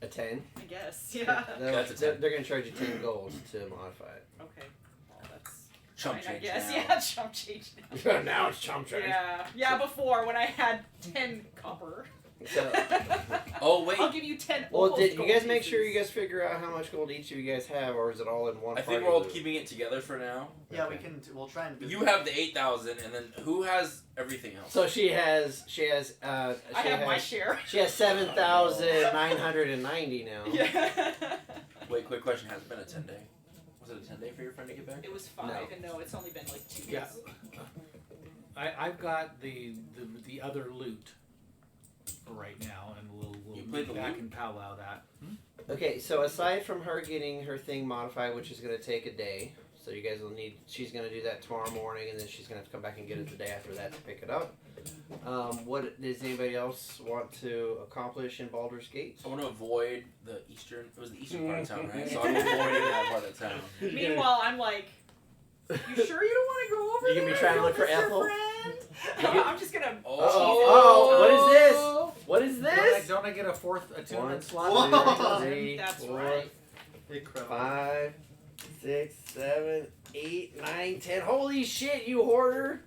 [SPEAKER 3] A 10.
[SPEAKER 6] I guess. Yeah.
[SPEAKER 1] That's a 10.
[SPEAKER 3] They're going to charge you 10 gold to modify it.
[SPEAKER 6] Okay. Well, that's
[SPEAKER 1] Chump
[SPEAKER 6] fine, I
[SPEAKER 1] change
[SPEAKER 6] guess.
[SPEAKER 1] now.
[SPEAKER 6] Yeah, chump change now.
[SPEAKER 3] Now it's chump change.
[SPEAKER 6] Yeah. Yeah, before when I had 10 copper.
[SPEAKER 3] So,
[SPEAKER 1] Oh wait.
[SPEAKER 6] I'll give you 10
[SPEAKER 3] well,
[SPEAKER 6] almost
[SPEAKER 3] did you
[SPEAKER 6] gold
[SPEAKER 3] guys make sure
[SPEAKER 6] pieces.
[SPEAKER 3] you guys figure out how much gold each of you guys have, or is it all in one?
[SPEAKER 1] I think
[SPEAKER 3] party
[SPEAKER 1] we're all
[SPEAKER 3] loot?
[SPEAKER 1] keeping it together for now.
[SPEAKER 5] Yeah,
[SPEAKER 3] Okay.
[SPEAKER 5] we'll try and do
[SPEAKER 1] You have the 8,000, and then who has everything else?
[SPEAKER 3] So she has
[SPEAKER 6] I have my share.
[SPEAKER 3] She has 7,990 now.
[SPEAKER 6] Yeah.
[SPEAKER 1] Wait, quick question. Has it been a 10 day? Was it a 10-day for your friend to get back?
[SPEAKER 6] It was 5, and no, it's only been like 2 days.
[SPEAKER 4] Yeah. I've got the other loot for right now, and we'll
[SPEAKER 1] You played
[SPEAKER 4] meet
[SPEAKER 1] the
[SPEAKER 4] back
[SPEAKER 1] loot?
[SPEAKER 4] and powwow that.
[SPEAKER 3] Okay, so aside from her getting her thing modified, which is going to take a day, so you guys will need. She's going to do that tomorrow morning, and then she's going to have to come back and get it the day after that to pick it up. What does anybody else want to accomplish in Baldur's Gate?
[SPEAKER 1] I want to avoid the eastern. It was the eastern part of town, right? So I'm avoiding that part of town.
[SPEAKER 6] Meanwhile, I'm like, you sure you don't want to go over
[SPEAKER 3] You
[SPEAKER 6] there?
[SPEAKER 3] gonna be trying to look for
[SPEAKER 6] Your
[SPEAKER 3] Ethel?
[SPEAKER 6] friend? I'm just gonna.
[SPEAKER 3] Oh, what is this? What is this?
[SPEAKER 4] Don't I get a 4th attunement
[SPEAKER 3] 1,
[SPEAKER 4] slot?
[SPEAKER 3] 2, 3,
[SPEAKER 6] That's
[SPEAKER 3] 4,
[SPEAKER 6] right.
[SPEAKER 3] 5, 6, 7, 8, 9, 10. Holy shit, you hoarder!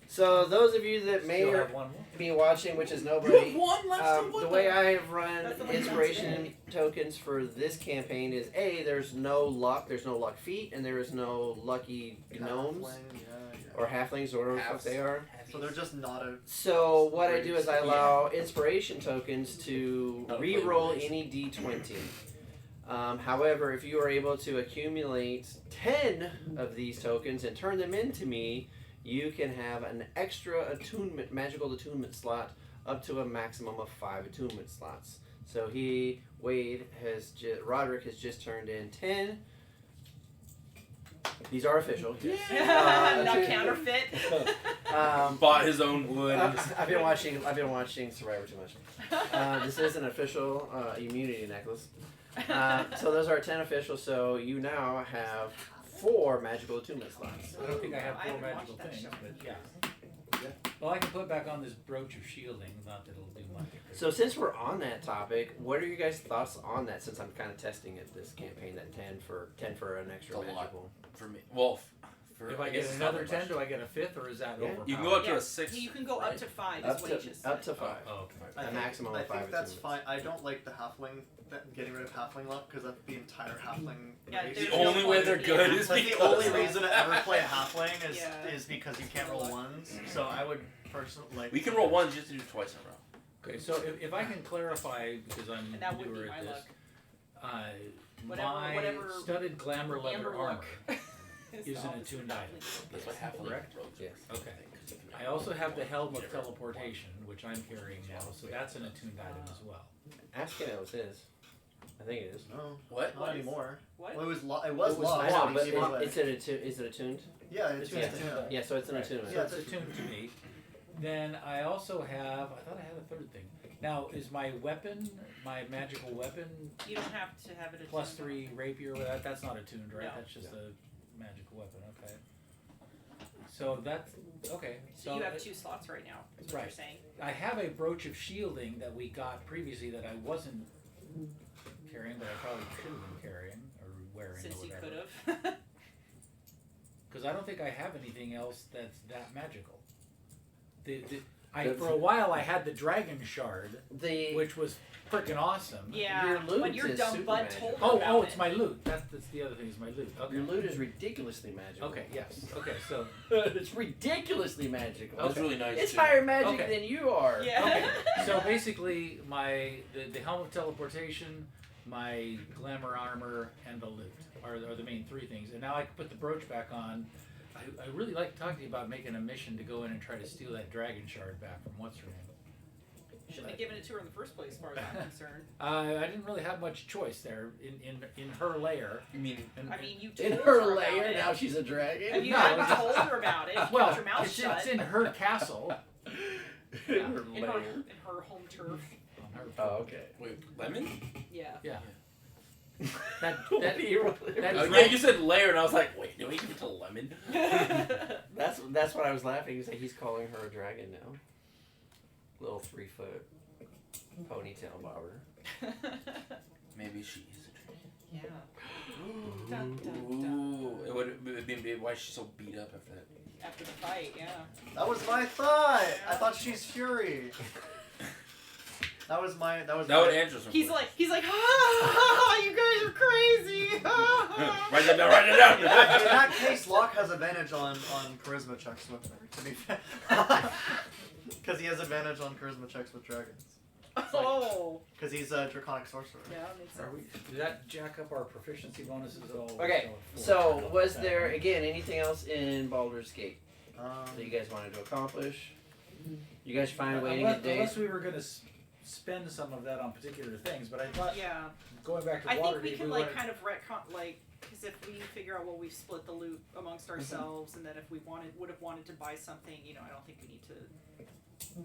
[SPEAKER 3] So those of you that may
[SPEAKER 4] Still
[SPEAKER 3] or
[SPEAKER 4] have one more.
[SPEAKER 3] be watching, which is
[SPEAKER 1] You have
[SPEAKER 3] nobody,
[SPEAKER 1] one left.
[SPEAKER 3] the way I have run
[SPEAKER 6] That's the one
[SPEAKER 3] inspiration tokens for this campaign is there's no luck, there's no luck feat, and there is no lucky gnomes or halflings or whatever the fuck they are.
[SPEAKER 5] So they're just not a.
[SPEAKER 3] So what I do is I allow inspiration tokens to
[SPEAKER 1] Not a
[SPEAKER 3] re-roll
[SPEAKER 1] play
[SPEAKER 3] any d20. However, if you are able to accumulate 10 of these tokens and turn them into me, you can have an extra attunement, magical attunement slot up to a maximum of 5 attunement slots. So Roderick has just turned in 10. These are official. Yes.
[SPEAKER 6] Not counterfeit.
[SPEAKER 1] Bought his own wood.
[SPEAKER 3] I've been watching Survivor too much. This is an official immunity necklace. So those are 10 official. So you now have 4 magical attunement slots.
[SPEAKER 4] I don't think I have
[SPEAKER 6] I
[SPEAKER 4] 4
[SPEAKER 6] haven't
[SPEAKER 4] magical
[SPEAKER 6] watched that
[SPEAKER 4] things,
[SPEAKER 6] show.
[SPEAKER 4] but yeah. Well, I can put back on this brooch of shielding. Not that it'll do much.
[SPEAKER 3] So since we're on that topic, what are you guys' thoughts on that? Since I'm kind of testing it this campaign, that 10 for an extra
[SPEAKER 1] It's a lot.
[SPEAKER 3] magical.
[SPEAKER 1] For me, well, for
[SPEAKER 4] If I
[SPEAKER 1] guess
[SPEAKER 4] get
[SPEAKER 1] it's not
[SPEAKER 4] another
[SPEAKER 1] very
[SPEAKER 4] 10,
[SPEAKER 1] much.
[SPEAKER 4] do I get a 5th, or is that
[SPEAKER 3] Yeah.
[SPEAKER 4] overpowered?
[SPEAKER 1] You can go up to
[SPEAKER 6] Yeah.
[SPEAKER 1] a 6.
[SPEAKER 6] You can go up to 5.
[SPEAKER 3] Up
[SPEAKER 6] Is what he
[SPEAKER 3] to
[SPEAKER 6] just
[SPEAKER 3] up
[SPEAKER 6] said.
[SPEAKER 3] to 5.
[SPEAKER 4] Oh, okay.
[SPEAKER 3] A maximum of
[SPEAKER 5] I
[SPEAKER 3] 5
[SPEAKER 5] think that's
[SPEAKER 3] attunements.
[SPEAKER 5] fine. I don't like the halfling, getting rid of halfling luck, because that's the entire halfling
[SPEAKER 6] Yeah,
[SPEAKER 5] race.
[SPEAKER 6] there's
[SPEAKER 1] The
[SPEAKER 6] no
[SPEAKER 1] only way
[SPEAKER 6] point
[SPEAKER 1] they're
[SPEAKER 6] in
[SPEAKER 1] good
[SPEAKER 6] being
[SPEAKER 1] is
[SPEAKER 5] Like the
[SPEAKER 1] because
[SPEAKER 5] only reason to ever play a halfling
[SPEAKER 6] Yeah.
[SPEAKER 5] is because you can't roll ones. So I would personally like.
[SPEAKER 1] We can roll ones just to do it twice in a row.
[SPEAKER 4] Okay, so if I can clarify, because I'm
[SPEAKER 6] And that would
[SPEAKER 4] newer
[SPEAKER 6] be
[SPEAKER 4] at
[SPEAKER 6] my
[SPEAKER 4] this,
[SPEAKER 6] luck.
[SPEAKER 4] my
[SPEAKER 6] Whatever
[SPEAKER 4] studded glamour leather
[SPEAKER 6] Amber
[SPEAKER 4] armor
[SPEAKER 6] luck.
[SPEAKER 4] is an attuned item.
[SPEAKER 1] That's what half
[SPEAKER 4] Correct?
[SPEAKER 3] Yes.
[SPEAKER 4] Okay. I also have the helm of teleportation, which I'm carrying now, so that's an attuned item as well.
[SPEAKER 3] Ask him how it is. I think it is.
[SPEAKER 5] No,
[SPEAKER 1] What?
[SPEAKER 5] not anymore.
[SPEAKER 6] What?
[SPEAKER 5] Well, it was
[SPEAKER 3] It
[SPEAKER 5] lost.
[SPEAKER 3] I know, but
[SPEAKER 5] Either way.
[SPEAKER 3] is it attuned?
[SPEAKER 5] Yeah, it's
[SPEAKER 3] Yeah.
[SPEAKER 5] attuned.
[SPEAKER 3] Yeah, so it's an
[SPEAKER 4] Right.
[SPEAKER 3] attunement.
[SPEAKER 4] So it's attuned to me. Then I also have, I thought I had a third thing. Now, is my weapon, my magical weapon,
[SPEAKER 6] You don't have to have it.
[SPEAKER 4] plus 3 rapier, that's not attuned, right?
[SPEAKER 6] No.
[SPEAKER 4] That's just a magical weapon, okay. So that's, okay.
[SPEAKER 6] So you have 2 slots right now. Is what
[SPEAKER 4] Right.
[SPEAKER 6] you're saying.
[SPEAKER 4] I have a brooch of shielding that we got previously that I wasn't carrying, but I probably should have been carrying or wearing
[SPEAKER 6] Since
[SPEAKER 4] or
[SPEAKER 6] you
[SPEAKER 4] whatever.
[SPEAKER 6] could have.
[SPEAKER 4] Because I don't think I have anything else that's that magical.
[SPEAKER 3] Good.
[SPEAKER 4] For a while I had the dragon shard,
[SPEAKER 3] The
[SPEAKER 4] which was freaking awesome.
[SPEAKER 6] Yeah.
[SPEAKER 3] Your loot
[SPEAKER 6] When your
[SPEAKER 3] is
[SPEAKER 6] dumb
[SPEAKER 3] super
[SPEAKER 6] butt
[SPEAKER 3] magical.
[SPEAKER 6] told her
[SPEAKER 4] Oh,
[SPEAKER 6] about
[SPEAKER 4] it's
[SPEAKER 6] it.
[SPEAKER 4] my loot. That's the other thing is my loot. Okay.
[SPEAKER 3] your loot is ridiculously magical.
[SPEAKER 4] Okay. Yes. Okay. So.
[SPEAKER 3] It's ridiculously magical.
[SPEAKER 1] That's really nice.
[SPEAKER 3] It's
[SPEAKER 1] too.
[SPEAKER 3] higher magic
[SPEAKER 4] Okay.
[SPEAKER 3] than you are.
[SPEAKER 6] Yeah.
[SPEAKER 4] Okay. So basically, the helm of teleportation, my glamour armor, and the loot are the main 3 things. And now I can put the brooch back on. I really like talking to you about making a mission to go in and try to steal that dragon shard back from what's her name.
[SPEAKER 6] Shouldn't have given it to her in the first place, as far as I'm concerned.
[SPEAKER 4] I didn't really have much choice there in her lair.
[SPEAKER 1] You mean
[SPEAKER 6] I mean, you told
[SPEAKER 3] In her
[SPEAKER 6] about
[SPEAKER 3] lair,
[SPEAKER 6] it.
[SPEAKER 3] now she's a dragon.
[SPEAKER 6] And you
[SPEAKER 4] No.
[SPEAKER 6] haven't told her about it. You
[SPEAKER 4] Well,
[SPEAKER 6] kept your mouth shut.
[SPEAKER 4] it's in her castle.
[SPEAKER 3] In her
[SPEAKER 6] in her
[SPEAKER 3] lair.
[SPEAKER 6] home turf.
[SPEAKER 4] On her
[SPEAKER 3] Oh, okay.
[SPEAKER 1] wait, lemon?
[SPEAKER 6] Yeah.
[SPEAKER 4] Yeah. That
[SPEAKER 3] What do you-
[SPEAKER 4] that
[SPEAKER 1] Oh,
[SPEAKER 4] dra-
[SPEAKER 1] yeah, you said layer, and I was like, wait, do we give it to lemon?
[SPEAKER 3] That's what I was laughing. He's calling her a dragon now. Little 3-foot ponytail bobber.
[SPEAKER 1] Maybe she is a dragon.
[SPEAKER 6] Yeah. Dun, dun, dun.
[SPEAKER 1] Ooh, it would be why she's so beat up after that.
[SPEAKER 6] After the fight, yeah.
[SPEAKER 5] That was my thought. I thought she's Fury. That was my.
[SPEAKER 1] That would answer some
[SPEAKER 6] He's
[SPEAKER 1] questions.
[SPEAKER 6] like, ah, you guys are crazy.
[SPEAKER 1] Write that down, write it down!
[SPEAKER 5] In that case, Locke has advantage on charisma checks with her. To be fair, because he has advantage on charisma checks with dragons.
[SPEAKER 6] Oh.
[SPEAKER 5] Because he's a draconic sorcerer.
[SPEAKER 6] Yeah, makes sense.
[SPEAKER 4] Are we? Does that jack up our proficiency bonuses at all?
[SPEAKER 3] Okay, so was there again anything else in Baldur's Gate that you guys wanted to accomplish? You guys find waiting at days.
[SPEAKER 4] Unless we were going to spend some of that on particular things, but I thought
[SPEAKER 6] Yeah.
[SPEAKER 4] going back to
[SPEAKER 6] I think
[SPEAKER 4] Waterdeep,
[SPEAKER 6] we can
[SPEAKER 4] wanted-
[SPEAKER 6] kind of retcon because if we figure out we've split the loot amongst ourselves, and that if we would have wanted to buy something, I don't think we need to.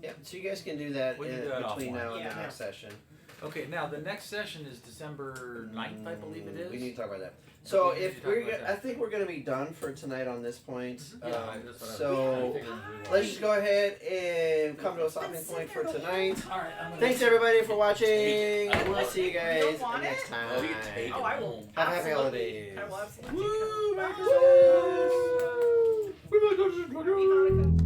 [SPEAKER 3] Yeah, so you guys can do that
[SPEAKER 4] We can
[SPEAKER 3] in
[SPEAKER 4] do that
[SPEAKER 3] between
[SPEAKER 4] offline.
[SPEAKER 3] now and
[SPEAKER 6] Yeah.
[SPEAKER 3] the next session.
[SPEAKER 4] Okay, now the next session is December 9th, I believe it is.
[SPEAKER 3] We need to talk about that. So
[SPEAKER 4] we need
[SPEAKER 3] if
[SPEAKER 4] to talk
[SPEAKER 3] we're,
[SPEAKER 4] about that.
[SPEAKER 3] I think we're gonna be done for tonight on this point.
[SPEAKER 4] Yeah, that's what I
[SPEAKER 3] So
[SPEAKER 4] figured we were.
[SPEAKER 3] let's just go ahead and come to a stopping point for tonight.
[SPEAKER 4] All right, I'm gonna
[SPEAKER 3] Thanks everybody for watching.
[SPEAKER 1] I
[SPEAKER 3] We'll see you
[SPEAKER 6] You
[SPEAKER 3] guys
[SPEAKER 6] don't want
[SPEAKER 3] next
[SPEAKER 6] it?
[SPEAKER 3] time.
[SPEAKER 1] Oh, you can take
[SPEAKER 6] Oh,
[SPEAKER 1] it
[SPEAKER 6] I will.
[SPEAKER 1] home.
[SPEAKER 3] Have a happy
[SPEAKER 6] Absolutely.
[SPEAKER 3] holidays.
[SPEAKER 6] I will absolutely
[SPEAKER 3] Woo,
[SPEAKER 6] take it.
[SPEAKER 3] Merry Christmas.
[SPEAKER 6] Happy Hanukkah.